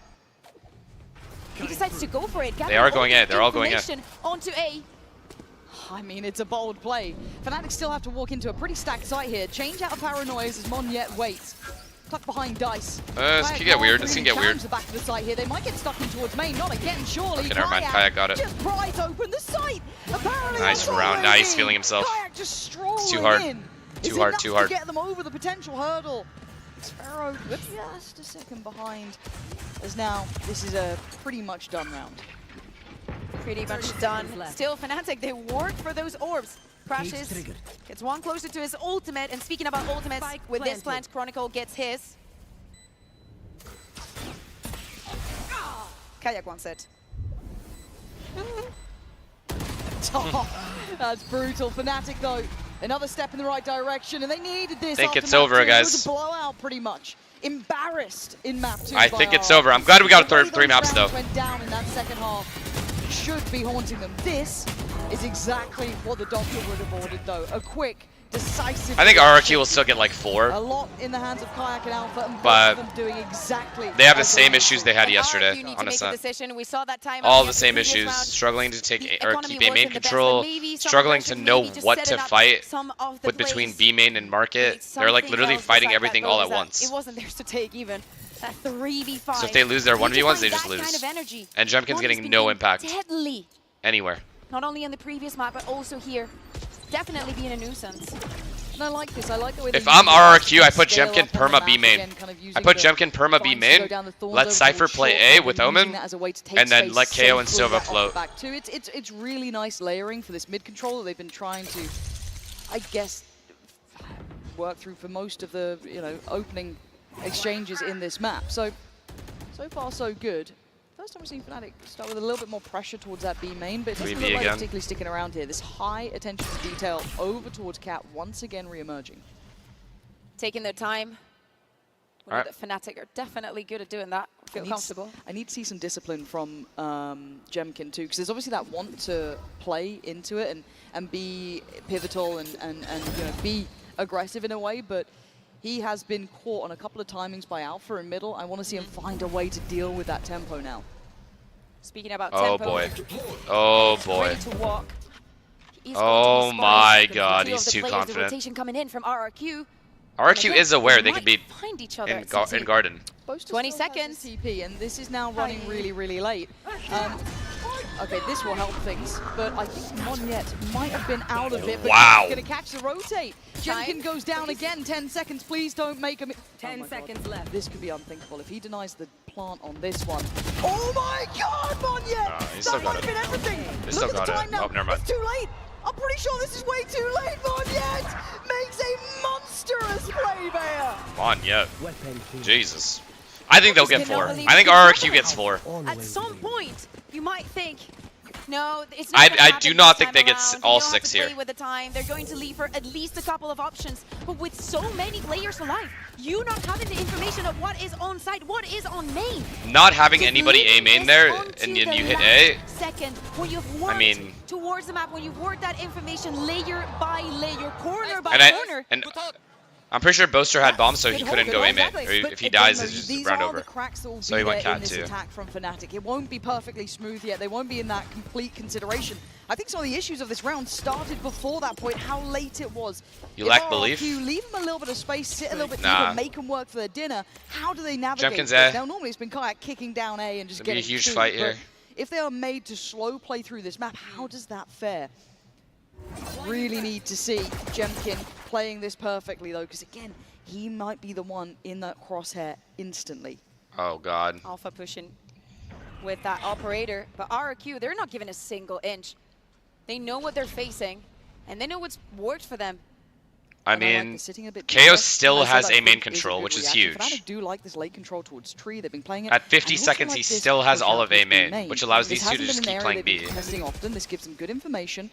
he decides to go for it. They are going A. They're all going A. Information onto A. I mean, it's a bold play. Fnatic still have to walk into a pretty stacked site here. Change out of Paranoia as Monyet waits. Tucked behind Dice. This can get weird. This can get weird. The back of the site here. They might get stuck in towards main. Not again, surely. Okay, never mind. Kayak got it. Just prize open the site. Apparently Nice that's round. all Nice they feeling need. himself. Kayak just strolling Too hard. in. Too Is hard, enough too hard. to get them over the potential hurdle. Sparrow just a second behind. As now, this is a pretty much done round. Pretty much done. Still, Fnatic, they work for those orbs. Crashes, gets 1 closer to his ultimate. And speaking about ultimates, with this plant, Chronicle gets his. Kayak wants it. That's brutal. Fnatic, though, another step in the right direction, and they needed this. Think after it's map over, 2. It guys. was a blowout, pretty much. Embarrassed in map 2. I by think it's RR. over. I'm glad we got a The way third 3 those maps though. rounds went down in that second half should be haunting them. This is exactly what the doctor would have ordered, though. A quick, decisive. I think reaction. RRQ will still get like 4. A lot in the hands of Kayak and Alpha, and But both of them doing exactly. They have the as same need issues to. they had And yesterday RRQ need to on make a Ascent. decision. We saw that time All at the same previous issues. round. Struggling to take The or economy keep A main wasn't the best, control. but maybe some Struggling to aggression, know maybe just what setting to up fight some of the with between plays. B main and market. They're like Something literally else fighting beside that, everything though, all is at that once. It wasn't theirs to take even. That 3v5. So if they lose their Need to 1v1s, find they just that lose. kind of energy. And Jemkin's One has getting been no getting impact Deadly. anywhere. Not only on the previous map, but also here. Definitely being a nuisance. I like this. I like the way If I'm RRQ, I put Jemkin perma B main. I put Jemkin perma B main. Let Cypher play A with Omen, and then let KO and Silva float. It's really nice layering for this mid control that they've been trying to, I guess, work through for most of the opening exchanges in this map. So far so good. First time we've seen Fnatic start with a little bit more pressure towards that B main, but it doesn't look like they're particularly sticking around here. This high attention to detail over towards Cat once again re-emerging. Taking their time. Well, right. Fnatic are definitely good at doing that. Feel comfortable. I need to see some discipline from Jemkin too, because there's obviously that want to play into it and be pivotal and be aggressive in a way, but he has been caught on a couple of timings by Alpha in middle. I want to see him find a way to deal with that tempo now. Speaking about tempo. Oh boy. Oh my god, he's too confident. Rotation coming in from RRQ. RRQ is aware they could be find each other in Garden. 20 seconds. TP, and this is now running really late. Okay, this will help things, but I think Monyet might have been out of it, but he's going to catch the rotate. Jemkin goes down again. 10 seconds, please don't make him. 10 seconds left. This could be unthinkable if he denies the plant on this one. Oh my god, Monyet! That might have been everything. Look at the time now. Oh, never mind. It's too late. I'm pretty sure this is way too late. Monyet makes a monstrous play there. Monyet. Jesus. I think they'll get 4. I think RRQ gets 4. At some point, you might think, no, it's not I do not think they get all 6 here. With the time. They're going to leave for at least a couple of options. But with so many players alive, you not having the information of what is on site, what is on main. Not having anybody A main there, and you hit A. Second, when you've worked towards the map, when you've worked that information layer by layer, corner by corner. I'm pretty sure Boaster had bombs, so he couldn't go aim it. Or if he dies, it's just round over. So he went Cat too. Attack from Fnatic. It won't be perfectly smooth yet. They won't be in that complete consideration. I think some of the issues of this round started before that point, how late it was. You lack belief? You leave them a little bit of space, sit a little bit deeper, make them work for their dinner. How do they navigate Jemkin's this? Now, normally it's been kind of kicking down A and just getting a huge fight here. If they are made to slow play through this map, how does that fare? Really need to see Jemkin playing this perfectly though, because again, he might be the one in that crosshair instantly. Oh god. Alpha pushing with that operator, but RRQ, they're not giving a single inch. They know what they're facing, and they know what's worked for them. I mean, KO still has a main control, which is huge. I do like this late control towards Tree. They've been playing it. At 50 seconds, he still has all of A main, which allows these two to just keep playing B. Testing often. This gives them good information.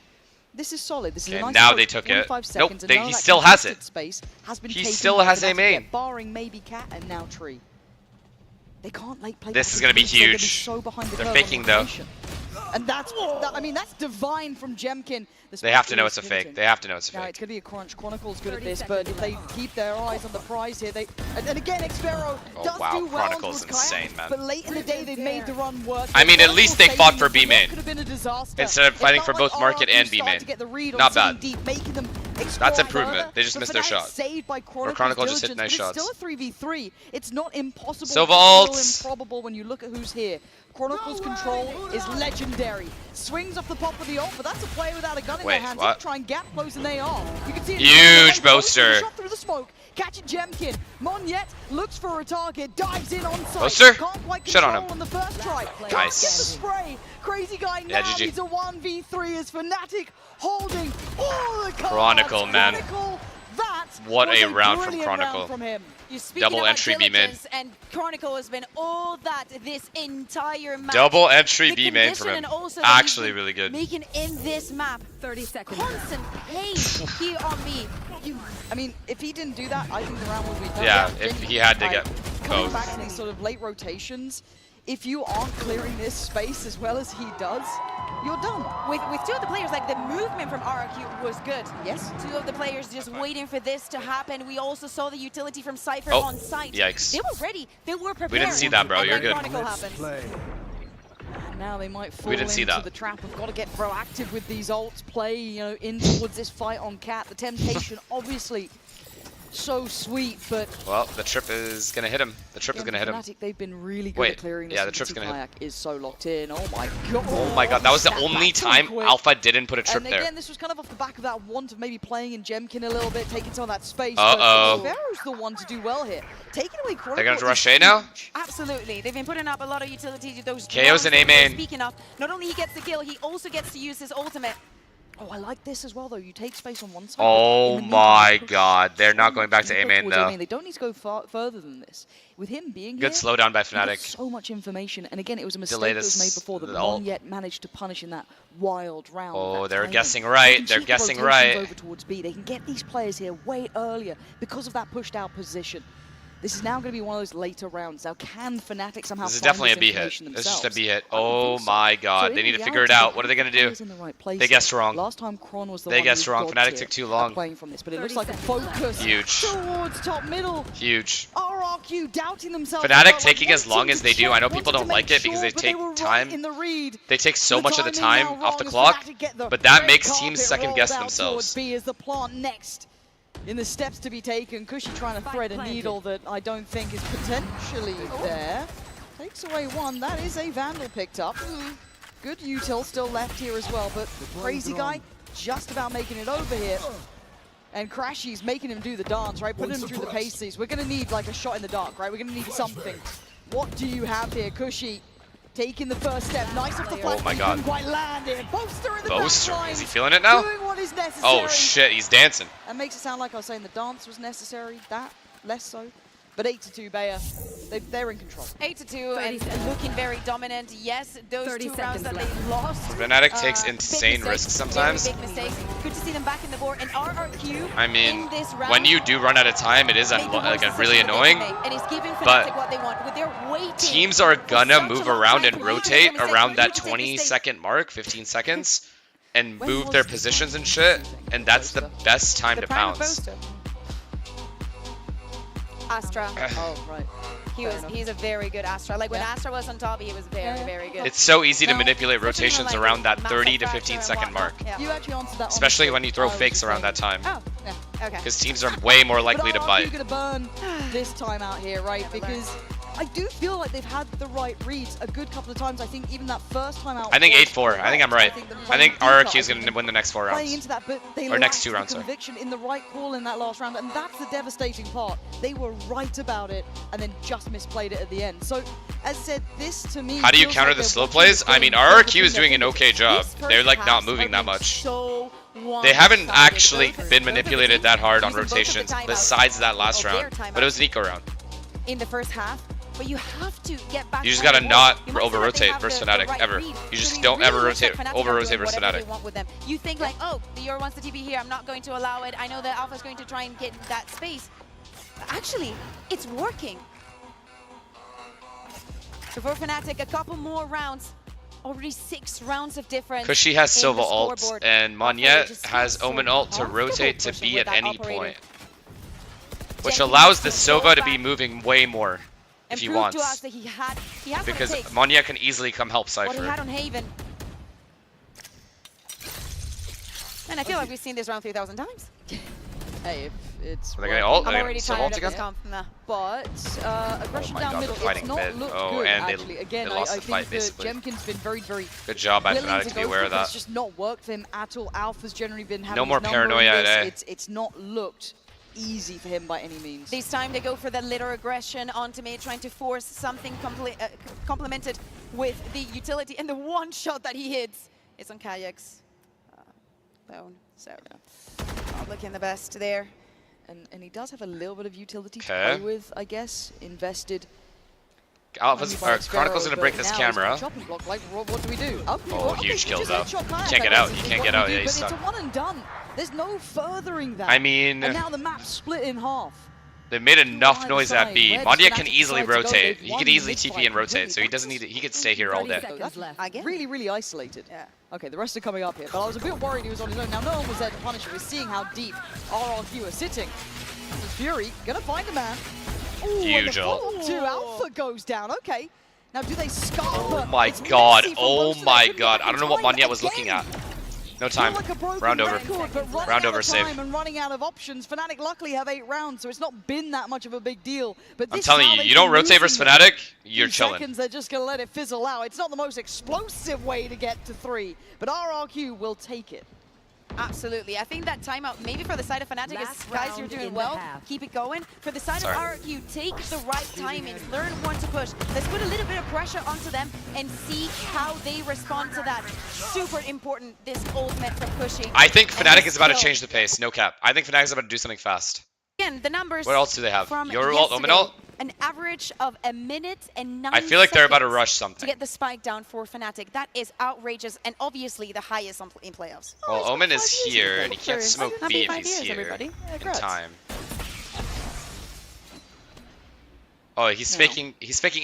This is solid. This is a nice now they took it. Nope, he still has it. He still has A main. Barring maybe Cat and now Tree. They can't late play. This is going to be huge. They're faking though. And that's divine from Jemkin. They have to know it's a fake. They have to know it's a fake. Now it's going to be a crunch. Chronicle's good at this, but if they keep their eyes on the prize here, and again, Xpero does do well. Chronicle's insane, man. But late in the day, they've made the run work. I mean, at least they fought for B main instead of fighting for both market and B main. Not bad. That's improvement. They just missed their shot. Or Chronicle just hit nice shots. It's still a 3v3. It's not impossible. Silva ults. Improbable when you look at who's here. Chronicle's control is legendary. Swings off the pop of the ult, but that's a player without a gun in their hands. What? Try and gap close, and they are. You can see huge Boaster. Shot through the smoke. Catching Jemkin. Monyet looks for a target, dives in on sight. Boaster. Can't quite Shut on control him. on the first try. Nice. Get the spray. Crazy guy now. GG. He's a 1v3 as Fnatic holding all the cards. Chronicle, man. What a round from Chronicle. Round from him. Double entry B main. And Chronicle has been all that this entire map. Double entry B main from him. Actually really good. Making in this map 30 seconds. Constant pain here on me. I mean, if he didn't do that, I think the round would be done. Yeah, if he had to get coming both. back to these sort of late rotations, if you aren't clearing this space as well as he does, you're done. With two of the players, like the movement from RRQ was good. Yes. Two of the players just waiting for this to happen. We also saw the utility from Cypher on site. Yikes. They were ready. They were prepared. We didn't see that, bro. And You're good. Chronicle happens. And now they might fall into the trap of got to get proactive with these ults, play, in towards this fight on Cat. The temptation, obviously, so sweet, but... Well, the trip is going to hit him. The trip is going to hit him. Fnatic, they've been really good at clearing this. Yeah, the trip's going to hit him. Kayak is so locked in. Oh my god. Oh my god, that was the only time Alpha didn't put a trip and there. again, this was kind of off the back of that want of maybe playing in Jemkin a little bit, taking some of that space. Uh-oh. But Vero's the one to do well here. Taking away Chronicle. They're going to rush A now? Absolutely. They've been putting up a lot of utility to those KO's an A main. Speaking of, not only he gets the kill, he also gets to use his ultimate. Oh, I like this as well, though. You take space on one side. Oh my god, they're not going back to A main though. They don't need to go further than this. With him being Good here, slowdown by he got Fnatic. so much information, and again, it was a mistake Delayed that was made before that the no ult. one yet managed to punish in that wild round. Oh, that they're timing. guessing They right. can They're cheat guessing rotations right. Over towards B. They can get these players here way earlier because of that pushed out position. This is now going to be one of those later rounds. Now, can Fnatic somehow This is find definitely a this B hit. information This is just a themselves? B hit. I don't Oh think so. my So god, in they need to figure reality, it out. they What are they going to players do? in the right place They guessed here. wrong. Last time Kron was the They one guessed who wrong. got Fnatic here took too long. Playing from this, but it looks like a focus Huge. towards top middle. Huge. RRQ doubting themselves. Fnatic taking as long as they do. I know people don't like it because they take time. In the read. They take so The much of the timing time now off the wrong clock, as Fnatic get the but that red makes carpet teams second guess rolled out towards themselves. B as the plant next. In the steps to be taken, Cushy trying to thread a needle that I don't think is potentially there. Takes away one. That is a Vandal picked up. Good util still left here as well, but Crazy Guy just about making it over here. And Crashy's making him do the dance, right? Putting him through the paces. We're going to need like a shot in the dark, right? We're going to need something. What do you have here? Cushy taking the first step. Nice off the flash. Oh my but he god. couldn't quite land it. Boaster in the Boaster. back Is he line, feeling it now? doing what is necessary. Oh shit, he's dancing. That makes it sound like I was saying the dance was necessary. That, less so. But 8-2 Bayer, they're in control. 8-2 and looking very dominant. Yes, those 30 two rounds that seconds they lost. Fnatic takes big insane mistakes, risks sometimes. Very big mistakes. Good to see them back in the board. And RRQ I mean, in this round, when you do run out of time, it is made the like worst really decision that they annoying. can make. And it's giving But Fnatic what they want. With their waiting teams are gonna such a move long around time and to make rotate mistakes, around for that you to take 20 mistakes. second mark, 15 seconds, and When move was their this positions and shit, and that's the best time The to prime of pounce. Boaster. Astra. Oh, right. He's a very good Astra. Like when Yeah. Astra was on top, he was very, very good. It's so easy to No, manipulate especially when, rotations like, around that massive 30 to fracture 15 and second mark. whatnot. Yeah. You actually answered that. Especially honestly. when you throw I was fakes just around saying- that time. Oh, yeah. Okay. Because teams are way more likely to but bite. You're gonna burn this time out here, right? Because I do feel like they've had the right reads a good couple of times. I think even that first time out. I think was 8-4. I think I'm correct. right. the I think playing RRQ is deeper, going to win the next 4 playing rounds. into that, but they Or next lacked 2 the rounds, sorry. conviction in the right call in that last round, and that's the devastating part. They were right about it, and then just misplayed it at the end. So, as said, this to me. How do you feels counter like the they're slow watching plays? this I mean, game RRQ is from doing an their okay job. These They're first like not halves moving have that been much. So They haven't one-sided. actually Both been of the manipulated teams that hard on using both of the rotations timeouts besides that last of their round. timeouts But it was an eco round. in the first half. But you have to get back. You just on the gotta board. not You might say over that they rotate have versus the Fnatic right ever. read. You So just they don't really ever looks like rotate, Fnatic over are rotate doing versus whatever Fnatic. they want with them. You think like, oh, the Euro wants the TP here. I'm not going to allow it. I know that Alpha's going to try and get that space. But actually, it's working. So for Fnatic, a couple more rounds. Already 6 rounds of difference. Cushy has in the Silva ult, scoreboard. and Alpha Monyet just has feels so Omen ult to comfortable rotate to pushing B with at that any operator. point. Which Jenkins allows the can Silva go to be back moving way more and if he prove to us wants. that he has Because what it takes. Monyet can easily come help What he had Cypher. on Haven. And I feel like we've seen this round 3,000 times. Hey, if it's. Are they gonna ult? I'm Are they already gonna tired ult of this again? comp. Nah. But aggression Oh my down God, middle, they're fighting it's not mid. looked Oh, good, and actually. Again, they lost I the think fight, that basically. Jemkin's been very, very Good job by willing Fnatic to to be go aware for of it, but that. It's just not worked for him at all. Alpha's generally been having No more his number in paranoia this. today. It's not looked easy for him by any means. This time they go for the little aggression onto mid, trying to force something complemented with the utility. And the one shot that he hits is on Kayak's bone. So not looking the best there. And he does have a little bit of utility to Okay. play with, I guess. Invested. Alpha's, only by Chronicle's gonna Sparrow, break but this now camera. he's chopping block. Like, what do we do? Okay, Oh, well, okay, huge he kill just though. headshot Kayak, Can't get I out. guess, You is can't what get we out. do, Yeah, he's but stuck. it's a one and done. There's no furthering that. I mean, And now the map's split in half. they made enough either noise at side. B. Where Monyet does can Fnatic easily decide to go? rotate. They've He won could easily this TP fight and rotate, completely. so he doesn't need to, he could stay here all day. That's really, really isolated. Yeah. Okay, the rest are coming up here, but I was a bit worried he was on his own. Now, no one was there to punish him. We're seeing how deep RRQ are sitting. This is Fury, gonna find a man. Ooh, and the Huge ult. follow-up to Alpha goes down. Okay. Now, do they scarper? Oh my It's god. messy from Oh both sides. my Could be god. back I in don't know what time Monyet was looking again. at. No time. Like a broken Round over. record, but running Round out over of save. time and running out of options. Fnatic luckily have 8 rounds, so it's not been that much of a big deal. But I'm this telling is how you, they've you don't been rotate versus losing them. Fnatic, you're Few chilling. seconds, they're just going to let it fizzle out. It's not the most explosive way to get to 3, but RRQ will take it. Absolutely. I think that timeout, maybe for the side of Fnatic, is guys, you're doing well. Keep it going. For the side of RRQ, take the right timing. Learn when to push. Let's put a little bit of pressure onto them and see how they respond to that. Super important, this ultimate for pushing. I think Fnatic is about to change the pace. No cap. I think Fnatic is about to do something fast. Again, the numbers. What else do they have? From Your ult, Omen ult? An average of 1 minute and 9 I feel like they're about to seconds rush something. to get the spike down for Fnatic. That is outrageous and obviously the highest in playoffs. Well, Omen is here, and he can't smoke B if Happy 5 he's years, here everybody. in time. Oh, he's faking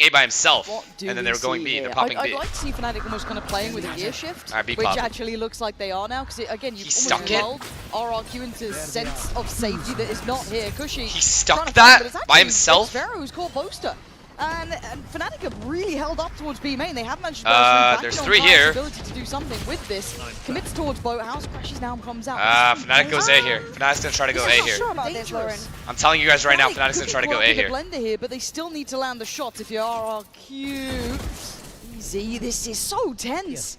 A by himself, and then they were going B. They're popping B. I'd like to see Fnatic almost kind of playing with a gear shift, Alright, B which pop. actually looks like they are now, because again, you've stuck almost it. lulled RRQ into a sense of safety that is not here. Cushy. He stuck trying to that find, but it's by actually himself? Vero who's called Boaster. And Fnatic have really held up towards B main. They have managed to go through there's back 3 on here. ability to do something with this. Commits towards Boathouse, crashes down, comes out. Fnatic goes A here. Fnatic's gonna try to go A here. Sure about this, Lauren. I'm telling you guys right now, Fnatic Fnatic's gonna try to go work A with here. a blender here, but they still need to land the shots if you're RRQ. Easy, this is so tense.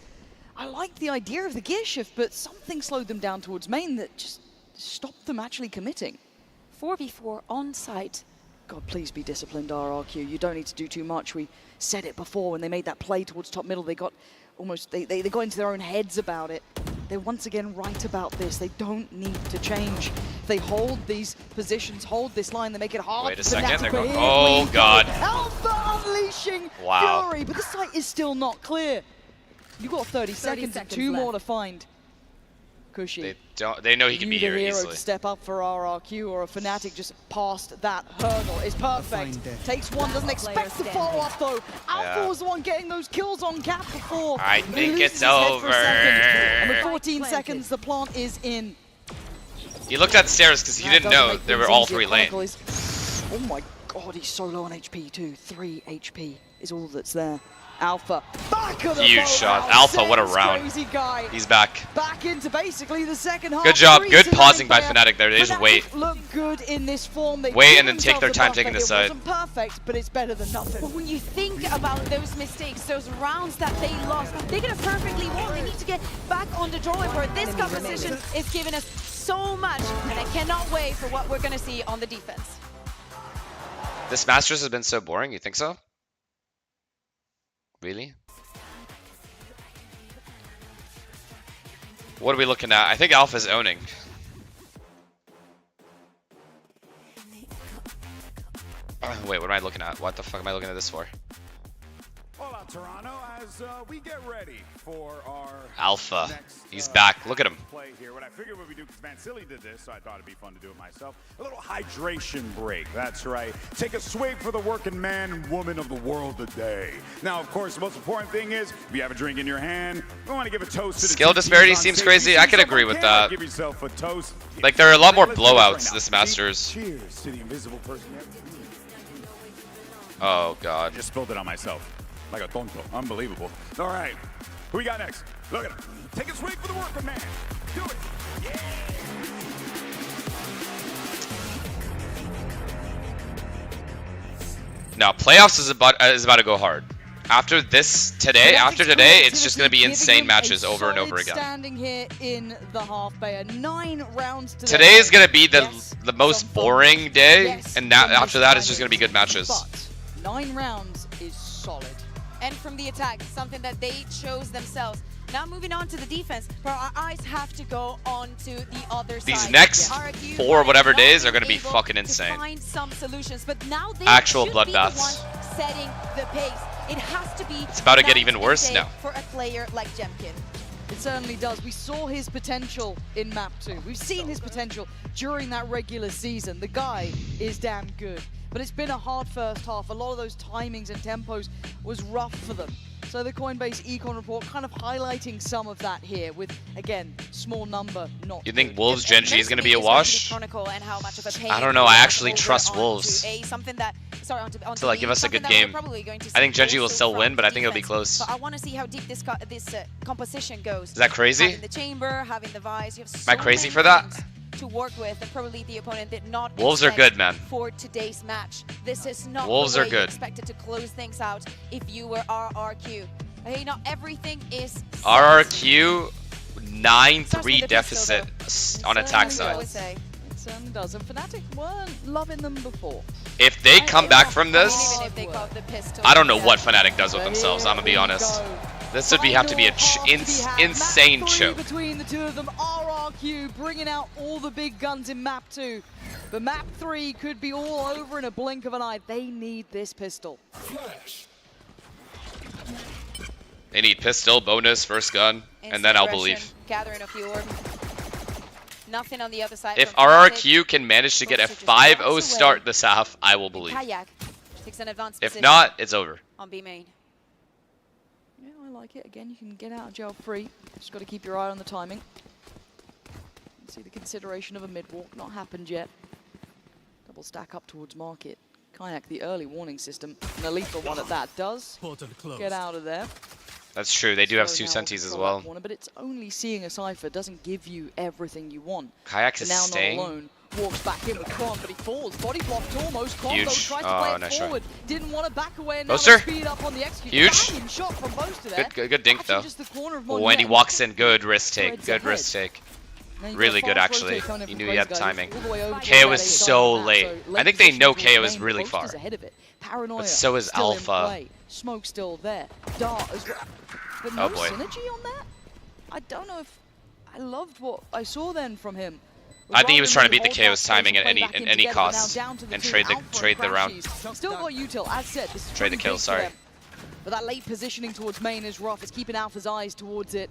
I like the idea of the gear shift, but something slowed them down towards main that just stopped them actually committing. 4v4 on site. God, please be disciplined, RRQ. You don't need to do too much. We said it before when they made that play towards top middle. They got almost, they got into their own heads about it. They're once again right about this. They don't need to change. If they hold these positions, hold this line, they make it hard. Wait a for second, Fnatic, they're but going- here oh, we God. go. Alpha unleashing Wow. Fury, but the site is still not clear. You've got 30 seconds and 2 more to find. Cushy. They know he can be Either here hero easily. to step up for RRQ or a Fnatic just past that hurdle is perfect. Takes one, doesn't expect to follow up though. Alpha was the one getting those kills on Cap before. I He think loses it's his head for a second. And with over. 14 seconds, the plant is in. He looked at stairs because he That didn't doesn't know make they were things all easier. 3 lane. Chronicle is- Oh my god, he's so low on HP too. 3 HP is all that's there. Alpha, back of the Huge boat shot. out. Alpha, what a Saves round. Crazy guy. He's back. Back into basically the second half. Good job. 3 Good to pausing by 9 Fnatic there. They just Fnatic wait. Look good in this form. They Wait give and then take themselves their a time buffer. taking the It side. wasn't perfect, but it's better than nothing. But when you think about those mistakes, those rounds that they lost, they could have perfectly won. They need to get back on the drawing board. This composition is giving us so much, and I cannot wait for what we're going to see on the defense. This Masters has been so boring. You think so? Really? What are we looking at? I think Alpha's owning. Wait, what am I looking at? What the fuck am I looking at this for? Hola, Toronto, as we get ready for our Alpha. next, He's back. Look at him. Play here. What I figured what we do, because Vansili did this, so I thought it'd be fun to do it myself. A little hydration break. That's right. Take a swig for the working man and woman of the world today. Now, of course, the most important thing is, if you have a drink in your hand, we want to give a toast to the Skill two disparity teams on seems stage. crazy. You I see can yourself agree on with camera, that. Give yourself a toast. Like, there are a lot more Let's do this right blowouts now. this See? Masters. Cheers to the invisible person. Oh, God. Just spilled it on myself. Like a tonto. Unbelievable. All right. Who we got next? Look at him. Take a swing for the working man. Do it. Yeah. Now, playoffs is about to go hard. After this, after today, it's just going to be insane matches over and over again. Standing here in the half bay, 9 rounds to Today is going to be the most boring day, and now after that, it's just going to be good matches. But 9 rounds is solid. And from the attack, something that they chose themselves. Now moving on to the defense, but our eyes have to go on to the other side. These next RRQ 4 whatever days are not going to be able fucking to insane. Find some solutions, but now they Actual should be the bloodbaths. one setting the pace. It has to be. It's about to get night even and worse day now. for a player like Jemkin. It certainly does. We saw his potential in Map 2. We've seen his potential during that regular season. The guy is damn good. But it's been a hard first half. A lot of those timings and tempos was rough for them. So the Coinbase Econ report kind of highlighting some of that here with, again, small number, not You think good. Wolves Gen G is going to be a wash? I don't know. I actually trust Wolves to like give us a good game. I think Gen G will still win, but I think it'll be close. But I want to see how deep this composition goes. Is that crazy? Having the chamber, having the Vice, you have Am I crazy for that? to work with, and probably the opponent did not Wolves are good, man. For today's match. This is not Wolves the way are good. you expected to close things out if you were RRQ. Hey, not everything is RRQ 9-3 deficit on attack side. It certainly does, and Fnatic weren't loving them before. If they come back from this, I don't know what Fnatic does with themselves, I'm gonna be honest. This would have to be an insane choke. Between the two of them, RRQ bringing out all the big guns in map 2. But map 3 could be all over in a blink of an eye. They need this pistol. They need pistol, bonus, first gun, and then I'll believe. Gathering a few orb. Nothing on the other side. If RRQ can manage to get a 5-0 start this half, I will believe. Kayak takes an advanced If position not, it's over. on B main. Yeah, I like it. Again, you can get out of jail free. Just got to keep your eye on the timing. See the consideration of a mid-walk, not happened yet. Double stack up towards market. Kayak, the early warning system, and a lethal one at that, does get out of there. That's true, they do have 2 senties as well. Corner, but it's only seeing a Cypher doesn't give you everything you want. Kayak is now staying. Not alone, walks back in with Kron, but he falls. Body blocked almost. Combo Huge. tries to play it Nice forward. Didn't want to back away, and Poster. now they speed up on the execute. Huge. Banging shot from Boaster there. Good dink though. Just the corner of Oh, when he Monument. walks in, good risk take. Threads Good ahead. risk take. Now you've Really got good fast actually. rotate coming He from knew Crazy he had guys timing. all the way over to KO where is they so started late. that. So I think they know position KO is main, really Boaster's far. ahead of it. Paranoia But so is still in Alpha. play. Smoke still there. Dart as well. But no Oh boy. synergy on that? I don't know if I loved what I saw then from him. I think he was trying to beat the Rather than KO's timing at play any back in any together, cost now down to and two, trade Alpha the and round. Crashies. Still got util, as said. This is Trade the pretty kill, big for sorry. them. But that late positioning towards main is rough. It's keeping Alpha's eyes towards it.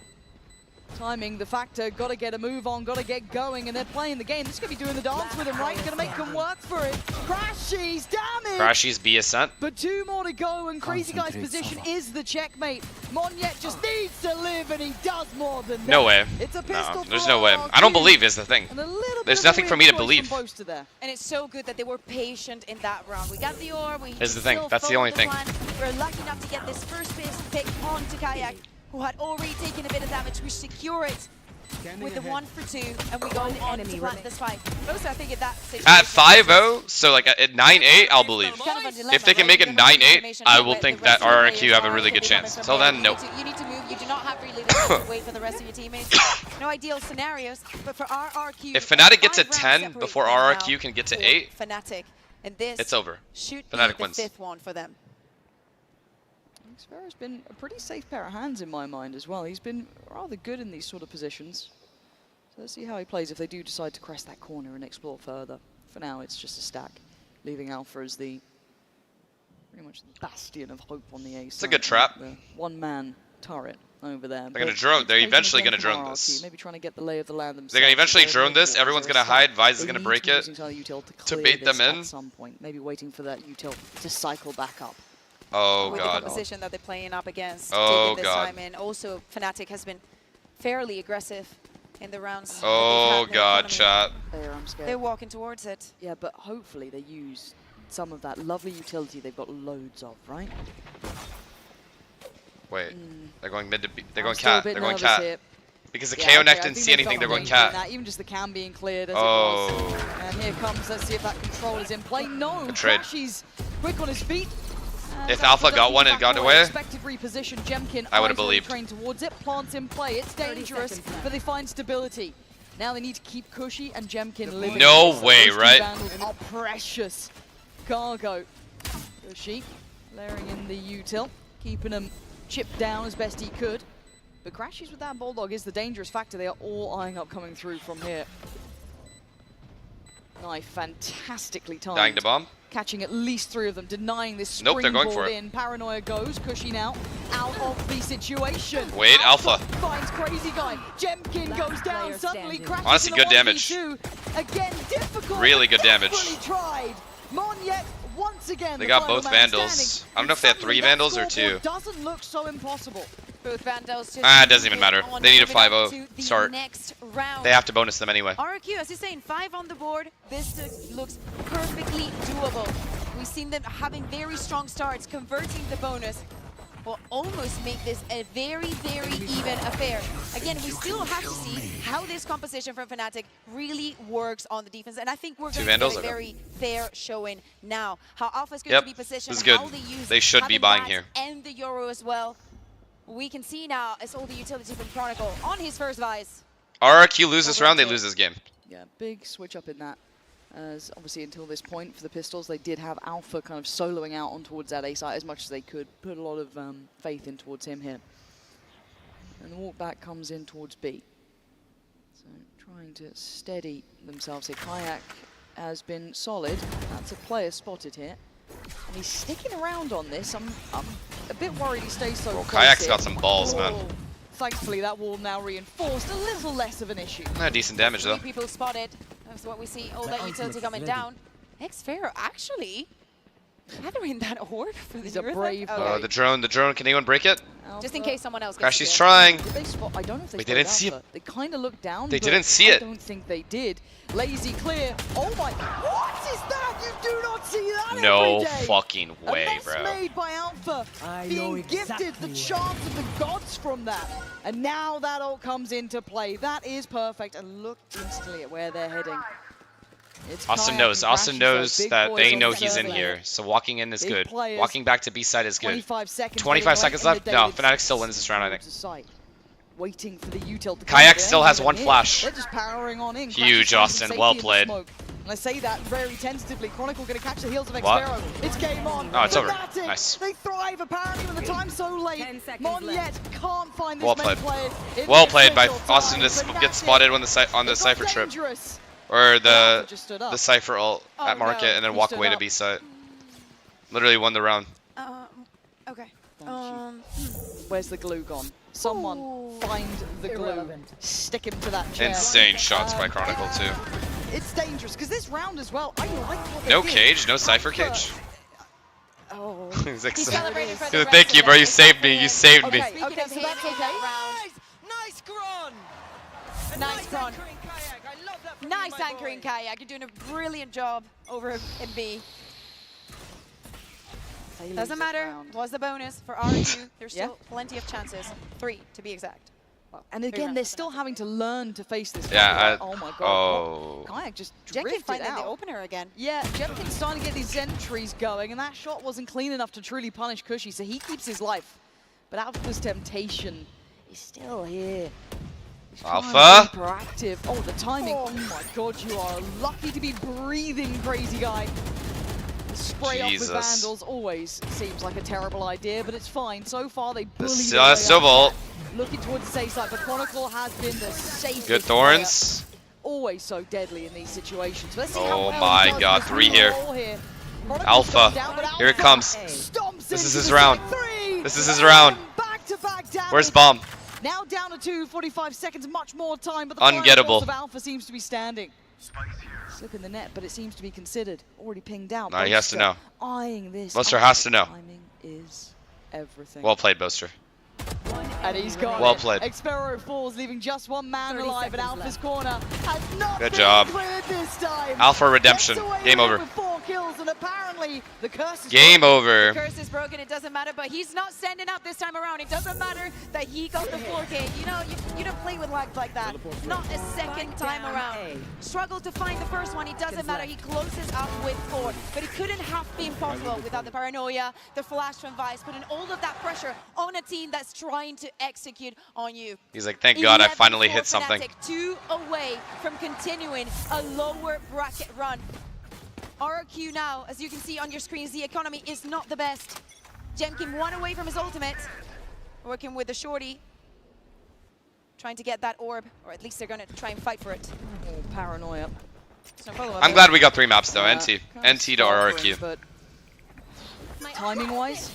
Timing, the factor, got to get a move on, got to get going, and they're playing the game. This is going to be doing the dance with him, right? Going to make them work for it. Crashies, damage! Crashies B ascent. But 2 more to go, and Crazy Guy's position is the checkmate. Monyet just needs to live, and he does more than that. No way. It's a No, pistol there's for no way. RRQ. I don't believe is the thing. And a little There's bit of a nothing for weird me to choice believe. from Boaster there. And it's so good that they were patient in that round. We got the orb. We Is the thing. still That's the followed only thing. plan. We're lucky enough to get this first pick onto Kayak, who had already taken a bit of damage. We secure it with the 1 for 2, and we go on to plant this fight. Boaster, I think in that situation. At 5-0, so like at 9-8, I'll believe. Kind of a dilemma, If they can right? make it You have 9-8, information I about will the think rest that of the RRQ players have a are really good coming chance. from Till there. then, no. You need to move. You do not have really the wait for the rest of your teammates. No ideal scenarios, but for RRQ, If Fnatic gets a 5 rounds 10 separate before them RRQ now can get to for 8, Fnatic, and this it's over. should Fnatic be wins. the 5th one for them. Xfero's been a pretty safe pair of hands in my mind as well. He's been rather good in these sort of positions. So let's see how he plays if they do decide to crest that corner and explore further. For now, it's just a stack, leaving Alpha as the pretty much the bastion of hope on the A side. It's a good trap. The one-man turret over there. They're gonna But drone. it's They're taking eventually again gonna from drone RRQ, this. Maybe trying to get the lay of the land themselves. They're gonna eventually They're drone this. able Everyone's to gonna start. hide. Vise is They gonna need break to be it using some util to to clear bait them this in. At some point, maybe waiting for that util to cycle back up. Oh with the god. composition that they're playing up against. Oh, taking this God. time in. Also, Fnatic has been fairly aggressive in the rounds. Oh that they've had in the god, economy. chat. I'm scared. They're walking towards it. Yeah, but hopefully they use some of that lovely utility they've got loads of, right? Wait, they're going mid to B. They're I'm going still a cat. bit They're going nervous cat. here. Because the Yeah, KO okay, neck I didn't think see they've anything. They're got going danger in cat. that, even just the cam being cleared as it Oh. was. And here comes, let's see if that control is in play. No, Good trade. Crashies quick on his feet. And If Alpha Alpha got does one keep and back got away. away, Expected reposition. Jemkin I would've eyes already believed. trained towards it. Plants in play. It's dangerous, but they find stability. Now they need to keep Cushy and Jemkin living. No So way, those two right? vandals are precious cargo. Cushy layering in the util, keeping them chipped down as best he could. But Crashies with that Bulldog is the dangerous factor. They are all eyeing up coming through from here. Knife fantastically timed. Dying to bomb. Catching at least 3 of them, denying this Nope, they're going for springboard it. in. Paranoia goes, Cushy now out of the situation. Wait, Alpha. Finds Crazy Guy. Jemkin goes down suddenly. Crashes Honestly, in a good damage. 1v2. Again, difficult. Really but good damage. desperately tried. Monyet once again, They got both Vandals. I don't know if they had 3 Vandals or 2. Doesn't look so impossible. Both Vandals just It doesn't even matter. They need a 5-0 the start. next round. They have to bonus them anyway. RQ, as you're saying, 5 on the board. This looks perfectly doable. We've seen them having very strong starts, converting the bonus. Will almost make this a very, very even affair. Again, we still have to see how this composition from Fnatic really works on the defense, and I think we're going to get a very fair showing now. How Alpha is going to be positioned, this is good. how they use They should be buying here. And the Euro as well. We can see now as all the utility from Chronicle on his first Vice. RRQ lose this round, they lose this game. Yeah, big switch up in that. As obviously until this point for the Pistols, they did have Alpha kind of soloing out on towards that A site as much as they could. Put a lot of faith in towards him here. And the walk back comes in towards B. So trying to steady themselves here. Kayak has been solid. That's a player spotted here. And he's sticking around on this. I'm a bit worried he stays so close. Kayak's here. got some balls, man. Thankfully, that wall now reinforced. A little less of an issue. Decent damage, though. 3 people spotted. That's what we see. All that utility coming down. X-Pharaoh actually gathering that orb for the brave the drone, can anyone break it? Just in case someone else gets Crashy's trying. Did they spot? I don't know if they Wait, they didn't see it. They kind of looked down. They but didn't see it. I don't think they did. Lazy clear. Oh my! What is that? You do not see that No every day. fucking way, A mess bro. made by Alpha. Being gifted the chance of the gods from that, and now that all comes into play. That is perfect. And look instantly at where they're heading. Austin knows that they know he's in here, so walking in is good. Walking back to B side is good. 25 seconds left. No, Fnatic still wins this round, I think. Waiting for the util to Kayak still has 1 flash. They're just powering on in. Huge, Austin. Well played. And I say that very tentatively. Chronicle going to catch the heels of X-Pharaoh. It's game on. Oh, it's over. Fnatic, Nice. They thrive apparently when the time's so late. Monyet can't find this Well many played. players. Well played by Austin to get spotted on the Cypher trip. Or the Cypher ult at market and then walk away to B site. Literally won the round. Okay. Where's the glue gone? Someone find the glue. Stick him to that chair. Insane shots by Chronicle too. It's dangerous because this round as well. I like what they No did. cage, no Cypher cage. Oh. He's like, thank you, bro. You saved me. You saved me. Okay, so that's okay. Nice Gron. Nice Gron. Nice anchoring, Kayak. You're doing a brilliant job over in B. Doesn't matter. Was the bonus for RQ. There's still plenty of chances. 3 to be exact. Well, and again, they're still having to learn to face this. Yeah. Oh my god. Oh. Kayak just Jenkins drifted finding out. the opener again. Yeah, Jenkins starting to get these entries going, and that shot wasn't clean enough to truly punish Cushy, so he keeps his life. But Alpha's temptation is still here. Alpha. Proactive. Oh, the timing. Oh my god, you are lucky to be breathing, crazy guy. Spray off with Vandals always seems like a terrible idea, but it's fine. So far, they bully Sobol. Looking towards the safe side, but Chronicle has been the safest. Good Thorns. Always so deadly in these situations. Let's see oh my god, 3 here. Alpha. Here it comes. This is his round. This is his round. Where's Bomb? Now down to 2, 45 seconds, much more time, but the ungettable. Of Alpha seems to be standing. Slip in the net, but it seems to be considered. Already pinged out. No, he has to know. Eyeing this. Boaster has to know. Timing is everything. Well played, Boaster. And he's got well played. X-Pharaoh falls, leaving just 1 man alive at Alpha's corner. Has not good been job. cleared this time. Alpha redemption. Game over. With 4 kills, and apparently the curse is game broken. over. The curse is broken. It doesn't matter, but he's not standing up this time around. It doesn't matter that he got the 4K. You know, you don't play with lag like that. Not a second time around. Struggled to find the first one. It doesn't matter. He closes up with 4, but it couldn't have been possible without the paranoia, the flash from Vice, putting all of that pressure on a team that's trying to execute on you. He's like, thank God I finally hit something. Fnatic, 2 away from continuing a lower bracket run. RQ now, as you can see on your screens, the economy is not the best. Jemkin 1 away from his ultimate. Working with the shorty. Trying to get that orb, or at least they're going to try and fight for it. Oh, paranoia. I'm glad we got 3 maps though, NT. NT to RRQ. But timing-wise,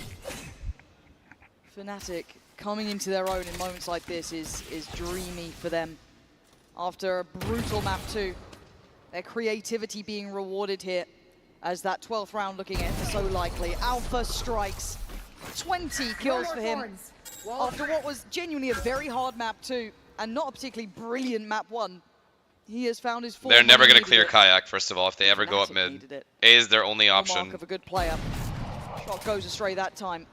Fnatic coming into their own in moments like this is dreamy for them. After a brutal map 2, their creativity being rewarded here. as that 12th round looking ever so likely. Alpha strikes. 20 kills for him after what was genuinely a very hard map 2 and not a particularly brilliant map 1. He has found his form. They're never going to clear Kayak, first of all, if they ever go up mid. A is their only option. Mark of a good player. Shot goes astray that time.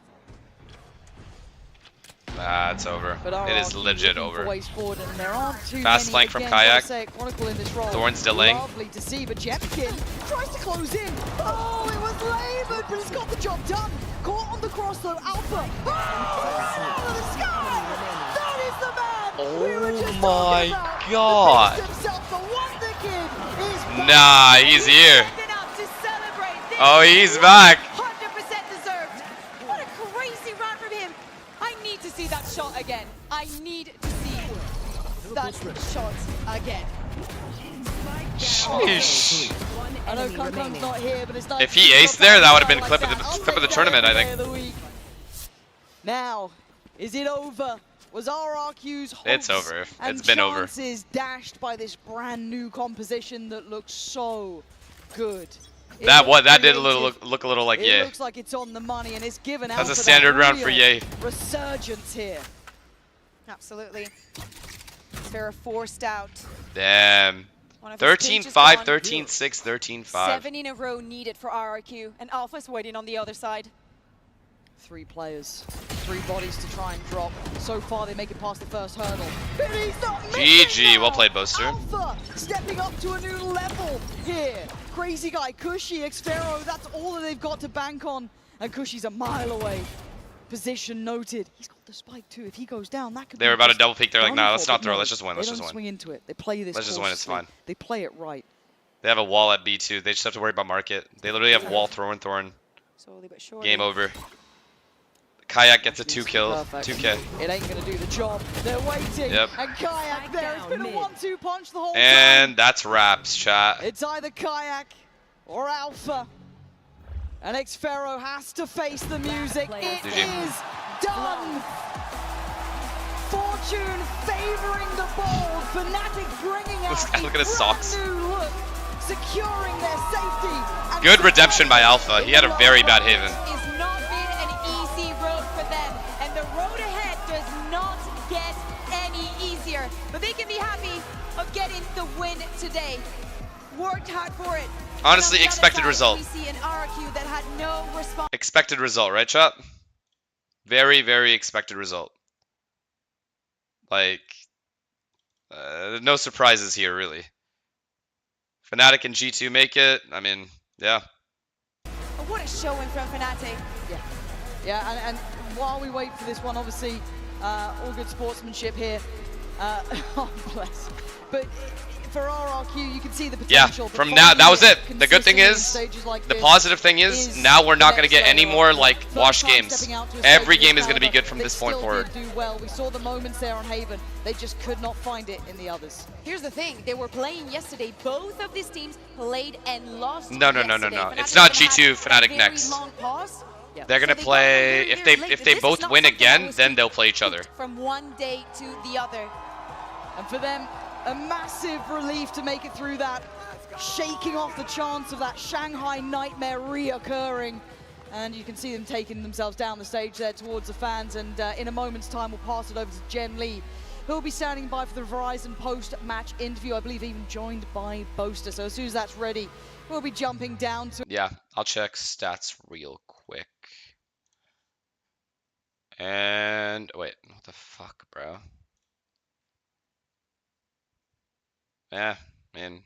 That's over. It is legit over. Fast flank from Kayak. Thorn's delaying. Lovely to see, but Jemkin tries to close in. Oh, it was labored, but he's got the job done. Caught on the cross though, Alpha. Oh, out of the sky! That is the man we were just my talking about. god. The beast himself, the Wonder Kid, is back. Nah, he's here. Oh, he's back. 100% deserved. What a crazy run from him. I need to see that shot again. I need to see that shot again. Sheesh. I know Kankan's not here, but it's nice. If he aced there, that would have been clip of the tournament, I think. Now, is it over? Was RRQ's hopes It's over. and It's been over. chances dashed by this brand new composition that looks so good? That did look a little like It Ye. looks like it's on the money, and it's given That's Alpha a standard that round for real Ye. resurgence here. Absolutely. Farah forced out. Damn. 13-5, 13-6, 13-5. 7 in a row needed for RRQ, and Alpha's waiting on the other side. 3 players, 3 bodies to try and drop. So far, they make it past the first hurdle. But he's not GG, well played, Boaster. Alpha stepping up to a new level here. Crazy guy, Cushy, Xfero, that's all that they've got to bank on. And Cushy's a mile away. Position noted. He's got the spike too. If he goes down, that could They were about to double peek. They're like, nah, nah, let's not throw. Let's just win. Let's they just don't win. swing into it. They play this. Let's just win. It's fine. They play it right. They have a wall at B2. They just have to worry about market. They literally have wall, Thorn. Slowly but surely. Game over. Kayak gets a 2 kill. Perfect. 2K. It ain't gonna do the job. They're waiting. Yep. And Kayak there. It's been a 1-2 punch the whole time. And that's wraps, chat. It's either Kayak or Alpha. And Xfero has to face the music. It is done. Fortune favoring the bold. Fnatic bringing out Look at his socks. new look, securing their safety. And Good redemption by Alpha. He had a very bad Haven. It's not been an easy road for them, and the road ahead does not get any easier. But they can be happy of getting the win today. Worked hard for it. Honestly, On the other expected side, result. We see an RRQ that had no response. Expected result, right, chat? Very, very expected result. Like, no surprises here, really. Fnatic and G2 make it. I mean, yeah. What a showing from Fnatic. Yeah, and while we wait for this one, obviously, all good sportsmanship here. Oh, bless. But for RRQ, you can see the potential. Yeah, from now, that was it. The good thing is, the positive thing is, now we're not going to get any more, like, wash games. Every game is going to be good from this point forward. Do well. We saw the moments there on Haven. They just could not find it in the others. Here's the thing. They were playing yesterday. Both of these teams played and lost No. yesterday. It's not G2 Fnatic next. Long pause. They're going to play, if they both win again, then they'll play each other. From one day to the other. And for them, a massive relief to make it through that, shaking off the chance of that Shanghai nightmare reoccurring. And you can see them taking themselves down the stage there towards the fans. And in a moment's time, we'll pass it over to Jen Lee, who'll be standing by for the Verizon post-match interview. I believe even joined by Boaster. So as soon as that's ready, we'll be jumping down to... Yeah, I'll check stats real quick. And, wait, what the fuck, bro? Yeah, man.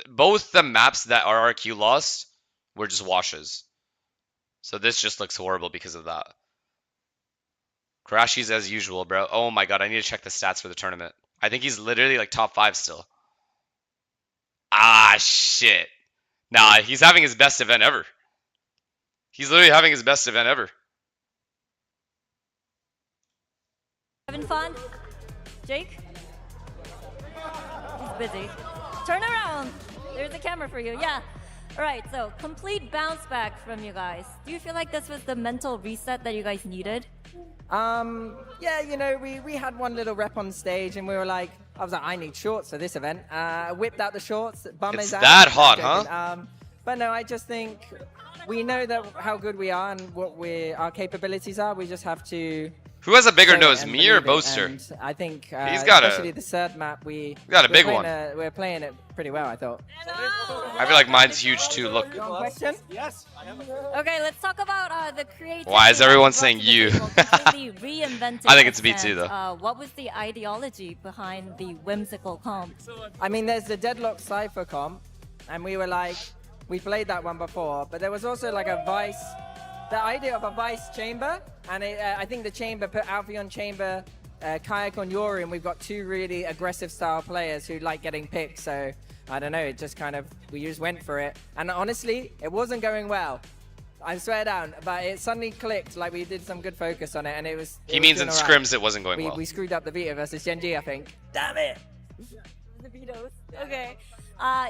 Both the maps that RRQ lost were just washes. So this just looks horrible because of that. Crashies as usual, bro. Oh my god, I need to check the stats for the tournament. I think he's literally like top 5 still. Ah, shit. Nah, he's having his best event ever. He's literally having his best event ever. Having fun? Jake? He's busy. Turn around. There's a camera for you. Yeah. All right, so complete bounce back from you guys. Do you feel like this was the mental reset that you guys needed? Yeah, you know, we had one little rep on stage and we were like, I was like, I need shorts for this event. Whipped out the shorts. It's that hot, huh? But no, I just think we know that how good we are and what our capabilities are. We just have to. Who has a bigger show it nose, and me or believe it. Boaster? And I think He's got especially a. the third map, Got a big one. We're playing it pretty well, I thought. I feel like mine's huge too. Look. Question? Yes. Okay, let's talk about the creativity. Why is everyone saying you? Completely reinvented I think it's B2 Ascent. though. What was the ideology behind the whimsical comp? I mean, there's the Deadlock Cypher comp, and we were like, we played that one before, but there was also like a Vice, the idea of a Vice chamber, and I think the chamber put Alphion chamber, Kayak on Yori, and we've got two really aggressive style players who like getting picked, so I don't know, it just kind of, we just went for it. And honestly, it wasn't going well. I swear down, but it suddenly clicked, like we did some good focus on it, and it was... He means in scrims it wasn't going well. We screwed up the Vita versus Gen G, I think. Damn it! The Vito's. Okay.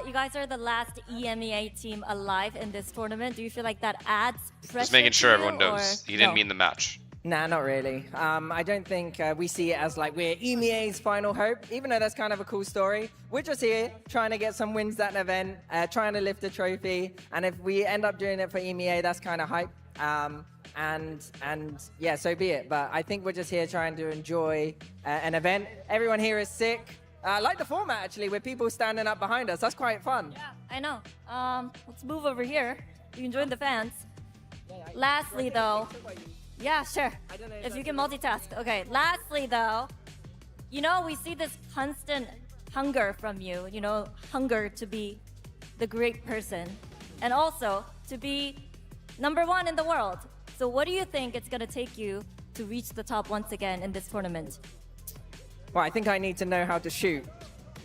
You guys are the last EMEA team alive in this tournament. Do you feel like that adds pressure? Just making sure to you, everyone knows. or He didn't no? mean the match. Nah, not really. I don't think we see it as like we're EMEA's final hope, even though that's kind of a cool story. We're just here trying to get some wins at an event, trying to lift a trophy, and if we end up doing it for EMEA, that's kind of hype. And yeah, so be it. But I think we're just here trying to enjoy an event. Everyone here is sick. I like the format actually, with people standing up behind us. That's quite fun. Yeah, I know. Let's move over here. You can join the fans. Lastly, though. Yeah, sure. If you can multitask. Okay, lastly, though, you know, we see this constant hunger from you, you know, hunger to be the great person and also to be #1 in the world. So what do you think it's going to take you to reach the top once again in this tournament? Well, I think I need to know how to shoot.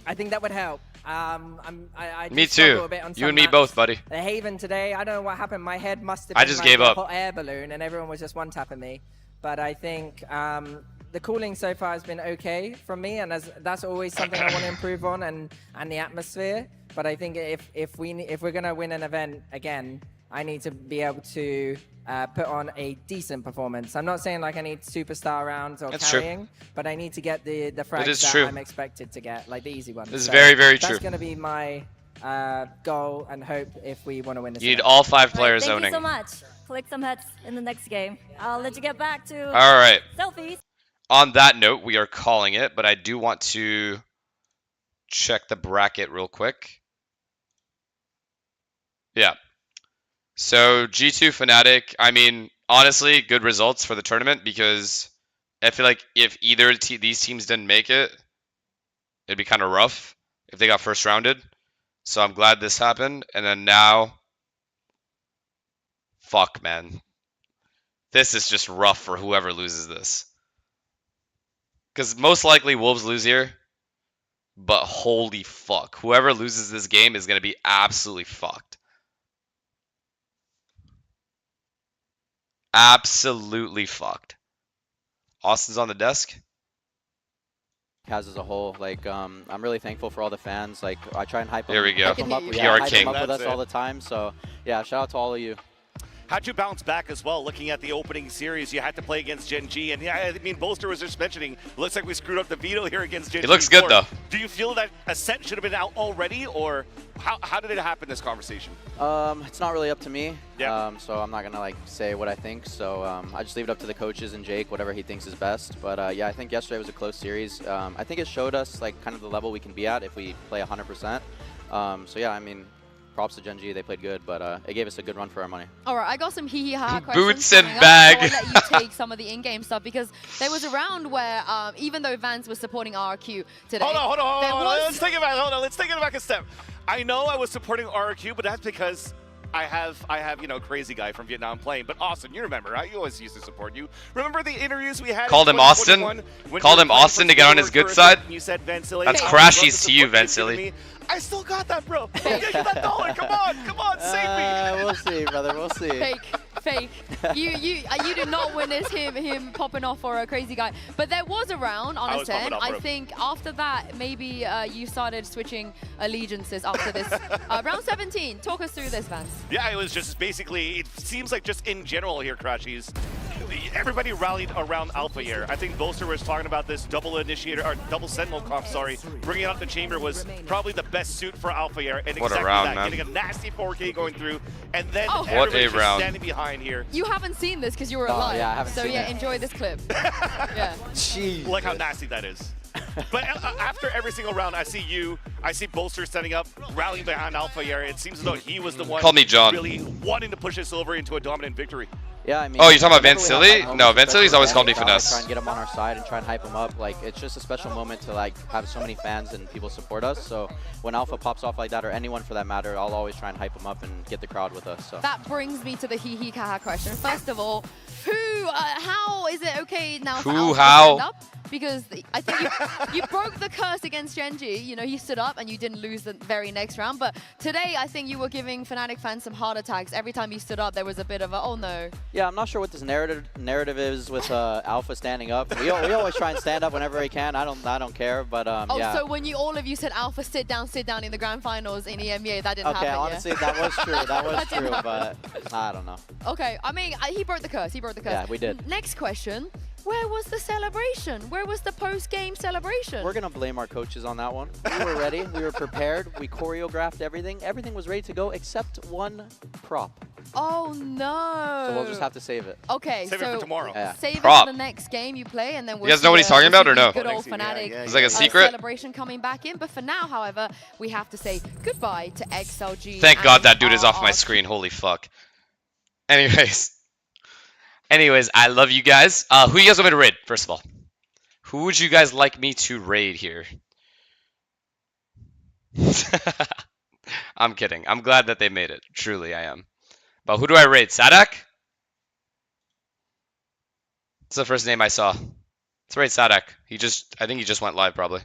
I think that would help. I Me just struggle too. a bit on You some and me maps. both, buddy. The Haven today, I don't know what happened. My head must have I been just like gave a up. hot air balloon, and everyone was just one-tapping me. But I think the cooling so far has been okay from me, and that's always something I want to improve on, and the atmosphere. But I think if we're gonna win an event again, I need to be able to put on a decent performance. I'm not saying like I need superstar rounds or That's carrying, but I need to get the frags is that true. I'm expected to get, like the easy ones. This is So very, very true. That's going to be my goal and hope if we want to win this. You need event. all 5 players Thank owning. you so much. Collect some heads in the next game. I'll let you get back to All right. selfies. On that note, we are calling it, but I do want to check the bracket real quick. Yeah. So G2 Fnatic, I mean, honestly, good results for the tournament because I feel like if either these teams didn't make it, it'd be kind of rough if they got first rounded. So I'm glad this happened. And then now, fuck, man. This is just rough for whoever loses this. Because most likely Wolves lose here. But holy fuck. Whoever loses this game is going to be absolutely fucked. Absolutely fucked. Austin's on the desk. As a whole, like I'm really thankful for all the fans. Like I try and hype them. There we go. Hype them up, PR hype king. them up with us That's all it. the time. So yeah, shout out to all of you. How'd you bounce back as well, looking at the opening series? You had to play against Gen G, and yeah, I mean, Bolster was just mentioning, looks like we screwed up the veto here against Gen G. He looks good, though. Do you feel that Ascent should have been out already, or how did it happen, this conversation? It's not really up to me. Yeah. So I'm not gonna like say what I think. So I just leave it up to the coaches and Jake, whatever he thinks is best. But yeah, I think yesterday was a close series. I think it showed us like kind of the level we can be at if we play 100%. So yeah, I mean, props to Gen G, they played good, but it gave us a good run for our money. All right, I got some hee-hee-ha questions. Boots and coming up. bag. I'll let you take some of the in-game stuff because there was a round where even though Vance was supporting RQ today, Hold on. was- Let's take it back a step. I know I was supporting RQ, but that's because I have, you know, crazy guy from Vietnam playing. But Austin, you remember, right? You always used to support you. Remember the interviews we had? Called in him Austin? 2021 when Called you him were playing Austin for to get on his Steelers good side? and you said Vancilli. That's I crashies love the to you, support you've given Vancilli. me. I still got that, bro. I'll get you that dollar. Come on, save me. We'll see, brother. We'll see. Fake. You do not witness him popping off for a crazy guy. But there was a round on I was Ascent. popping off, I bro. think after that, maybe you started switching allegiances after this. Round 17. Talk us through this, Vance. Yeah, it was just basically, it seems like just in general here, Crashies, everybody rallied around Alpha here. I think Bolster was talking about this double initiator, or double sentinel comp, sorry. Bringing out the chamber was probably the best suit for Alpha here. And What exactly a round, that, man. getting a nasty 4K going through, and then Oh. What a everybody's just round. standing behind here. You haven't seen this because you were Oh, alive. yeah, I haven't so seen yeah, it. enjoy this clip. Yeah. Jeez. Like how nasty that is. But after every single round, I see Bolster standing up, rallying behind Alpha here. It seems as though he was the one Call me John. really wanting to push us over into a dominant victory. Yeah, I mean. Oh, you're talking about whenever Van we have Silly? high No, moments, Van Silly's always called me especially Finesse. Try and get him on our side and try and hype him up. Like, it's just a special moment to like have so many fans and people support us. So when Alpha pops off like that, or anyone for that matter, I'll always try and hype him up and get the crowd with us. So. That brings me to the hee hee kaha question. First of all, how is it okay now for Alpha to stand up? Because I think you broke the curse against Genji. You know, he stood up and you didn't lose the very next round. But today, I think you were giving Fnatic fans some heart attacks. Every time you stood up, there was a bit of a, oh no. Yeah, I'm not sure what this narrative is with Alpha standing up. We always try and stand up whenever we can. I don't care, but Oh, yeah. so when all of you said Alpha sit down in the grand finals in EMEA, that didn't happen. Okay, honestly, that was true. That was true, but I don't know. Okay, I mean, he broke the curse. He broke the curse. Yeah, we did. Next question. Where was the celebration? Where was the post-game celebration? We're going to blame our coaches on that one. We were ready. We were prepared. We choreographed everything. Everything was ready to go except one prop. Oh, no. So we'll just have to save it. Okay, Save it so for tomorrow. Yeah. save it Prop. for the next game you play, and then we'll You guys know what he's talking about or no? Good old Fnatic. It's like a secret? Celebration coming back in. But for now, however, we have to say goodbye to XLG. Thank God and that dude is off my RRQ. screen. Holy fuck. Anyways, I love you guys. Who you guys want me to raid, first of all? Who would you guys like me to raid here? I'm kidding. I'm glad that they made it. Truly, I am. But who do I raid? Sadak? That's the first name I saw. Let's raid Sadak. I think he just went live, probably.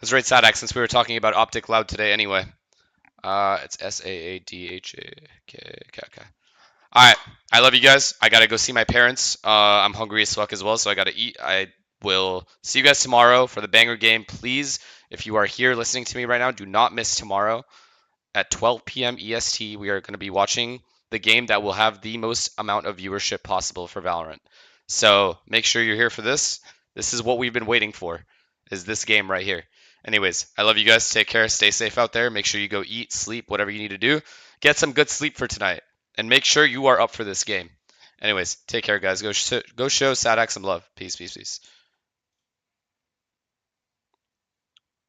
Let's raid Sadak since we were talking about Optic Loud today anyway. It's SAADHAK. Okay. Alright, I love you guys. I gotta go see my parents. I'm hungry as fuck as well, so I gotta eat. I will see you guys tomorrow for the banger game. Please, if you are here listening to me right now, do not miss tomorrow at 12 p.m. EST. We are going to be watching the game that will have the most amount of viewership possible for Valorant. So make sure you're here for this. This is what we've been waiting for, is this game right here. Anyways, I love you guys. Take care. Stay safe out there. Make sure you go eat, sleep, whatever you need to do. Get some good sleep for tonight. And make sure you are up for this game. Anyways, take care, guys. Go show Sadak some love. Peace, peace, peace.